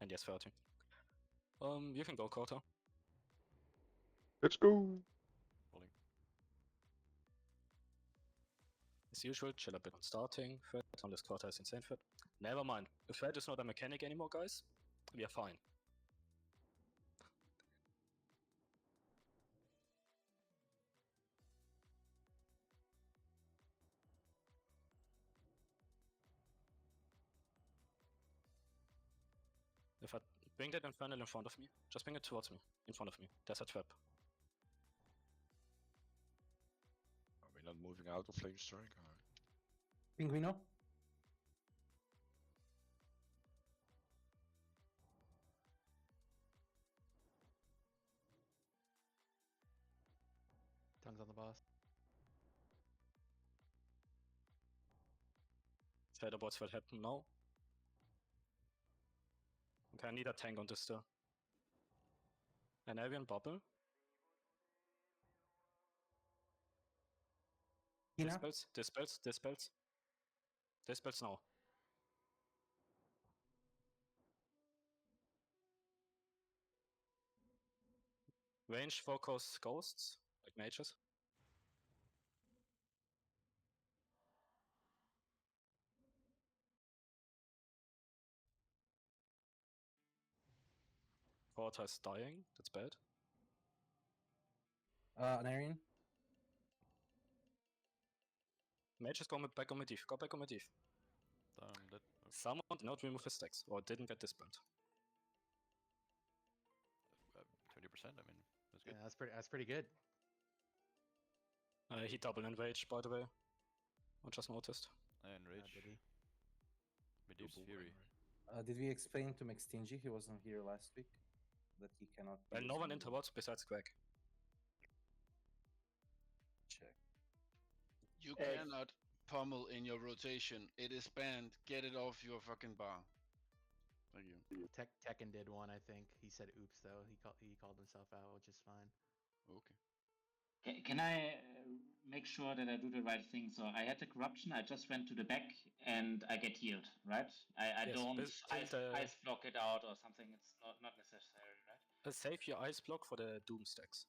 And yes, 30. You can go quarter. Let's go. As usual, chill a bit on starting. Threat, unless quarter is insane threat. Never mind. If threat is not a mechanic anymore, guys, we are fine. If I bring that infernal in front of me, just bring it towards me, in front of me. There's a trap. Are we not moving out of flame strike? Pinguino? Tongues on the boss. Shadowbots will happen now. Okay, I need a tank on this still. An avian bubble. Hina? Dispels now. Range focus ghosts, like mages. Quarter is dying, that's bad. An Arian? Mages go back on Medivh, go back on Medivh. Someone did not remove his stacks, or didn't get dispelled. 20%, I mean, that's good. Yeah, that's pretty good. He double enraged, by the way. I just noticed. And Rage. Did he? Medivh's Fury. Did we explain to McStingy, he wasn't here last week, that he cannot... Well, no one interrupts besides Greg. Check. You cannot pummel in your rotation. It is banned. Get it off your fucking bar. Thank you. Tekken did one, I think. He said oops though. He called himself out, which is fine. Okay. Can I make sure that I do the right thing? So I had the corruption, I just went to the back and I get healed, right? I Yes, don't but ice block it out or something, it's not necessary, right? Save your ice block for the Doom stacks.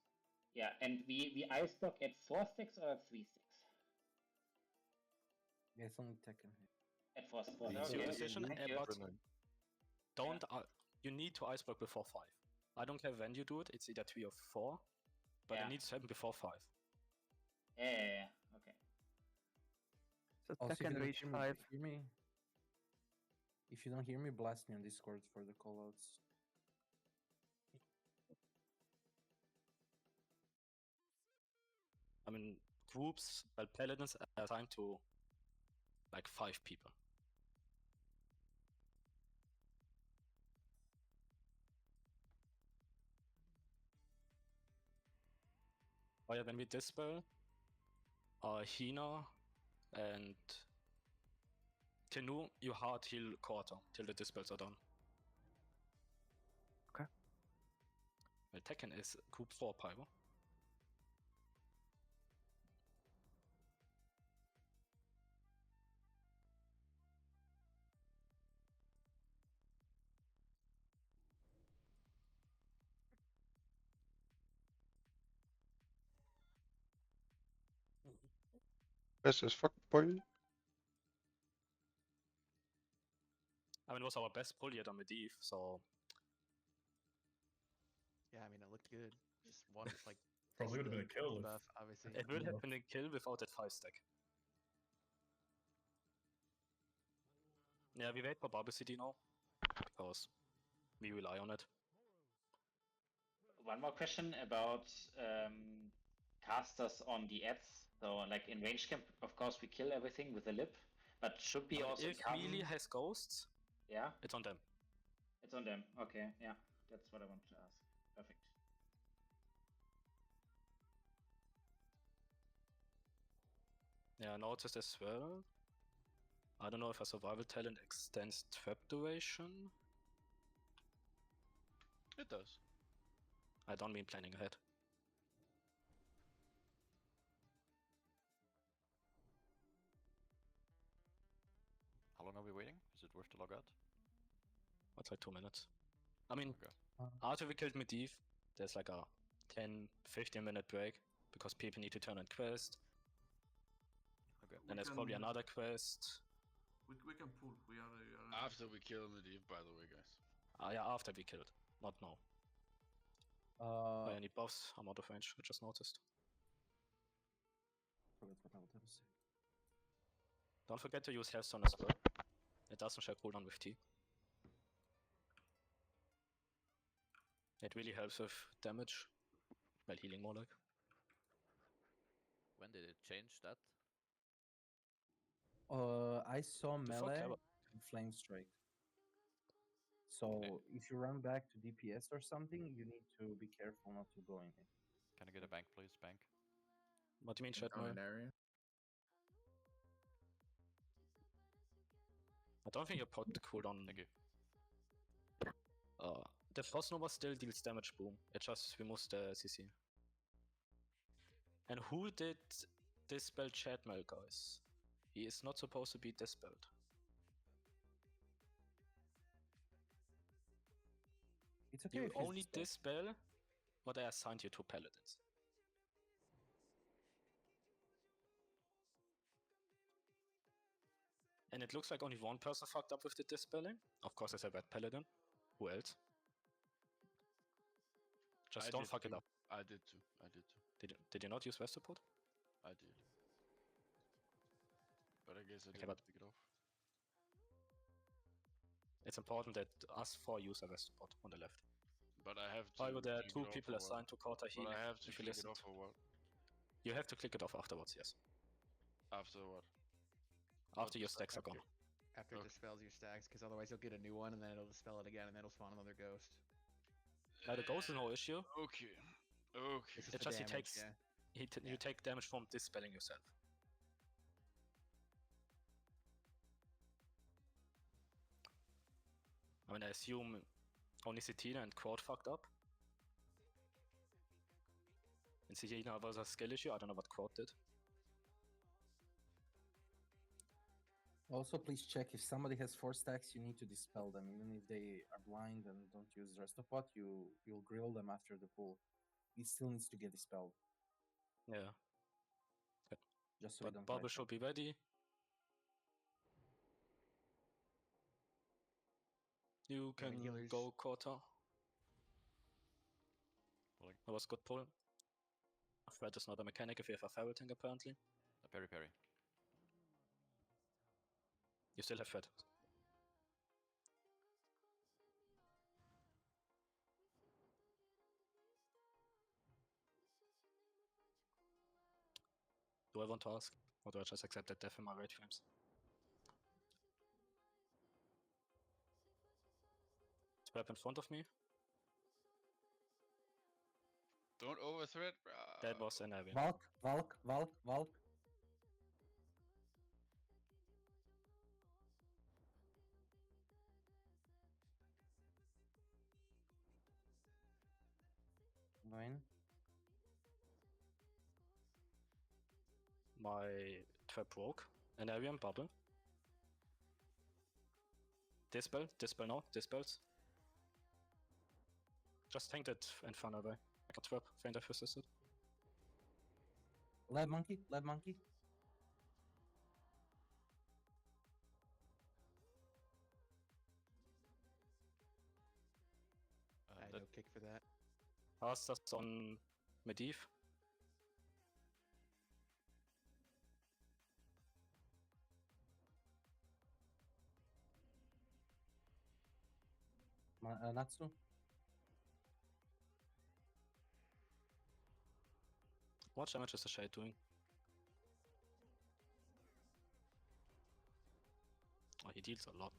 Yeah, and we ice block at 4 sticks or at 3 sticks? Yeah, it's only Tekken here. At 4 sticks. It's your Okay. decision, Thank you. but don't. You need to ice block before 5. I don't care when you do it, it's either 3 or 4, but Yeah. it needs to happen before 5. Yeah, okay. So Also, if you Tekken don't Rage hear me- 5. If you don't hear me, blast me on Discord for the callouts. I mean, groups, well, paladins are assigned to like 5 people. Oh yeah, when we dispel, Hina and Tenu, you hard heal quarter till the dispels are done. Okay. Well, Tekken is group 4 Pyro. Best as fuck, boy. I mean, it was our best pull yet on Medivh, so Yeah, I mean it looked good. Just one like Probably would have been a kill buff, if obviously. it would have been a kill without that 5 stack. Yeah, we wait for Barber City now, because we rely on it. One more question about casters on the ads. So, like in range camp, of course, we kill everything with a lip, but should we also if come... melee has ghosts, Yeah, it's on them. it's on them. Okay, yeah, that's what I wanted to ask. Perfect. Yeah, I noticed as well. I don't know if a survival talent extends trap duration. It does. I don't mean planning ahead. How long are we waiting? Is it worth to log out? That's like 2 minutes. I mean, Okay. after we killed Medivh, there's like a 10-15 minute break because people need to turn in quest, Okay. and there's probably another quest. We can pull. We are After we kill Medivh, by the way, guys. Yeah, after we killed, not now. Any buffs? I'm out of range, I just noticed. Forgot what I wanted to say. Don't forget to use Healthstone as well. It doesn't share cooldown with T. It really helps with damage. Well, healing more like. When did it change that? I saw The fuck, melee yeah, but- and flame strike. So if you run back to DPS or something, you need to be careful not to go in it. Can I get a bank, please? Bank. What do you mean, Think on Shetmer? an area. I don't think you put the cooldown. Thank you. The Frost Nova still deals damage boom. It just removes the CC. And who did dispel Chatmel, guys? He is not supposed to be dispelled. It's okay You if he's only dispelled. dispel what I assigned you to paladins. And it looks like only one person fucked up with the dispelling. Of course, it's a bad paladin. Who else? Just I don't did fuck it too. up. I did too. Did you not use West support? I did. But I guess I Okay, didn't but- pick it off. It's important that us four use a West support on the left. But I have to. However, there are click two it off people or what? assigned to quarter But healing. I have to if you click it listened. off or what? You have to click it off afterwards, yes. After what? After your What's stacks are gone. After it Okay. dispels your stacks, because otherwise you'll get a new one and then it'll dispel it again and then it'll spawn another ghost. Now the ghost is no issue. Okay. Okay. It's It the just he damage, takes yeah. You Yeah. take damage from dispelling yourself. I mean, I assume only Cetina and Quad fucked up. And Cetina was a skill issue. I don't know what Quad did. Also, please check if somebody has 4 stacks, you need to dispel them. Even if they are blind and don't use Restopot, you'll grill them after the pull. It still needs to get dispelled, Yeah. just so we But don't. Bubble fight should be ready. You Yeah, can healers. go quarter. Pulling. That was good pull. Threat is not a mechanic if you have a feral tank apparently. A parry parry. You still have threat. Do I want to ask? Or do I just accept that death in my rage frames? Trap in front of me. Don't overthreat. That was an area. Valk. Nine. My trap broke. An area bubble. Dispel now, dispels. Just tank that Inferno away. I can trap, faint if resisted. Lab monkey. I had That no kick for that. Rastas on Medivh. Natsu. What damage is the Shade doing? Oh, he deals a lot.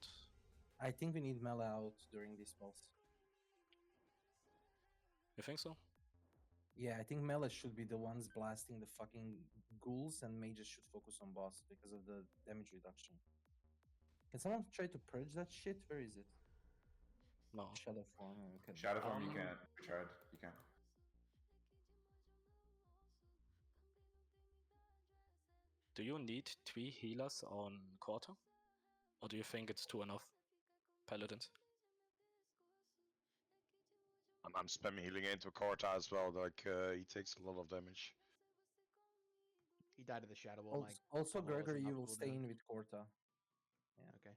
I think we need melee out during these spells. You think so? Yeah, I think melee should be the ones blasting the fucking ghouls, and mages should focus on boss because of the damage reduction. Can someone try to purge that shit? Where is it? No. Shadow form. Okay. Shadow form, you can't. We tried. You can't. Do you need 3 healers on quarter? Or do you think it's 2 enough? Paladins? I'm spamming healing into Korta as well. Like he takes a lot of damage. He died to the Shadow Wall. My Also, combo wasn't Gregory, off you will stay cooldown. in with Korta. Okay.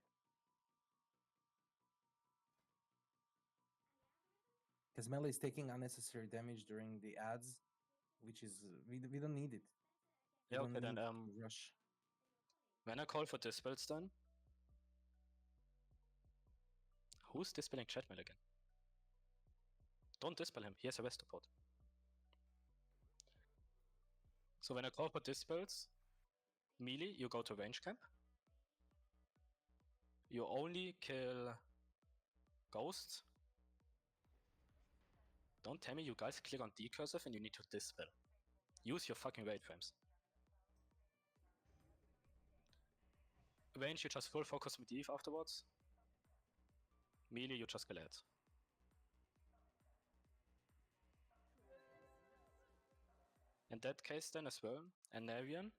Because melee is taking unnecessary damage during the ads, which is we don't need it. We Yeah, don't okay, then need to rush. when I call for dispels then, who's dispelling Chatmail again? Don't dispel him, he has a West support. So when I call for dispels, melee, you go to range camp. You only kill ghosts. Don't tell me you guys click on decursive and you need to dispel. Use your fucking raid frames. Range, you just full focus with Eve afterwards. Melee, you just kill ads. In that case then as well, Anarian,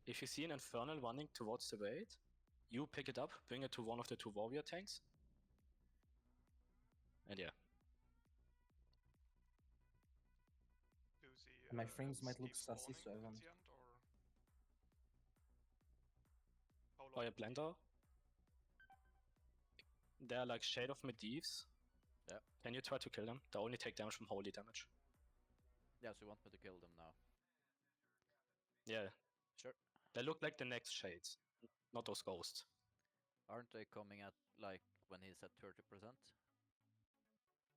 if you see an Infernal running towards the raid, you pick it up, bring it to one of the 2 warrior tanks. And yeah. My frames might look sussy, so I want. Oh yeah, Blender. They're like Shade of Medivhs. Yeah. Can you try to kill them? They only take damage from holy damage. Yeah, so you want me to kill them now? Yeah. Sure. They look like the next Shades, not those ghosts. Aren't they coming at like when he's at 30%?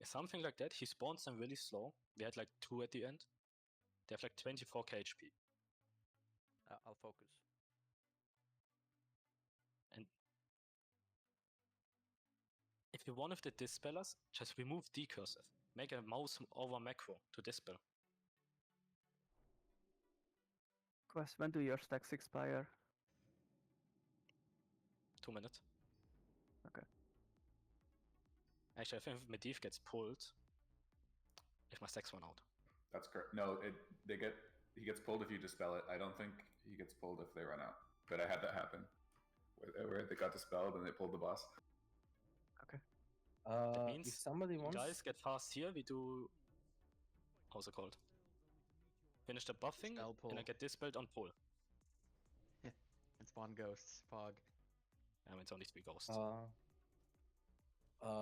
Something like that. He spawns them really slow. We had like 2 at the end. They have like 24k HP. I'll focus. And if you're one of the dispellers, just remove decursive. Make a mouse over macro to dispel. Quest, when do your stacks expire? 2 minutes. Okay. Actually, I think if Medivh gets pulled, if my stacks run out. That's correct. No, he gets pulled if you dispel it. I don't think he gets pulled if they run out. But I had that happen, where they got dispelled and they pulled the boss. Okay. That means If somebody wants, guys get fast here, we do... How's it called? Finish the buffing, Spell pull. and I get dispelled on pull. And spawn ghosts. Fog. I mean, it's only 3 ghosts.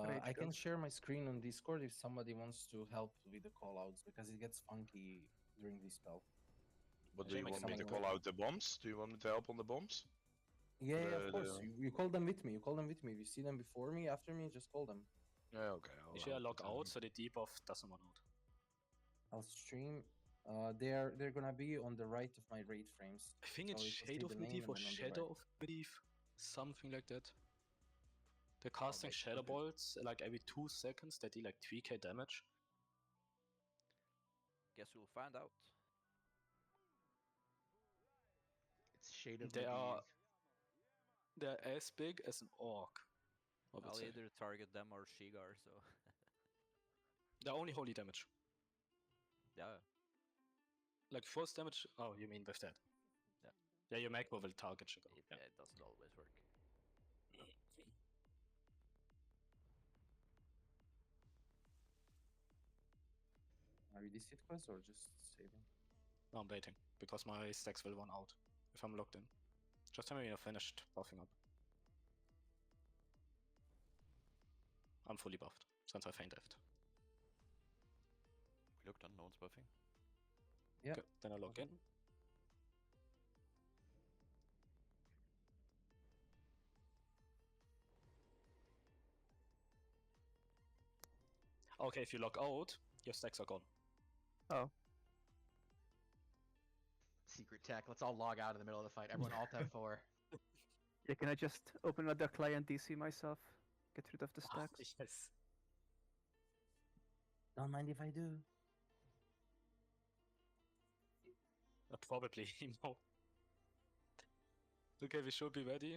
Rage I can Ghost. share my screen on Discord if somebody wants to help with the callouts, because it gets funky during this spell. But do Actually, you makes want me to sense. call out the bombs? Do you want me to help on the bombs? Yeah, of course. The- You call them with me. You call them with me. If you see them before me, after me, just call them. Yeah, okay. Usually I help log with out them. so the debuff doesn't run out. I'll stream. They're gonna be on the right of my raid frames. I think So it's you just Shade see of the name Medivh or and then on the Shadow right. of Medivh. Something like that. They're casting make Shadow okay. Bolts like every 2 seconds. They deal like 3k damage. Guess we'll find out. It's Shade of They are- Medivh. They're as big as an orc. I would I'll say. either target them or Shigar, so They're only holy damage. yeah. Like force damage. Oh, you mean with that? Yeah. Yeah, your macro will target Sugar. Yeah. It doesn't always work. Are you this hit quest or just saving? No, I'm waiting because my stacks will run out if I'm logged in. Just tell me you're finished buffing up. I'm fully buffed since I feint left. We looked on, no one's buffing. Yeah. Good, then I log in. Okay, if you log out, your stacks are gone. Oh, Secret tech. Let's all log out in the middle of the fight. Everyone Alt F4. yeah, can I just open another client DC myself? Get rid of the Ah, stacks? yes. Don't mind if I do. Probably, no. Okay, we should be ready.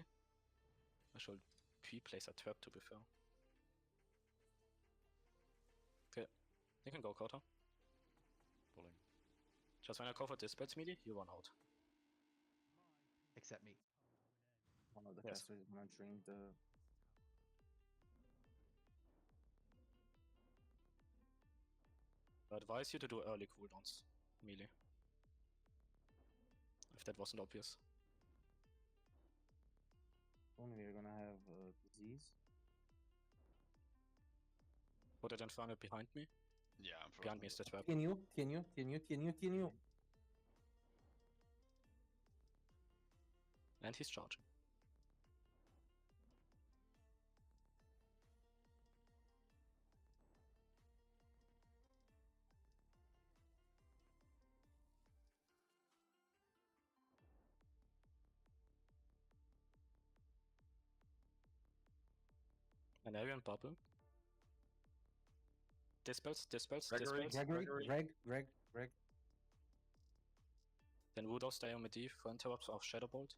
I should pre-place a trap to be fair. Okay, you can go, Kota. Pulling. Just when I call for dispatch melee, you run out. Except me. One of the Yes. casters is gonna drink the. I advise you to do early cooldowns, melee. If that wasn't obvious. Only we're gonna have disease. Put it infernal behind me. Yeah, I'm Behind frozen. me is the trap. TNU. And he's charging. An Arian bubble. Dispels. Greg. Then Voodoo stay on Medivh for interrupts of Shadowbolt.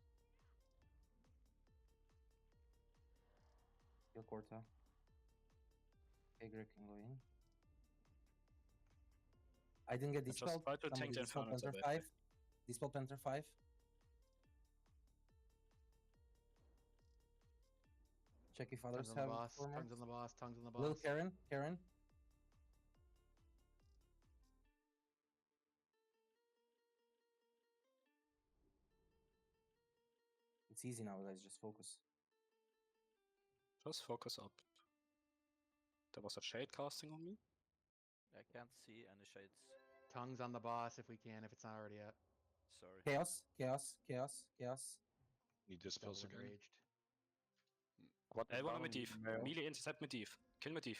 Kill Corta. Okay, Greg can go in. I didn't get Just dispelled. try to tank the Dispel Infernals Panther away. 5. Dispel Panther 5. Check if others Tongues on the have boss. four Tongues on marks. the boss. Tongues on the boss. Little Karen. It's easy now, guys. Just focus. Just focus up. There was a shade casting on me. I can't see any shades. Tongues on the boss if we can, if it's not already up. Sorry. Chaos. Need dispels Double again. enraged. What I want a down Medivh. male? Melee intercept Medivh. Kill Medivh.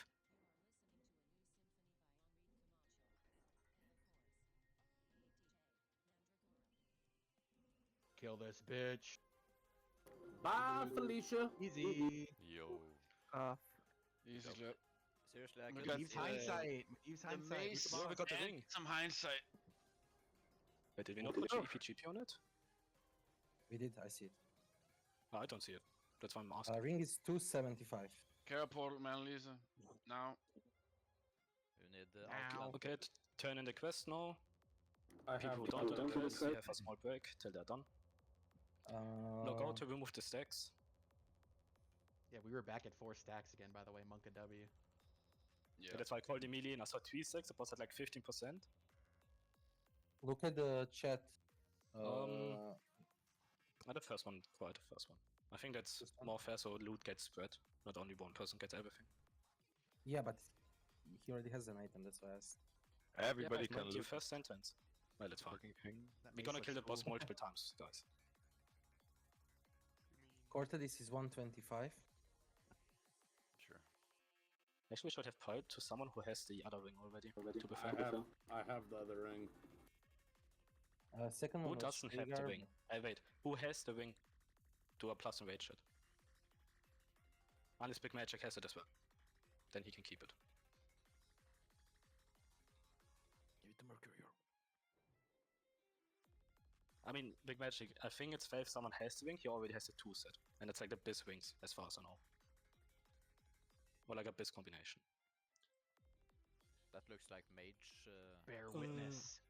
Kill this bitch. Bye, Felicia. Easy. Yo. Easy clap. Seriously, I We can got Use see hindsight. Use The hindsight. Use mace the Yeah, we boss. got the and ring. some hindsight. Wait, did we not put GP on it? We did. I see it. Oh, I don't see it. That's why I'm asking. Ring is 275. Kara portal, man, Lisa. Now. You need the Ow. outlet. Okay, turn in the quest now. I People have who don't do the the quest, have a small break till they're done. Log out to remove the stacks. Yeah, we were back at 4 stacks again, by the way. Monk and W. Yeah. That's why I called the melee and I saw 3 stacks. It was at like 15%. Look at the chat. The first one, quite the first one. I think that's This one? more fair so loot gets spread. Not only one person gets everything. Yeah, but he already has an item. That's why I asked. Everybody Yeah, can but your loot first sentence. Well, it's fine. fucking thing. That We're mace gonna looks kill the boss cool. multiple times, guys. Corta, this is 125. Sure. Actually, we should have played to someone who has the other ring already. To be I fair. have the other ring. Second Who one was doesn't have the Rhaegar. ring? Wait, who has the ring? Do a plus and rage it. Unless Big Magic has it as well. Then he can keep it. Give it to Mercury. I mean, Big Magic, I think it's fair if someone has the ring, he already has the 2 set. And it's like the Biz rings, as far as I know. Or like a Biz combination. That looks like mage. Bear witness.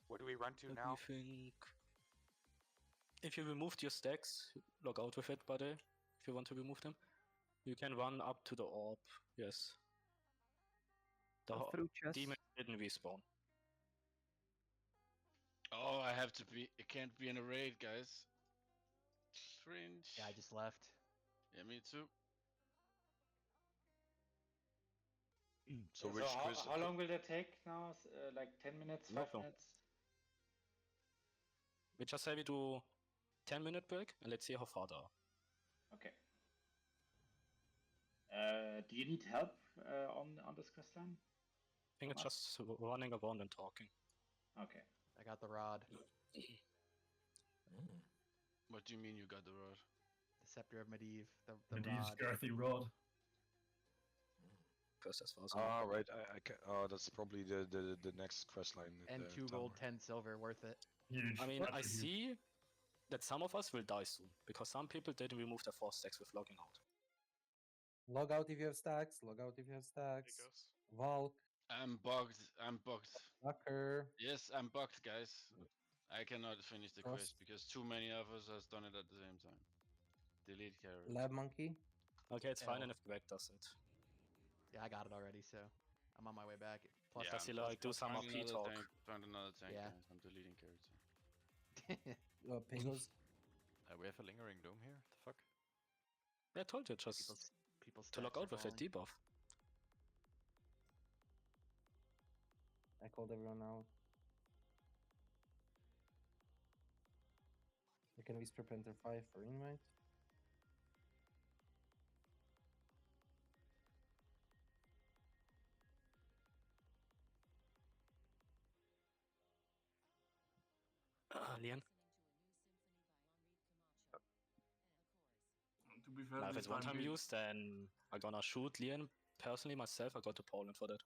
What do we run to Let now? me think. If you removed your stacks, log out with it, buddy. If you want to remove them. You can run up to the orb, yes. The Through chest. demon didn't respawn. Oh, I have to be. It can't be in a raid, guys. Cringe. Yeah, I just left. Yeah, me too. So which quiz? how long will that take now? Like 10 minutes, 5 Not long. minutes? We just say we do 10-minute break and let's see how far they are. Okay. Do you need help on this quest line? I think it's just running around and talking. Okay. I got the rod. What do you mean you got the rod? The scepter of Medivh. The Medivh's rod. girthy rod. First as far as I know. Right. That's probably the next quest line. at And the 2 gold, tower. 10 silver. Worth it. Huge. I mean, I That's huge. see that some of us will die soon, because some people didn't remove their 4 stacks with logging out. Log out if you have stacks. Log out if you have stacks. Valk. I'm bugged. I'm bugged. Tucker. Yes, I'm bugged, guys. I cannot finish the Frost. quest because too many of us has done it at the same time. Delete carrot. Lab Monkey. Okay, it's fine, L. and if Greg does it. Yeah, I got it already, so I'm on my way back. Plus, Yeah, Does he like do some find RP another talk? tank. Find another tank, Yeah. guys. I'm deleting character. Pagos. We have a lingering doom here. The fuck? Yeah, I told you just people's to log stacks are out with that falling. debuff. I called everyone out. I can whisper Panther 5 for invite. Lian. To be fair, Now, if this it's one time we- use, then I'm gonna shoot Lian. Personally, myself, I go to Poland for that.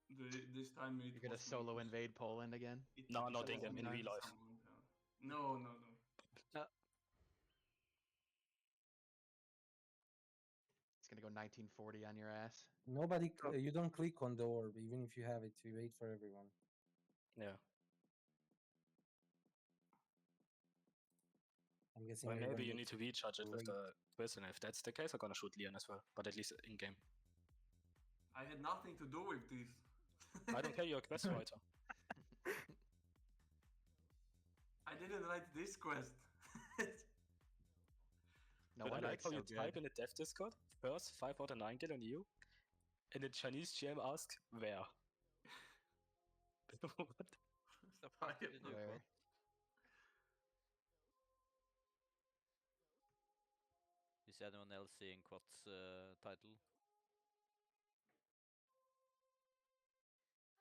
this time it You're gonna was solo me. invade Poland again? No, not It in game, in was real life. someone, No. It's gonna go 1940 on your ass. Nobody, you don't click on the orb, even if you have it. You wait for everyone. Yeah. I'm guessing. Well, maybe everyone you gets need to recharge it with great. the quiz, and if that's the case, I'm gonna shoot Lian as well. But at least in game. I had nothing to do with this. I don't care, you're a quest writer. I didn't write this quest. No But I wonder like it's how so you good. type in the dev Discord, first 5 out of 9 get on you, and the Chinese GM asks, where? What? Where? Is anyone else seeing Quat's title?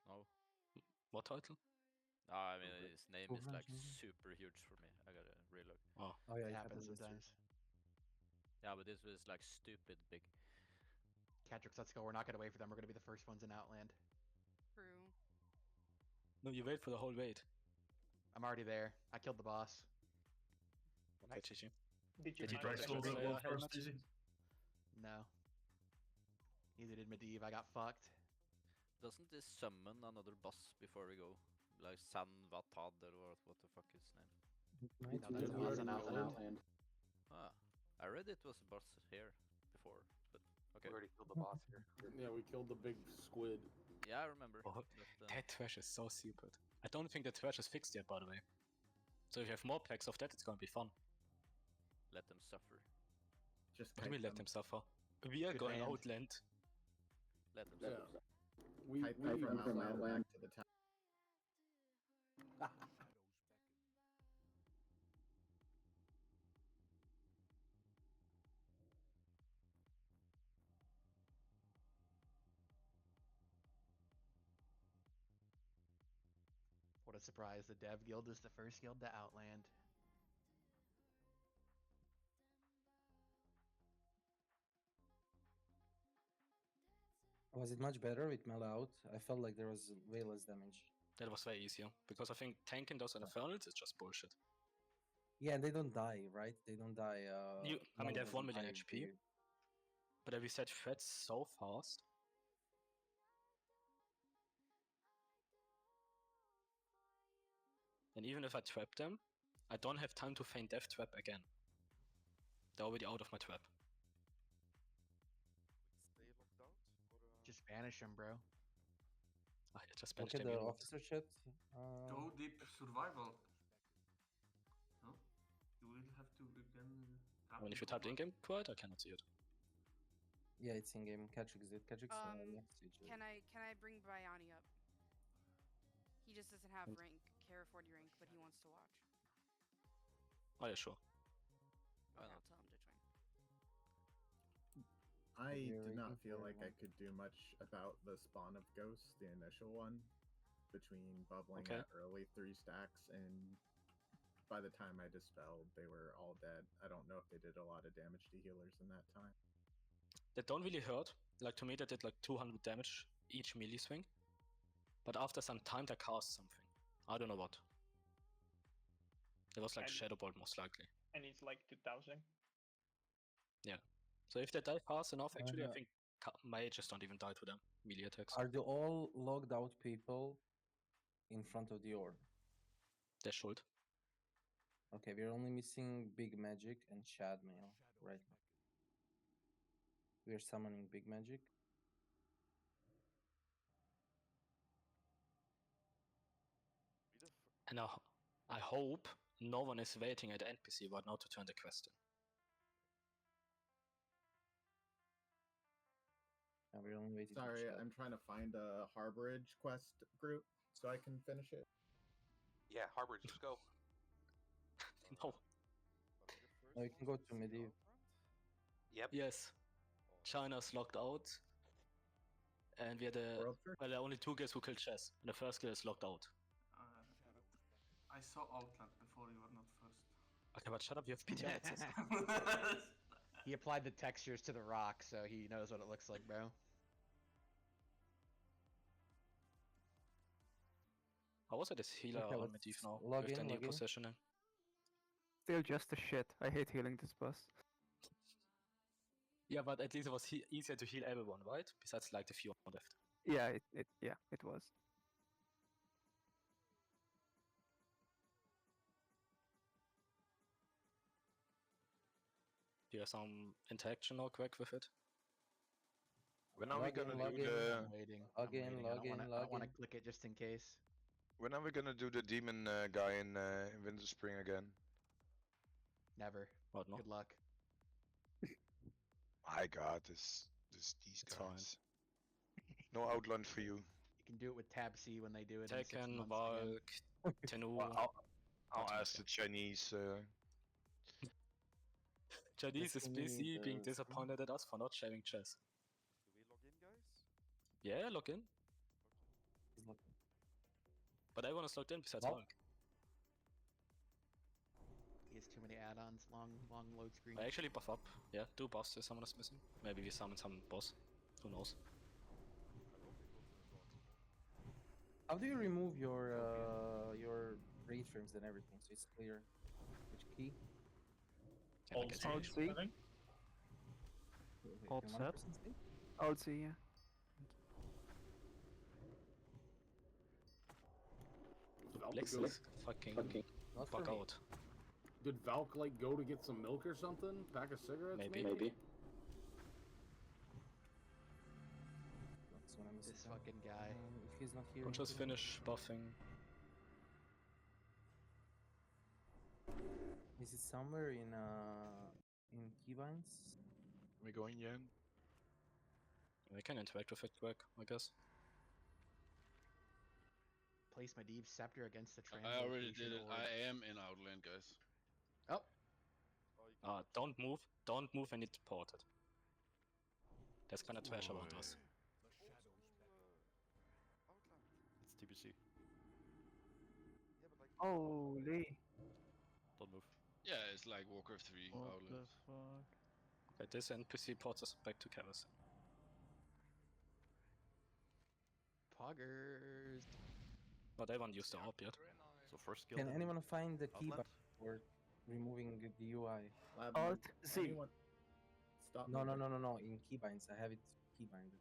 No. What title? I mean, his name is like Karazhan. super huge for me. I gotta relook. Oh. Oh yeah, It it happens yesterday. sometimes. Yeah, but this was like stupid big. Catrix, let's go. We're not gonna wait for them. We're gonna be the first ones in Outland. True. No, you wait for the whole wait. I'm already there. I killed the boss. Okay, GG. Did you Did you find try the to Slayer Slayer helmet? No. Neither did Medivh. I got fucked. Doesn't this summon another boss before we go? Like San Vatad or what the fuck is his name? No, that's a boss on Outland. Ah, I read it was a boss here before, but okay. We already killed the boss here. Yeah, we killed the big squid. Yeah, I remember. Oh, but, that trash is so stupid. I don't think the trash is fixed yet, by the way. So if you have more packs of that, it's gonna be fun. let them suffer. Just What do we let them suffer? We are Good going hand. outland. Let them Yeah. suffer. We from Outland back to the town. What a surprise. The Dev Guild is the first guild to Outland. Was it much better with Mel out? I felt like there was way less damage. That was way easier. Because I think tanking those Infernals is just bullshit. Yeah, and they don't die, right? They don't die. I mean, Mel they have 1 doesn't million die HP. to you. But I reset threats so fast. And even if I trap them, I don't have time to feign death trap again. They're already out of my trap. Just banish him, bro. I just Look banished at them. the you know what? officer shit. Go deep survival. No? You will have to again. I mean, if you type the in-game quote, I cannot see it. Yeah, it's in game. Catrix did. Catrix message. Can I bring Bayani up? He just doesn't have rank, Kara 40 rank, but he wants to watch. Oh yeah, sure. Okay, I'll tell him to join. I You're did not waiting feel for like I everyone. could do much about the spawn of ghosts, the initial one, between bubbling Okay. at early 3 stacks, and by the time I dispelled, they were all dead. I don't know if they did a lot of damage to healers in that time. They don't really hurt. Like to me, they did like 200 damage each melee swing. But after some time, they cast something. I don't know what. It was like And- Shadow Bolt most likely. And it's like 2000. Yeah. So if they die fast enough, actually, I Uh, think mages don't even die to them. Melee attacks. Are the all logged out people in front of the orb? They should. Okay, we're only missing Big Magic and Shadmail right now. We are summoning Big Magic. And I hope no one is waiting at the NPC right now to turn the quest in. Yeah, we're only waiting. Sorry, for I'm trying to find a Harborage quest group so I can finish it. Yeah, Harborage, let's go. No. No, you can go to Medivh. Yep. Yes. China's locked out. And we had well, there are only 2 guys who killed Chess. And the first guy is locked out. I saw Outland before you were not first. Okay, but shut up, you have PTI access. He applied the textures to the rock, so he knows what it looks like, bro. How was it this healer Okay, on let's Medivh now? log With the in, new log in. positioning? Still just a shit. I hate healing this boss. Yeah, but at least it was easier to heal everyone, right? Besides like the few on left. Yeah, it was. Do you have some interaction or quick with it? When are we gonna do the? I'm waiting. Log I'm in, waiting. log I in, don't log want to in. click it just in case. When are we gonna do the demon guy in Winter Spring again? Never. What, no? Good luck. My God, these guys. No Outland for you. You can do it with Tab C when they do it. Tekken, in 6 months Valk, Tennu. Well, I'll ask the Chinese. Chinese is Just need busy being the disappointed at us for not sharing chess. Do we log in, guys? Yeah, log in. He's looking. But everyone is logged in besides Valk? Valk. He has too many add-ons, long load screen. I actually buff up. Yeah, do buffs if someone is missing. Maybe we summon some boss. Who knows? How do you remove your rage frames and everything so it's clear? Which key? Alt C, I think. Alt Can Z. 1% stay? Alt C, yeah. Lex is fucking Not for bug me. out. Did Valk like go to get some milk or something? Pack of cigarettes? Maybe. That's what I'm This missing. fucking guy. If he's not here, We'll just finish buffing. Is it somewhere in keybinds? Am I going Yan? We can interact with it quick, I guess. Place my Medivh Scepter against the I already did it. Orb. I am in Outland, guys. Oh. Don't move. Don't move when it's ported. There's kinda trash around us. It's TBC. Yeah, but like. Holy. Don't move. Yeah, it's like Warcraft 3 Outland. Okay, this NPC ports us back to Karazhan. Poggers. But I won't use the orb yet. So first skill. Can anyone find the key Outland? for removing the UI? Alt Z. Anyone... Stop. No, moving. no. In keybinds, I have it keybinded.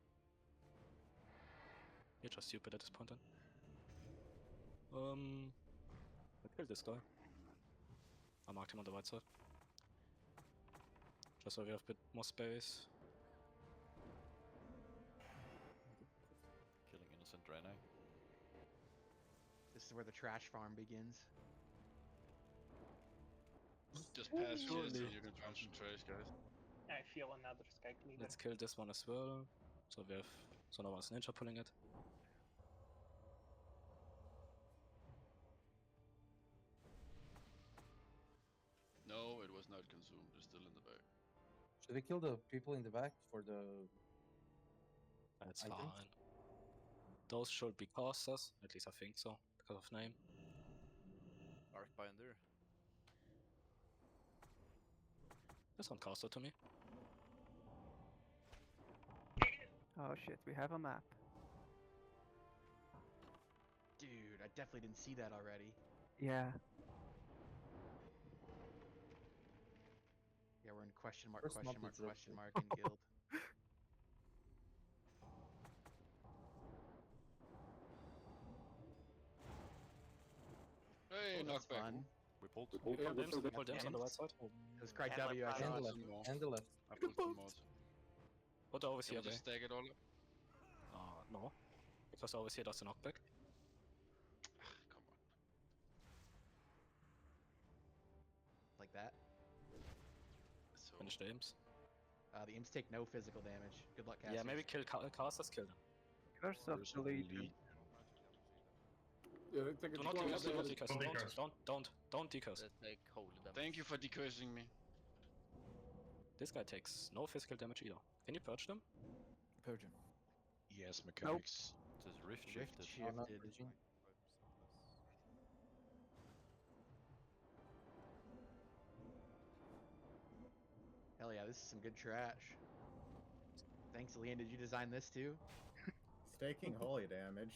You're just stupid at this point then. I killed this guy. I marked him on the right side. Just so we have a bit more space. Killing innocent Draenei. This is where the trash farm begins. Just pass shit so Surely. you can concentrate, guys. I feel another sky cleaver. Let's kill this one as well. So we have no one's ninja pulling it. No, it was not consumed. It's still in the bag. Should we kill the people in the back for the... That's items? fine. Those should be casters, at least I think so, because of name. Arcbinder. This one caster to me. Oh shit, we have a map. Dude, I definitely didn't see that already. Yeah. Yeah, we're in question mark, First question mob mark, is up. question mark in guild. Hey, Oh, that's knockback. fun. We pulled. Pull dims on the right side. It was cry And W, I my saw. And the Pull left. some more. And the left. I pulled some more. What do I always Can hear we just there? stack it all up? No. Because I always hear that's a knockback. Come on. finish the imps. The imps take no physical damage. Good luck, casters. Yeah, maybe kill casters, kill them. Curse of the Legion. Yeah, take Do a not close decurse, do not look. decurse. Don't decurse. They take holy damage. Thank you for decursing me. This guy takes no physical damage either. Can you purge them? Purge him. Yes, mechanics. It says rift Rift shifted. Oh, not shifted. purging. Hell yeah, this is some good trash. Thanks, Leon. Did you design this too? Staking holy damage.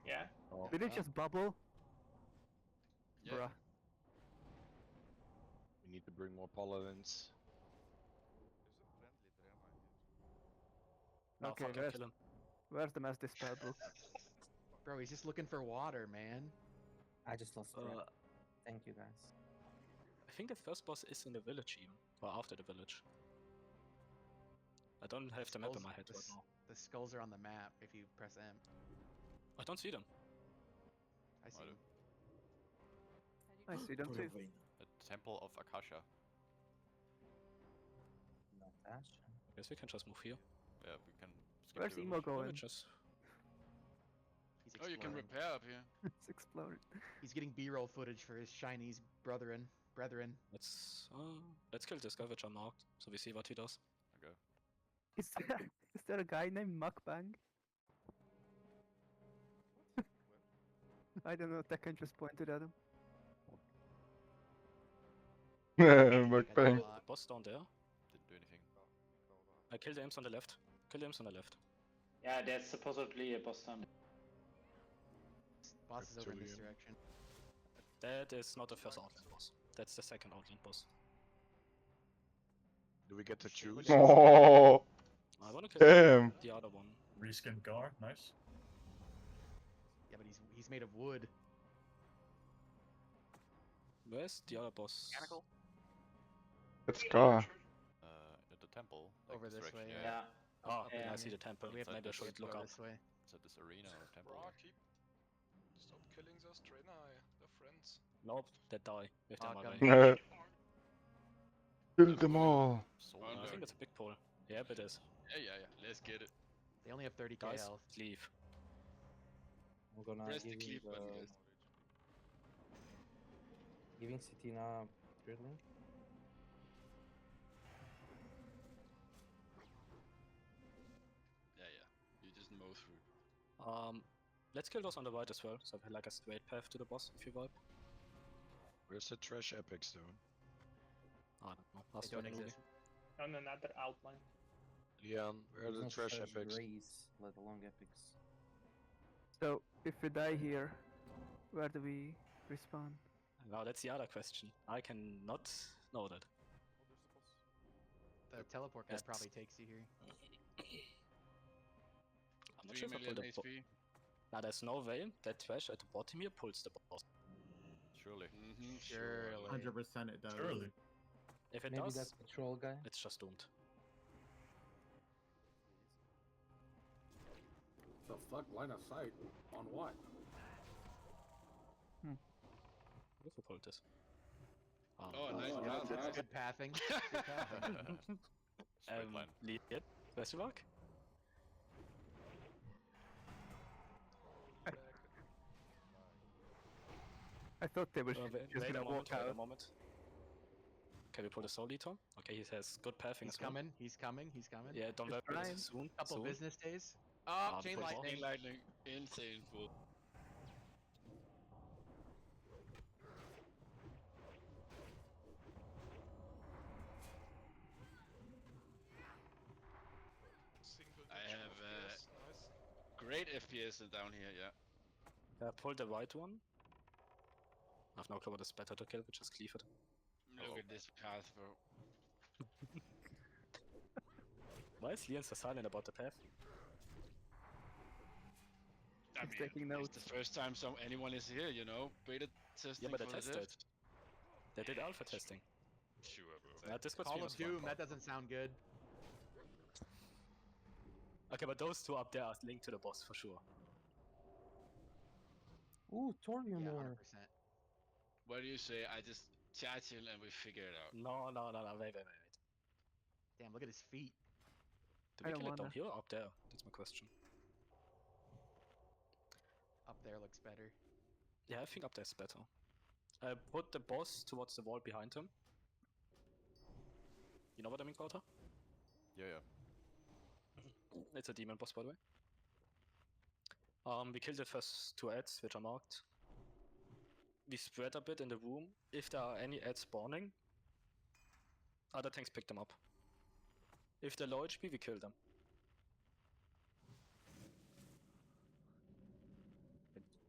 Yeah. Oh. Did it just bubble? Yeah. Bruh. We need to bring more paladins. No, Okay, fucking kill him. Where's the mass dispel book? Bro, he's just looking for water, man. I just lost track. Thank you, guys. I think the first boss is in the village even, or after the village. I don't have the map in my head right now. The skulls are on the map if you press M. I don't see them. I see them. I see them too. The Temple of Akasha. Natasha. I guess we can just move here. Yeah, we can skip Where's the Emo village. going? Just... He's Oh, you can exploring. repair up here. It's exploded. He's getting B-roll footage for his Chinese brethren. Let's kill this guy which I marked, so we see what he does. Okay. Is there a guy named Mukbang? I don't know, Tekken just pointed at him. Mukbang. The boss down there. Didn't do anything. I killed the imps on the left. Kill the imps on the left. Yeah, there's supposedly a boss down there. Boss is over in this Reptilian. direction. That is not the first outland boss. That's the second outland boss. Do we get to choose? Oh, I wanna kill damn. the other one. Reskin Gar, nice. Yeah, but he's made of wood. Where's the other boss? Mechanical? It's Gar. At the temple. Like Over this way, direction, yeah. Oh, Up yeah, I and- see the temple. We have Maybe I to should look go up. this way. It's at this arena or temple. Stop killing those Draenei. They're friends. Nope, they die if they're Oh, my God. way. Kill them all. I think it's a big pull. Yeah, it is. Yeah. Let's get it. They only have 30k Guys, health. leave. I'm gonna Press the give you cleave button, guys. giving Sitina drilling. Yeah. You just mow through. Let's kill those on the right as well, so we have like a straight path to the boss if you wipe. Where's the trash epic stone? I don't know. They Last don't one movie. exist. On another outline. Leon, where are the There's no trash such epics? grace, let alone epics. So, if we die here, where do we respawn? Now that's the other question. I cannot know that. The teleport guy Yes. probably takes you here. I'm not 3 sure if I million pulled the HP. Now there's no way that trash at the bottom here pulls the boss. Surely. Surely. 100% it does. Surely. If it Maybe does, that's the troll guy. it's just doomed. The fuck? Line of sight? On what? If we pulled this. Oh, nice. That's good pathing. Good pathing. Straight line. Lead it. Question mark? I thought they were Wait just a gonna moment, walk wait a out. moment. Can we pull the soul eater? Okay, he has good pathing He's as well. coming. He's coming. He's coming. Yeah, don't It's worry, fine. soon. Couple soon. business days. Ah, Chain pull the lightning. Lightning. Insane full. I have great FPS down here, yeah. Pull the right one. I have no clue what is better to kill, we just cleave it. Look at this path, bro. Why is Leon so silent about the path? I He's mean, taking notes. it's the first time anyone is here, you know? Beta testing Yeah, but they for the tested. diff. They did alpha testing. Sure, bro. Yeah, Discord Call stream of was fun. Doom. That doesn't sound good. Okay, but those two up there are linked to the boss for sure. Ooh, Thorium Yeah, ore. 100%. What do you say? I just Churchill and we figure it out. No, wait. Damn, look at his feet. Do I we don't kill it down wanna. here or up there? That's my question. Up there looks better. Yeah, I think up there's better. Put the boss towards the wall behind him. You know what I mean, Carter? Yeah. It's a demon boss, by the way. We killed the first 2 ads, which are marked. We spread a bit in the room. If there are any ads spawning, other tanks pick them up. If they're low HP, we kill them.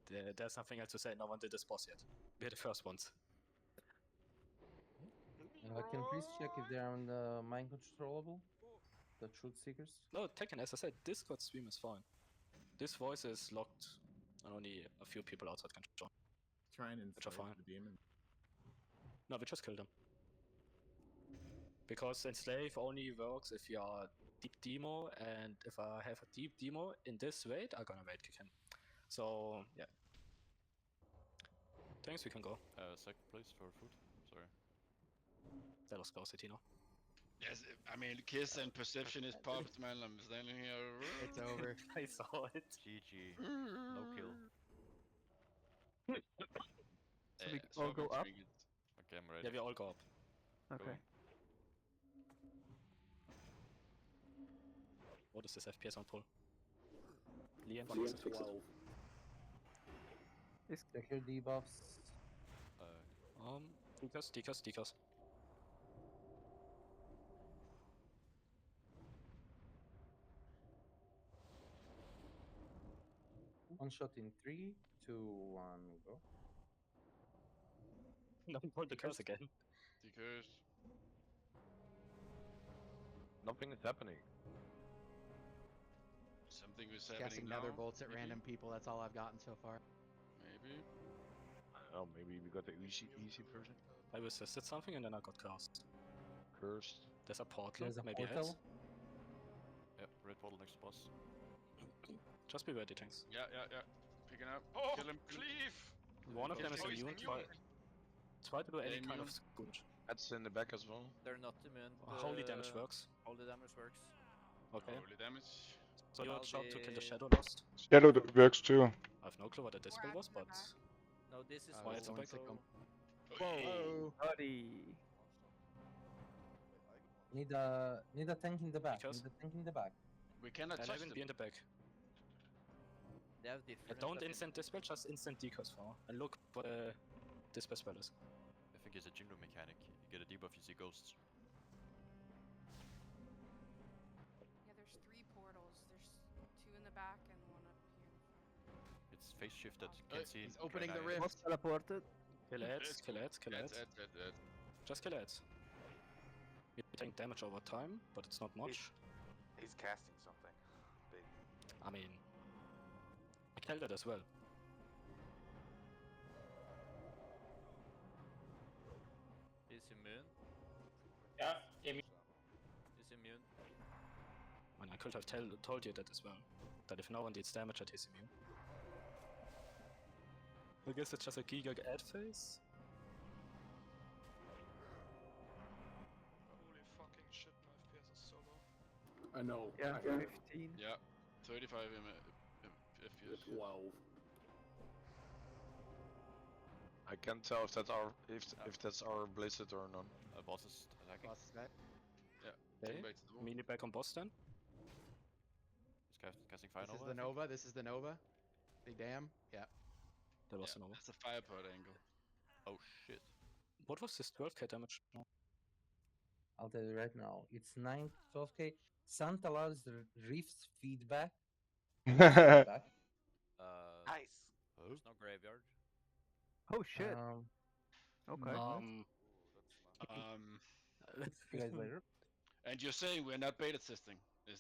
There's nothing else to say. No one did this boss yet. We're the first ones. Can you please check if they're on the mind controllable? The truth seekers? No, Tekken, as I said, Discord stream is fine. This voice is locked, and only a few people outside can join. Try and Which are enslave fine. the demon. No, we just killed them. Because enslave only works if you are deep demo, and if I have a deep demo in this raid, I'm gonna raid kick him. So, yeah. Thanks, we can go. Second place for food. Sorry. That was scarcity now. Yes, I mean, kiss and perception is popped, man. I'm standing here. It's over. I saw it. GG. No kill. So we all go up? Okay, I'm ready. Yeah, we all go up. Okay. What is this FPS on pull? Liam, Liam fix it. 12. Check your debuffs. Decos. One shot in 3, 2, 1, go. No, pull the curse again. Decos. Nothing is happening. Something is Casting happening nether now. bolts at maybe? random people. That's all I've gotten so far. Maybe. I don't know, maybe we got the easy version. I resisted something and then I got cast. Cursed. There's a portal, There's a maybe portal. heads. Yep, red portal next to boss. Just be ready, tanks. Yeah. Picking up. Oh, Kill him. cleave! One of them is Oh, he's immune. immune. Try to do any They're kind of immune. good. That's in the back as well. They're not immune. Holy damage works. Holy damage works. Okay. Holy damage. So your I'll job to kill the be- shadow last. Shadow works too. I have no clue what a dispel was, but No, this is why it's a whole, back. so- Whoa. Buddy. Need a tank in the back. Because- Need a tank in the back. We cannot And I touch will them. be in the back. They have different. Don't weapons. instant dispel, just instant decos for. And look what a dispel spell is. I think it's a Jinro mechanic. You get a debuff, you see ghosts. Yeah, there's 3 portals. There's 2 in the back and 1 up here in front. It's face shifted. Can't see. He's opening the Draenei. rift. Was teleported. Kill ads, kill ads, kill ads. That's. Just kill ads. You take damage over time, but it's not much. He's casting something big. I mean, I killed it as well. He's immune. Yeah, immune. He's immune. And I could have told you that as well. That if no one deals damage, that he's immune. I guess it's just a Giga ad phase. Holy fucking shit, my FPS is so low. I know. Yeah, I 15. Yeah. 35 FPS. 12. I can't tell if that's our Blizzard or not. Boss is attacking. Boss is back. Yeah. Okay. Come back to the wall. Mini back on boss then. He's casting fire This is Nova, the I think. Nova. This is the Nova. Big dam. Yeah. That was Yeah, another. that's a fire pod angle. Oh shit. What was this 12k damage? No. I'll tell you right now. It's 9, 12k. Santa allows the Rift's feedback. Feedback. Nice. There's no graveyard. Oh shit. Okay. See you guys later. And you're saying we're not beta testing?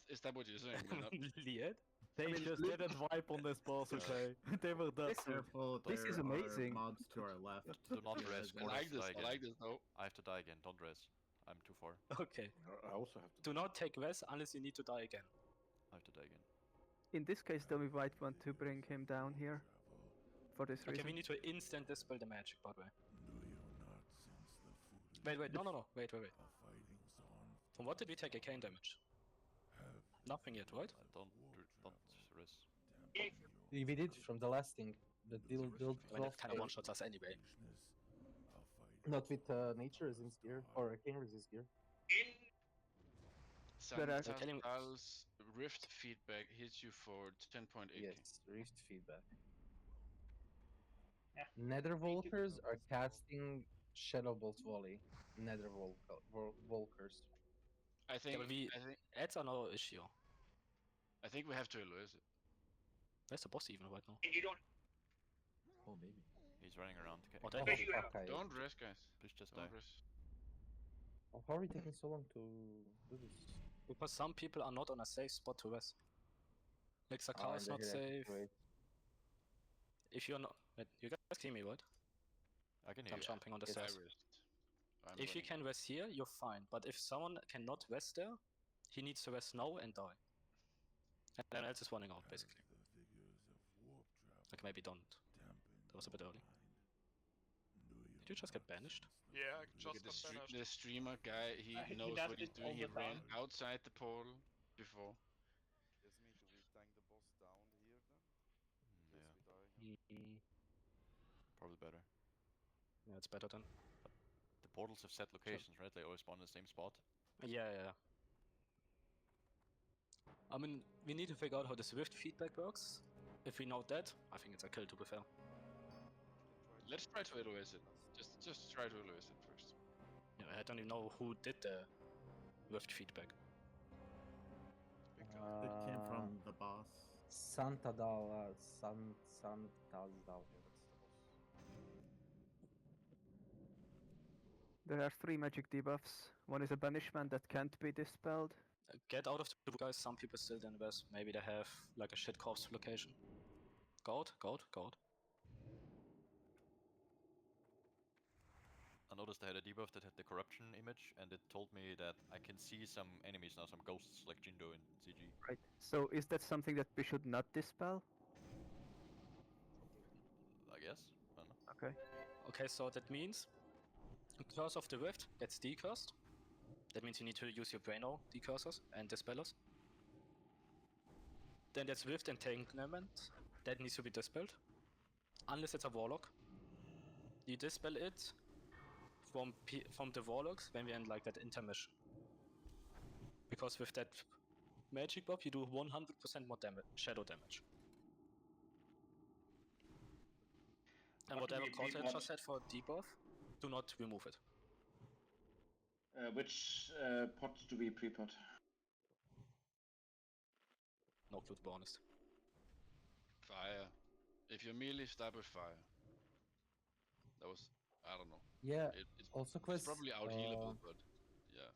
Is that what you're saying? We're not... Liet? They just didn't wipe on this boss, okay? They were that. Careful, This is there are amazing. mobs to our left. Do not res. I like this. I like this though. I have to die again. Don't res. I'm too far. Okay. I also have to. Do not take res unless you need to die again. I have to die again. In this case, then we might want to bring him down here. For this Okay, reason. we need to instant dispel the magic, by the way. Wait, no, wait. From what did we take arcane damage? Nothing yet, right? Don't risk. We did from the last thing. The deal I mean, it kind of one-shots us anyway. Not with nature resist gear or arcane resist gear. Santal's rift feedback hits you for 10.8k. Yes, rift feedback. Nether Volkers are casting Shadow Bolt Volley. Nether Volkers. I think ads are no issue. I think we have to lose it. Where's the boss even right now? You don't. Oh, maybe. He's running around. Don't risk, guys. Please just Don't die. risk. Oh, how are we taking so long to do this? Because some people are not on a safe spot to rest. Like Sakar is not safe. If you're not, you guys see me, right? I can hear I'm you. jumping on the I stairs. risked. If you can rest here, you're fine. But if someone cannot rest there, he needs to rest now and die. And then else is running out, basically. Like maybe don't. That was a bit early. Did you just get banished? Yeah, I Look just at got the streamer guy, he He knows does what he's it all doing. He the ran time. outside the portal before. Probably better. Yeah, it's better then. But the portals have set locations, right? They always spawn in the same spot. Yeah. I mean, we need to figure out how the Swift feedback works. If we know that, I think it's a kill, to be fair. Let's try to erase it. Just try to erase it first. Yeah, I don't even know who did the Swift feedback. It came from the boss. Santadal. There are 3 magic debuffs. One is a banishment that can't be dispelled. Get out of the group, guys. Some people still didn't rest. Maybe they have like a shit corpse location. Go out. I noticed I had a debuff that had the corruption image, and it told me that I can see some enemies now, some ghosts like Jindo in CG. Right. So is that something that we should not dispel? I guess. I don't know. Okay. Okay, so that means Curse of the Rift gets decursed. That means you need to use your Braino decursors and dispellers. Then there's Rift Entanglement. That needs to be dispelled. Unless it's a Warlock. You dispel it from the Warlocks when we end like that intermission. Because with that magic buff you do 100% more damage, shadow damage. And What do whatever we Corsair pre-mod? just said for debuff, do not remove it. Which pot do we pre-pot? No clue, to be honest. Fire. If you melee, start with fire. That was, I don't know. Yeah. It's Also, Quest. probably out healable, but yeah.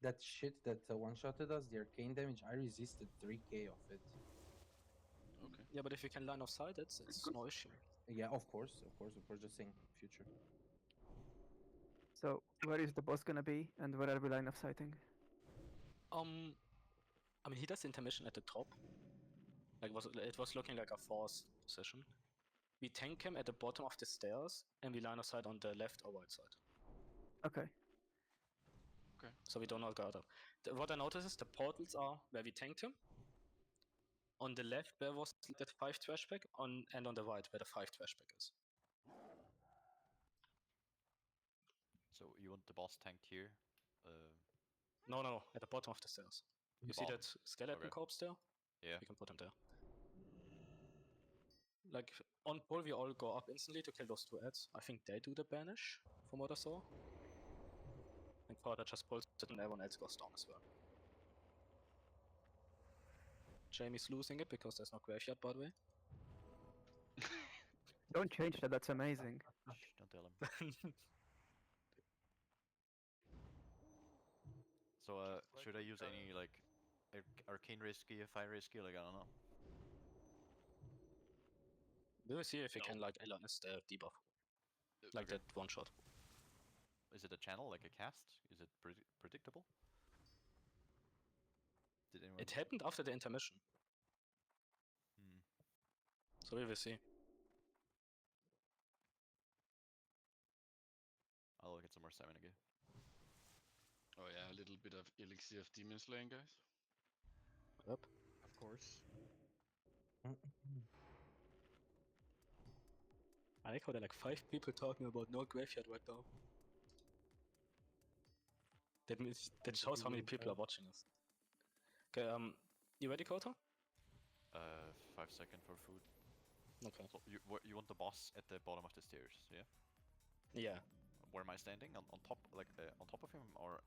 That shit that one-shotted us, the arcane damage, I resisted 3k of it. Okay. Yeah, but if you can line of sight, it's no issue. Yeah, of course, just saying future. So where is the boss gonna be, and where are we line of sighting? I mean, he does intermission at the top. Like it was looking like a force position. We tank him at the bottom of the stairs, and we line of sight on the left or right side. Okay. Okay. So we do not guard up. What I noticed is the portals are where we tanked him. On the left there was that 5 trashback, and on the right where the 5 trashback is. So you want the boss tanked here? No, at the bottom of the stairs. You see that skeleton corpse there? Yeah. We can put him there. Like, on pull we all go up instantly to kill those 2 ads. I think they do the banish, from what I saw. And Porter just pulls it and everyone else goes down as well. Jamie's losing it because there's no graveyard, by the way. Don't change that, that's amazing. Shh, don't tell him. So, should I use any, like, arcane risky, fire risky, like, I don't know. We will see if we can, like, LNS the debuff. Like that one shot. Is it a channel, like a cast? Is it predictable? Did anyone... It happened after the intermission. So we will see. I'll get some more stamina gear. Oh yeah, a little bit of elixir of demon slaying, guys. Yep. Of course. I like how there are like 5 people talking about no graveyard right now. That shows how many people are watching us. Okay, you ready, Kota? 5 seconds for food. Okay. So you want the boss at the bottom of the stairs, yeah? Yeah. Where am I standing? On top, like on top of him, or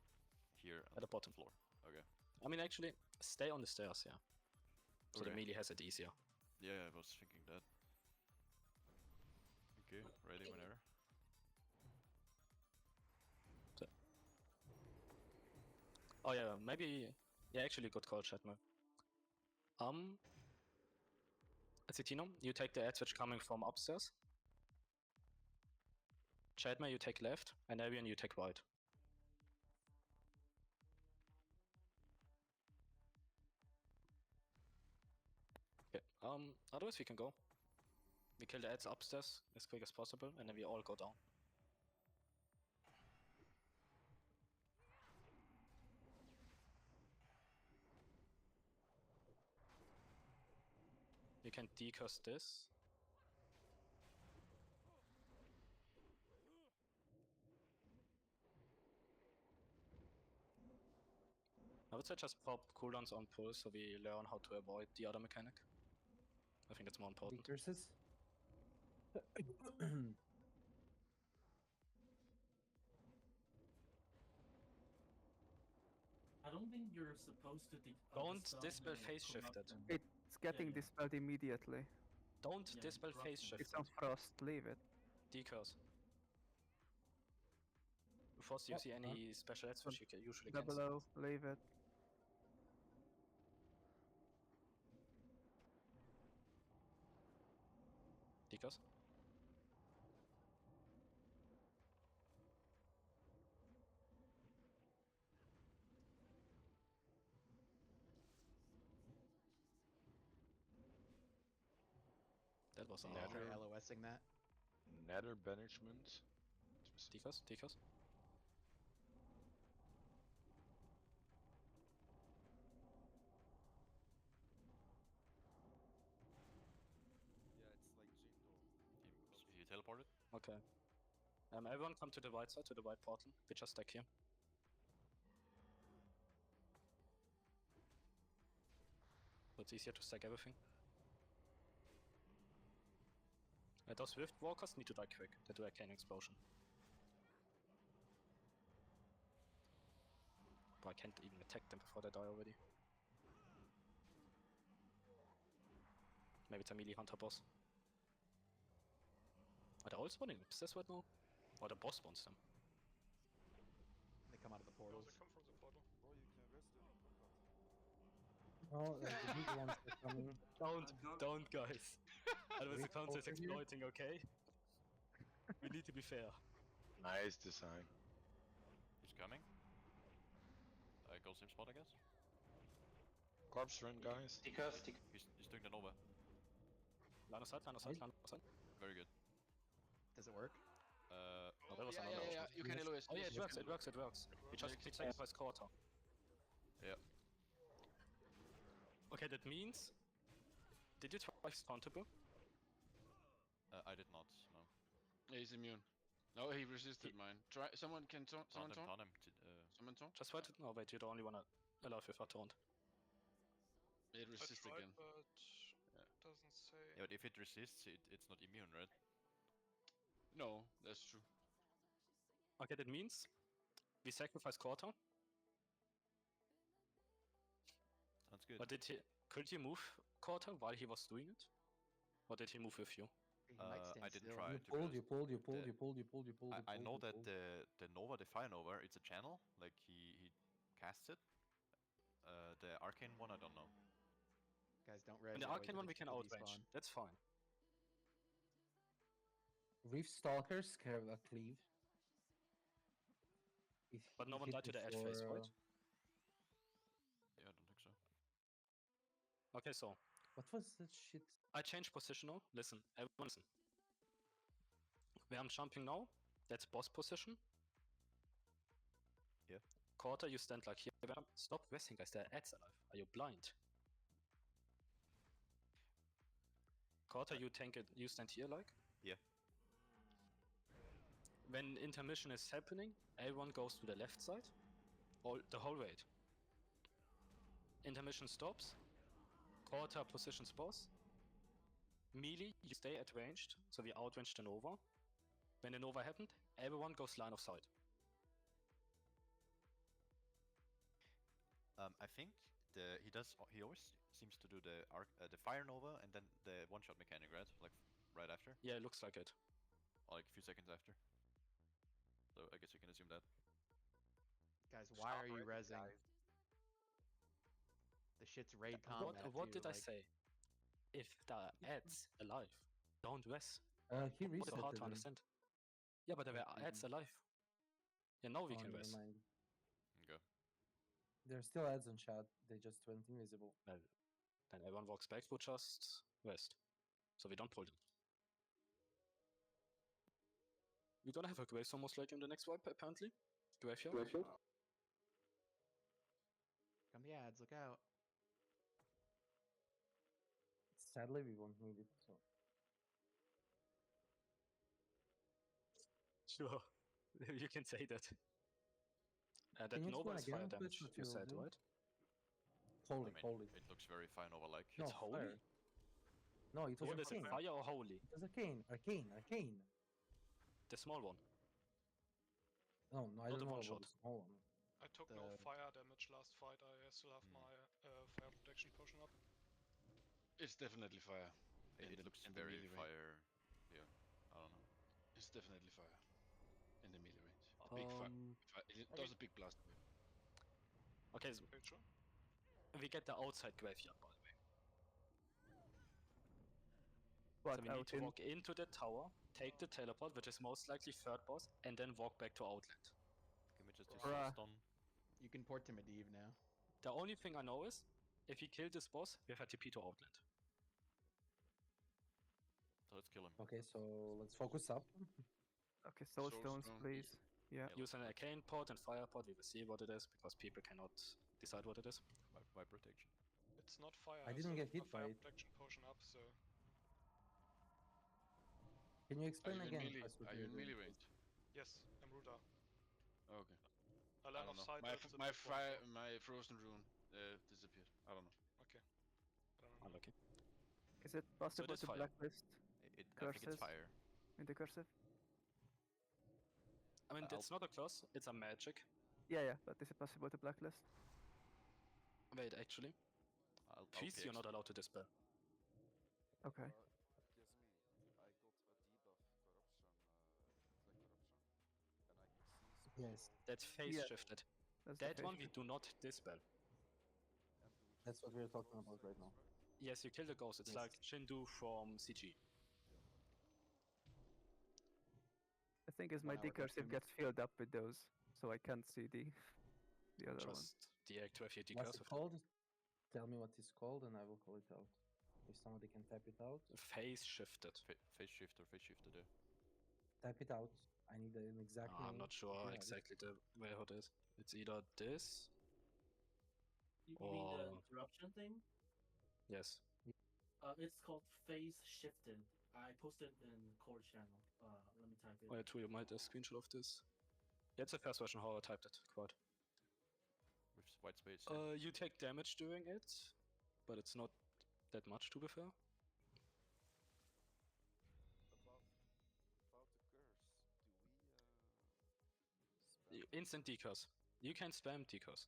here on At the bottom floor? Okay. I mean, actually, stay on the stairs, yeah. So the Okay. melee has it easier. Yeah, I was thinking that. Okay, ready whenever. So. Oh yeah, maybe. Yeah, actually, good call, Chatmer. Citino, you take the ad switch coming from upstairs. Chatmer, you take left, and Avian, you take right. Okay, otherwise we can go. We kill the ads upstairs as quick as possible, and then we all go down. You can decurse this. I would say just pop cooldowns on pull so we learn how to avoid the other mechanic. I think that's more important. Decurses? I don't think you're supposed to Don't dispel phase shifted. It's getting dispelled immediately. Don't dispel phase shifted. It's on frost, leave it. Decurse. First, you see any special hits which you can usually cancel. Double O, leave it. Decurse. That was a Try LOSing that. Nether banishment. Decurse, decurse. He teleported. Okay. Everyone come to the right side, to the right portal. We just stack here. So it's easier to stack everything. Those Rift Walkers need to die quick. They do Arcane Explosion. But I can't even attack them before they die already. Maybe it's a melee hunter boss. Are they all spawning upstairs right now? Or the boss spawns them? They come out of the portals. They come from the portal. Oh, the big ones are coming. Don't guys. Otherwise the counter is exploiting, okay? We need to be fair. Nice design. He's coming. Go same spot, I guess. Corpse run, guys. Decurse. He's doing the Nova. Line of sight, line of sight, line of sight. Very good. Does it work? Oh, that was another option. You can LOS. Oh yeah, it works, it works, it works. We just sacrifice quarter. Yeah. Okay, that means... Did you try Stauntable? I did not, no. Yeah, he's immune. No, he resisted mine. Try. Someone can taunt. Someone taunt. Taunt him. Someone taunt. Just wait. No, wait, you don't only wanna allow if I taunt. It resists again. But doesn't say. Yeah, but if it resists, it's not immune, right? No, that's true. Okay, that means we sacrifice quarter. Sounds good. But could you move quarter while he was doing it? Or did he move with you? I didn't try. You pulled. I know that the Nova, the Fire Nova, it's a channel. Like he casts it. The Arcane one, I don't know. Guys, don't res. And the Arcane one we can outrange. That's fine. Reef Stalkers care about cleave. But no one died to the edge phase, right? Yeah, I don't think so. Okay, so. What was that shit? I changed positional. Listen, everyone listen. Where I'm jumping now, that's boss position. Quarter, you stand like here. Stop resting, guys. There are ads alive. Are you blind? Quarter, you tank it. You stand here like. Yeah. When intermission is happening, everyone goes to the left side. The whole raid. Intermission stops. Quarter positions boss. Melee, you stay at ranged, so we outrange the Nova. When the Nova happened, everyone goes line of sight. I think he always seems to do the Fire Nova and then the one-shot mechanic, right? Like right after? Yeah, it looks like it. Or like a few seconds after. So I guess you can assume that. Guys, why are you rezzing? The shit's raid combat. What too, did I like- say? If there are ads alive, don't res. He It's resetted hard to them. understand. Yeah, but there were ads alive. Yeah, now we can never res. mind. Okay. There's still ads on chat. They just went invisible. Well, then everyone walks back to just rest. So we don't pull them. We're gonna have a Gravestone most likely in the next wipe, apparently. Graveyard. Come the ads, look out. Sadly, we won't need it. So Sure, you can say that. That Can you Nova explain is fire again, damage, please, what you you'll said, do? right? holy, I mean, holy. It looks very Fire Nova-like. No, It's holy? fire. No, it was What is it, arcane. fire or holy? It was arcane. The small one. No, I Not don't the know one about shot. the small one. I took no fire damage last fight. I still have my fire protection potion up. It's definitely fire. It looks very Fire. Yeah, I don't know. It's definitely fire. In the melee range. Big fire. It does a big blast. Okay, so we get the outside graveyard, by the way. What, So we need to walk into the tower, take the teleport, which is most likely third boss, and then walk back to Outland. Can we just do Bruh. stun? You can port to Medivh now. The only thing I know is, if we kill this boss, we have a TP to Outland. So let's kill him. Okay, so let's focus up. Okay, Soulstones, please. Yeah. Use an arcane pot and fire pot, we will see what it is, because people cannot decide what it is. My protection. It's not fire. I I didn't still get have hit my fire by it. protection potion up, so Can you explain Are you again? in melee? Chris, what Are you you're in doing, melee please? range? yes, I'm Ruta. Okay. A line of sight. My, is a my big one, fire, so- my frozen rune disappeared. I don't know. Okay. I don't know. Unlucky. Is it possible is to fire. blacklist I think curses it's Fire. in the cursive? I mean, it's not a curse, it's a magic. Yeah, but is it possible to blacklist? Wait, actually. I'll Priest, you're PX. not allowed to dispel. Okay. Yes, That's phase Yeah. shifted. That's the That phase one we shift. do not dispel. that's what we're talking about right now. Yes, you kill the ghost, it's Yes. like Shindu from CG. The thing is, my 1 hour decursive consumed. gets filled up with those, so I can't see the other one. Just deactivate your What's it decursive. called? Tell me what it's called and I will call it out. If somebody can tap it out, Phase shifted. Phase shifter, yeah. tap it out. I need an exact name. I'm not sure Yeah, exactly the way how it is. It's either this. You mean the Or- interruption thing? Yes. It's called phase shifted. I posted in core channel. Let me type it. Wait, you might a screenshot of this. Yeah, it's the first version how I typed it. Quite. With white space. You take damage doing it, but it's not that much to be fair. Instant decurse. You can spam decurse.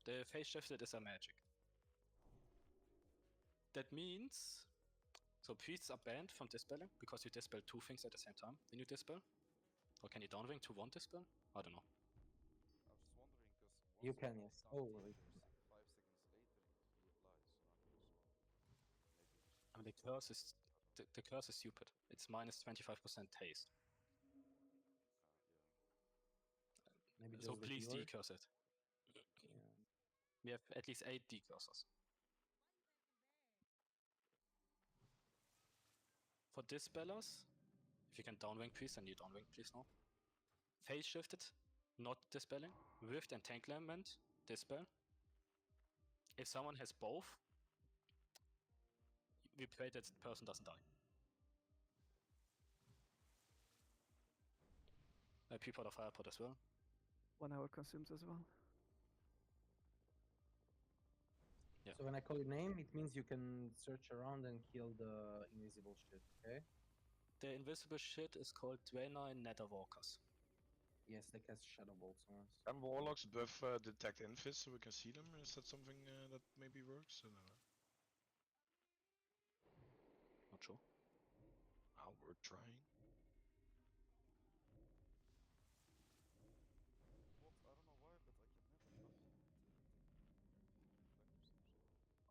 The phase shifted is a magic. That means... So priests are banned from dispelling, because you dispel two things at the same time when you dispel. Or can you downwing to one dispel? I don't know. You can, yes. Oh, wait. I mean, the curse is... The curse is stupid. It's minus 25% haste. Maybe So just the please healer? decurse it. Yeah. We have at least 8 decursors. For dispellers, if you can downwing priest, then you downwing priest now. Phase shifted not dispelling. Rift and Entanglement, dispel. If someone has both, we pray that the person doesn't die. P-pod or fire pod as well. 1 hour consumes as well. Yeah. So when I call your name, it means you can search around and kill the invisible shit, okay? The invisible shit is called Draenei Netherwalkers. Yes, they cast Shadow Bolts on us. Can Warlocks buff detect invis so we can see them? Is that something that maybe works? I don't know. Not sure. Oh, we're trying.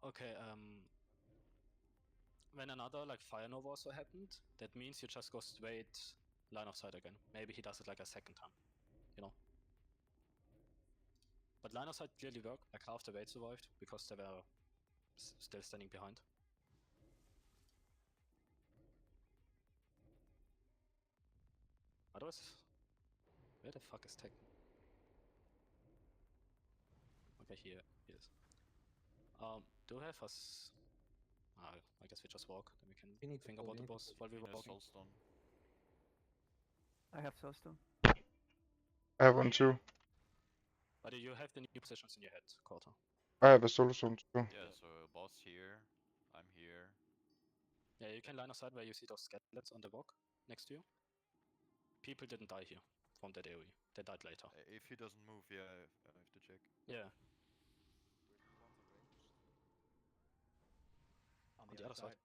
Okay, when another like Fire Nova also happened, that means you just go straight line of sight again. Maybe he does it like a second time, you know. But line of sight clearly worked, like half the raid survived, because they were still standing behind. Otherwise, where the fuck is Tekken? Okay, here he is. Do we have us? I guess we just walk, then we can think about the boss while we walk. Soulstone. I have Soulstone. I have one too. But you have the new positions in your head, Quarter. I have a Soulstone too. Yeah, so boss here, I'm here. Yeah, you can line of sight where you see those skeletons on the walk next to you. People didn't die here from that AoE. They died later. If he doesn't move, yeah, I have to check. Yeah. On the other side.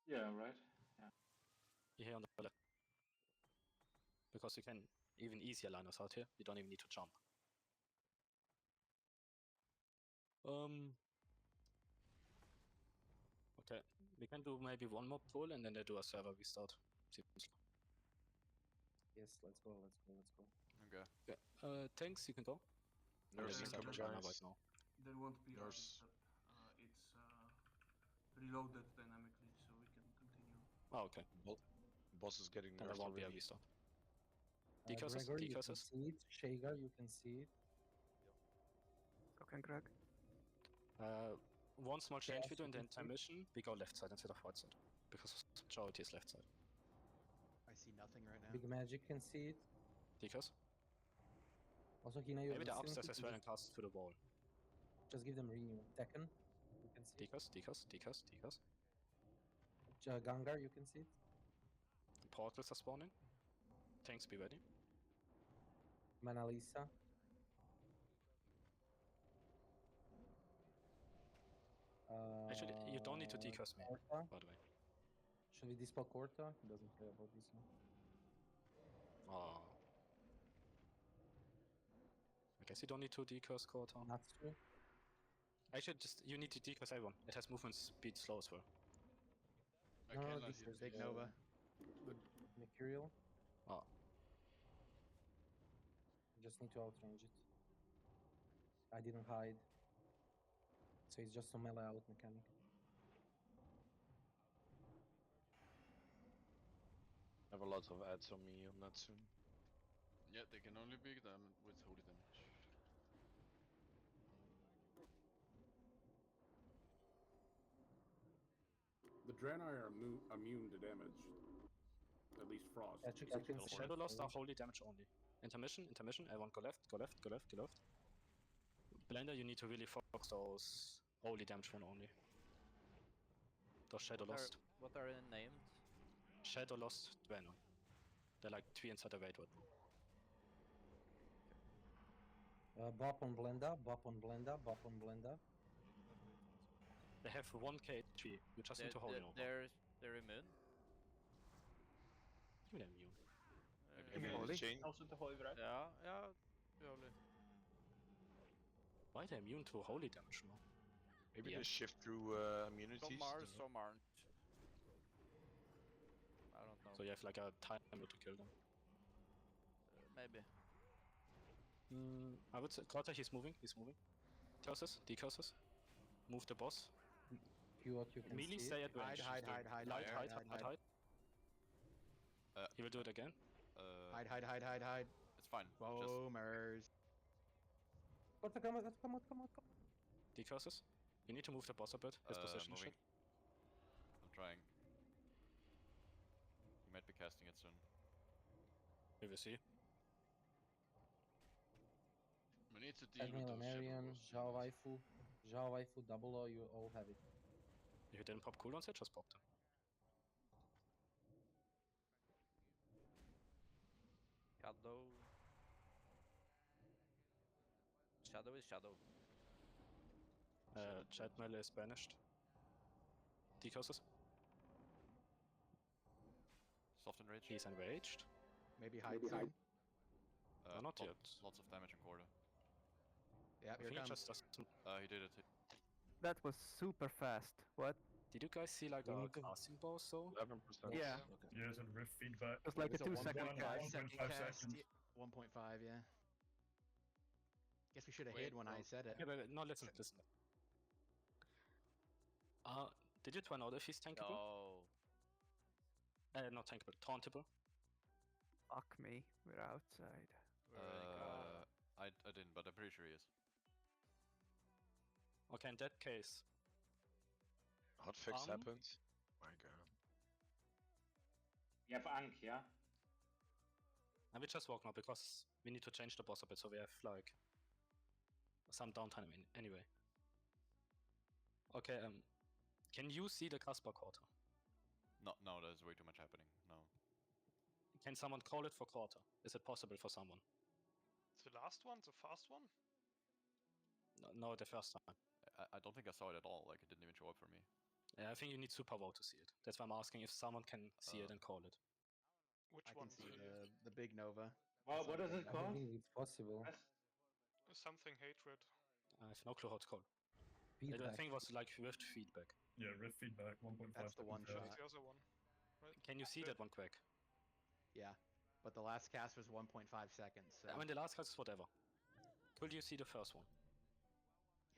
Yeah, right. Yeah. Here on the left. Because you can even easier line of sight here. You don't even need to jump. Okay, we can do maybe one more pull and then they do a server restart. Yes, let's go, let's go, let's go. Okay. Yeah. Tanks, you can go. Nurse Restart incoming, China guys. right now. There won't be Nurse. it's reloaded dynamically, so we can continue. Oh, okay. Boss is getting Then there nursed won't be a already. restart. Decurses, Gregor, you can decurses. see it. Shagar, you can see it. Okay, Greg. One small change Yes, we do in the you can see. intermission, we go left side instead of right side. Because majority is left side. I see nothing right now. Big Magic can see it. Decurs. Also, Hina, you Maybe the have upstairs as well and just, cast to the wall. just give them renew. Tekken, you can see it. Decurs. Gangar, you can see it. Portals are spawning. Tanks, be ready. Mona Lisa. Actually, you don't need to decurse me, Corta. by the way. Should we dispel Corta? He doesn't care about this one. I guess you don't need to decurse Quarter. Natsu. Actually, just you need to decurse everyone. It has movement speed slow as well. No, cannot this is Big Nova. Mercurial. Oh. Just need to outrange it. I didn't hide. So it's just a melee out mechanic. I have a lot of ads on me on that soon. Yeah, they can only be done with holy damage. The Draenei are immune to damage. At least frost. Shadow Lost are holy damage only. Intermission, everyone go left. Blender, you need to really focus those holy damage one only. Those Shadow Lost. What are they named? Shadow Lost Draenei. They're like 3 inside the raid right now. Bop on Blenda. They have 1k HP. You just need to hold it over. They're immune. You're immune. Maybe chain. Also the holy, right? Yeah, holy. Why are they immune to holy damage now? Maybe Yeah. they shift through immunities. Some are, don't know. some aren't. I don't know. So you have like a timer to kill them. Maybe. I would say Quarter, he's moving. Decurses. Move the boss. You can Melee, see stay it. at range. Hide. He will do it again. Hide. It's fine. Boomers. Come on. Decurses. You need to move the boss a bit. His position Moving. shit. I'm trying. He might be casting it soon. We will see. We need to deal with those Marion, shadow Zhao Waifu, Double O, you all have it. If you didn't pop cooldowns, it just popped them. Shadow. Shadow is shadow. Chat melee is banished. Decurses. Soft enrage. He's enraged. Maybe hide soon. Not yet. Lots of damage on quarter. Yeah, here he comes. just doesn't. He did it. That was super fast. What? Did you guys see like a casting boss though? 11%. Yeah. Yes, and riff feedback. Just like a 2-second 1.5 cast. second 1.5 cast. seconds. 1.5, yeah. Guess we should have hid when I said it. Yeah, but no, listen. Did you try out if he's tankable? No. Not tankable, tauntable. Fuck me, we're outside. I didn't, but I'm pretty sure he is. Okay, in that case. Hotfix happens. My god. You have Ankh, yeah? And we just walk now because we need to change the boss a bit, so we have like some downtime anyway. Okay, can you see the Caspar quarter? No, there's way too much happening. No. Can someone call it for quarter? Is it possible for someone? The last one, the fast one? No, the first time. I don't think I saw it at all. Like it didn't even show up for me. Yeah, I think you need Super WoW to see it. That's why I'm asking if someone can see it and call it. Which I one? can see the big Nova. Well, what is it I called? believe it's possible. Something hatred. I have no clue how it's called. Feedback. I think it was like rift feedback. Yeah, riff feedback, 1.5 That's the one seconds. shot. The other one. Right? Can you see that one quick? Yeah, but the last cast was 1.5 seconds. So. I mean, the last cast is whatever. Could you see the first one?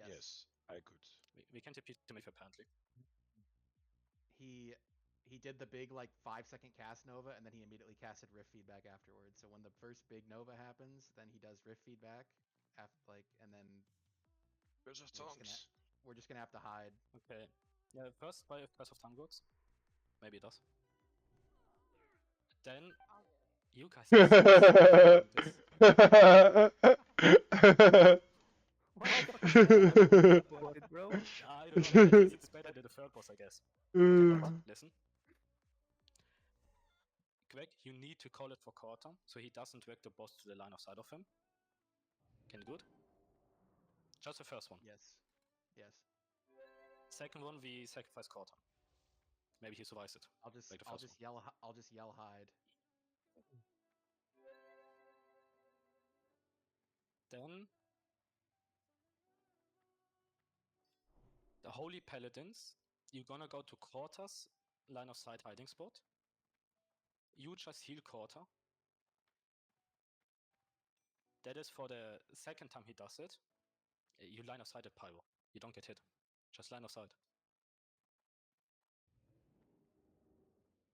Yes, I could. We can repeat him if apparently. He did the big like 5-second cast Nova, and then he immediately casted riff feedback afterwards. So when the first big Nova happens, then he does riff feedback, and then we're just gonna have to hide. Okay. Yeah, first by Curse of Time Gods. Maybe it does. Then you guys. Bro. I don't know. It's better than the third boss, I guess. Okay, but listen. Quack, you need to call it for quarter, so he doesn't drag the boss to the line of sight of him. Can you do it? Just the first one. Yes. Yes. Second one, we sacrifice quarter. Maybe he survives it. I'll just like yell hide. Then the Holy Paladins, you're gonna go to quarters, line of sight hiding spot. You just heal quarter. That is for the second time he does it. You line of sight at Pyro. You don't get hit. Just line of sight.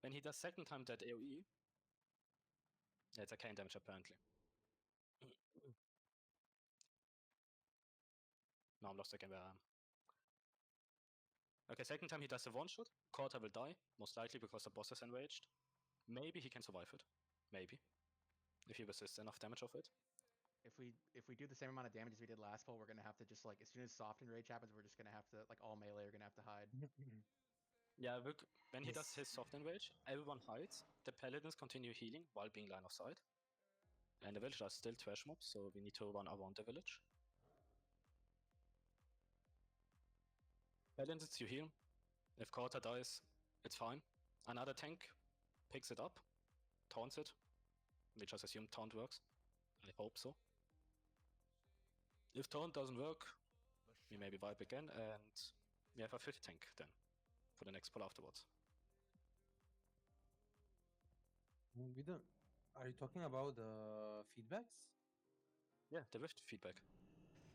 When he does second time that AoE, it's a cane damage apparently. No, I'm lost again where I am. Okay, second time he does a one-shot. Quarter will die, most likely because the boss is enraged. Maybe he can survive it. Maybe. If he resists enough damage of it. If we do the same amount of damage as we did last fall, we're gonna have to just like as soon as soft enrage happens, we're just gonna have to like all melee are gonna have to hide. Yeah, look, when he does his soft enrage, everyone hides. The paladins continue healing while being line of sight. And the village are still trash mobs, so we need to run around the village. Paladins, you heal. If quarter dies, it's fine. Another tank picks it up, taunts it. We just assume taunt works. I hope so. If taunt doesn't work, we maybe wipe again, and we have a 50 tank then for the next pull afterwards. We don't. Are you talking about the feedbacks? Yeah, the rift feedback.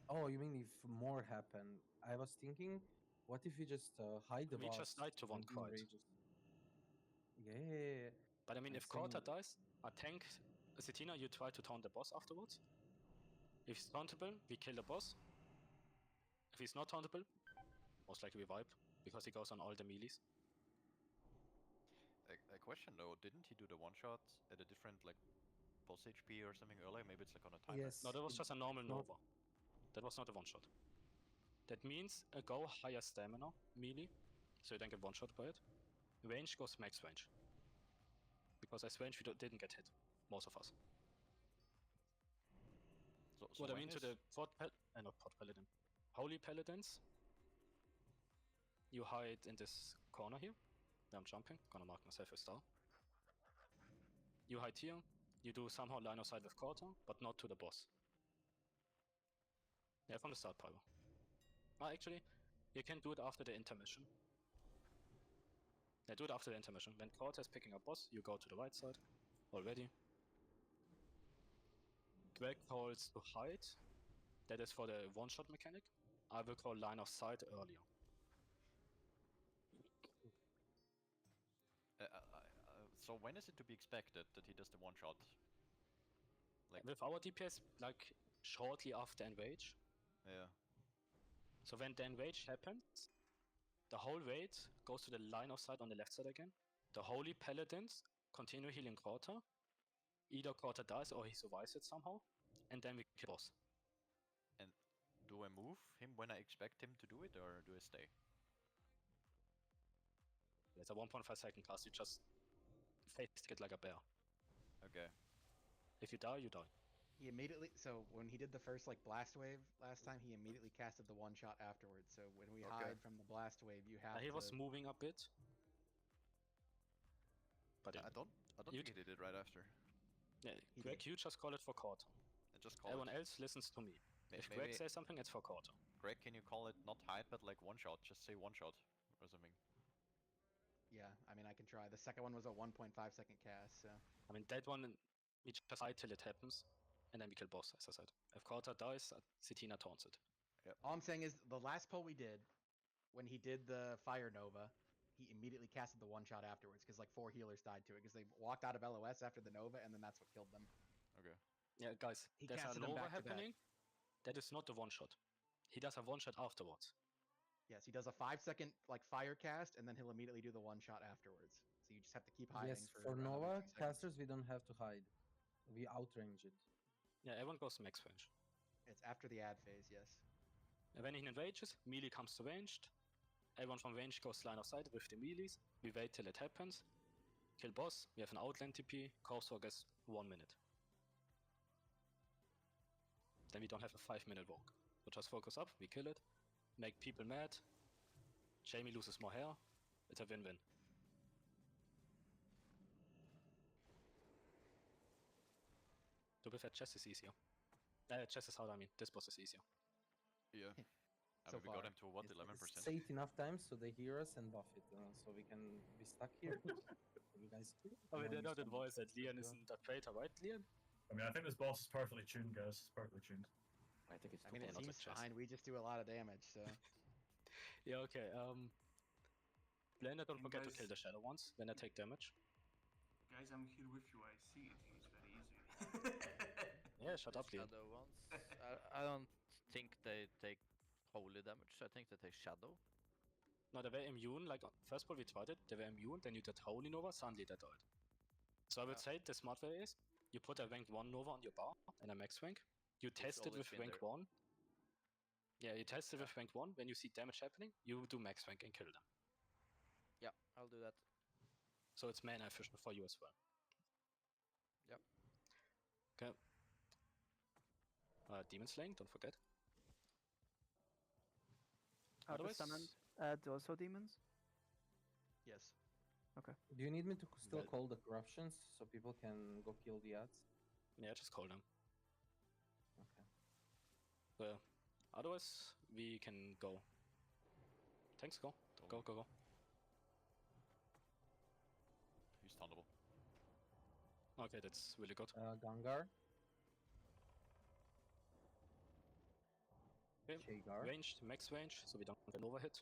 Oh, you mean if more happen? I was thinking, what if we just hide the boss? We just died to one card. Yeah. But I mean, if quarter dies, a tank Cetina, you try to taunt the boss afterwards. If he's tauntable, we kill the boss. If he's not tauntable, most likely we wipe, because he goes on all the melees. A question though, didn't he do the one shot at a different like boss HP or something earlier? Maybe it's like on a timer. Yes. No, that was just a normal not- Nova. That was not a one shot. That means a go higher stamina melee, so you don't get one shot by it. Range goes max range. Because as range we didn't get hit, most of us. So What I when mean to is- the not Pod Paladin, Holy Paladins, you hide in this corner here, where I'm jumping, gonna mark myself a star. You hide here, you do somehow line of sight with quarter, but not to the boss. Yeah, from the start, Pyro. Actually, you can do it after the intermission. Yeah, do it after the intermission. When quarter is picking up boss, you go to the right side, already. Greg calls to hide. That is for the one-shot mechanic. I will call line of sight earlier. So when is it to be expected that he does the one shot? Like with our DPS, like shortly after enrage. Yeah. So when the enrage happens, the whole weight goes to the line of sight on the left side again. The Holy Paladins continue healing quarter. Either quarter dies or he survives it somehow, and then we kill boss. And do I move him when I expect him to do it, or do I stay? It's a 1.5 second cast. You just face it like a bear. Okay. If you die, you die. He immediately, so when he did the first like blast wave last time, he immediately casted the one shot afterwards. So when we hide from the blast wave, you have He to... was moving a bit. But I don't think he did it right after. Yeah, Greg, you just call it for quarter. Just call Everyone it. else listens to me. If Maybe- Greg says something, it's for quarter. Greg, can you call it not hide but like one shot? Just say one shot or something. Yeah, I mean, I can try. The second one was a 1.5 second cast, so... I mean, that one, we just hide till it happens, and then we kill boss, as I said. If quarter dies, Cetina taunts it. All I'm saying is, the last pull we did, when he did the Fire Nova, he immediately casted the one shot afterwards, because like 4 healers died to it, because they walked out of LOS after the Nova, and then that's what killed them. Okay. Yeah, guys, He there's a casted them Nova back to back. happening. That is not the one shot. He does a one shot afterwards. Yes, he does a 5 second like fire cast, and then he'll immediately do the one shot afterwards. So you just have to keep hiding Yes, for for another Nova 2 seconds. casters, we don't have to hide. We outrange it. Yeah, everyone goes max range. It's after the ad phase, yes. And when he enrages, melee comes to ranged. Everyone from range goes line of sight with the melees. We wait till it happens. Kill boss. We have an outland TP. Corpse walk is 1 minute. Then we don't have a 5-minute walk. So just focus up, we kill it. Make people mad. Jamie loses more hair. It's a win-win. To be fair, chess is easier. Chess is hard, I mean. This boss is easier. Yeah. I So mean, we got far. him to what, It's 11%? say it enough times so they hear us and buff it, so we can be stuck here. You guys do. I mean, No, they know you that stand voice that Leon up. isn't a traitor, right, Leon? I mean, I think this boss is perfectly tuned, guys. It's perfectly tuned. I think it's I mean, it not a seems chess. fine. We just do a lot of damage, so... Yeah, okay. Blender, don't Can forget to guys- kill the shadow ones when they take damage. Guys, I'm here with you. I see it. It's very easy. Yeah, shut up, Leon. Shadow ones. I don't think they take holy damage. I think they take shadow. No, they were immune. Like, first of all, we tried it. They were immune. Then you did Holy Nova. Suddenly they died. So I would say the smart way is you put a rank 1 Nova on your bar and a max rank. You test it always with been rank there. 1. Yeah, you test it with rank 1. When you see damage happening, you do max rank and kill them. Yeah, I'll do that. So it's mana efficient for you as well. Yep. Okay. Demon Slaying, don't forget. Are the Otherwise- summon add also demons? Yes. Okay. Do you need me to still Well- call the corruptions so people can go kill the ads? Yeah, just call them. Okay. Well, otherwise, we can go. Thanks, go. Go, go, go. He's stunnable. Okay, that's really good. Gangar. Okay. Shagar. Ranged, max range, so we don't get an overhit.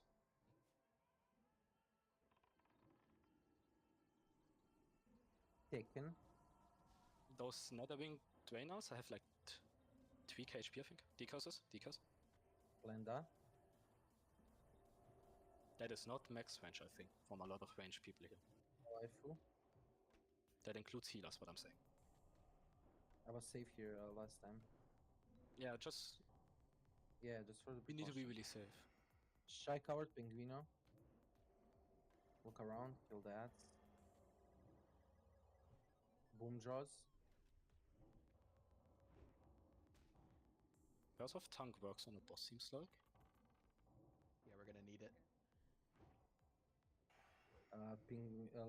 Taken. Those Netherwing Draenors, I have like 3k HP, I think. Decurses. Blenda. That is not max range, I think, from a lot of range people here. Waifu. That includes healers, what I'm saying. I was safe here last time. Yeah, just for the we need to be precaution. really safe. Shy Coward Pinguino. Look around, kill the ads. Boom Jaws. Curse of Tongue works on a boss, seems like. Yeah, we're gonna need it.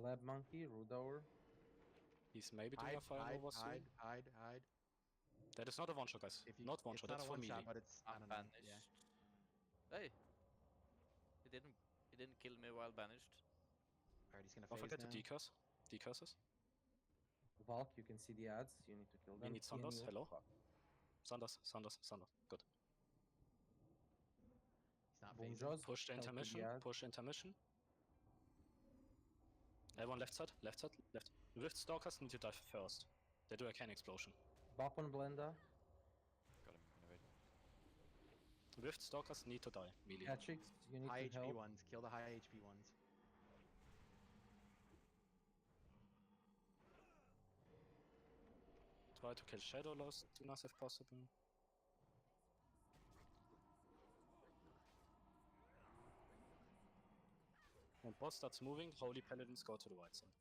Lab Monkey, Rudour. He's maybe doing a fire over soon. Hide. That is not a one-shot, guys. Not one-shot, that's for melee. But it's I don't know. Yeah. Hey! He didn't kill me while banished. Alright, he's gonna Don't phase forget now. the decurse. Decurses. Valk, you can see the ads. You need to kill them. We need Sanders. TNU. Hello. Sanders. Good. He's not Boom phasing. Jaws. Push the help with intermission. the ads. Push intermission. Everyone left side. Rift Stalkers need to die first. They do a can explosion. Bop on Blenda. Got him. Innovate. Rift Stalkers need to die. Melee. Patrick, you need High to HP help. ones. Kill the high HP ones. Try to kill Shadow Lost soon as if possible. When boss starts moving, Holy Paladins go to the right side.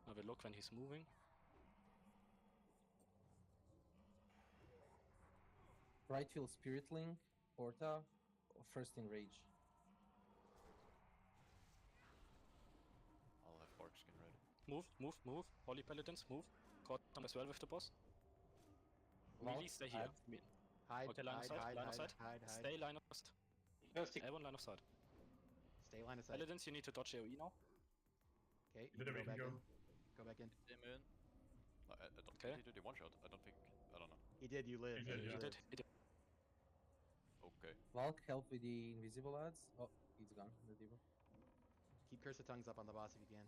I will look when he's moving. Brightfield Spiritling. Porta. First in rage. I'll have Bark Skin ready. Move. Holy Paladins, move. Caught them as well with the boss. Valk, Melee, stay here. Hide. Okay, line of sight. Stay line of sight. Everyone line of sight. Stay line of sight. Paladins, you need to dodge AoE now. Okay, You did it, we can go. Go back in. Moon. I don't Okay. think he did the one shot. I don't know. He did, you live. He did, He yeah. did. Okay. Valk, help with the invisible ads. Oh, he's gone. The debuff. Keep Curse of Tongues up on the boss if you can.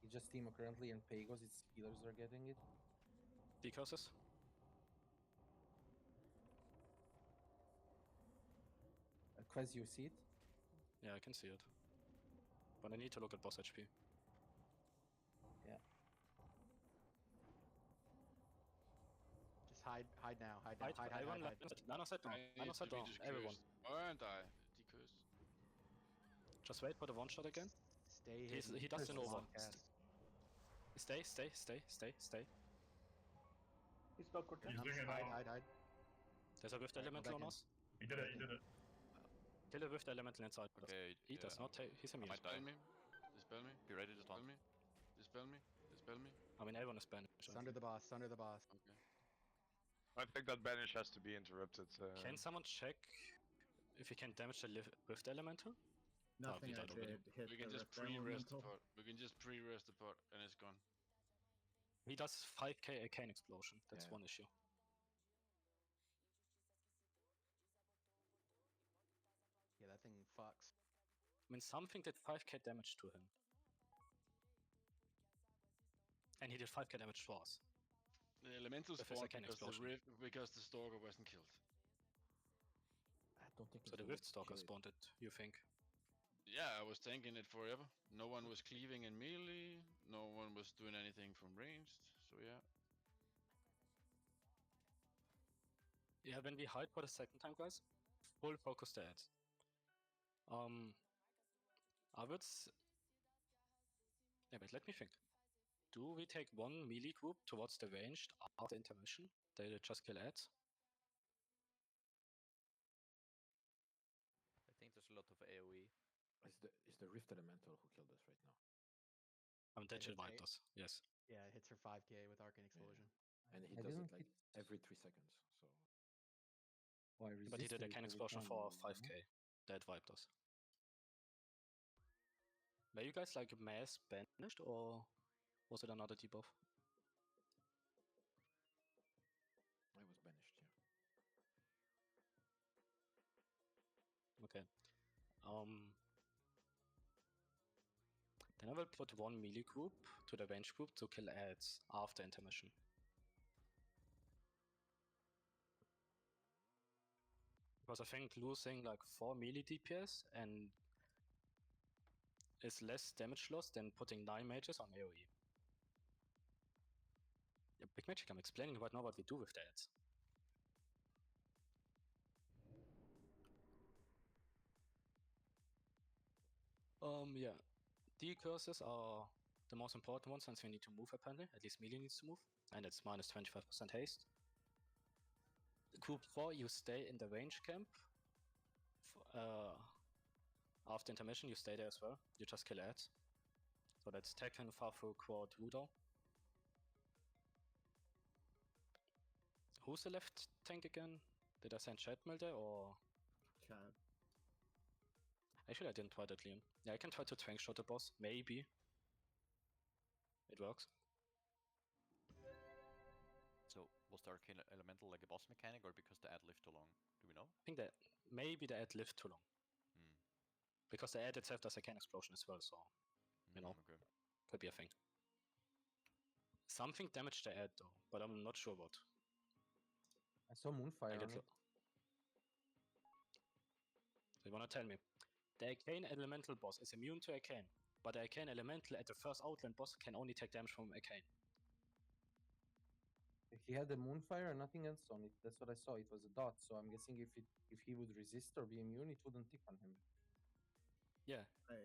He just Teemo currently and Pagos. Its healers are getting it. Decurses. Quez, you see it? Yeah, I can see it. But I need to look at boss HP. Yeah. Just hide now. Hide. Everyone line of sight down. Line of sight down. Everyone. And die. Decurse. Just wait for the one shot again. Stay hidden. He does an Curse over. is cast. Stay. He's not good. He's doing it now. Hide. There's a Rift Alright, go Elemental back on in. us. He did it. Kill the Rift Elemental inside. Okay. He does not take. He's immune. might die. Dispel me. Be ready to taunt. Dispel me. I mean, everyone is banished. Sunder the boss. Okay. I think that banish has to be interrupted. Can someone check if he can damage the Rift Elemental? Nothing I did hit We can the just Rift pre-rest the Elemental. pot. We can just pre-rest the pot and it's gone. He does 5k Arcane Explosion. That's Yeah. one issue. Yeah, that thing fucks. I mean, something did 5k damage to him. And he did 5k damage to us. The elemental With his spawned Arcane because Explosion. because the stalker wasn't killed. I don't think So it's the really Rift Stalker good. spawned it, you think? Yeah, I was tanking it forever. No one was cleaving in melee. No one was doing anything from ranged. So yeah. Yeah, when we hide for the second time, guys, full focus the ads. I would. Yeah, but let me think. Do we take one melee group towards the ranged after intermission? They just kill ads. I think there's a lot of AoE. Is the Rift Elemental who killed us right now? That should hits wipe eight. us. Yes. Yeah, it hits for 5k with Arcane Explosion. And he I does it didn't like hit- every 3 seconds. So Why But he did a resisted can every explosion time, for you know? 5k. That wiped us. Were you guys like mass banished or was it another debuff? I was banished. Yeah. Okay. Then I will put one melee group to the range group to kill ads after intermission. Because I think losing like 4 melee DPS and is less damage loss than putting 9 mages on AoE. Yeah, Big Magic, I'm explaining right now what we do with the ads. Yeah. D-curses are the most important ones since we need to move apparently, at least melee needs to move, and it's minus 25% haste. Group 4, you stay in the range camp. After intermission, you stay there as well, you just kill ads. So that's Tekken, Farfu, Quad, Wudo. Who's the left tank again? Did I send Chatmail there or? Chat. Actually, I didn't try that, Liam. Yeah, I can try to tank shot the boss, maybe. It works. So, was the Arcane Elemental like a boss mechanic or because the ad lived too long? Do we know? I think that maybe the ad lived too long. Because the ad itself does a can explosion as well, so, you know, okay. could be a thing. Something damaged the ad though, but I'm not sure what. I saw Moonfire on it. So you wanna tell me, the Arcane Elemental boss is immune to Arcane, but the Arcane Elemental at the first Outland boss can only take damage from Arcane. He had the Moonfire and nothing else on it. That's what I saw. It was a dot, so I'm guessing if he would resist or be immune, it wouldn't tick on him. Yeah. I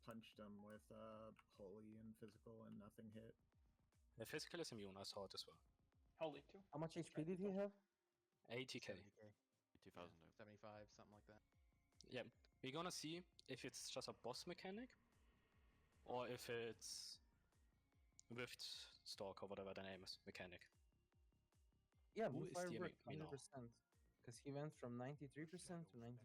punched him with holy and physical and nothing hit. The physical is immune, I saw it as well. Holy too. How much HP did he have? 80k. 80,000. 75, something like that. Yeah, we're gonna see if it's just a boss mechanic or if it's Rift Stalk or whatever the name is mechanic. Yeah, Who is Moonfire DMing worked me now? 100%. Because he went from 93% to 92%.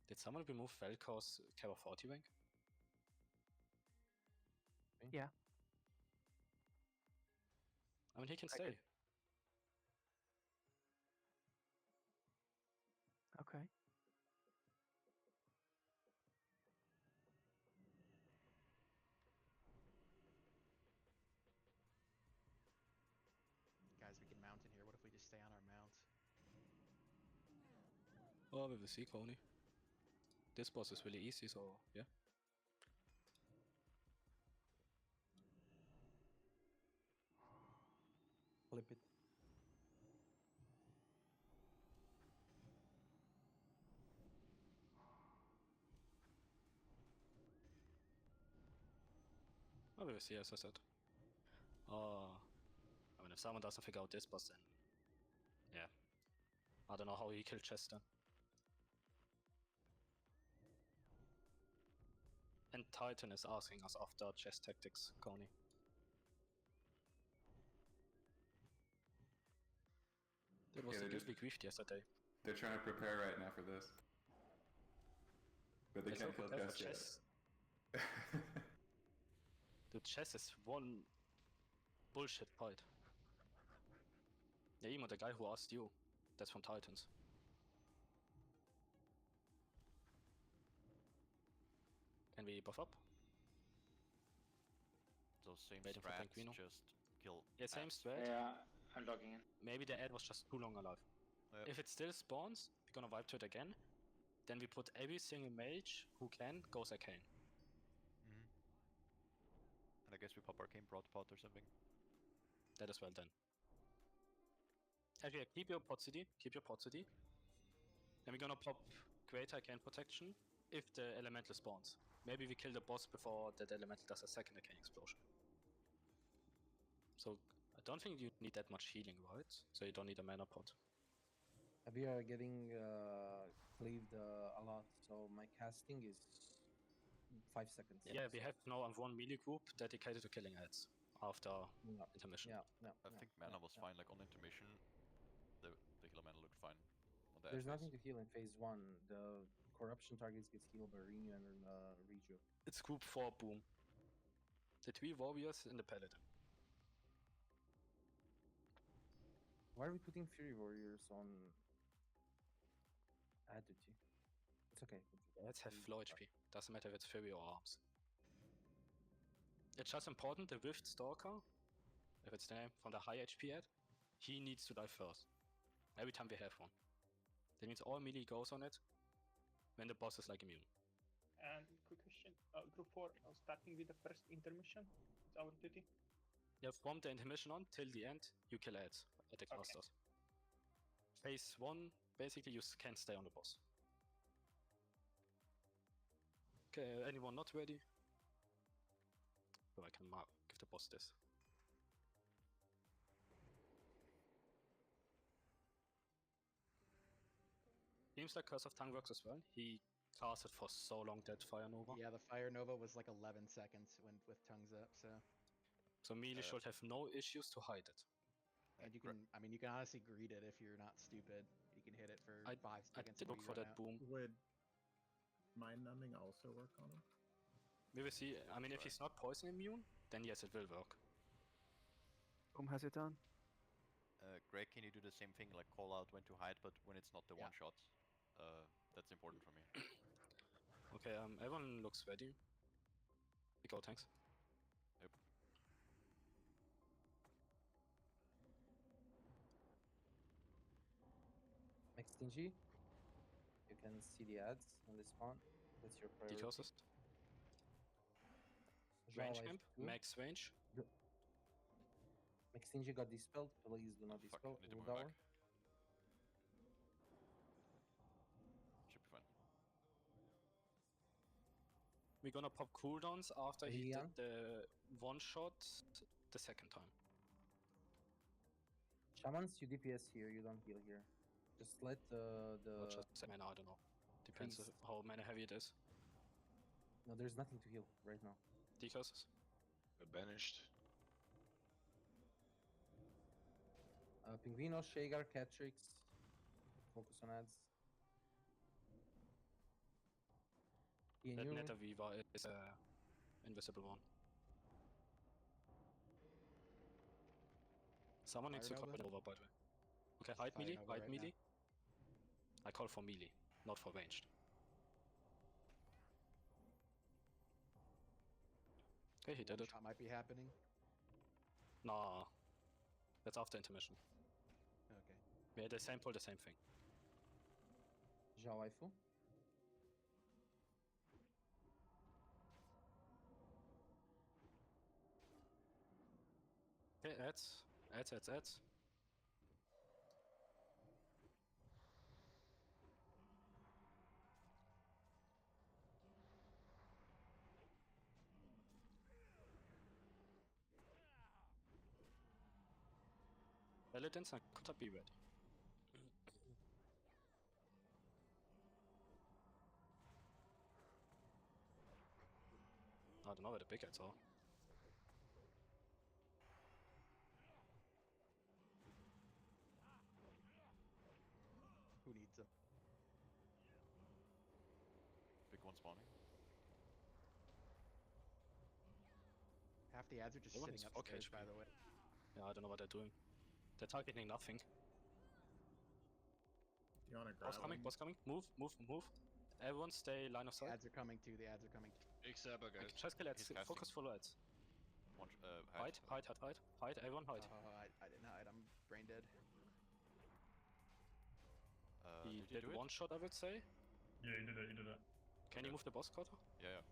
Did someone remove Velkor's Cover 40 rank? Yeah. I mean, he can stay. Okay. Guys, we can mount in here. What if we just stay on our mount? Oh, we will see, Coney. This boss is really easy, so yeah. Flip it. Oh, we will see, as I said. I mean, if someone doesn't figure out this boss, then yeah. I don't know how he killed Chester. And Titan is asking us after chess tactics, Coney. That was Yeah, the they're gift we griefed yesterday. They're trying to prepare right now for this. But they can't kill prepare for Chess yet. Dude, chess is one bullshit fight. Yeah, even the guy who asked you, that's from Titans. Can we buff up? So same Waiting for strats, Penguino. just kill. Yeah, same ads. strat. Yeah, I'm logging in. Maybe the ad was just too long alive. Yep. If it still spawns, we're gonna wipe to it again. Then we put every single mage who can goes Arcane. And I guess we pop Arcane Broad Pot or something. That is well done. Actually, keep your pot city. Keep your pot city. Then we're gonna pop Great Arcane Protection if the elemental spawns. Maybe we kill the boss before that elemental does a second Arcane Explosion. So I don't think you need that much healing, right? So you don't need a mana pot. We are getting cleaved a lot, so my casting is 5 seconds. Yeah, we have now one melee group dedicated to killing ads after intermission. I think mana was fine, like on intermission, the healer mana looked fine. On the There's ad nothing phase. to heal in phase 1. The corruption targets gets healed by Renew and Reju. It's group 4 boom. The 3 warriors and the paladin. Why are we putting Fury Warriors on Adity? It's It's okay. Let's have low HP. Doesn't matter if it's Fury or Arms. It's just important the Rift Stalker, if it's the name, from the high HP ad, he needs to die first. Every time we have one. That means all melee goes on it when the boss is like immune. And quick question, group 4, starting with the first intermission, it's our duty. Yeah, from the intermission on till the end, you kill ads at the clusters. Phase 1, basically you can stay on the boss. Okay, anyone not ready? So I can mark, give the boss this. Seems like Curse of Tongue works as well. He casted for so long that Fire Nova. Yeah, the Fire Nova was like 11 seconds when with tongues up, so. So melee should have no issues to hide it. And you can, I mean, you can honestly greet it if you're not stupid. You can hit it for 5 seconds. I did look for that boom. Would mind numbing also work on him? We will see. I mean, if he's not poison immune, then yes, it will work. Whom has it done? Greg, can you do the same thing, like call out when to hide, but when it's not the one shot? That's important for me. Okay, everyone looks ready. Go tanks. Yep. Max Stingy. You can see the ads on the spawn. That's your priority. Closest. Zhao Range Life camp, 2. max range. Max Stingy got dispelled. Please do not dispel. Need to move Willpower. back. Should be fine. We're gonna pop cooldowns after he Leon? did the one shot the second time. Shamans, you DPS here. You don't heal here. Just let Or the. just mana, I don't know. Depends Priest. how mana heavy it is. No, there's nothing to heal right now. Decurses. Banished. Pinguino, Shagar, Catrix. Focus on ads. That Ian, Netta Viva is invisible one. Someone needs to Fire call it Nova? over, by the way. Okay, hide Fire melee, Nova hide right melee. I call for melee, not for ranged. Okay, he did it. Shot might be happening. Nah, that's after intermission. Okay. We had the same pull, the same thing. Zhao Waifu. Okay, ads. Paladins and Kota be ready. I don't know where the big heads are. Who needs them? Big one spawning. Half the ads are just Everyone sitting is fuck upstairs, HP. by the way. Yeah, I don't know what they're doing. They're targeting nothing. You wanna grab Boss coming. Move. Everyone stay line of The sight. ads are coming too. The ads are coming. Except, guys. Just kill ads. He's casting. Focus follow ads. One, Hide. Everyone hide. I didn't hide. I'm brain dead. He did you did do it? one shot, I would say. Yeah, you did it. Can you move the boss cutter? Yeah.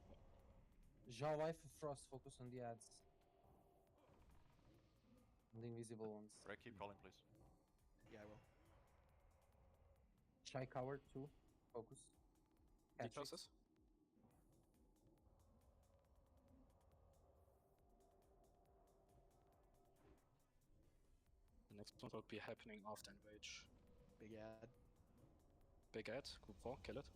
Zhao Waifu, Frost. Focus on the ads. On the invisible ones. Greg, keep calling, please. Yeah, I will. Shy Coward 2. Focus. Catrix. Decurses. The next one will be happening after Enrage. Big ad. Big ad, group 4, kill it.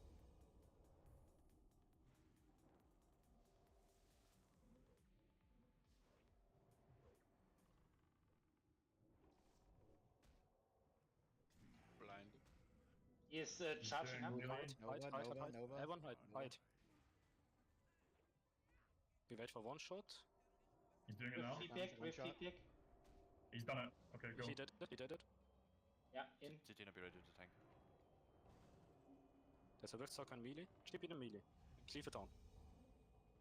Blind. He is charging up. Nova. Everyone hide. We wait for one shot. He's doing it now. With feedback. He's done it. Okay, go. He did it. Yeah, in. Titina, be ready to tank. There's a Rift Sock on melee. Keep it in melee. Cleave it down.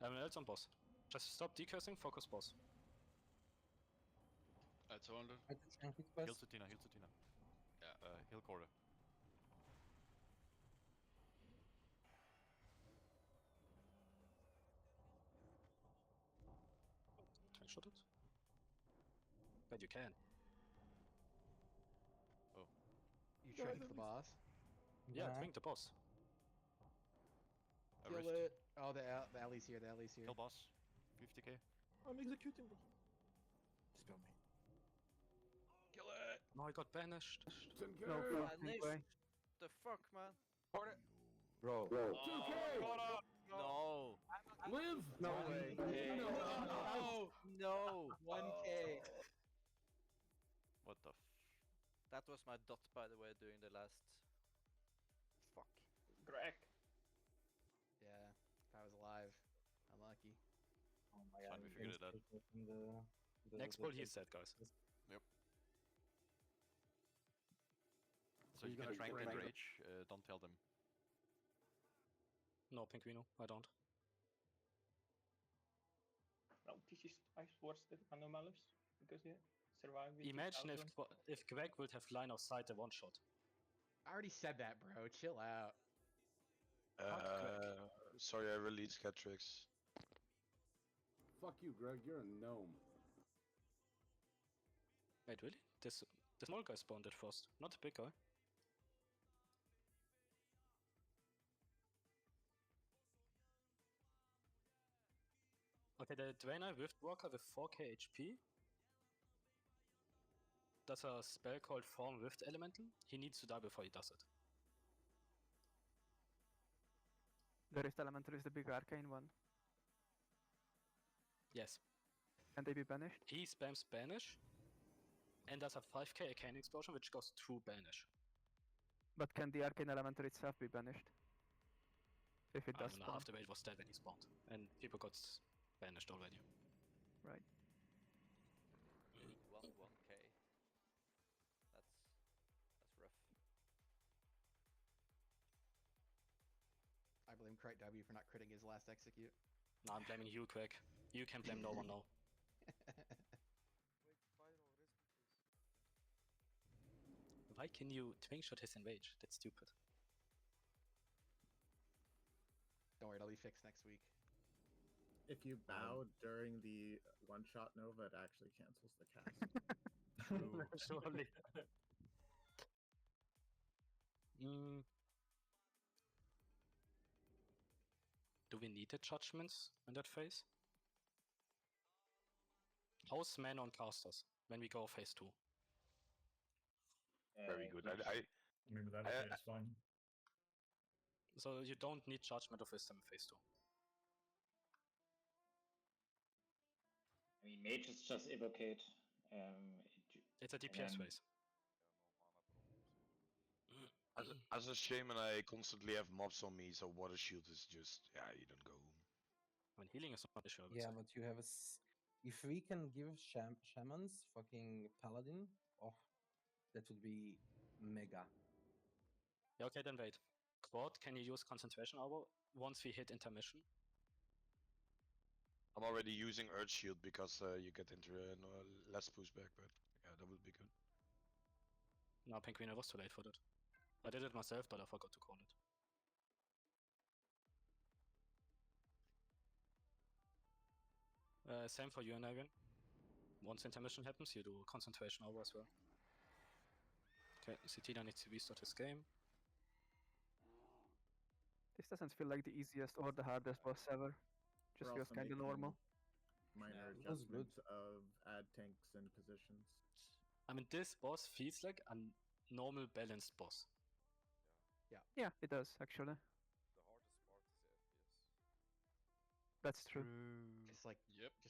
Everyone else on boss. Just stop decursing, focus boss. I told it. Heal to Tina, heal to Tina. Yeah. Heal quarter. Can I shot it? Bet you can. Oh. You tricked the boss? Yeah, twink the boss. Kill it! Oh, the alley's here, the alley's here. Kill boss. 50k. I'm executing. Spell me. Kill it! No, I got banished. No Banished? fucking way. The fuck, man? Bro. 2K! No. Live! No way. No! No. 1k! What the That was my dot, by the way, during the last. Fuck. Greg. Yeah, if I was alive. Unlucky. Oh my It's god. fine, we figured it out. Next pull, he's dead, guys. Yep. So you can trank and rage, don't tell them. No, Pinguino, I don't. No, this is twice worse than Anomalous. Because yeah, survive with Imagine 2000. if Greg would have line of sight the one shot. I already said that, bro. Chill out. Sorry, I released Catrix. Fuck you, Greg. You're a gnome. Wait, really? This small guy spawned it first, not the big guy. Okay, the Dwayne Rift Walker with 4k HP does a spell called Form Rift Elemental. He needs to die before he does it. The Rift Elemental is the big arcane one. Yes. Can they be banished? He spams Banish and does a 5k Arcane Explosion which goes through Banish. But can the arcane elemental itself be banished? If it I does don't know, spawn. half the raid was dead when he spawned, and people got banished already. Right. 1k. That's rough. I blame Crate W for not critting his last execute. No, I'm blaming you, Craig. You can blame no one now. Why can you twink shot his enrage? That's stupid. Don't worry, it'll be fixed next week. If you bow during the one-shot Nova, it actually cancels the cast. Surely. Do we need the judgments in that phase? How's man on casters when we go phase 2? Very good. I mean, with that, it's fine. So you don't need judgment of wisdom in phase 2. I mean, mages just evocate. It's a DPS phase. As a shaman, I constantly have mobs on me, so water shield is just you don't go. When healing is not an issue. Yeah, but you have if we can give shamans fucking paladin, oh, that would be mega. Yeah, okay, then wait. Quad, can you use concentration hour once we hit intermission? I'm already using Earth Shield because you get into less pushback, but yeah, that would be good. No, Penguin, I was too late for that. I did it myself, but I forgot to call it. Same for you and Ivan. Once intermission happens, you do concentration hour as well. Okay, Citina needs to restart his game. This doesn't feel like the easiest or the hardest boss ever. Just We're feels also kinda making normal. Minor it was good. adjustments of add tanks and positions. I mean, this boss feels like a normal balanced boss. Yeah, it does actually. That's true. Just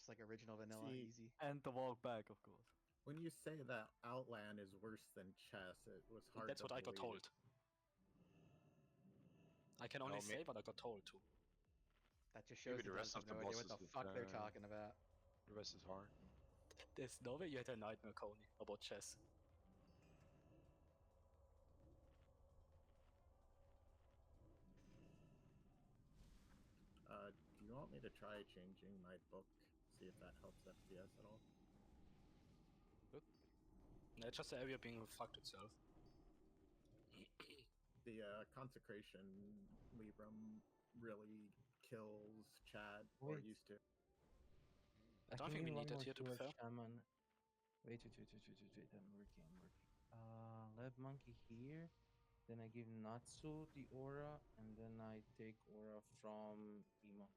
like original vanilla, See, easy. And the walk back, of course. When you say that Outland is worse than chess, it was hard That's to what I got believe. told. I can only No, say, but I got told too. That just shows Maybe the rest of the no idea what bosses the is, fuck they're talking about. The rest is hard. There's no way you had a nightmare, Coney, about chess. me to try changing my book, see if that helps FPS at all? No, it's just the area being fucked itself. The Consecration Libram really kills Chad, or Wait. used to. I don't think we need it here, to be fair. Shaman. Wait, I'm working. Lab Monkey here. Then I give Natsu the aura, and then I take aura from Emo.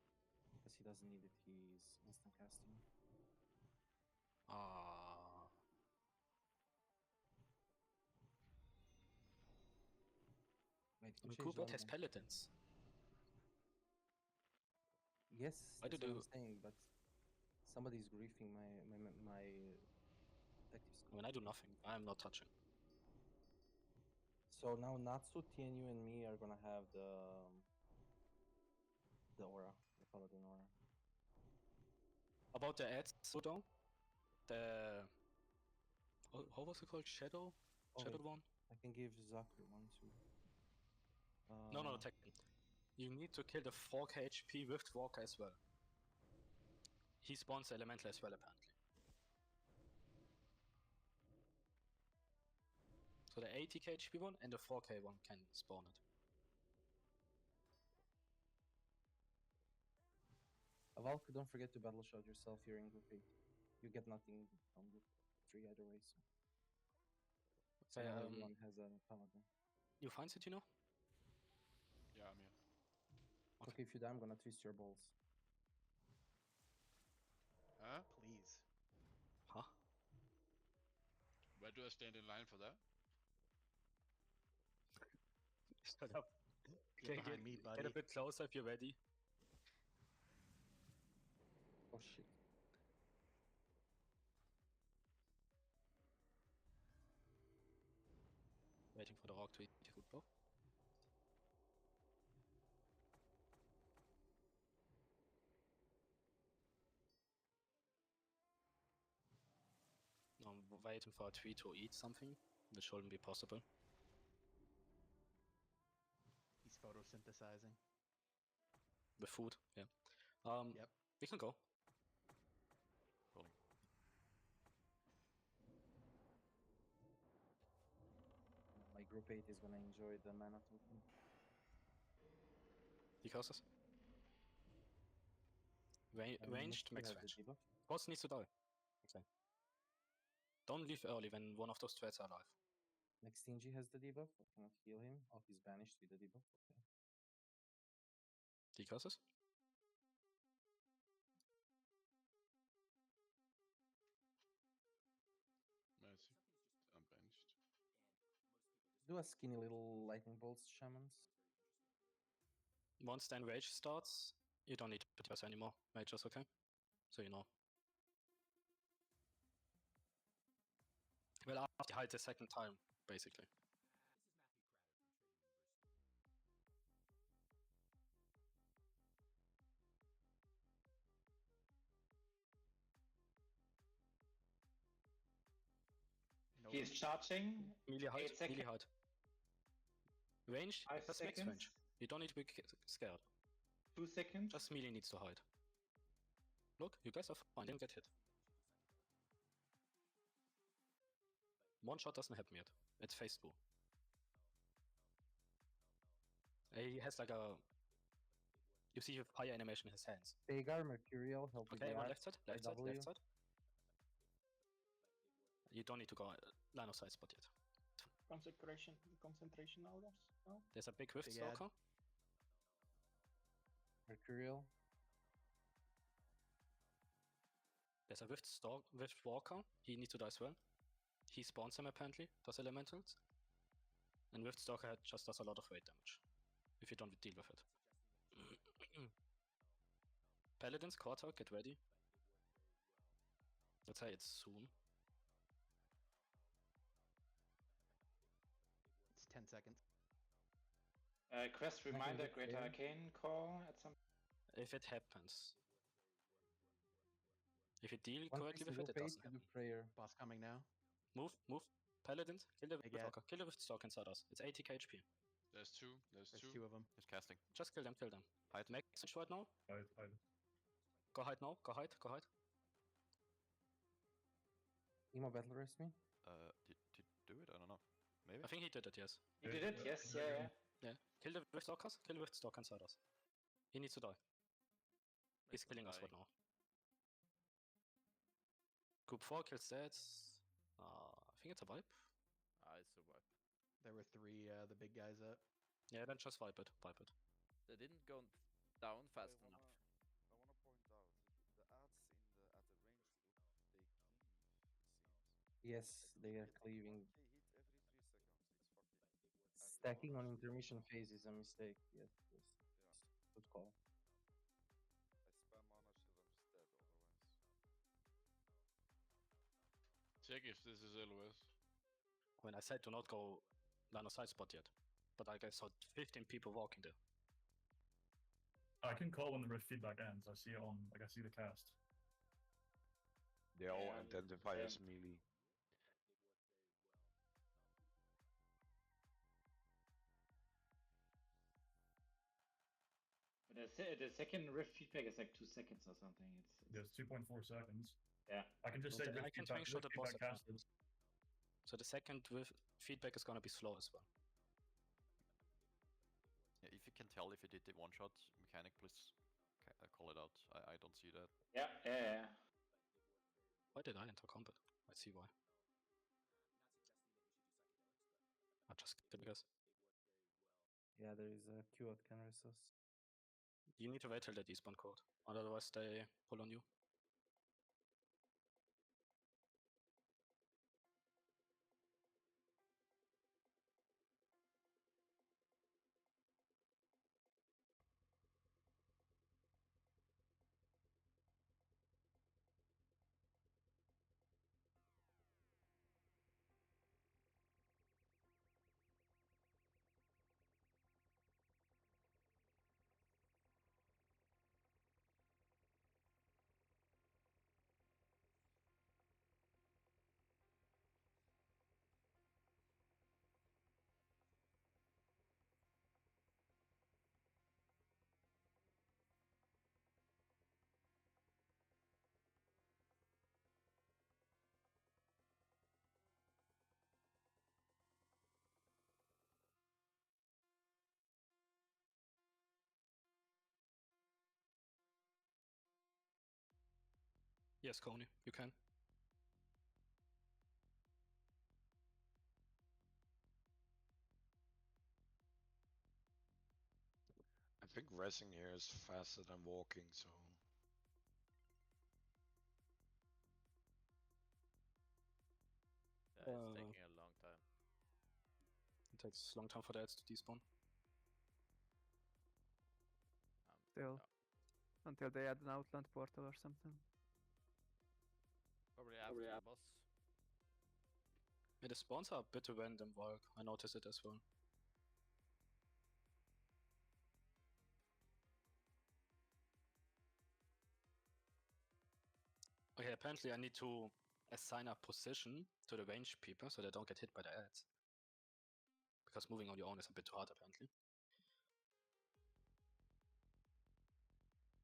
Because he doesn't need it, he's instant casting. Wait, Recruit has paladins. Yes, Why that's do what you- I'm saying, but somebody's griefing my active skill. When I do nothing, I am not touching. So now Natsu, TNU, and me are gonna have the aura, the paladin aura. About the ads, though, the how was it called? Shadow wait, one? I can give Zaku one too. No, technically. You need to kill the 4k HP Rift Walker as well. He spawns elemental as well, apparently. So the 80k HP one and the 4k one can spawn it. Avalka, don't forget to battle shot yourself here in group 8. You get nothing from group 3 either way, so. So now everyone has a paladin. You find it, you know? Yeah, I'm here. Okay, if you die, I'm gonna twist your balls. Huh? Please. Huh? Where do I stand in line for that? Shut up. Get behind me, buddy. Get a bit closer if you're ready. Oh shit. Waiting for the rock to eat the food bow. I'm waiting for a tree to eat something, which shouldn't be possible. He's photosynthesizing. With food, yeah. Yep. We can go. Rolling. My group 8 is gonna enjoy the mana token. Decauses. Ranged, max range. Boss needs to die. Okay. Don't leave early when one of those threats are alive. Next Stingy has the debuff. I cannot heal him. Oh, he's banished with the debuff. Okay. Decauses. Mercy. I'm benched. Do a skinny little lightning bolts, shamans. Once then rage starts, you don't need to press anymore. Rage is okay. So you know. Well, after hide the second time, basically. He's charging. Melee hide, 8 seconds. melee hide. Range, 5 that's max seconds. range. You don't need to be scared. 2 seconds. Just melee needs to hide. Look, you guys are fine, didn't get hit. One shot doesn't happen yet. It's phase 2. He has like a... You see fire animation in his hands. Vagar, Mercurial, help Okay, with everyone that. left side, left side, left side. You don't need to go line of sight spot yet. Concentration hours now. There's a big Rift Big ad. Stalker. Mercurial. There's a Rift Walker. He needs to die as well. He spawns them apparently, does elementals. And Rift Stalker just does a lot of weight damage. If you don't deal with it. Paladins, quarter, get ready. Let's say it's soon. It's 10 seconds. Quest reminder, Greater Arcane call at some. If it happens. If you deal One correctly with it, it doesn't happen. prayer. Boss coming now. Move. Paladins, kill the Big Rift ad. Walker. Kill the Rift Stalker inside us. It's 80k HP. There's two. There's two of them. He's casting. Just kill them. Hide. Max range right now. Hide. Go hide now. Go hide. Go hide. Emo battle rest me. Did do it? I don't know. Maybe. I think he did it. Yes. He did it, yes, yeah. Yeah. Kill the Rift Stalkers. Kill the Rift Stalker inside us. He needs to die. He's killing us right now. Group 4 kills that. I think it's a wipe. I survived. There were 3 the big guys up. Yeah, then just wipe it. Wipe it. They didn't go down fast enough. I wanna point out the ads at the range look they cleave, it seems. Yes, they are cleaving. They hit every 3 seconds. It's fucking. Stacking on intermission phase is a mistake. Yes, yes. Good call. I spam mana shield, I'm just dead otherwise. Check if this is LOS. When I said do not go line of sight spot yet, but I saw 15 people walking there. I can call when the rift feedback ends. I see it on. Like I see the cast. They all identify as melee. The second rift feedback is like 2 seconds or something. There's 2.4 seconds. Yeah. I can just say I can screenshot the boss feedback again. So the second feedback is gonna be slow as well. Yeah, if you can tell if you did the one-shot mechanic, please call it out. I don't see that. Yeah. Why did I enter combat? I see why. I just because Yeah, there is a Q at Karazhan. you need to wait till the despawn code, otherwise they pull on you. Yes, Coney, you can. I think resing here is faster than walking, so. Yeah, it's taking a long time. It takes a long time for the ads to despawn. Still. Until they add an outland portal or something. Probably after the boss. Yeah, the spawns are a bit random, Warlock. I noticed it as well. Okay, apparently I need to assign a position to the ranged people so they don't get hit by the ads. Because moving on your own is a bit too hard, apparently.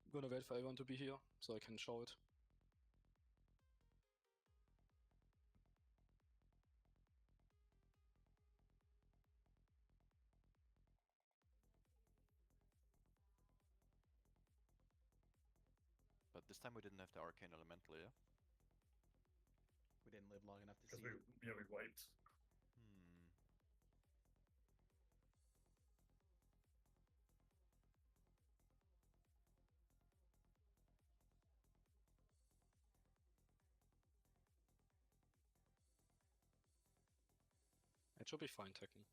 I'm gonna wait for everyone to be here so I can show it. But this time we didn't have the arcane elemental, yeah? We didn't live long enough to see Because we wiped. It should be fine teching.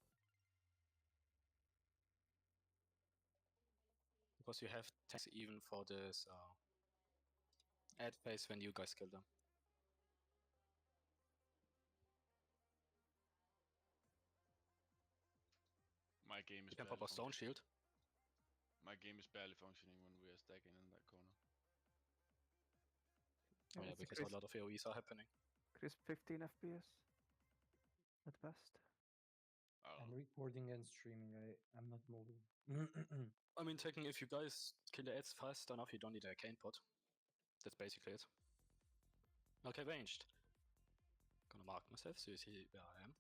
Because you have tanks even for this ad phase when you guys kill them. My game is You can pop a stone shield. My game is barely functioning when we are stacking in that corner. Oh yeah, because a lot of AoEs are happening. Crisp 15 FPS. At best. I'm recording and streaming. I'm not moving. I mean, technically, if you guys kill the ads fast enough, you don't need a arcane pot. That's basically it. Okay, ranged. Gonna mark myself so you see where I am.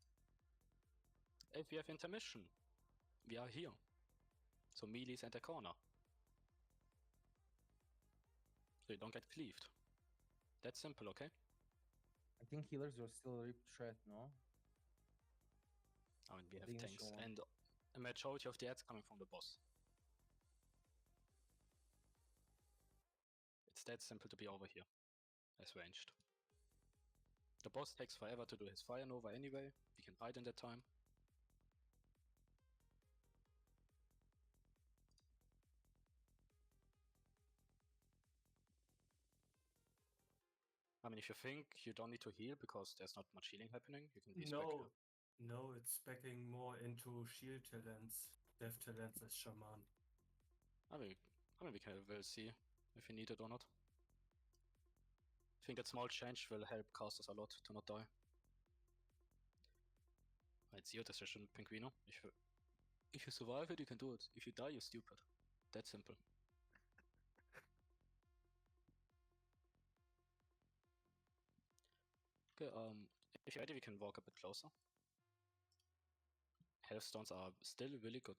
If we have intermission, we are here. So melee's at the corner. So you don't get cleaved. That's simple, okay? I think healers are still a rip threat, no? I mean, we have The tanks initial one. and a majority of the ads coming from the boss. It's that simple to be over here, as ranged. The boss takes forever to do his Fire Nova anyway, we can hide in that time. I mean, if you think you don't need to heal because there's not much healing happening, you can respec here. No, it's specking more into shield talents, death talents as shaman. I mean, we'll see if we need it or not. I think that small change will help casters a lot to not die. Right, zero decision, Pinguino. If you survive it, you can do it. If you die, you're stupid. That simple. Okay, if you're ready, we can walk a bit closer. Health stones are still really good.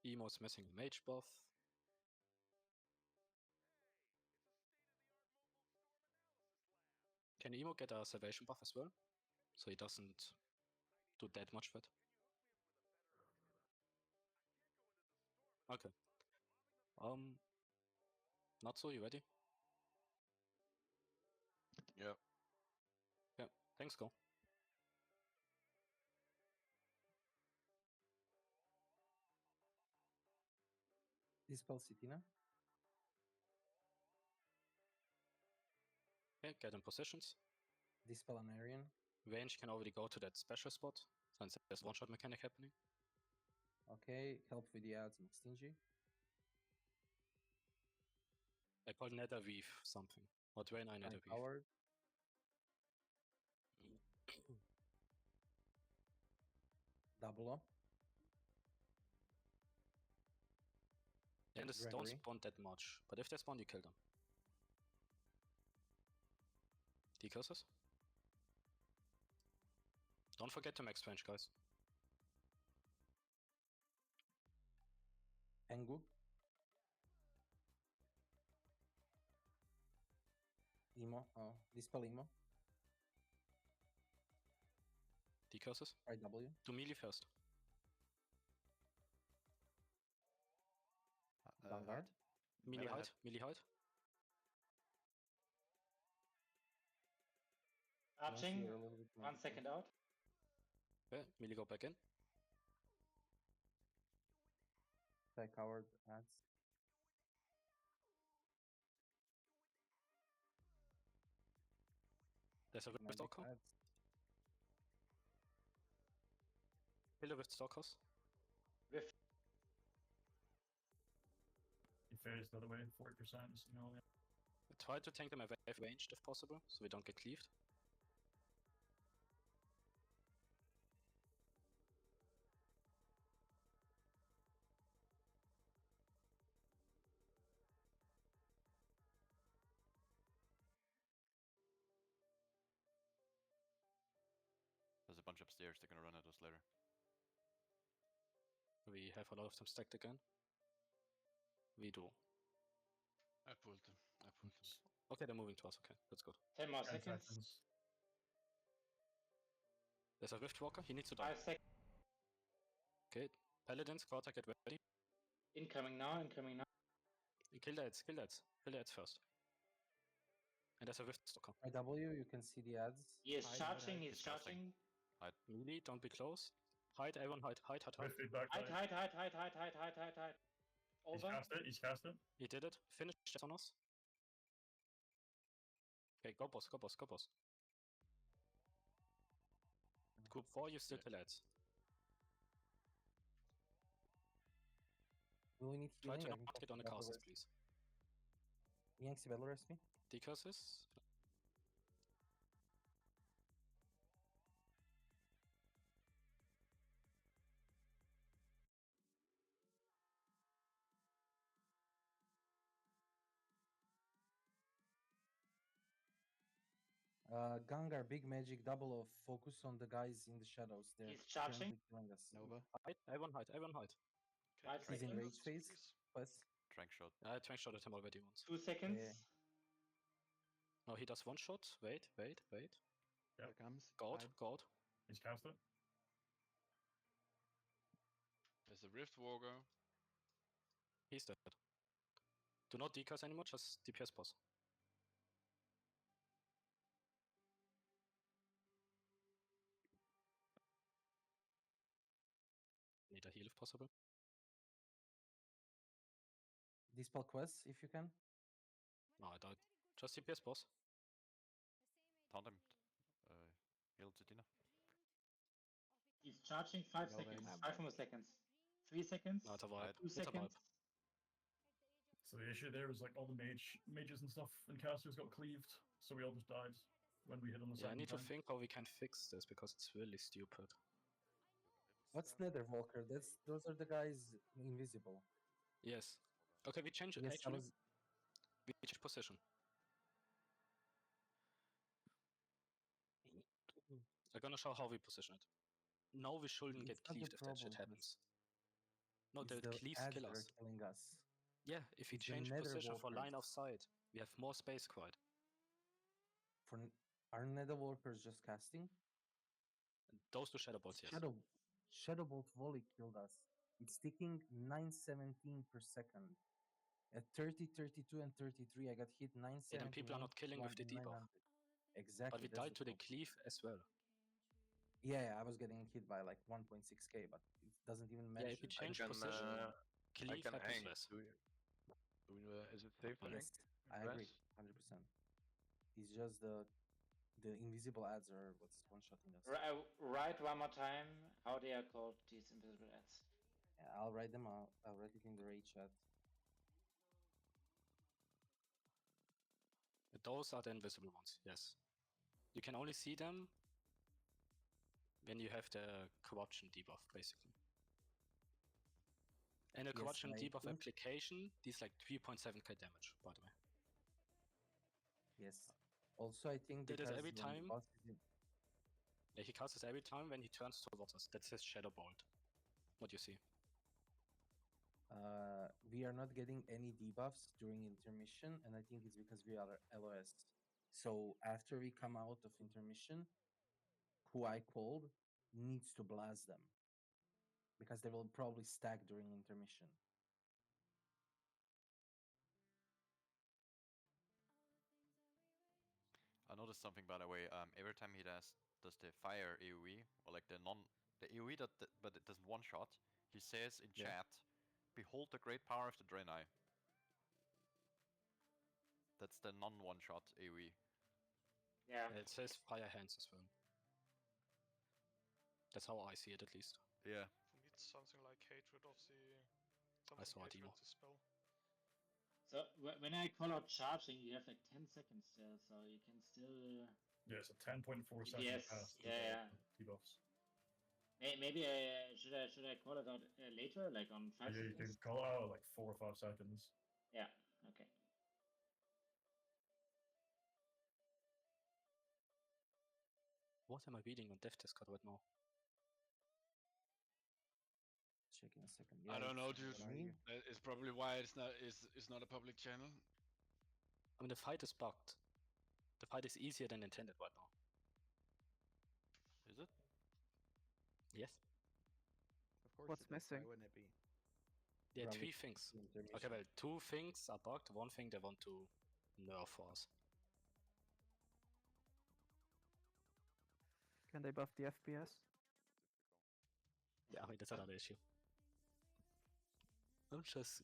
Emo's missing a mage buff. Can Emo get a salvation buff as well? So he doesn't do that much of it. Okay. Not so, you ready? Yeah. Yeah, thanks, go. Dispel Sitina. Okay, get in positions. Dispel Anarian. Range can already go to that special spot, since there's one-shot mechanic happening. Okay, help with the ads, Stingy. I call Nether Weave something. Or Drain I Nether Weave. Howard. Double up. And the don't spawn that much, but if they spawn, you kill them. Decurses. Don't forget to max range, guys. Engu. Emo. Oh, Dispel Emo. Decurses. IW. Do melee first. Vanguard. Melee hide. Melee hide. Arching. 1 second out. Okay, melee go back in. Psych Howard ads. There's a Rift Stalker. Kill the Rift Stalkers. Rift. He fares the other way, 40%, you know. Try to tank them away ranged if possible, so we don't get cleaved. There's a bunch upstairs, they're gonna run at us later. We have a lot of them stacked again. We do. I pulled them. Okay, they're moving to us. Okay, that's good. 10 more seconds. There's a Rift Walker. He needs to die. 5 seconds. Okay, Paladins, Quarter, get ready. Incoming now. Incoming now. Kill the ads. Kill the ads. Kill the ads first. And there's a Rift Stalker. IW, you can see the ads. He is charging. He's charging. Hide. Melee, don't be close. Hide, everyone hide. Hide. Hide. Over. He's cast it. He did it. Finish it on us. Okay, go boss. Group 4, you still kill ads. Do we need Try healing? to not hit on the casters, please. Yanksy battle rest me. Decurses. Gangar, big magic, double of focus on the guys in the shadows. They're He's charging. currently killing us. Nova. Hide, everyone hide, everyone hide. 5 He's in seconds. rage phase. Quest. Trank shot. I trank shot at him already once. 2 seconds. Yeah. No, he does one shot. Wait. Here it comes. God. He's cast it. There's a Rift Walker. He's dead. Do not decast anymore, just DPS boss. Need a heal if possible. Dispel quest if you can. No, I died. Just DPS boss. Taunt him. Heal Titina. He's charging 5 No, seconds. man. 5 more seconds. 3 seconds. No, it's a vibe. 2 It's a seconds. vibe. So the issue there is like all the mages and stuff and casters got cleaved, so we all just died when we hit on the Yeah, I second need to time. think how we can fix this because it's really stupid. What's Netherwalker? Those are the guys invisible. Yes. Okay, we change it. Yes, Actually, we change position. I'm gonna show how we position it. Now we shouldn't get It's not the cleaved if that shit problem, happens. No, It's the the cleaves ads kill that are us. killing us. Yeah, if we It's the change position for Netherwalkers. line of sight, we have more space quite. Are Netherwalkers just casting? Those two shadow bolts, yes. Shadowbolt volley killed us. It's ticking 917 per second. At 30, 32, and 33, I got hit 971. Yeah, then people are not killing with the 200, debuff. 900. Exactly. But we that's died the to the problem. cleave as well. Yeah, I was getting hit by like 1.6k, but it doesn't even Yeah, mention. if we change position, cleave happens less. Is it safe to hang? Yes, I agree, 100%. It's just the invisible ads are what's one-shotting us. Write one more time how they are called, these invisible ads. Yeah, I'll write them out. I'll write it in the raid chat. Those are the invisible ones, yes. You can only see them when you have the corruption debuff, basically. And a Yes, corruption I debuff think- application, these like 3.7k damage, by the way. Yes. Also, I think Did it because every when the time? boss is in, Yeah, he casts this every time when he turns towards us. That's his shadow bolt. What you see? we are not getting any debuffs during intermission, and I think it's because we are LOS. So after we come out of intermission, who I called needs to blast them because they will probably stack during intermission. I noticed something by the way. Every time he does the fire AoE or like the AoE but it doesn't one shot. He says in Yeah. chat, "Behold the great power of the Draenei." That's the non-one shot AoE. Yeah. It says fire hands as well. That's how I see it, at least. Yeah. For me, it's something like hatred of the. I saw a Hatred demo. of the spell. So when I call out charging, you have like 10 seconds still, so you can still. Yeah, so 10.4 seconds Yes, past yeah. debuffs. Maybe should I call it out later, like on 5 Yeah, you seconds? can call out like 4 or 5 seconds. Yeah. Okay. What am I reading on Dev Discord right now? Checking a second. I don't know, dude. What are you? That is probably why it's not a public channel. I mean, the fight is bugged. The fight is easier than intended right now. Is it? Yes. Of course. What's it is. missing? Why wouldn't it be? There are Probably 3 things. intermission. Okay, well, 2 things are bugged. One thing they want to nerf for us. Can they buff the FPS? Yeah, I mean, that's another issue. I'm just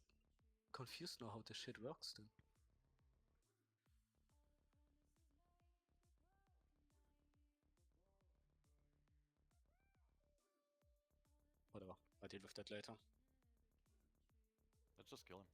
confused now how this shit works then. Whatever, I'll deal with that later. Let's just kill him.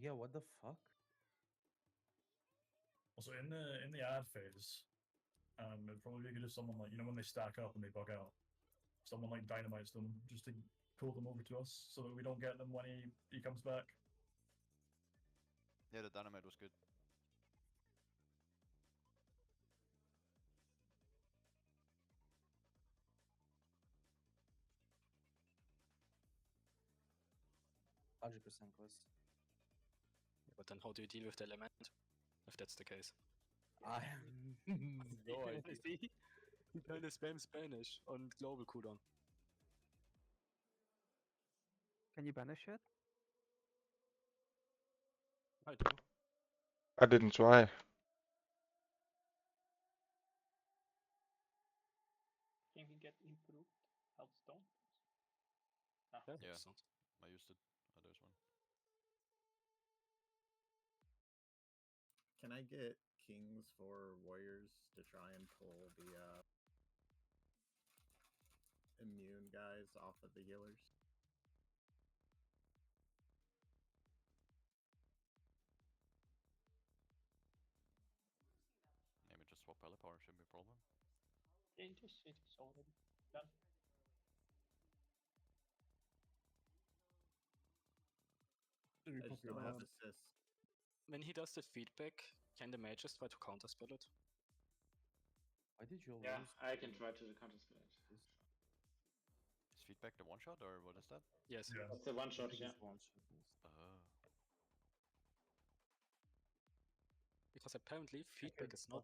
Yeah, what the fuck? Also, in the ad phase, it'd probably be good if someone like when they stack up and they bug out, someone like dynamites them just to pull them over to us so that we don't get them when he comes back. Yeah, the dynamite was good. Quest. But then how do you deal with the element if that's the case? I have no idea. See? You kind of spam Spanish on global cooldown. Can you banish it? I do. I didn't try. Can he get improved healthstone? Yeah, I used it. Oh, there's one. Can I get kings for warriors to try and pull the immune guys off of the healers? Maybe just swap power shouldn't be a problem. It is already done. I just don't have assist. When he does the feedback, can the mages try to counterspell it? Why did you Yeah, lose? I can try to counterspell it. Is feedback the one shot or what is that? Yes. Yeah. That's the one shot, yeah. Because apparently feedback is not.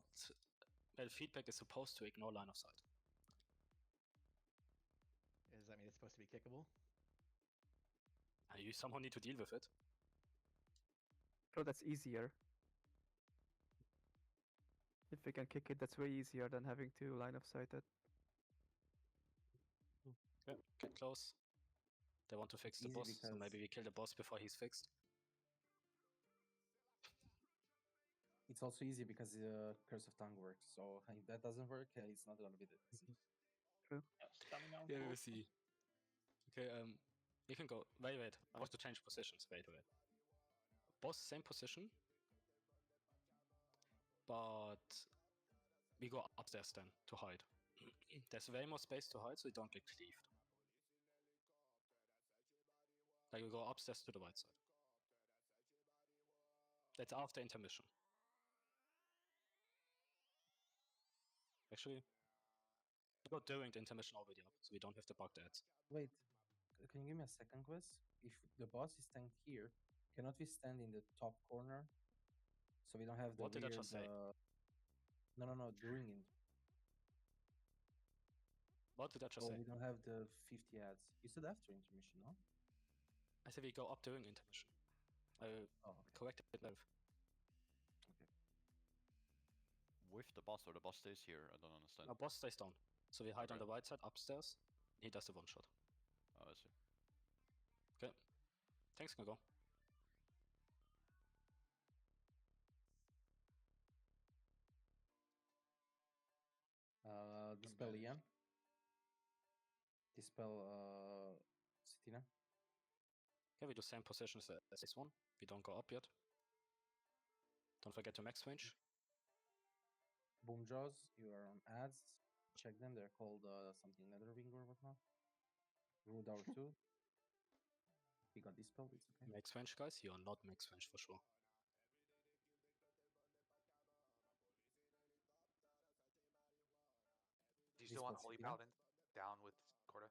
Well, feedback is supposed to ignore line of sight. Does that mean it's supposed to be kickable? You somehow need to deal with it. So that's easier. If we can kick it, that's way easier than having to line of sight it. Yeah, get close. They want to fix the boss, so maybe we kill the boss before he's fixed. It's also easy because the Curse of Tongue works. So if that doesn't work, it's not gonna be that easy. True. Yeah, we'll see. Okay, you can go. Wait. I want to change positions. Wait. Boss, same position. But we go upstairs then to hide. There's way more space to hide, so you don't get cleaved. Like we go upstairs to the right side. That's after intermission. Actually, we go during the intermission already up, so we don't have to bug the ads. Wait, can you give me a second quest? If the boss is tanked here, cannot we stand in the top corner? So we don't have the What did I weird, just say? No, during it. What did I just say? We don't have the 50 ads. You said after intermission, no? I said we go up during intermission. I corrected it now. With the boss or the boss stays here? I don't understand. No, boss stays down. So we hide on Okay. the right side upstairs. He does the one shot. Oh, I see. Okay. Thanks, can go. Dispel Ian. Dispel Sitina. Okay, we do same positions as this one. We don't go up yet. Don't forget to max range. Boom Jaws, you are on ads. Check them, they're called something Netherwing or whatnot. Rule Hour 2. We got dispelled, it's okay. Max range, guys. You are not max range for sure. Do you still want Holy Paladin down with Corda?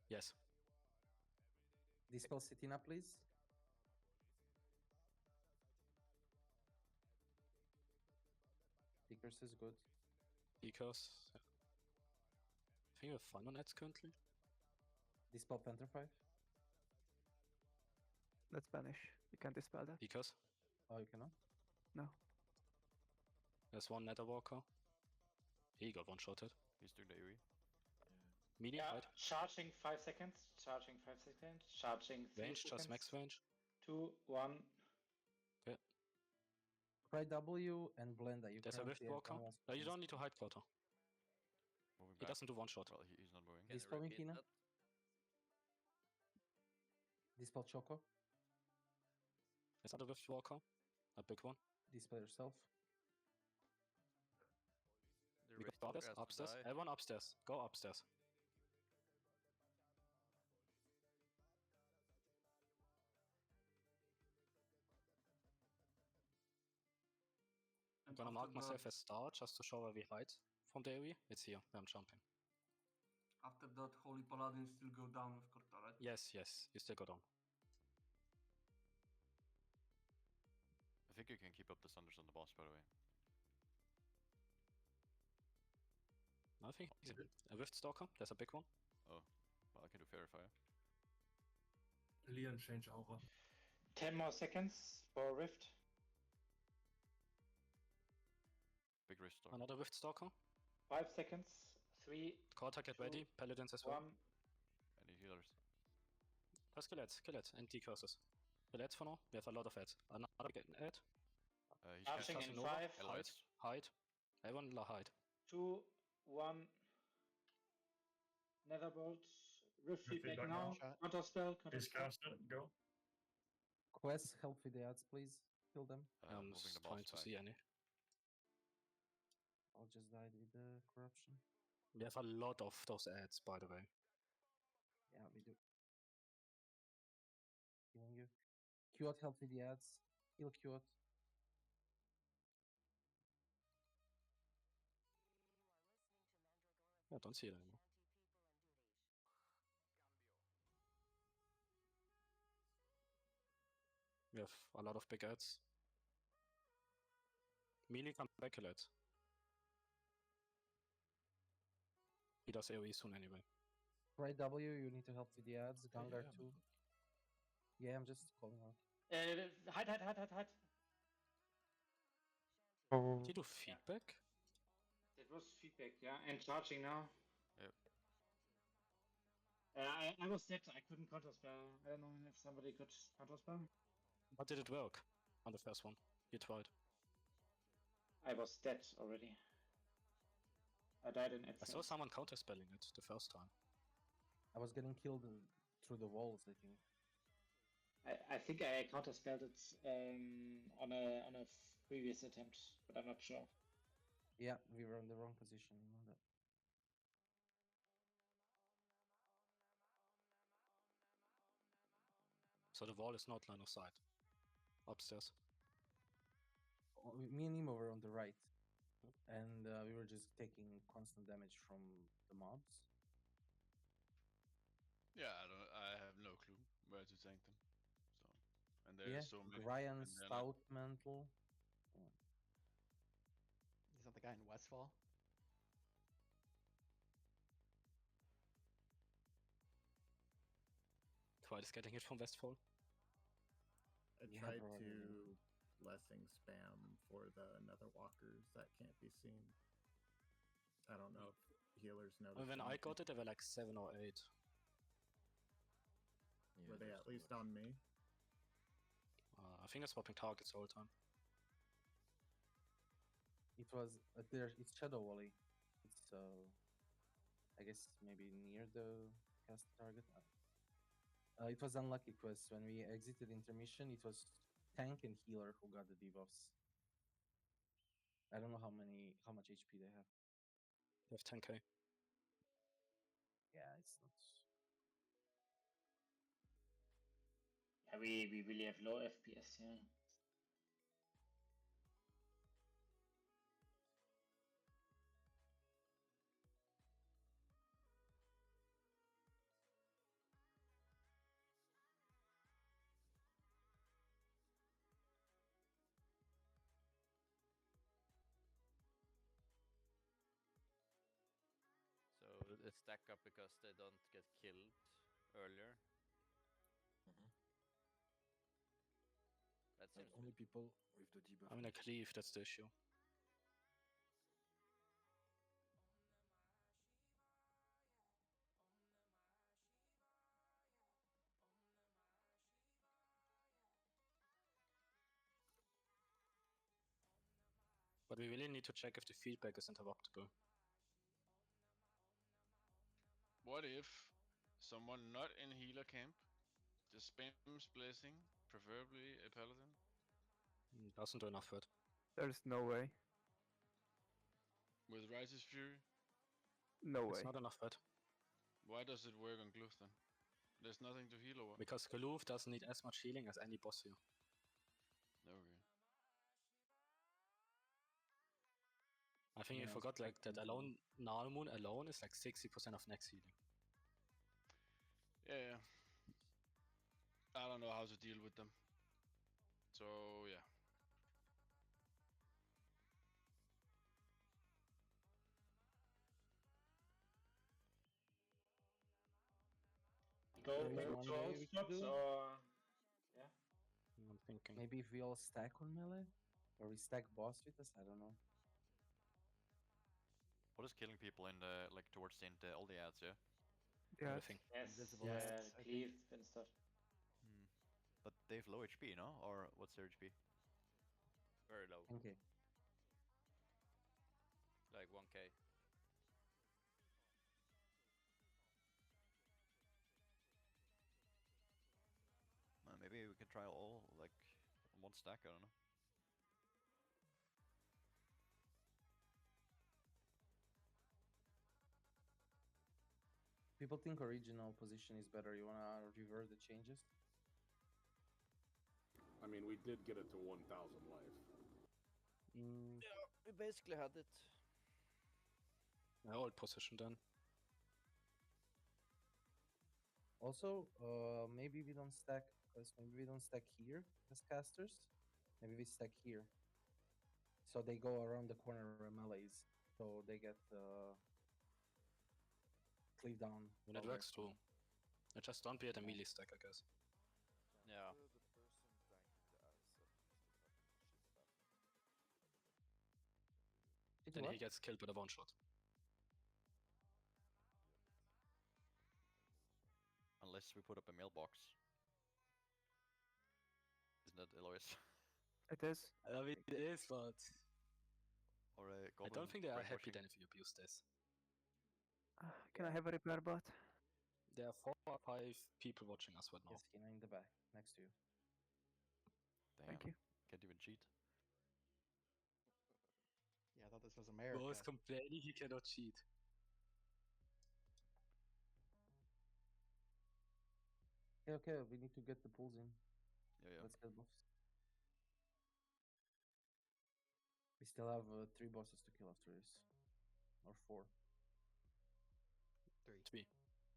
Yes. Dispel Sitina, please. Pickers is good. Because I think we have fun on ads currently. Dispel Panther 5. Let's banish. You can't dispel that. Because Oh, you cannot? No. there's one Netherwalker. He got one-shotted. He's doing the AoE. Meaning, Yeah, right? charging 5 seconds. Charging 5 seconds. Charging 3 Range, seconds. just max range. 2, 1. Okay. Try W and Blenda. You There's a currently have Riftwalker. 21 No, you seconds. don't need to hide quarter. Moving He back. doesn't do one shot. Well, he's not moving. Dispel Minkina. Dispel Choco. Is that a Rift Walker? A big one? Display yourself. The We Rift go Walker upstairs, has to upstairs. die. Everyone upstairs. Go upstairs. I'm gonna mark myself as star just to show where we hide from the AoE. It's here, where I'm jumping. After that, Holy Paladin still go down with Corta, right? Yes, yes, you still go down. I think you can keep up the Thunders on the boss, by the way. Nothing. A Rift Stalker, there's a big one. Oh, well, I can do Fairy Fire. Leon change aura. 10 more seconds for Rift. Big Rift Stalker. Another Rift Stalker. 5 seconds. 3. Corta, get ready. Paladins as well. 1. Any healers? Kill it, and decurses. Kill ads for now. We have a lot of ads. Another ad. He's Arching in 5. Hide. Everyone hide. 2, 1. Netherbolt. Rift feedback now. Counter spell. Is cast it, go. Quest, help with the ads, please. Kill them. I'm moving the trying boss to back. see any. I'll just die with the corruption. We have a lot of those ads, by the way. Yeah, we do. Healing you. Qt, help with the ads. Heal Qt. I don't see it anymore. We have a lot of big ads. Melee, come back, kill it. He does AoE soon anyway. Right W, you need to help with the ads. Gangar too. Yeah, I'm just calling out. Hide. Oh. Did you do feedback? That was feedback, yeah. And charging now. Yep. I was dead. I couldn't counterspell. I don't know if somebody could counterspell. But did it work on the first one? You tried. I was dead already. I died in I saw someone counterspelling it the first time. I was getting killed through the walls, I think. I think I counterspelled it on a previous attempt, but I'm not sure. Yeah, we were in the wrong position, you know that. So the wall is not line of sight. Upstairs. Me and Nemo were on the right, and we were just taking constant damage from the mobs. Yeah, I have no clue where to tank them. So, and there's so many. Ryan and they're Stout Mantle. Yeah. Is that the guy in Westfall? Twilight is getting hit from Westfall. I tried to blessing spam for the Nether Walkers that can't be seen. I don't know if healers noticed. When I got it, they were like 7 or 8. Were they at least on me? I think it's swapping targets all the time. It was it's Shadow Wally. It's I guess maybe near the cast target. It was unlucky because when we exited intermission, it was tank and healer who got the debuffs. I don't know how much HP they have. They have 10k. Yeah, it's not. Yeah, we really have low FPS, yeah. So they stack up because they don't get killed earlier. That seems only people with the debuff. I mean, I cleave, that's the issue. But we really need to check if the feedback is interruptible. What if someone not in healer camp Just spams blessing, preferably a paladin. Doesn't do enough for it. There's no way. With Righteous Fury. No It's way. not enough for it. Why does it work on Gloof then? There's nothing to heal over. Because Gloof doesn't need as much healing as any boss here. Okay. I think you forgot like that alone. Nalmoon alone is like 60% of next healing. Yeah. I don't know how to deal with them. So yeah. Go There is all one to all way we can spots do. or yeah. I'm thinking. Maybe if we all stack on melee, or we stack boss with us. I don't know. What is killing people in the like towards the end? All the ads, yeah. Yeah. Everything. Yes, Invisible yeah, ads, I cleave and stuff. But they have low HP, no? Or what's their HP? Very low. Okay. Like 1k. Maybe we can try all like on one stack. I don't know. People think original position is better. You wanna revert the changes? I mean, we did get it to 1,000 life. Yeah, we basically had it. Old position then. Also, maybe we don't stack because maybe we don't stack here as casters. Maybe we stack here. So they go around the corner where melees. So they get cleave down. When it works too. Just don't be at a melee stack, I guess. Yeah. Then he gets killed with a one shot. Unless we put up a mailbox. Isn't that Elois? It is. I mean, it is, but Or a I goblin don't think they are happy brainwashing? then if you abuse this. Can I have a repair bot? There are 4 or 5 people watching us right now. Yes, Hina in the back, next to you. Damn. Thank you. Can't even cheat. Yeah, I thought this was America. Bro is complaining he cannot cheat. Okay, we need to get the pulls in. Yeah. Let's get buffs. We still have 3 bosses to kill after this. Or 4. 3.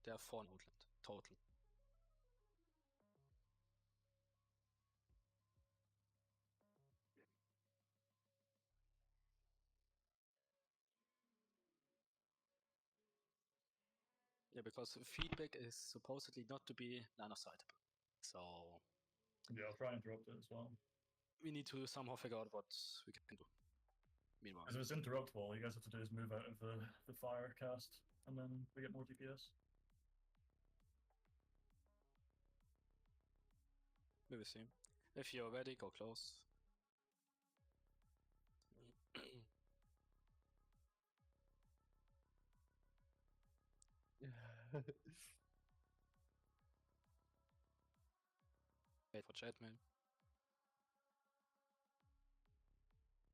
There are 4 in Outland, total. Yeah, because feedback is supposedly not to be line of sightable. So Yeah, I'll try and interrupt it as well. we need to somehow figure out what we can do. Meanwhile. Because if it's interruptible, all you guys have to do is move out of the fire cast, and then we get more DPS. We will see. If you're ready, go close. Wait for chat mail.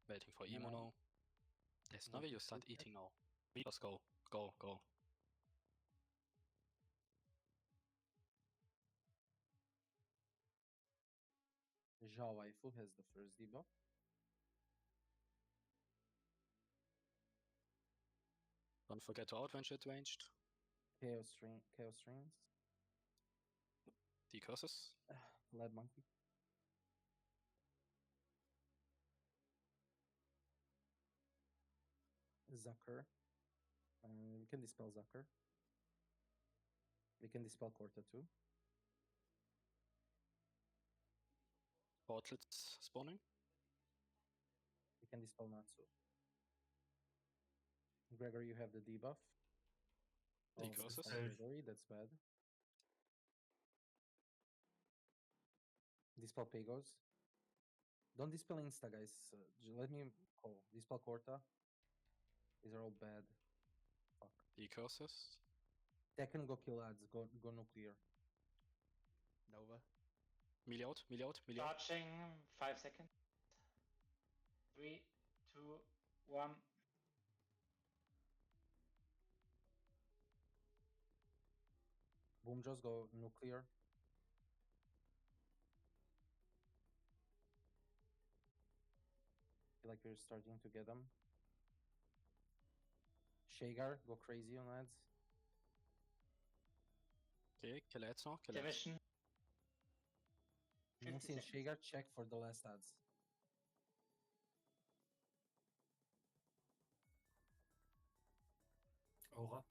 Waiting for Emo now. There's no way you start eating now. Let's go. Go, go. Zhao Waifu has the first debuff. Don't forget to outrange it ranged. Chaos Strings. Decurses. Lead Monkey. Zucker. We can dispel Zucker. We can dispel Korta too. Portlets spawning. We can dispel Natsu. Gregory, you have the debuff. Oh, Decurses. Gregory, that's bad. Dispel Pagos. Don't dispel Insta, guys. Let me call. Dispel Korta. These are all bad. Fuck. Decurses. Tekken, go kill ads. Go nuclear. Nova. Melee out, melee out, melee out. Charging 5 seconds. 3, 2, 1. Boom, just go nuclear. Feel like we're starting to get them. Shagar, go crazy on ads. Okay, kill ads now, kill ads. Division. Nancy and Shagar, check for the last ads. Aura.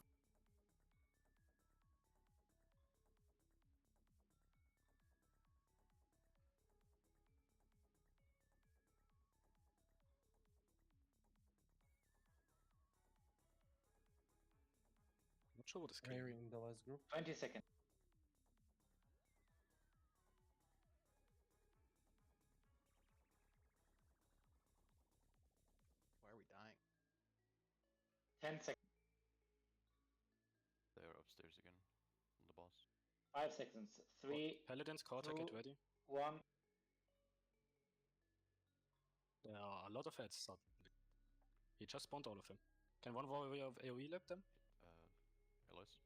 Not sure what is Rare clearing. in the last group. 20 seconds. Why are we dying? 10 seconds. They're upstairs again. On the boss. 5 seconds. 3, Paladins, Carter, 2, get ready. 1. There are a lot of ads suddenly. He just spawned all of them. Can one warrior of AoE lap them? LS.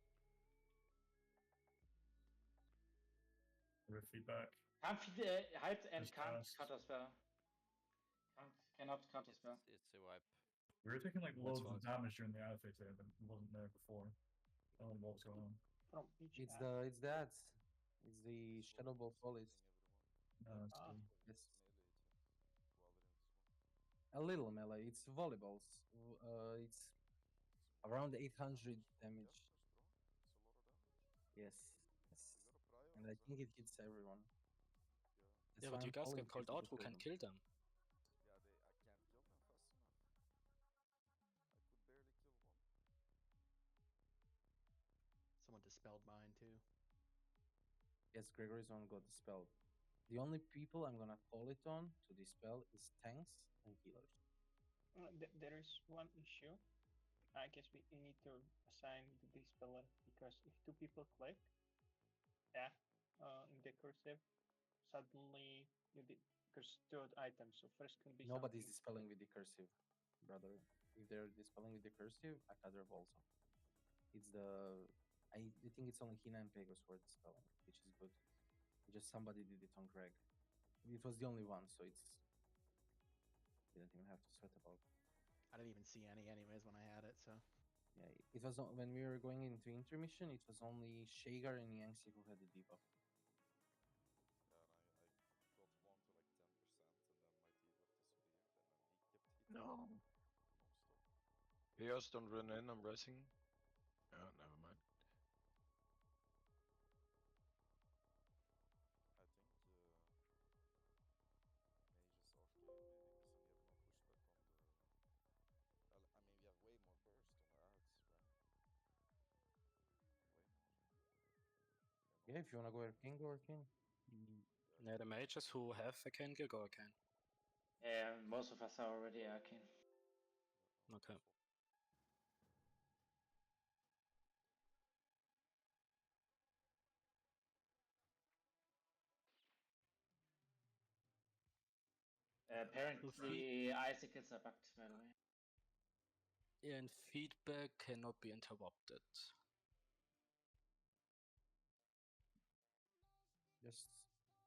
With feedback. Can't hide and Just can't cast. cut a spell. Cannot cut a spell. It's a wipe. We were taking like loads of fine. damage during the ad phase there, but it wasn't there before. I don't know what was going on. From each It's ad. the ads. It's the Shadow Ball Follies. It's cool. Yes. A little melee. It's volleyballs. It's around 800 damage. Yes. Yes. And I think it hits everyone. That's Yeah, why but you I'm guys calling get called people out to who kill can them. kill them. Yeah, I can't kill them fast enough. I could barely kill one. Someone dispelled mine too. Yes, Gregory's one got dispelled. The only people I'm gonna call it on to dispel is tanks and healers. There is one issue. I guess we need to assign the dispeller because if two people click, yeah, in the cursive, suddenly you did because third item. So first can be Nobody's something. dispelling with the cursive, brother. If they're dispelling with the cursive, I cut their balls off. It's the I think it's only Hina and Pegasus who are dispelling, which is good. Just somebody did it on Greg. It was the only one, so it's didn't even have to sweat about. I didn't even see any anyways when I had it, so. Yeah, it was when we were going into intermission. It was only Shagar and Yangtze who had the debuff. Yeah, and I got one to like 10%, and then my team left us cleared, and then he kept hitting No. non-stop. You guys don't run in, I'm racing. Oh, never mind. I think Mage is off game because we have no pushback on the. I mean, we have way more burst on our ads, right? Way more. Yeah, if you wanna go Arcane, go Arcane. Yeah, the mages who have a can go can. Yeah, most of us are already arcane. Okay. Apparently, icicles are bugged, by the way. Yeah, and feedback cannot be interrupted. Just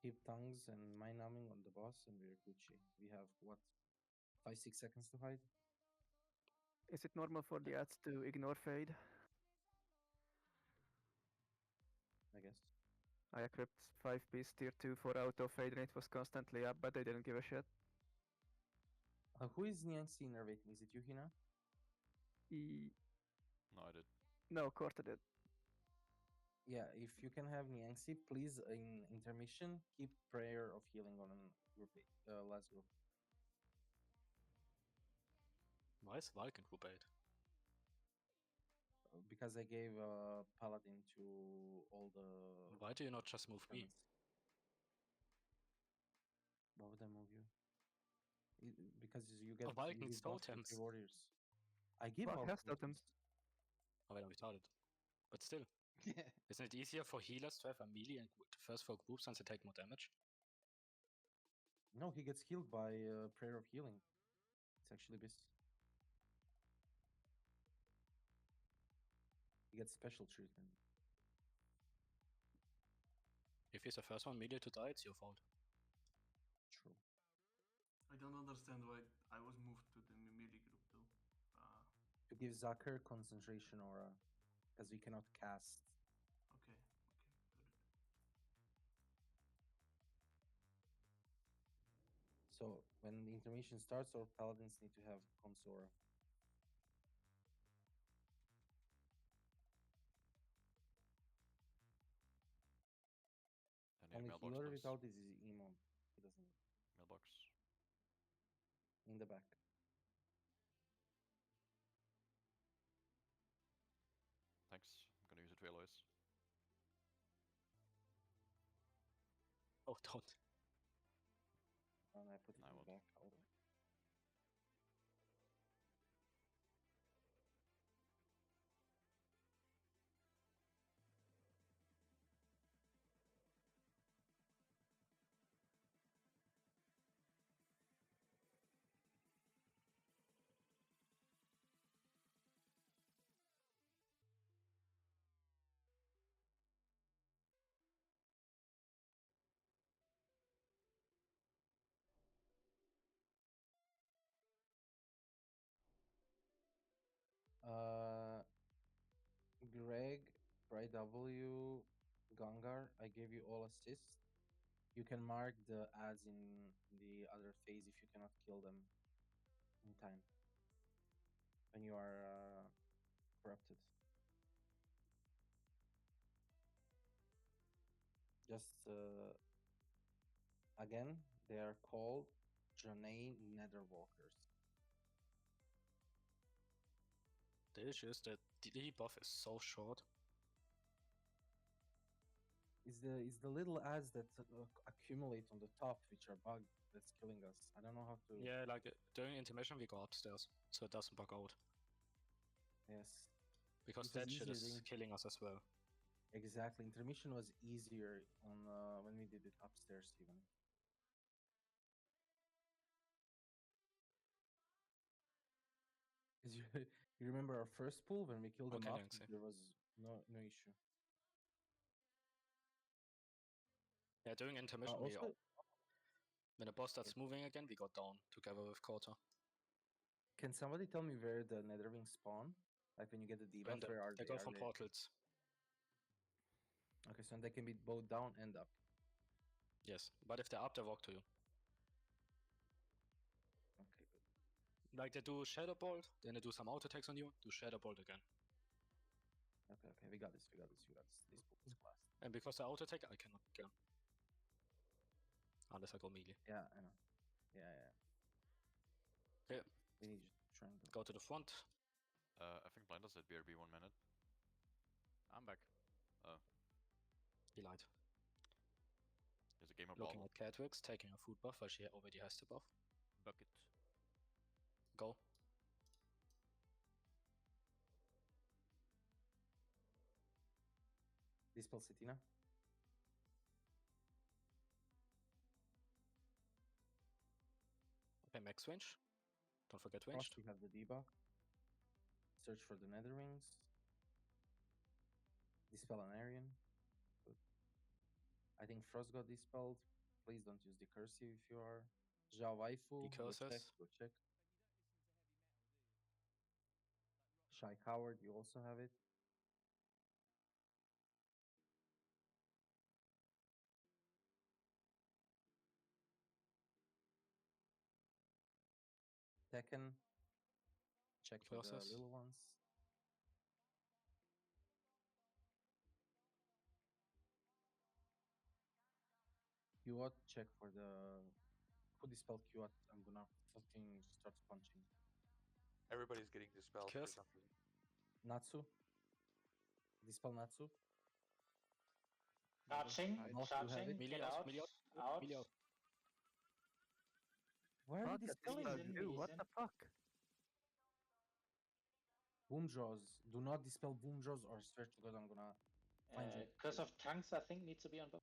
keep tongues and mind numbing on the boss, and we're Gucci. We have what 5-6 seconds to hide. Is it normal for the ads to ignore fade? I guess. I equipped 5-piece tier 2 for auto fade and it was constantly up, but they didn't give a shit. Who is Niangxi innervating? Is it you, Hina? No, I did. No, Korta did. Yeah, if you can have Niangxi, please in intermission keep prayer of healing on group last group. Why is Vulcan group 8? Because I gave Paladin to all the. Why do you not just move me? Why would I move you? Because you get Vulcan you buff to totems. 3 warriors. I give Fuck all has totems. totems. Oh, wait, I'm retarded. But still. Isn't it easier for healers to have a melee and first for groups since they take more damage? No, he gets healed by Prayer of Healing. It's actually this. He gets special treatment. If he's the first one melee to die, it's your fault. True. I don't understand why I was moved to the melee group though. To give Zakir concentration aura, because we cannot cast. Okay, got it. So when the intermission starts, our paladins need to have cons aura. Only healer without this is emo. He doesn't. Mailbox. In the back. Thanks. I'm gonna use it to Alois. Oh, don't. And I put it in the back. Hold on. Greg, Bright W, Gangar, I gave you all assists. You can mark the ads in the other phase if you cannot kill them in time. When you are corrupted. Just again, they are called Janane Netherwalkers. The issue is that the debuff is so short. Is the little ads that accumulate on the top, which are bugged, that's killing us. I don't know how to. Yeah, like during intermission we go upstairs, so it doesn't bug out. Yes. Because It was that shit easier is during- killing us as well. Exactly. Intermission was easier on when we did it upstairs even. Because you remember our first pool when we killed them Okay, up, thanks, yeah. there was no issue. Yeah, during intermission Also, when the boss starts moving again, we go down together with Quarter. can somebody tell me where the Netherwings spawn? Like when you get the debuff, where are they they? go from portals. Okay, so they can be both down and up. Yes, but if they're up, they walk to you. Okay, good. Like they do Shadow Bolt, then they do some auto attacks on you, do Shadow Bolt again. Okay, we got this. This pool is class. And because the auto attack, I cannot kill. Unless I go melee. Yeah, I know. Yeah. Okay. We need to try and go to the front. I think Blinder's at BRB 1 minute. I'm back. He lied. There's a game of Looking ball. at Cadwix, taking a food buff while she already has the buff. Bucket. Go. Dispel Cetina. Okay, max range. Don't forget Frost, ranged. we have the debuff. Search for the Netherwings. Dispel an Aryan. Good. I think Frost got dispelled. Please don't use the cursive if you are. Zhao Waifu, go check. Shy Coward, you also have it. Tekken. Check for the little ones. Qot, check for the. Who dispelled Qot? I'm gonna fucking start punching. Everybody's getting dispelled for some reason. Natsu. Dispel Natsu. Charging, Melee get out, out, melee out, out. melee out. Why are we dispelling? What the fuck? Boom jaws. Do not dispel boom jaws or swear to God I'm gonna Curse of Tongues, I think, needs to be on both.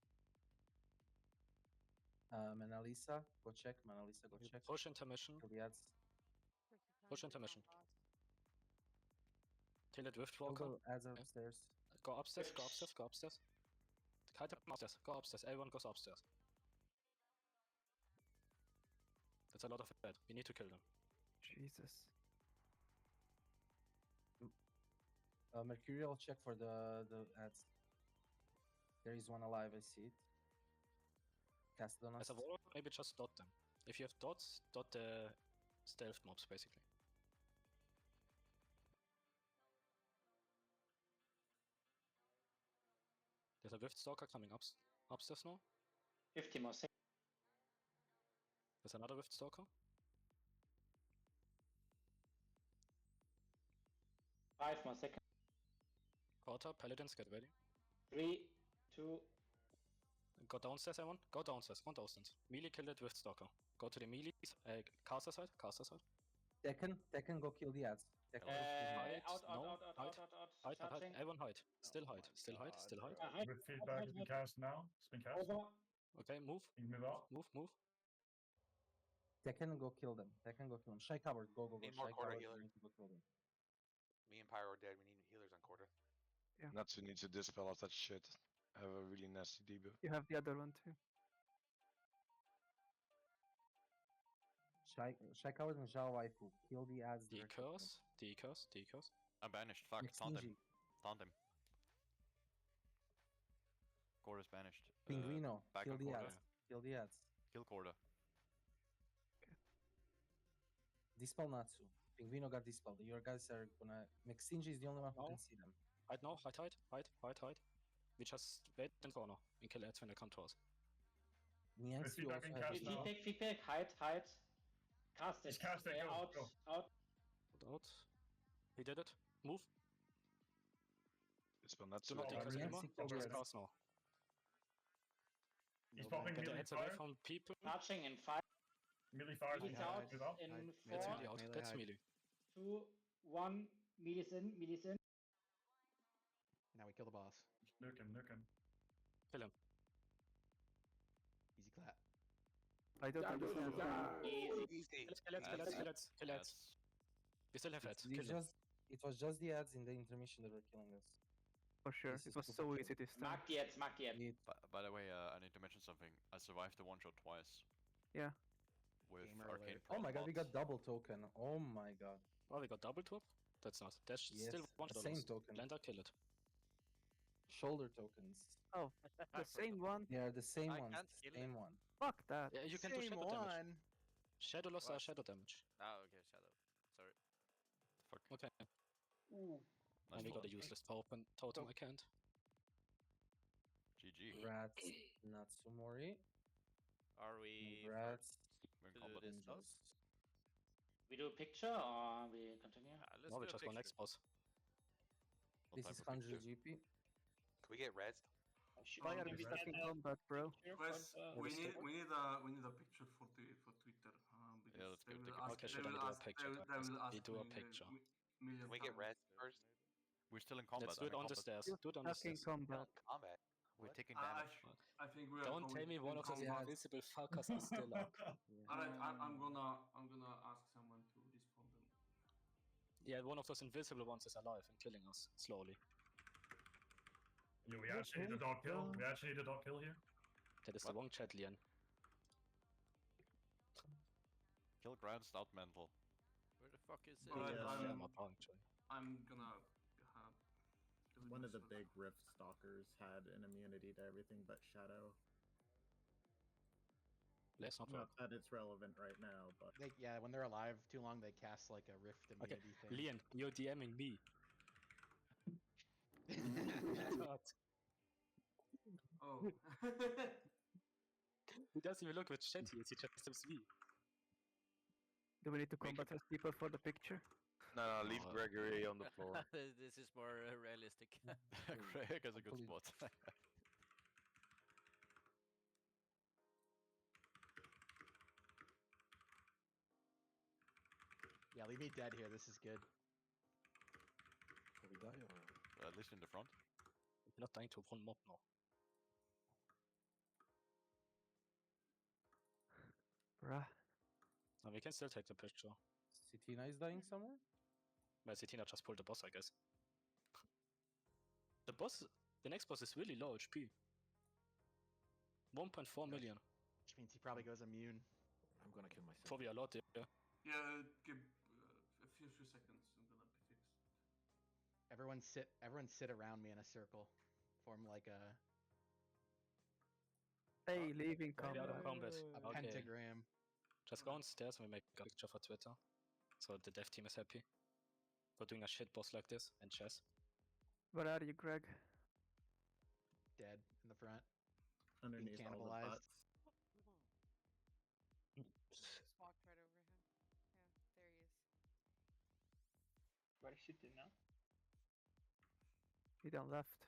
Manalisa, go check. Manalisa, go check. Push intermission. Kill the ads. Push intermission. Kill it with Kill Walker. the ads upstairs. Go upstairs, go upstairs, go upstairs. Kite them upstairs, go upstairs. Everyone goes upstairs. That's a lot of bad. We need to kill them. Jesus. Mercurial, check for the ads. There is one alive, I see it. Cast it on us. As a warlock, maybe just dot them. If you have dots, dot the stealth mobs basically. There's a Rift Stalker coming upstairs now. 50 more seconds. There's another Rift Stalker. 5 more seconds. Quarter, Paladins, get ready. 3, 2. Go downstairs, everyone. Go downstairs, go downstairs. Melee kill it with Stalker. Go to the melee, caster side, caster side. Tekken, go kill the ads. Tekken, Hide. Everyone hide. Still hide. With feedback, it's been cast now. It's been cast. Okay, move. You can move out. Move. Tekken, go kill them. Shy Coward, go. Need more Shy quarter Coward, healer. you need to go kill them. Me and Pyro are dead. We need healers on quarter. Yeah. Natsu needs to dispel off that shit. I have a really nasty debuff. You have the other one too. Shy Coward and Zhao Waifu, kill the ads. Decurs. I'm banished. Fuck. Taunt him. Quarter's banished. Pinguino, back kill on the Quarter. ads. Kill the ads. Kill Quarter. Dispel Natsu. Pinguino got dispelled. Your guys are gonna. Mexinji is the only one who can see them. Hide now, hide. We just wait in corner and kill ads when they come to us. Nianxi also has Feedback, hide. Cast it. Just cast it, go. Out. Out. He did it. Move. Dispel Natsu. Do not decast anymore. Just Nianxi, cast now. He's popping Get the melee ads away fire. from people. Marching in 5. Melee fire. Melee out in 4. That's melee out. That's melee. 2, 1. Melee's in. Now we kill the boss. Nuke him. Kill him. Easy clap. I don't understand. Easy. Kill ads. We still have ads. Kill them. It was just the ads in the intermission that were killing us. For sure. This It is was super so cool. easy this time. Mark the ads. By the way, I need to mention something. I survived the one shot twice. Yeah. With Gamer arcane. alert. Oh my god, we protobots. got double token. Oh my god. Oh, we got double top? That's not. That's Yes, still one the shot. same token. Blender, kill it. Shoulder tokens. Oh, the same one. They are the same I ones. can't kill it. Same one. Fuck that. Yeah, you can do shadow damage. Shadow loss or shadow damage. Ah, okay, Shadow. Sorry. Fuck. Okay. Ooh. And we got a useless totem, I can't. GG. Rats, Natsumori. Are we Rats. We're in to combat. do this boss? We do a picture or we continue? Let's No, we do a just go picture. next boss. What This type is of picture? 100 GP. Can we get rezzed? Why are we stuck in combat, bro? Guys, we need a picture for Twitter. Yeah, let's They go will take a ask, Okay, they should will I do a ask, picture? they will ask We do a me, picture. million Can we get times. rezzed first? We're still in combat. Let's do it I'm in on the combat. stairs. Do it on the Stuck in stairs. combat. Combat. We're What? taking I, damage. I think we are. Don't tell me one of those combat. invisible fuckers is still up. Alright, I'm gonna ask someone to respawn them. Yeah, one of those invisible ones is alive and killing us slowly. Yo, we actually need a dog kill. We actually need a dog kill here. That is the wrong chat, Lian. Kill Grand Stout Mantle. Where the fuck is it? Alright, Yeah, my point, actually. I'm gonna have. One of the big Rift Stalkers had an immunity to everything but Shadow. Let's not Not that it's relevant right now, but Yeah, when they're alive too long, they cast like a rift Okay, immunity thing. Lian, you're DMing me. Oh. He doesn't even look with chat here, he just sees me. Do we need to combat those people for the picture? No, leave Gregory on the floor. This is more realistic. Greg has a good spot. Yeah, leave me dead here. This is good. Will we die or? At least in the front. You're not dying to one mob now. Bruh. No, we can still take the picture. Citina is dying somewhere? Well, Citina just pulled the boss, I guess. The next boss is really low HP. 1.4 million. Which means he probably goes immune. I'm gonna kill myself. Probably a lot, yeah. Yeah, give a few seconds and then I'll be fixed. Everyone sit around me in a circle. Form like a Hey, leaving Way out of combat. combat. a Okay. pentagram. Just go downstairs and we make a picture for Twitter. So the dev team is happy. For doing a shit boss like this in chess. Where are you, Greg? Dead in the front. Underneath being all the cannibalized. butts. Just walked right over him. Yeah, there he is. Where is she now? He done left.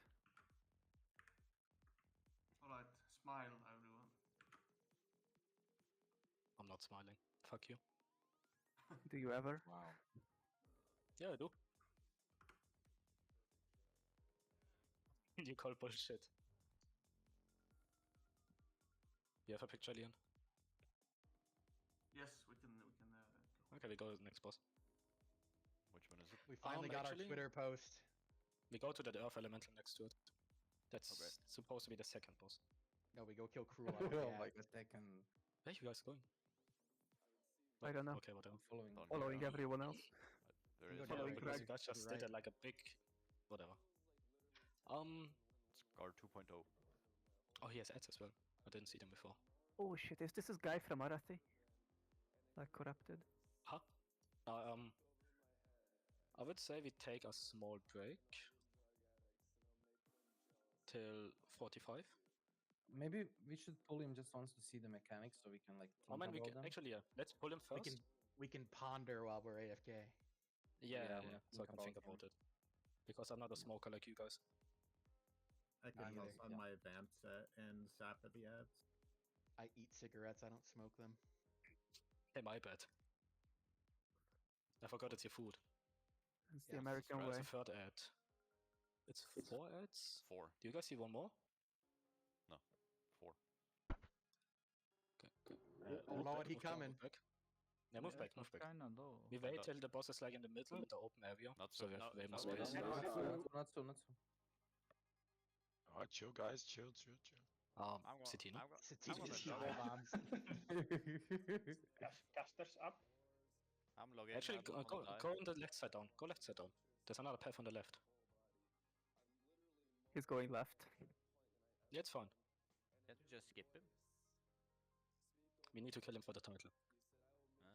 Alright, smile everyone. I'm not smiling. Fuck you. Do you ever? Wow. Yeah, I do. You call bullshit. You have a picture, Leon? Yes, we can go. Okay, we go to the next boss. Which one is it? We finally got actually, our Twitter post. We go to that Earth Elemental next to it. That's Okay. supposed to be the second boss. No, we go kill Cruel. Oh my god, second. Where are you guys going? I don't know. Okay, whatever. Following everyone else. There You is go Yeah, down one. because Greg. you guys just Right. did it like a big... Whatever. Scar 2.0. Oh, he has ads as well. I didn't see them before. Oh shit, is this guy from Arathi? Like corrupted? Huh? I would say we take a small break. Till 45. Maybe we should pull him just once to see the mechanics so we can like think I mean, we about can, them. actually, yeah. Let's pull him first. We can ponder while we're AFK. Yeah, Yeah, yeah, we'll so I can think think about about it. Because I'm not a smoker like you guys. I can neither, also on my advanced set and sap at the ads. I eat cigarettes. I don't smoke them. Hey, my bad. I forgot it's your food. It's the Yes. American Where's way. the third ad? It's 4 ads? 4. Do you guys see one more? No. 4. Okay. Oh move lord, back, he move back, coming. move back. Yeah, move back, move back. Kinda low. We wait till the boss is like in the middle with the open area. Not so so- we have no, way more no, space. Not so. Alright, chill, guys. Chill. Um, I'm gonna, Citino? I'm gonna, Sativa I'm gonna chill log in. bombs. Casters up. I'm logging. Actually, I don't go wanna die. on the left side down. Go left side down. There's another path on the left. He's going left. Yeah, it's fine. Can't we just skip him? We need to kill him for the title. Ah.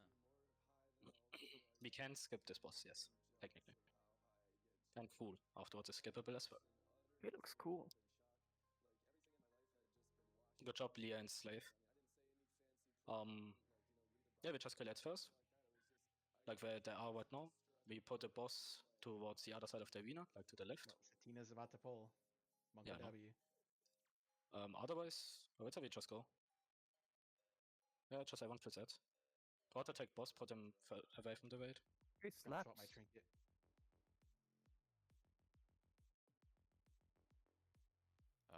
We can skip this boss, yes, technically. And Fool afterwards is skippable as well. He looks cool. Good job, Leah and Slave. Yeah, we just kill ads first. Like where they are right now. We put the boss towards the other side of the arena, like to the left. Satina's about to pull. Monkey Yeah, I know. W. Otherwise, I would say we just go. Yeah, just everyone puts ads. Auto attack boss, put him away from the raid. He Don't slaps. swap my trinket.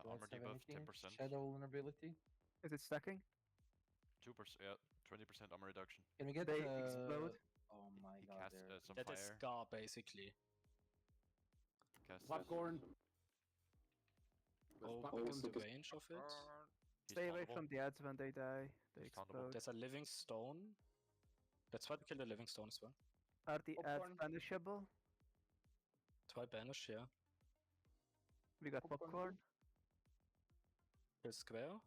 Armor Let's have debuff anything. 10%. Shadow vulnerability. Is it stacking? 2%. Yeah, 20% armor reduction. Can we get They explode. Oh my He god, casts there. some That is fire. Scar, basically. Casts Popcorn. Oh, popcorn. because the range of it. He's Stay away vulnerable. from the ads when they die. They He's vulnerable. explode. There's a living stone. Let's try to kill the living stone as well. Are the ads Popcorn. banishable? Try banish, yeah. We got popcorn. Kill square.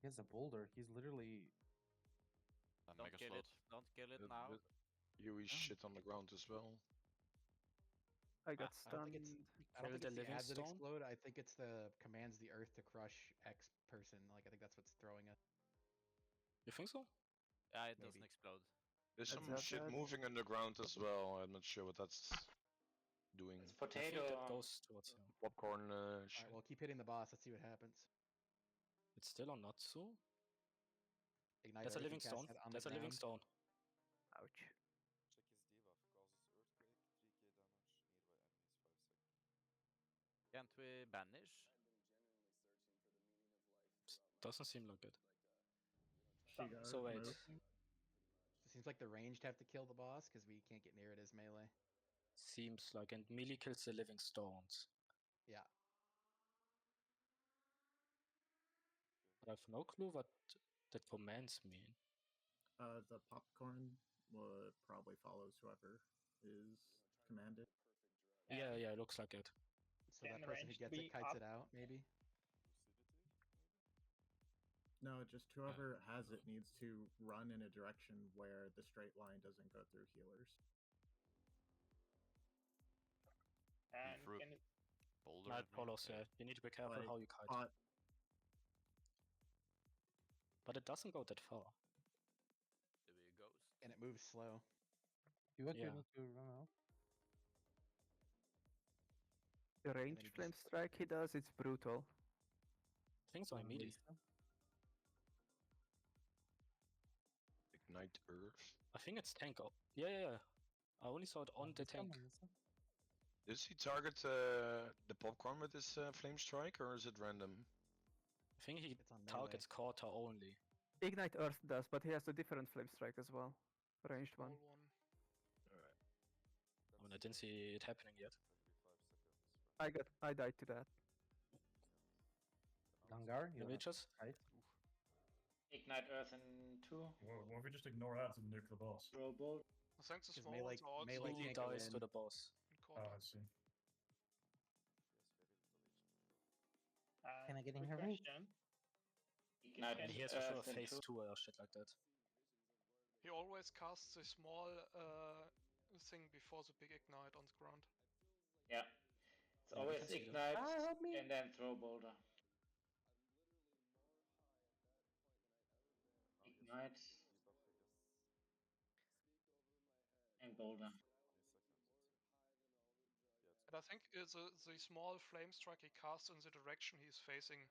He has a boulder. He's literally. Don't Mega kill slot. it. Don't kill it now. You is shit on the ground as well. I got I don't stunned. think it's. I Kill don't think the it's the living ads that stone? explode. I think it's the commands the earth to crush X person. Like I think that's what's throwing us. You think so? Yeah, it doesn't Maybe. explode. There's some That's shit bad. moving underground as well. I'm not sure what that's doing. It's I think potato. that goes towards him. Popcorn Alright, shit. well keep hitting the boss. Let's see what happens. It's still on Natsu. Ignite There's a Earth, living you cast stone. that on There's the a living ground. Check stone. his Ouch. debuff. Causes earthquake. Can't we banish? Doesn't seem like it. Shigar, So wait. move. It seems like the ranged have to kill the boss because we can't get near it as melee. Seems like, and melee kills the living stones. Yeah. But I have no clue what that commands mean. The popcorn would probably follows whoever is commanded. Yeah, looks like it. So that person who gets it kites it out, maybe? No, just whoever has it needs to run in a direction where the straight line doesn't go through healers. And threw can it... boulder Night at me. Polos, yeah. You need to be careful Like, how you kite. But it doesn't go that far. Do we ghost? And it moves slow. You want Yeah. me to run out? The ranged flame strike he does, it's brutal. Things are immediate. Ignite Earth. I think it's tank. Yeah. I only saw it on the tank. Does he target the popcorn with his flame strike, or is it random? I think he targets quarter only. Ignite Earth does, but he has a different flame strike as well. Ranged one. I mean, I didn't see it happening yet. I died to that. Gangar, you Can we just... Ignite Earth in 2. Well, what if we just ignore that and nuke the boss? Throw bolt. I think the Because small ones are also He dies to the boss. Oh, I see. Can I get in quick her roof? question. And he has for sure phase 2 or shit like that. He always casts a small thing before the big ignite on the ground. Yeah. It's always ignite and then throw boulder. Ignite and boulder. And I think it's the small flame strike he casts in the direction he's facing.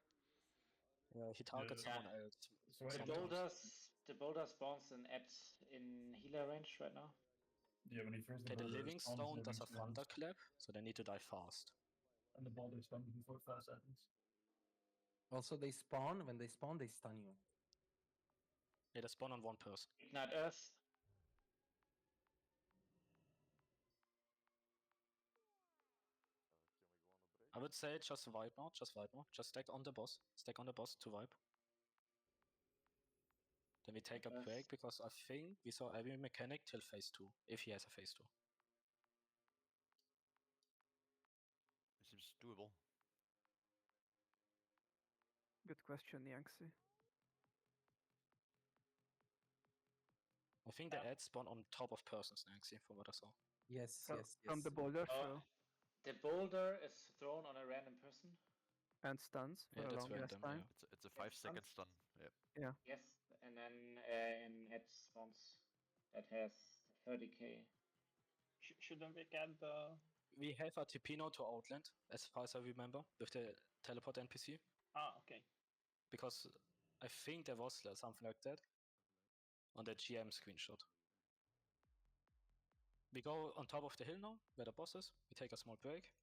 Yeah, he targets someone else. The boulder spawns in healer range right now. Yeah, when he throws the Okay, the boulder, living it spawns stone does a living stones, thunderclap, so they need to die fast. and the boulder spawns before 5 seconds. Also, they spawn. When they spawn, they stun you. Yeah, they spawn on one person. Ignite Earth. I would say just wipe now, just stack on the boss. Stack on the boss to wipe. Then we take a break because I think we saw every mechanic till phase 2, if he has a phase 2. It seems doable. Good question, Yangtze. I think the ads spawn on top of persons, actually, from what I saw. Yes, From the boulder, so. The boulder is thrown on a random person. And stuns for a that's long ass random, time. It's a 5-second stun. Yep. Yeah. Yes, and then an ad spawns that has 30k. Shouldn't we get the... We have a TP now to Outland, as far as I remember, with the teleport NPC. Ah, okay. Because I think there was something like that on the GM screenshot. We go on top of the hill now, where the boss is. We take a small break.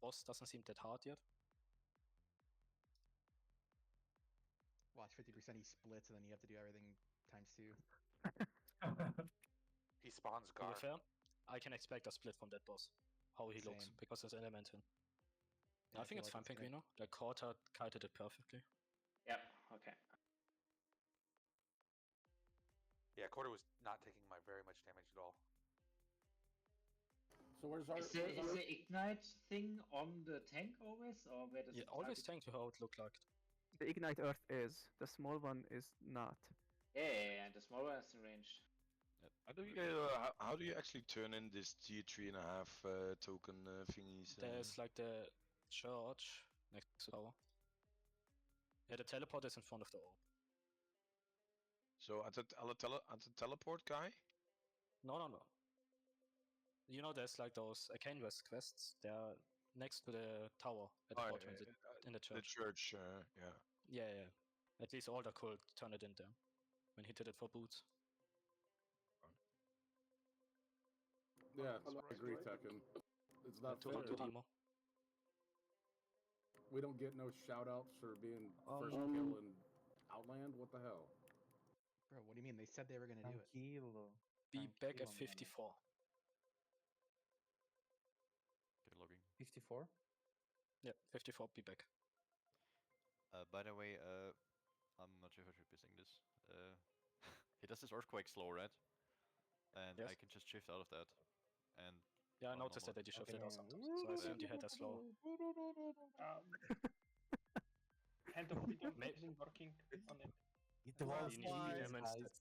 Boss doesn't seem that hard yet. Watch 50% he splits and then you have to do everything times 2. He spawns To be Gar. fair, I can expect a split from that boss. How he looks, Same. because there's element in. Yeah, I think it's fine, Penguino. The quarter kited it perfectly. Yep, okay. Yeah, Quarter was not taking very much damage at all. So where's our... Is the ignite thing on the tank always, or where does it always target? tank to how it looked like. The Ignite Earth is. The small one is not. Yeah, the small one is in range. How do you actually turn in this tier 3.5 token thingies? There's like the church next to the tower. Yeah, the teleport is in front of the orb. So at the teleport guy? No. You know, there's like those Arcane West quests. They're next to the tower at the bottom in the church. The church, yeah. Yeah. At least all the cult turned it in there when he did it for boots. Yeah, I agree, Tekken. It's not fair. To demo. We don't get no shout outs for being first kill in Outland? What the hell? Bro, what do you mean? They said they were gonna do it. Tranquilo. Be back at Tranquilo, mano. 54. Okay, logging. 54? Yeah, 54, be back. By the way, I'm not sure if I should be saying this. He does this earthquake slow, right? And Yes. I can just shift out of that. And Yeah, I on noticed normal- that you shifted Okay. out sometimes, so I assumed you had that slow. Hand of freedom isn't working on it. Get the You walls, need guys. them instead.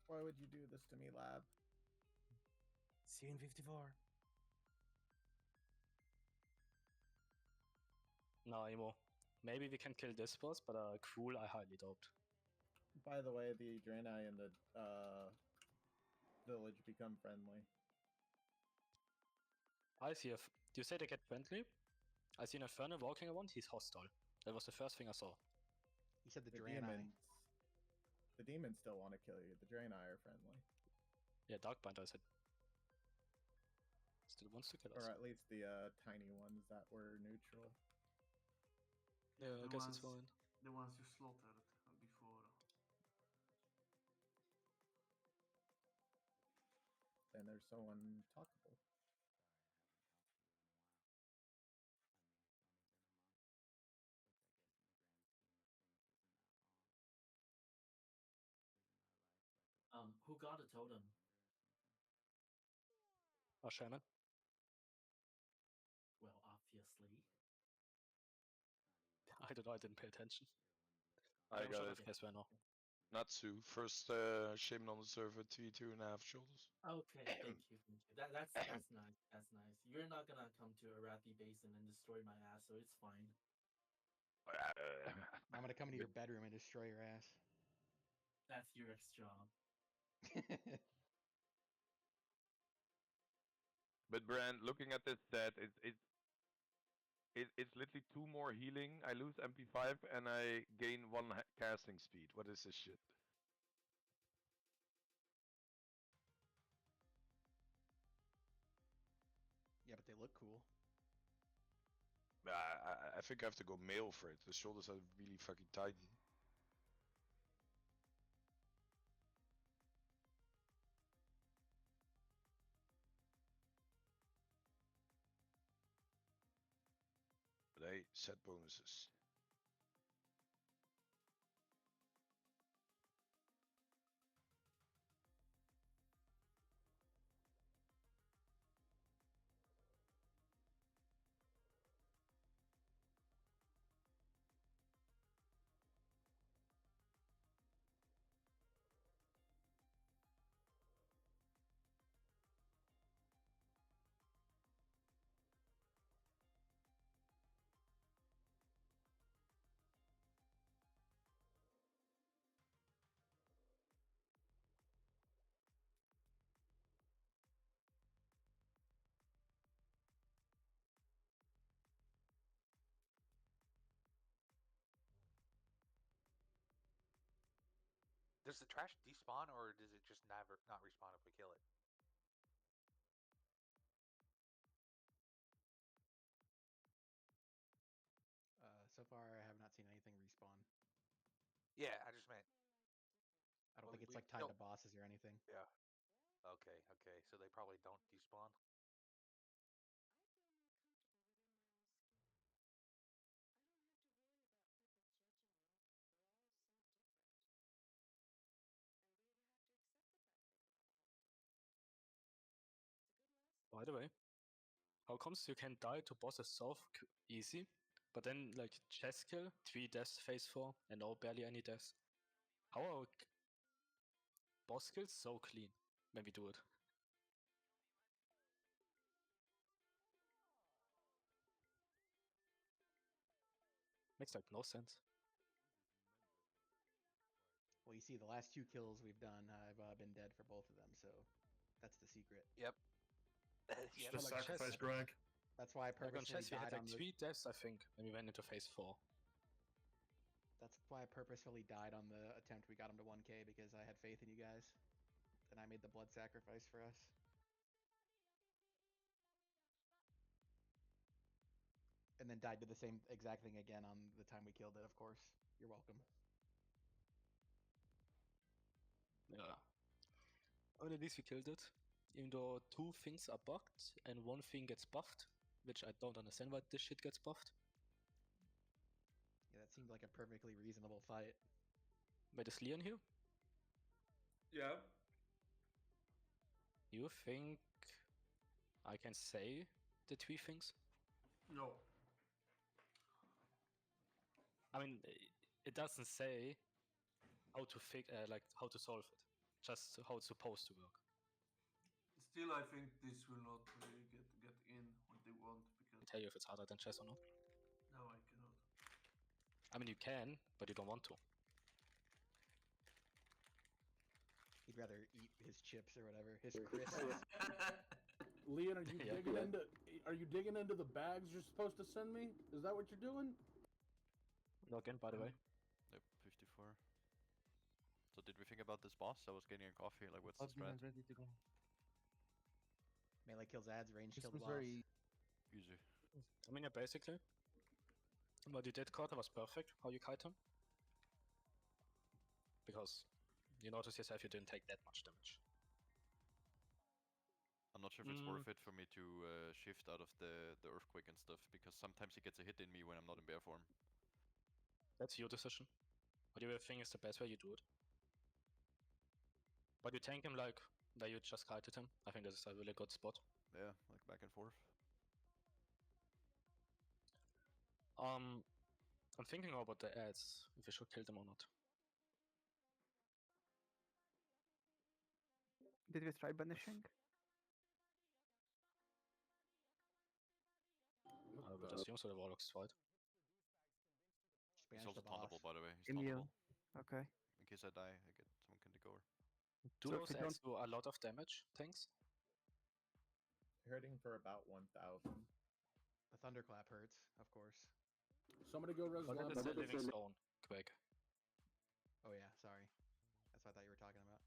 Why would you do this to me, lab? See you in 54. No, Emo. Maybe we can kill this boss, but Cruel I highly doubt. By the way, the Draenei and the village become friendly. I see if you say they get friendly. I see an Inferno walking around, he's hostile. That was the first thing I saw. You said the The Draenei. demons still want to kill you. The Draenei are friendly. Yeah, Darkbinder said still wants to kill us. Or at least the tiny ones that were neutral. Yeah, I the guess it's ones- fine. The ones you slaughtered before. And there's so untalkable. Who got a totem? Oh, Shaman. Well, obviously. I don't know, I didn't pay attention. I I'm got sure it. of guess where now. Natsu, first shaman on the server, 2.5 shoulders. Okay, thank you, thank you. That's nice. That's nice. You're not gonna come to Arathi Basin and destroy my ass, so it's fine. I'm gonna come into your bedroom and destroy your ass. That's your job. But Brand, looking at this stat, it's literally 2 more healing. I lose MP5 and I gain 1 casting speed. What is this shit? Yeah, but they look cool. I think I have to go male for it. The shoulders are really fucking tiny. But hey, set bonuses. Does the trash despawn or does it just never not respawn if we kill it? So far, I have not seen anything respawn. Yeah, I just meant. I don't Well, think it's we like tied don't- to bosses or anything. Yeah. Okay, okay. So they probably don't despawn. By the way, how comes you can die to bosses so easy, but then like chess kill, 3 deaths phase 4, and now barely any deaths? How are boss kills so clean when we do it? Makes like no sense. Well, you see, the last 2 kills we've done, I've been dead for both of them, so that's the secret. Yep. Just a sacrifice drag. That's why I Like on purposefully chess, we died had like on the. 3 deaths, I think, when we went into phase 4. That's why I purposefully died on the attempt we got him to 1k because I had faith in you guys, and I made the blood sacrifice for us. then died to the same exact thing again on the time we killed it, of course. You're welcome. Yeah. But at least we killed it. Even though 2 things are bugged and 1 thing gets buffed, which I don't understand why this shit gets buffed. Yeah, that seemed like a perfectly reasonable fight. Wait, is Leon here? Yeah. You think I can say the 3 things? No. I mean, it doesn't say how to how to solve it. Just how it's supposed to work. Still, I think this will not get in what they want because. I'll tell you if it's harder than chess or not. No, I cannot. I mean, you can, but you don't want to. He'd rather eat his chips or whatever, his crisps. Leon, are you Yeah. digging into? Are you digging into the bags you're supposed to send me? Is that what you're doing? Log in, by the way. Yep, 54. So did we think about this boss? I was getting a coffee. Like, what's the Demon strat? ready to go. Melee kills ads, range This kills was boss. very Easy. I mean, yeah, basically, what you did, Carter, was perfect. How you kite him. Because you notice yourself you didn't take that much damage. I'm not sure if it's worth it for me to shift out of the earthquake and stuff, because sometimes he gets a hit in me when I'm not in bear form. That's your decision. What you think is the best way you do it. But you tank him like where you just kited him. I think this is a really good spot. Yeah, like back and forth. I'm thinking about the ads, if we should kill them or not. Did we try banishing? I would assume so. The Warlock's fight. He's Banish also the boss. tauntable, by the way. He's Immune. tauntable. Okay. In case I die, I get someone can take over. Do So if those we ads do a lot of damage, tanks? Hurting for about 1,000. The thunderclap hurts, of course. Somebody go res But lab. it's a living stone, quick. Oh yeah, sorry. That's what I thought you were talking about.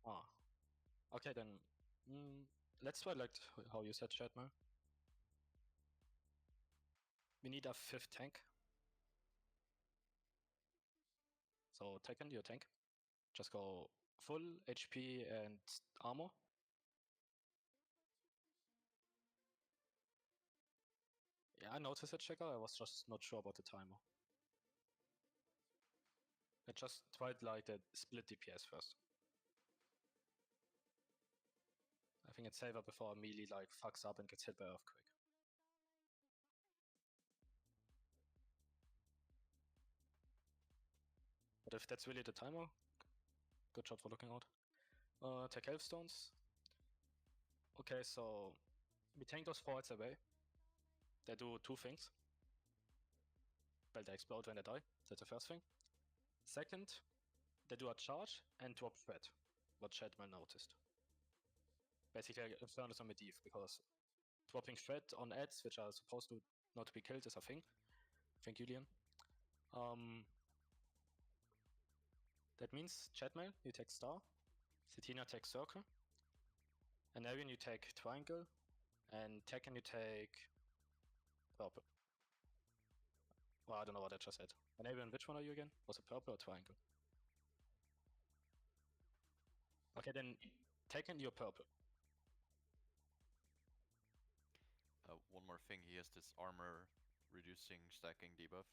Ah. Okay then. Let's try like how you said, Chatman. We need a 5th tank. So Tekken, your tank. Just go full HP and armor. Yeah, I noticed it, Checker. I was just not sure about the timer. I just tried like the split DPS first. I think it's safer before melee like fucks up and gets hit by earthquake. But if that's really the timer, good job for looking out. Take health stones. Okay, so we tank those 4 hits away. They do 2 things. Well, they explode when they die. That's the first thing. Second, they do a charge and drop threat, what Chatman noticed. Basically, Infernus on Medivh, because dropping threat on ads, which are supposed to not to be killed, is a thing. Thank you, Leon. That means Chatman, you take star, Cetina takes circle, and Arian you take triangle, and Tekken you take purple. Well, I don't know what I just said. And Arian, which one are you again? Was it purple or triangle? Okay, then Tekken, you're purple. One more thing, he has this armor reducing stacking debuff.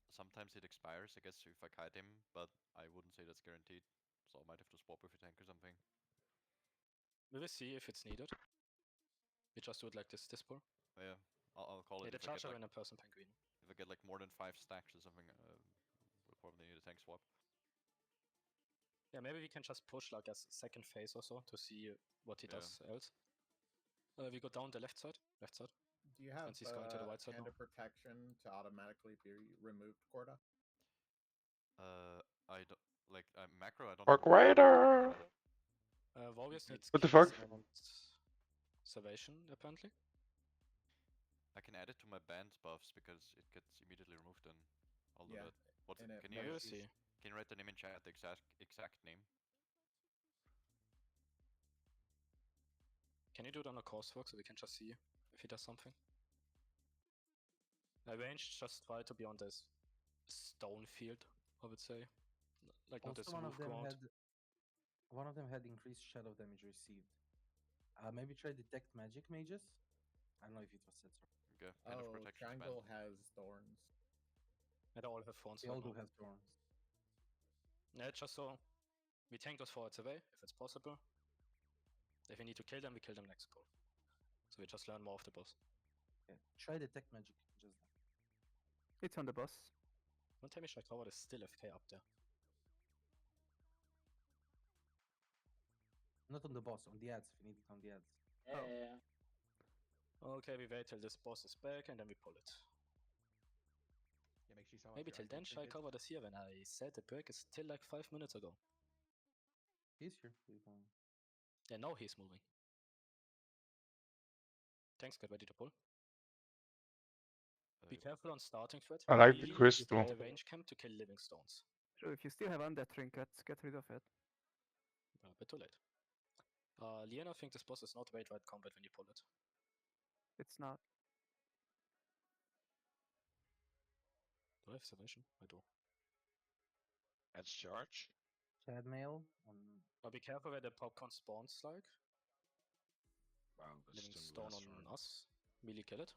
Sometimes it expires, I guess, if I kite him, but I wouldn't say that's guaranteed. So I might have to swap with a tank or something. We will see if it's needed. We just do it like this pull. Yeah, I'll call it. The charger in a person penguin. If I get like more than 5 stacks or something, we'll probably need a tank swap. Yeah, maybe we can just push like a second phase or so to see what he does else. We go down the left side. Do you have Since he's going to the right side hand now. of protection to automatically be removed, Corda? I don't like macro. I don't. Dark Rider. Warriors needs What the fuck? and salvation apparently. I can add it to my band buffs because it gets immediately removed. Then I'll do that. What's it? Can you see? Can you write the name in chat? The exact name. Can you do it on a coursework so we can just see if he does something? My range just try to be on this stone field, I would say. Like not Also, this smooth ground. one of them had increased shadow damage received. Maybe try detect magic mages. I don't know if it was said so. Okay, kind of Oh, protection triangle spell. has thorns. They all have thorns. They all right do now. have thorns. Yeah, just so we tank those forwards away if it's possible. If we need to kill them, we kill them next pull. So we just learn more of the boss. Okay. Try detect magic. Just that. It's on the boss. Don't tell me Shakawa is still FK up there. Not on the boss, on the ads. If you need it on the ads. Yeah. Okay, we wait till this boss is back and then we pull it. Yeah, make sure you saw Maybe your till then icon trinkets. Shakawa is here when I said the break is still like 5 minutes ago. He's here. He's going. Yeah, now he's moving. Thanks, get ready to pull. Be careful on starting threat. I like the Really, crystal. you hit the range camp to kill living stones. So if you still have undead trinkets, get rid of it. A bit too late. Leon, I think this boss is not wait right combat when you pull it. It's not. Do I have salvation? I do. That's charge. Chad mail. But be careful where the popcorn spawns like. Wow, that's Living still stone less on strong. us. Melee kill it.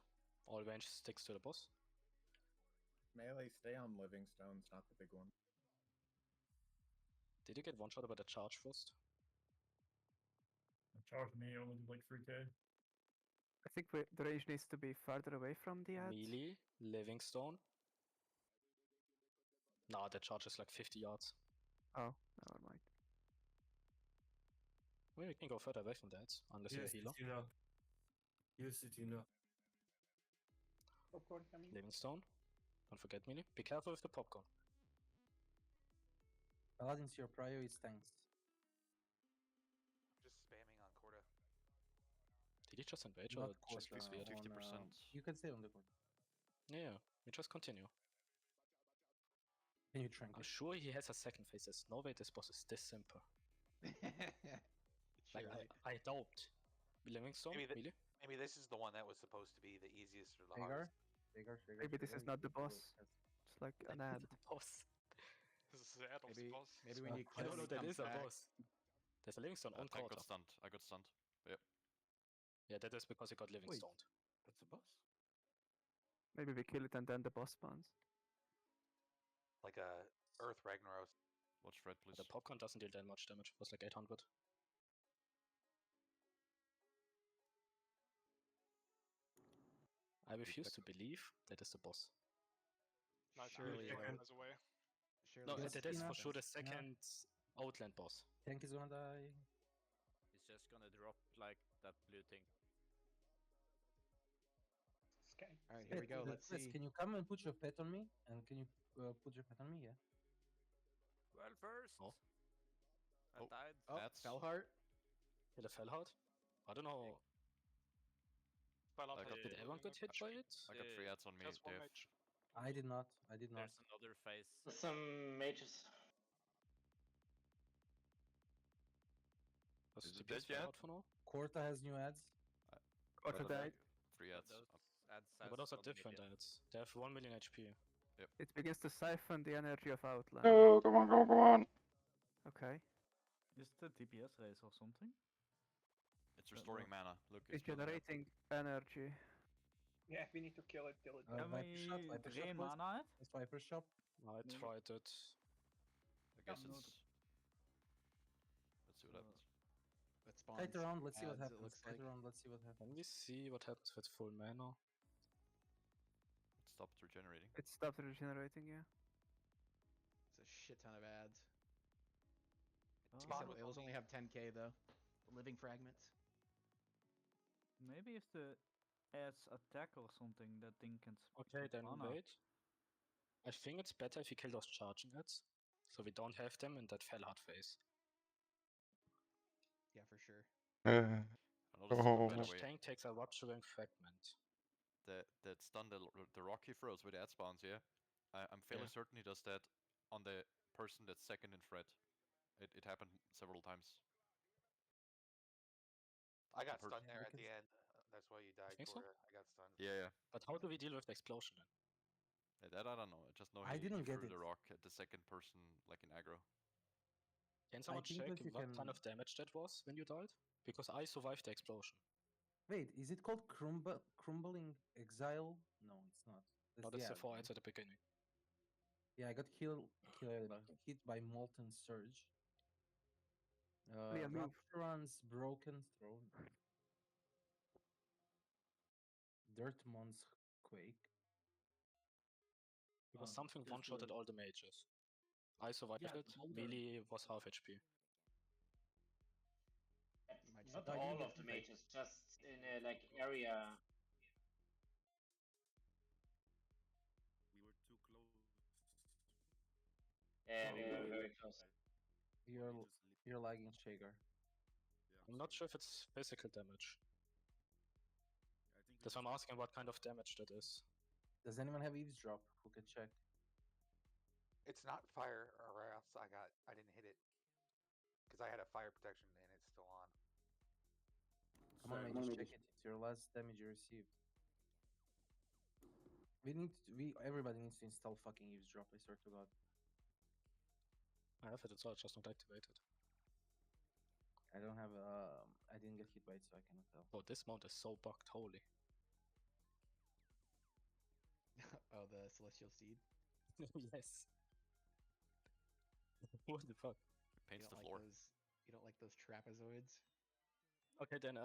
All range sticks to the boss. Melee, stay on living stones, not the big one. Did you get one shot about the charge first? Charge me only like 3k. I think the range needs to be farther away from the ads. Melee, living stone. Nah, the charge is like 50 yards. Oh, never mind. Well, we can go further away from that, unless you're a healer. Use it, you know. Popcorn coming. Living stone. Don't forget melee. Be careful with the popcorn. Paladins, your prior is tanks. Just spamming on Corda. Did he just enrage Not or just Corta, lose weird? on, you can stay on the court. Yeah, we just continue. Can you trank I'm it? sure he has a second phase. There's no way this boss is this simple. Like, I doubt. Living stone, melee? Maybe this is the one that was supposed to be the easiest or the Hagar? hardest. Maybe this is not the boss. It's like an ad. Boss. This is the Adam's boss. Maybe when you I kill don't know, him, he that comes is a back. boss. There's a living stone on I Corta. got stunned. I got stunned. Yep. Yeah, that is because he got living Wait. stoned. That's a boss? Maybe we kill it and then the boss spawns. Like a Earth Ragnaros. Watch red, please. The popcorn doesn't deal that much damage. It was like 800. I refuse to believe that is the boss. Nice Surely, as a way. No, surely that is for sure the second Outland boss. Tank is gonna die. He's just gonna drop like that blue thing. Sky. Alright, here we go. Let's Chris, see. can you come and put your pet on me? And can you put your pet on me? Yeah. Well, first. Oh. I died. Oh, Fellheart. Kill a Fellheart? I don't know. Did everyone get hit by it? I got 3 ads on me, Just one Dave. mage. I did not. I did not. There's another phase. Some mages. Was Is the it dead PS yet? Fellheart for now? Corta has new ads. Corta died. 3 ads. Those ads Yeah, but those are different ads. They have 1 million HP. Yep. It begins to siphon the energy of Outland. No, come on, come on, come on. Okay. Is the DPS race or something? It's restoring mana. Look, It's building up. generating energy. Yeah, we need to kill it till it Can Viper we shot, Viper drain shot, mana? Let's Viper shop. I Maybe. tried it. I guess it's. Let's see what happens. Let's spawn. Kite around, let's see what ads, it happens. looks Kite like. around, let's see what happens. Can we see what happens with full mana? It stopped regenerating. It stopped regenerating, yeah. It's a shit ton of ads. Oh. Like I said, those only have 10k though. Living fragments. Maybe if the adds attack or something, that thing can Okay, then mana. wait. I think it's better if we kill those charging ads, so we don't have them in that Fellheart phase. Yeah, for sure. Each tank takes a rupturing fragment. That stun the rock he throws with the ad spawns, yeah? I'm fairly certain he does that on the person that's second in threat. It happened several times. I I got I've heard- stunned there at the end. That's why you died, think so? Cora. I got stunned. Yeah, yeah. But how do we deal with the explosion then? That I don't know. I just know I he didn't get threw it. the rock at the second person, like in aggro. Can someone think check that you what can- kind of damage that was when you died? Because I survived the explosion. Wait, is it called crumbling exile? No, it's not. No, that's the ad, 4 right? ads at the beginning. Yeah, I got hit by Molten Surge. Liam, move. Rupturan's Broken Throne. Dirtmon's Quake. Because something just one-shotted the- all the mages. I survived Yeah, it. hold on. Melee was half HP. Not No, you all didn't of get the hit by- mages, just in a like area. We were too close. Yeah, we were very close. You're lagging, Shagar. I'm not sure if it's physical damage. That's why I'm asking what kind of damage that is. Does anyone have eavesdrop? Who can check? It's not fire, or else I didn't hit it because I had a fire protection and it's still on. Come on, mate, just check it. It's your last damage you received. Everybody needs to install fucking eavesdrop. I swear to God. I have it, it's all just not activated. I don't have I didn't get hit by it, so I cannot tell. Oh, this mount is so bugged, holy. Oh, the Celestial Steed. Yes. What the fuck? Paints the like floor. You don't like those trapezoids? Okay, then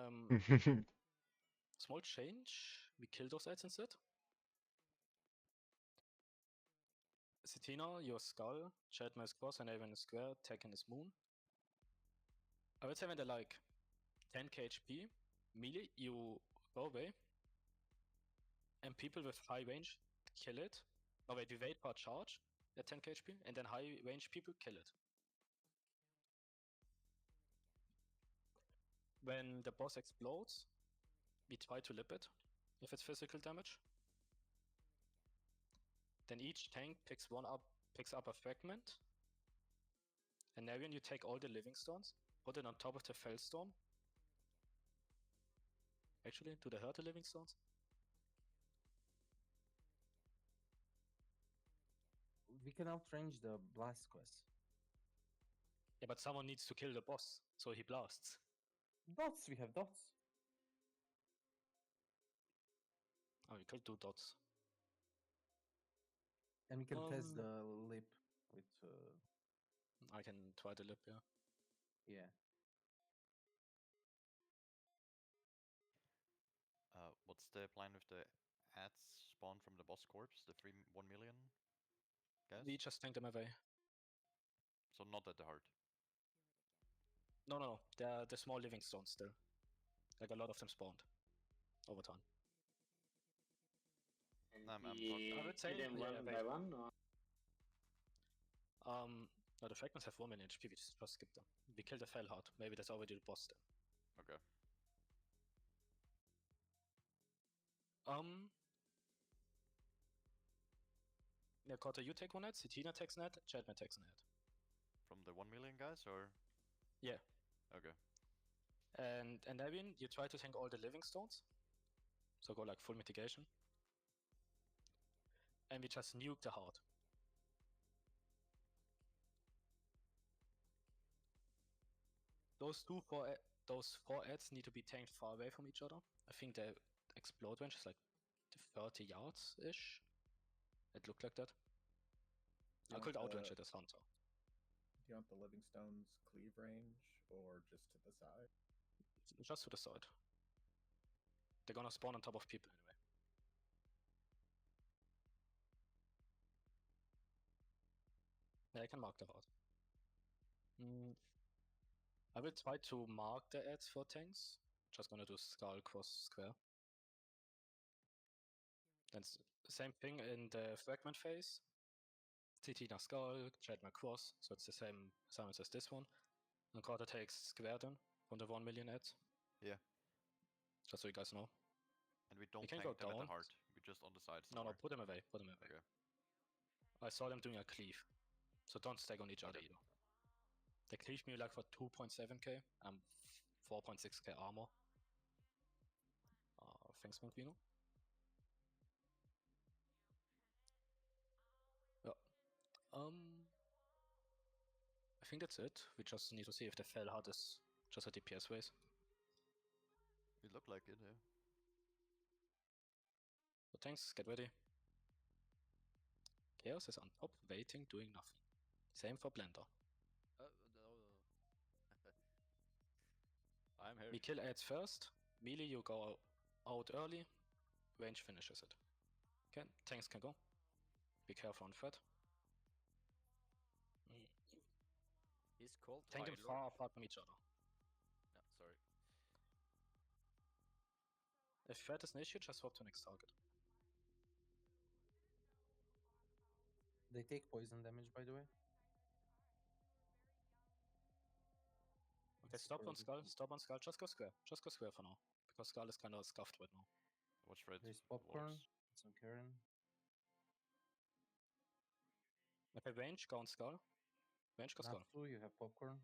small change. We kill those ads instead. Cetina, your skull, Chadma is cross, and Aven is square, Tekken is moon. I would say when they're like 10k HP, melee, you go away. And people with high range kill it. Oh wait, we wait for a charge at 10k HP, and then high range people kill it. When the boss explodes, we try to lip it, if it's physical damage. Then each tank picks up a fragment. And Narian, you take all the living stones, put it on top of the Fellstorm. Actually, do they hurt the living stones? We can outrange the blast quest. Yeah, but someone needs to kill the boss, so he blasts. Dots, we have dots. Oh, you could do dots. And we can test the lip with I can try the lip, yeah. yeah. What's the plan with the ads spawn from the boss corpse? The 1 million guys? We just tank them away. So not at the heart. No. They're the small living stones still. Like a lot of them spawned over time. And I'm we I would say kill them yeah, one wait. by one, or? No, the fragments have 1 million HP, we just skip them. We kill the Fellheart, maybe that's already the boss then. Okay. Yeah, Kota, you take one net, Cetina takes net, Chadman takes net. From the 1 million guys, or? Yeah. Okay. And Navin, you try to tank all the living stones. So go like full mitigation. And we just nuke the heart. Those four ads need to be tanked far away from each other. I think the explode range is like 30 yards-ish. It looked like that. I could outrange it as Hunter. Do you want the living stones cleave range or just to the side? Just to the side. They're gonna spawn on top of people anyway. Yeah, I can mark the heart. I will try to mark the ads for tanks. Just gonna do skull cross square. Then same thing in the fragment phase. Titina skull, Chadma cross, so it's the same summons as this one. And Carter takes square then from the 1 million ads. Yeah. Just so you guys know. And we don't can tank go them at down. the heart. We're just on the side No, somewhere. put them away, put them away. Okay. I saw them doing a cleave. So don't stack on each other either. They cleave me like for 2.7k and 4.6k armor. Thanks, Manquino. Yeah. I think that's it. We just need to see if the fell hard is just a DPS race. It looked like it, yeah. So thanks, get ready. Chaos is on top, waiting, doing nothing. Same for Blender. No. I'm here. We kill ads first. Melee, you go out early. Range finishes it. Okay, tanks can go. Be careful on threat. He's called Tank them Tyler. far apart from each other. No, sorry. If threat is an issue, just swap to next target. They take poison damage, by the way. Okay, stop on Skull, stop on Skull, just go square. Just go square for now. Because Skull is kinda scuffed right now. Watch red. There's popcorn. Some Karen. Okay, range, go on Skull. Range, go Skull. Natsu, you have popcorn.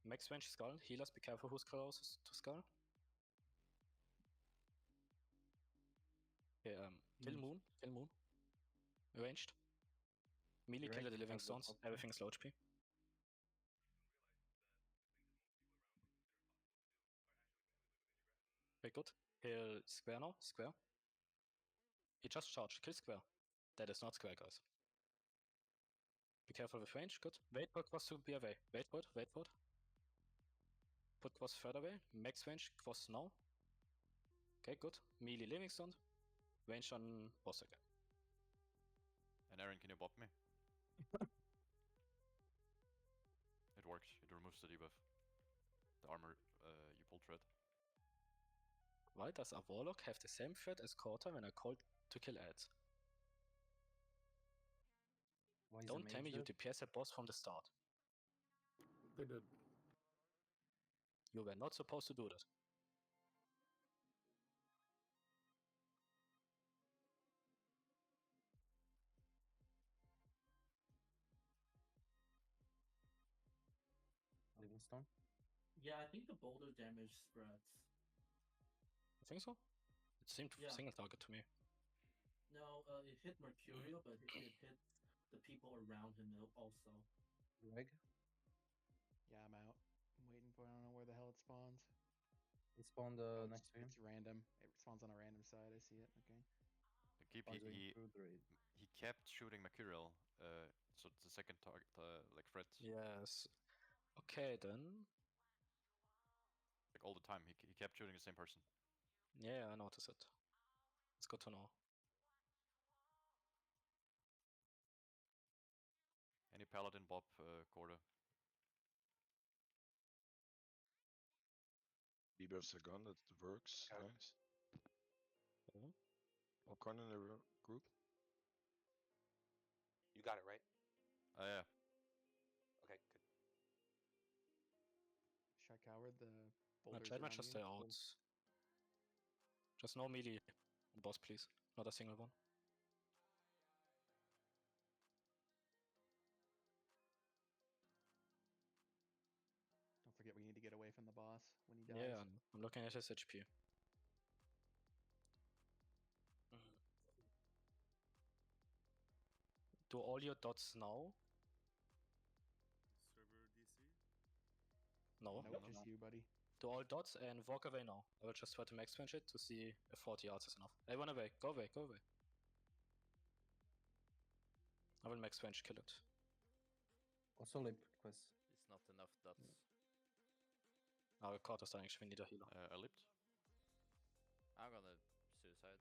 Max range Skull. Healers, be careful who's closest to Skull. Okay, kill Moon. Kill Moon. Ranged. Melee, kill the Living Stones. Everything's low HP. Okay, good. Kill square now. Square. He just charged. Kill square. That is not square, guys. Be careful with range. Good. Wait for Cross to be away. Wait for it. Wait for it. Put Cross further away. Max range. Cross now. Okay, good. Melee Living Stone. Range on boss again. And Aaron, can you bop me? It works. It removes the debuff. The armor you pulled red. Why does a Warlock have the same threat as Quarter when I called to kill ads? Don't tell me you DPS a boss from the start. They did. You were not supposed to do that. Living Stone? Yeah, I think the boulder damage spreads. I think so. It seemed single target to me. No, it hit Mercurial, but it hit the people around him also. Greg? Yeah, I'm out. I'm waiting for. I don't know where the hell it spawns. It spawned next to him. It's random. It spawns on a random side. I see it. Okay. He kept shooting Mercurial. So it's the second target, like threat. Yes. Okay then. Like all the time, he kept shooting the same person. Yeah, I noticed it. It's good to know. Any paladin bob Gorda. Debuffs are gone, that works. Nice. Popcorn in the group. You got it, right? Yeah. Okay, good. Should I coward the No, boulders chat might around just you? stay out. Just no melee on boss, please. Not a single one. Don't forget we need to get away from the boss when he dies. Yeah, I'm looking at his HP. Do all your dots now? Server DC? No. Nope, just you, buddy. Do all dots and walk away now. I will just try to max range it to see if 40 yards is enough. Hey, run away. Go away. Go away. I will max range kill it. Also lip quest. It's not enough dots. Our card is dying, we need a healer. I lipped. I'm gonna suicide.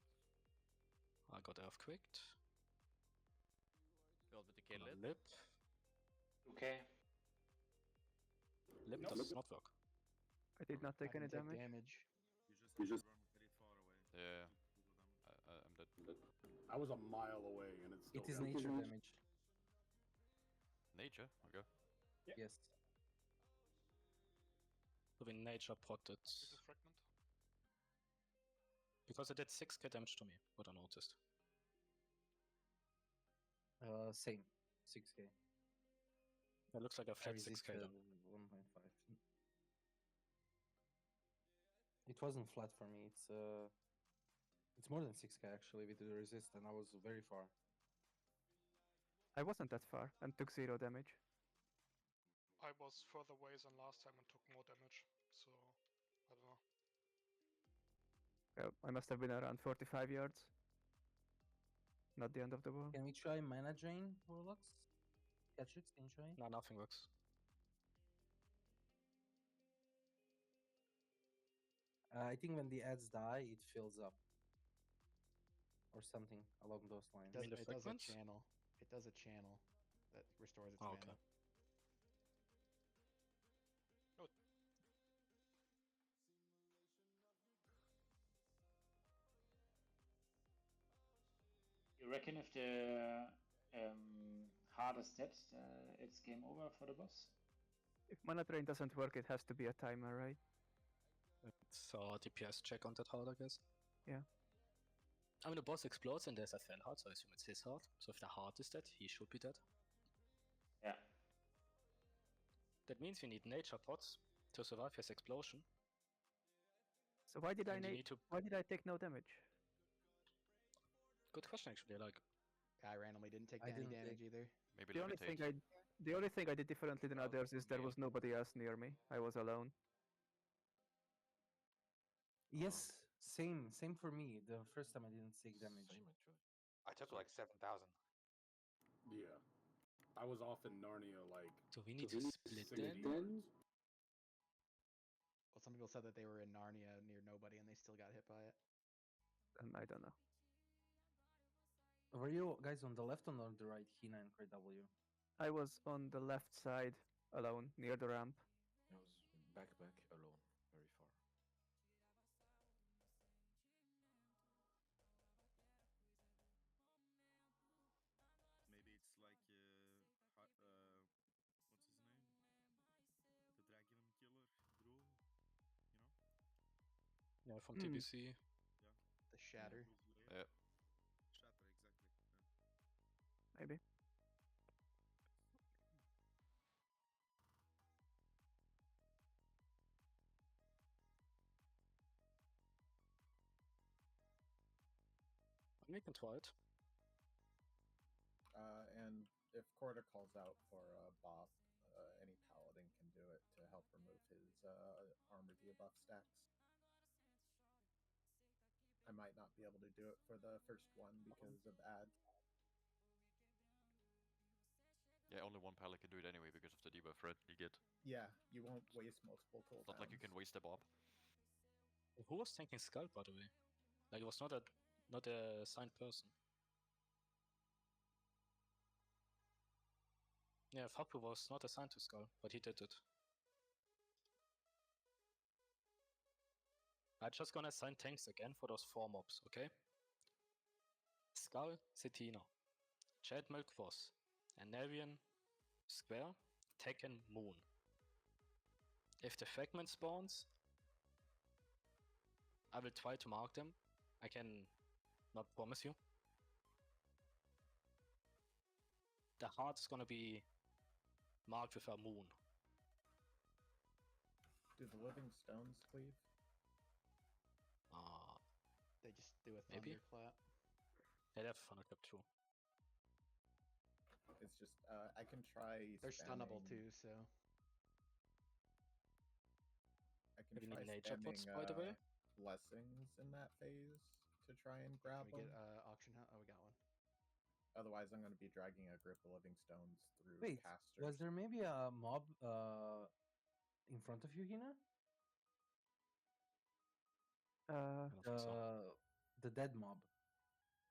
I got earthquaked. You want me to kill it? Lip. Okay. Lip does not work. I did not take any damage. You just. Run very far away. Yeah. I'm dead. I was a mile away and it's still. It is nature damage. Nature? Okay. Yes. So we nature potted. Is it fragment? Because it did 6k damage to me, what I noticed. Same. 6k. It looks like a flat I 6k then. 1.5. It wasn't flat for me. It's more than 6k actually with the resist, and I was very far. I wasn't that far and took 0 damage. I was further away than last time and took more damage, so I don't know. Yeah, I must have been around 45 yards. Not the end of the world. Can we try mana drain, Warlocks? Catrix, can you try? No, nothing works. I think when the ads die, it fills up. Or something along those lines. It does a channel. It does a channel that restores its mana. Okay. You reckon if the heart is dead, it's game over for the boss? If mana drain doesn't work, it has to be a timer, right? It's a DPS check on that heart, I guess. Yeah. I mean, the boss explodes and there's a fell heart, so I assume it's his heart. So if the heart is dead, he should be dead. Yeah. That means we need nature pots to survive his explosion. So why did And you need to... why did I take no damage? Good question, actually. Like, I randomly didn't take I any didn't damage either. Maybe The only thing I did differently than others is there was nobody else near me. I was alone. Yes, same for me. The first time I didn't take damage. I took like 7,000. Yeah. I was off in Narnia like. Do we need to split then? Well, some people said that they were in Narnia near nobody and they still got hit by it. I don't know. Were you guys on the left or on the right, Hina and KW? I was on the left side, alone, near the ramp. I was back alone, very far. Maybe it's like what's his name? The dragon killer, Drew. You know? Yeah, from TBC. Yeah. The Shatter. Yeah. Shatter, exactly. Yeah. Maybe. We can try it. And if Corda calls out for a buff, any paladin can do it to help remove his armor debuff stacks. I might not be able to do it for the first one because of ads. Yeah, only one pally can do it anyway because of the debuff, right? You get. Yeah, you won't waste multiple cooldowns. Not like you can waste a bob. Who was tanking Skull, by the way? Like, it was not a signed person. Yeah, Fapu was not assigned to Skull, but he did it. I'm just gonna assign tanks again for those 4 mobs, okay? Skull, Cetina, Chad Milkvoss, Anavian, Square, Tekken, Moon. If the fragment spawns, I will try to mark them. I can not promise you. The heart is gonna be marked with a moon. Do the living stones cleave? They just do a Maybe. thunderclap. Yeah, they have thunderclap too. It's just I can try. They're stunnable spamming- too, so. I can Maybe try need nature pots, spamming by the way? blessings in that phase to try and grab Can we them. get auction house? Oh, we got one. Otherwise, I'm going to be dragging a grip of living stones through Wait, casters. was there maybe a mob in front of you, Hina? The dead mob.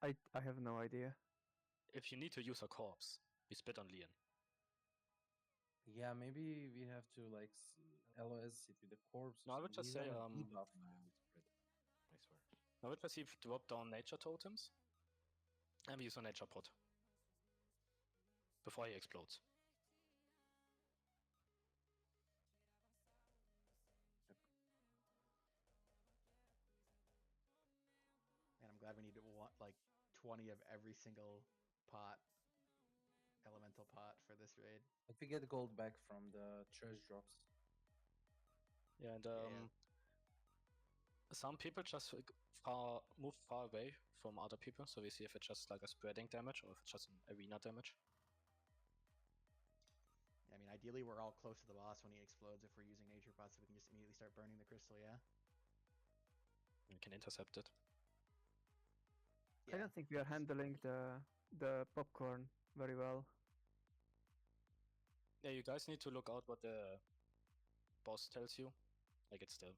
I have no idea. If you need to use a corpse, we spit on Leon. Yeah, maybe we have to like LOS it with the corpse. No, I would just say I I swear. I would just drop down nature totems and we use a nature pot before he explodes. And I'm glad we need like 20 of every single pot, elemental pot for this raid. But we get gold back from the treasure drops. Yeah, and some people just move far away from other people, so we see if it's just like a spreading damage or if it's just an arena damage. I mean, ideally we're all close to the boss when he explodes if we're using nature pots, so we can just immediately start burning the crystal, yeah? We can intercept it. I don't think we are handling the popcorn very well. Yeah, you guys need to look out what the boss tells you. Like it's the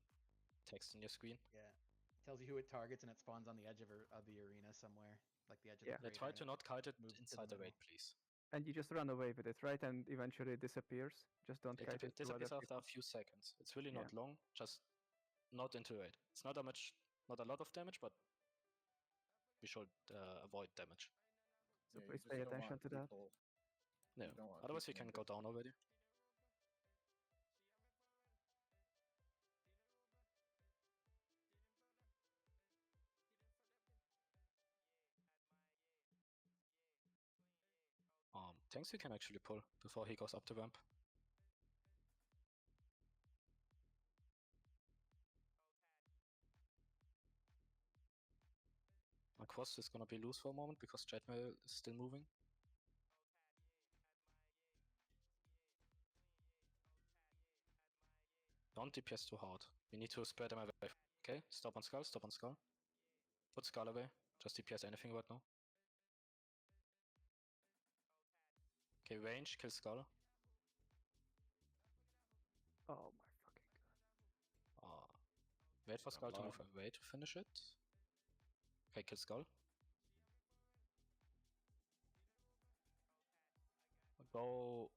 text on your screen. Yeah. It tells you who it targets and it spawns on the edge of the arena somewhere. Like the edge of Yeah. the Yeah, crater. try and to it not kite it moves to inside the middle. raid, please. And you just run away with it, right? And eventually it disappears. Just don't It kite it to other disappears after people. a few seconds. It's really Yeah. not long, just not into raid. It's not a lot of damage, but we should avoid damage. So Yeah, you please just pay don't attention want to that. people- No, you don't want otherwise we people can go down already. Tanks you can actually pull before he goes up the ramp. My cross is gonna be loose for a moment because Jetmail is still moving. Don't DPS too hard. We need to spread them away. Okay, stop on Skull, stop on Skull. Put Skull away. Just DPS anything right now. Okay, range, kill Skull. Oh my fucking god. Wait for Skull to move Come on. away to finish it. Okay, kill Skull. Go.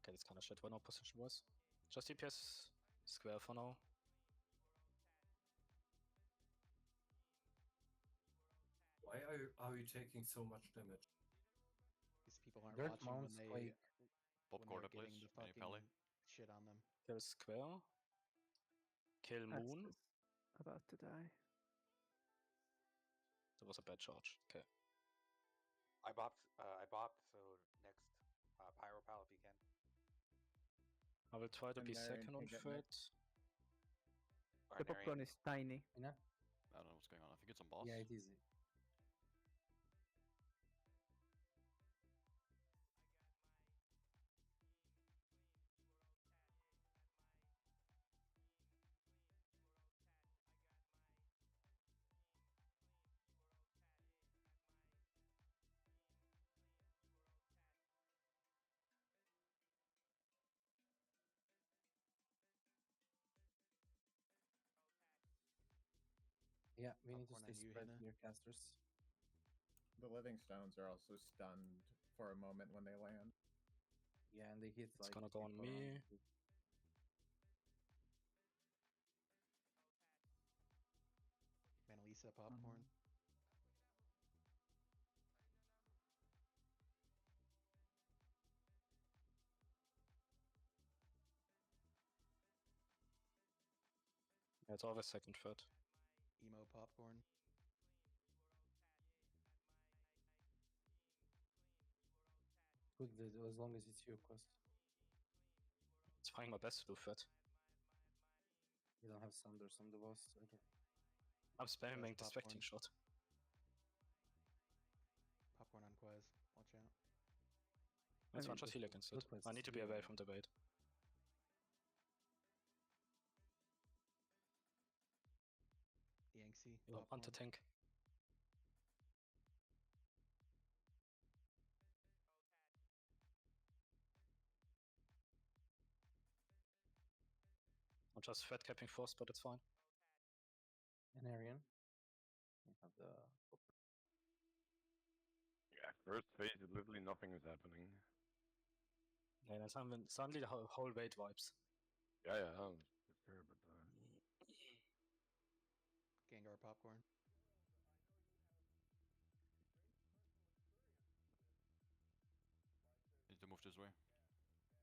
Okay, that's kinda shit right now position was. Just DPS square for now. Why are you taking so much damage? These people aren't Dirt watching when mounts they quake. Pop when Corda, they're getting please. the Any fucking pally? shit on them. Kill square. Kill That's moon. just about to die. That was a bad charge. Okay. I bopped, so next, Pyro Pal if you can. I will try to And be Marion second on can get threat. The popcorn is tiny. I don't know what's going on. I think it's on boss. Yeah, it is. Yeah, we need to Popcorn stay on you, spread Hina. here, casters. The living stones are also stunned for a moment when they land. Yeah, and they hit It's like gonna go on people around me. you. Manalisa popcorn. Yeah, it's always second threat. Emo popcorn. Good, as long as it's your quest. It's trying my best to do threat. You don't have Sanders on the boss either. I'm spamming Quest distracting popcorn. shot. Popcorn on Quez. Watch out. Let's mean, not just heal against it. good place I to need to be heal, away yeah. from the bait. Yangtze. You want to Popcorn. tank. I'm just threat capping first, but it's fine. And Arian. You have the Yeah, first phase, literally nothing is happening. Yeah, then suddenly the whole raid vibes. Yeah, for sure, but Gengar popcorn. Need to move this way.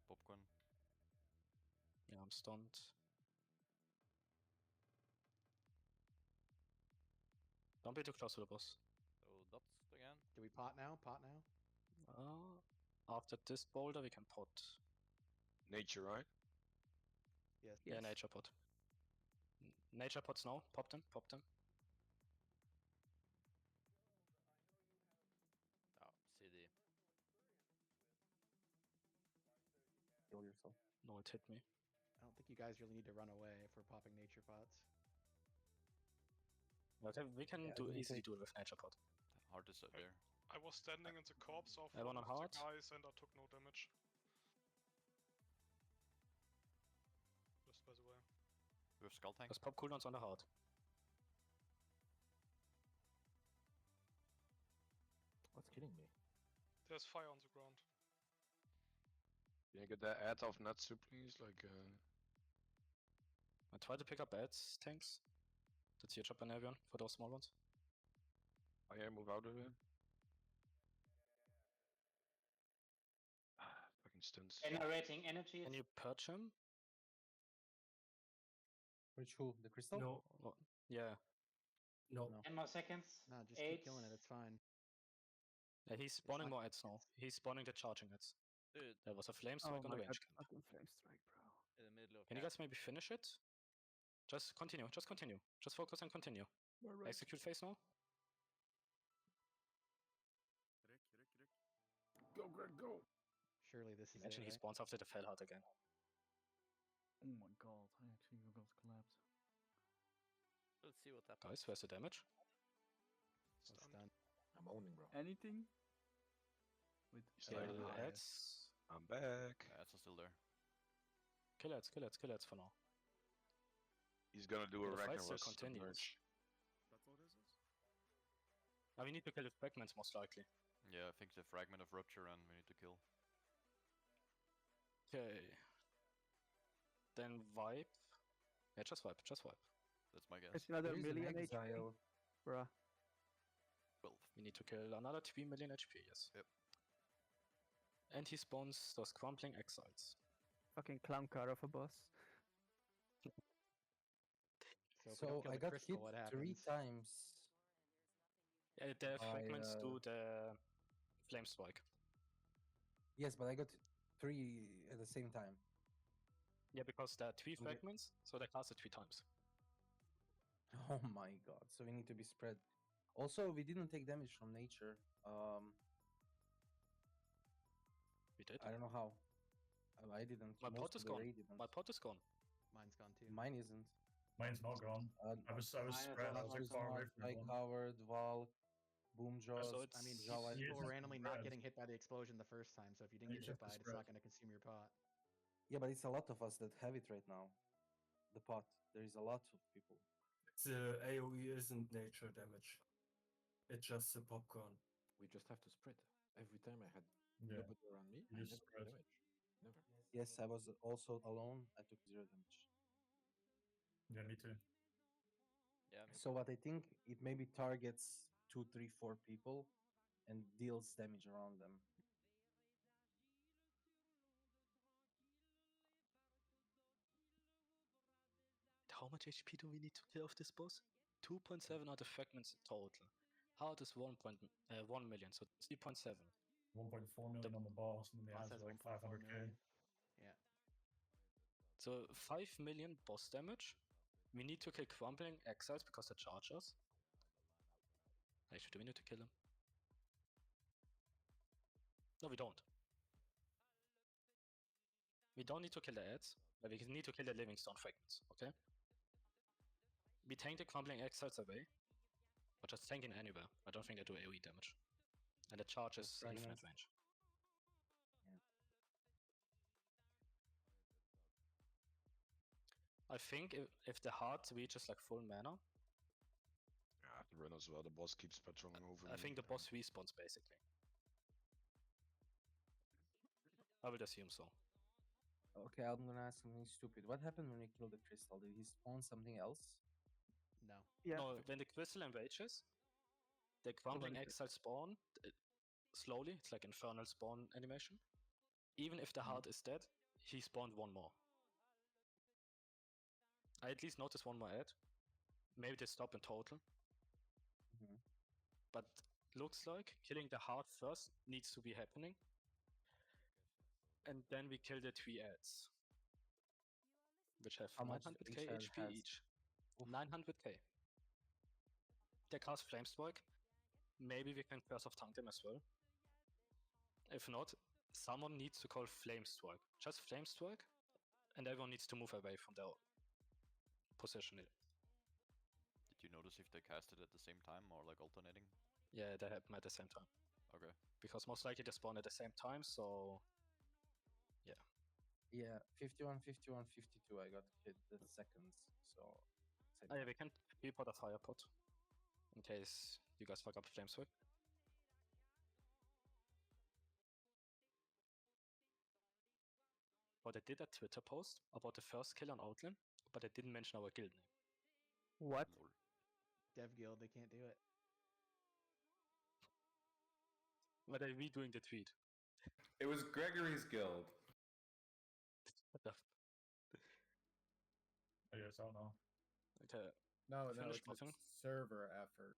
Popcorn. Yeah, I'm stunned. Don't be too close to the boss. So dots again. Do we pot now? Pot now? After this boulder, we can pot. Nature, right? Yes. Yeah, nature pot. Nature pots now. Pop them. Oh, CD. Kill yourself. No, it hit me. I don't think you guys really need to run away if we're popping nature pots. Okay, we can Yeah, I do didn't easily take- do it with nature pot. Hard is there. I was standing in the corpse of I one want of a the heart. guys and I took no damage. Just by the way. We have skull tank. Let's pop cooldowns on the heart. What's killing me? There's fire on the ground. Can you get that ad off Natsu, please? Like, I try to pick up ads, tanks. The tier chop and Avion for those small ones. oh yeah, move out of it. Fucking stunts. Generating energy. Can you perch him? Which who? The crystal? No. Oh, yeah. No. 10 more seconds. No, just 8. keep killing it. It's fine. He's spawning not- more ads now. He's spawning the charging ads. Dude, There was a flame strike on the range camp. Fucking flame strike, bro. in the middle of Can you guys maybe finish it? Just continue. Just focus and continue. Execute phase now. Go, Greg, go! Surely this is Imagine it, he right? spawns after the fell heart again. Oh my god, I actually got collapsed. Let's see what happens. Guys, where's the damage? It's done. I'm owning, bro. Anything? Wait. Ads. I'm back. Ads are still there. Kill ads for now. He's gonna do a The fight still Ragnarok continues. submerge. Now we need to kill the fragments most likely. Yeah, I think the fragment of rupture and we need to kill. Okay. Then wipe. Yeah, just wipe. That's my guess. It's another There is an million HP. exile. Bruh. 12. We need to kill another 3 million HP, yes. Yep. And he spawns those crumbling exiles. Fucking clown car of a boss. So, if we don't So kill I the got crystal, hit what 3 happens? times. Yeah, the By, fragments do the flame strike. Yes, but I got 3 at the same time. Yeah, because there are 3 Okay. fragments, so they cast it 3 times. Oh my god, so we need to be spread. Also, we didn't take damage from nature. We did. I don't know how. I didn't. My pot Most is of the gone. raid didn't. My pot is gone. Mine's gone too. Mine isn't. Mine's not gone. I was Mine is spread. I was like far away from I everyone. covered Val, Boom Jaws. So I mean, Jala. people Yes, were randomly not spread. getting hit by the explosion the first time, so if you didn't You get hit just by it, it's spread. not going to consume your pot. Yeah, but it's a lot of us that have it right now. The pot. There is a lot of people. The AoE isn't nature damage. It's just the popcorn. We just have to spread. Every time I had Yeah. nobody around me, You I just never spread. took damage. Never. Yes, I was also alone. I took 0 damage. Yeah, me too. Yeah, So what I think, it maybe targets 2, 3, 4 people and deals damage around them. How much HP do we need to kill off this boss? 2.7 are the fragments in total. Heart is 1 million, so 3.7. 1.4 million on the boss, and then Boss the has ads like 1.4 500k. million. Yeah. So 5 million boss damage. We need to kill crumbling exiles because they charge us. Actually, do we need to kill them? No, we don't. We don't need to kill the ads, but we need to kill the living stone fragments, okay? We tank the crumbling exiles away, or just tanking anywhere. I don't think they do AoE damage. And the charge is infinite fragments. range. I think if the heart reaches like full mana, Yeah, I have to run as well. The boss keeps patrolling over I me. think the boss respawns basically. I would assume so. Okay, I'm gonna ask something stupid. What happened when we killed the crystal? Did he spawn something else? No. Yeah. No, when the crystal enrages, the crumbling like- exile spawn slowly. It's like infernal spawn animation. Even if the heart is dead, he spawned one more. I at least noticed one more ad. Maybe they stop in total. But looks like killing the heart first needs to be happening. And then we kill the 3 ads. Which have How much 900k each ad HP has? each. 900k. They cast Flamestrike. Maybe we can Curse of Tongue them as well. If not, someone needs to call Flamestrike. Just Flamestrike, and everyone needs to move away from their position. Did you notice if they cast it at the same time or like alternating? Yeah, they happen at the same time. Okay. Because most likely they spawn at the same time, so yeah. Yeah, 51, 51, 52. I got hit the seconds, so. Oh, yeah, we can report a fire pot in case you guys fuck up Flamestrike. But I did a Twitter post about the first kill on Outland, but I didn't mention our guild name. What? Dev Guild, they can't do it. But I'm redoing the tweet. It was Gregory's guild. What the I guess I don't know. Okay. No, Finish it's a buffing. server effort.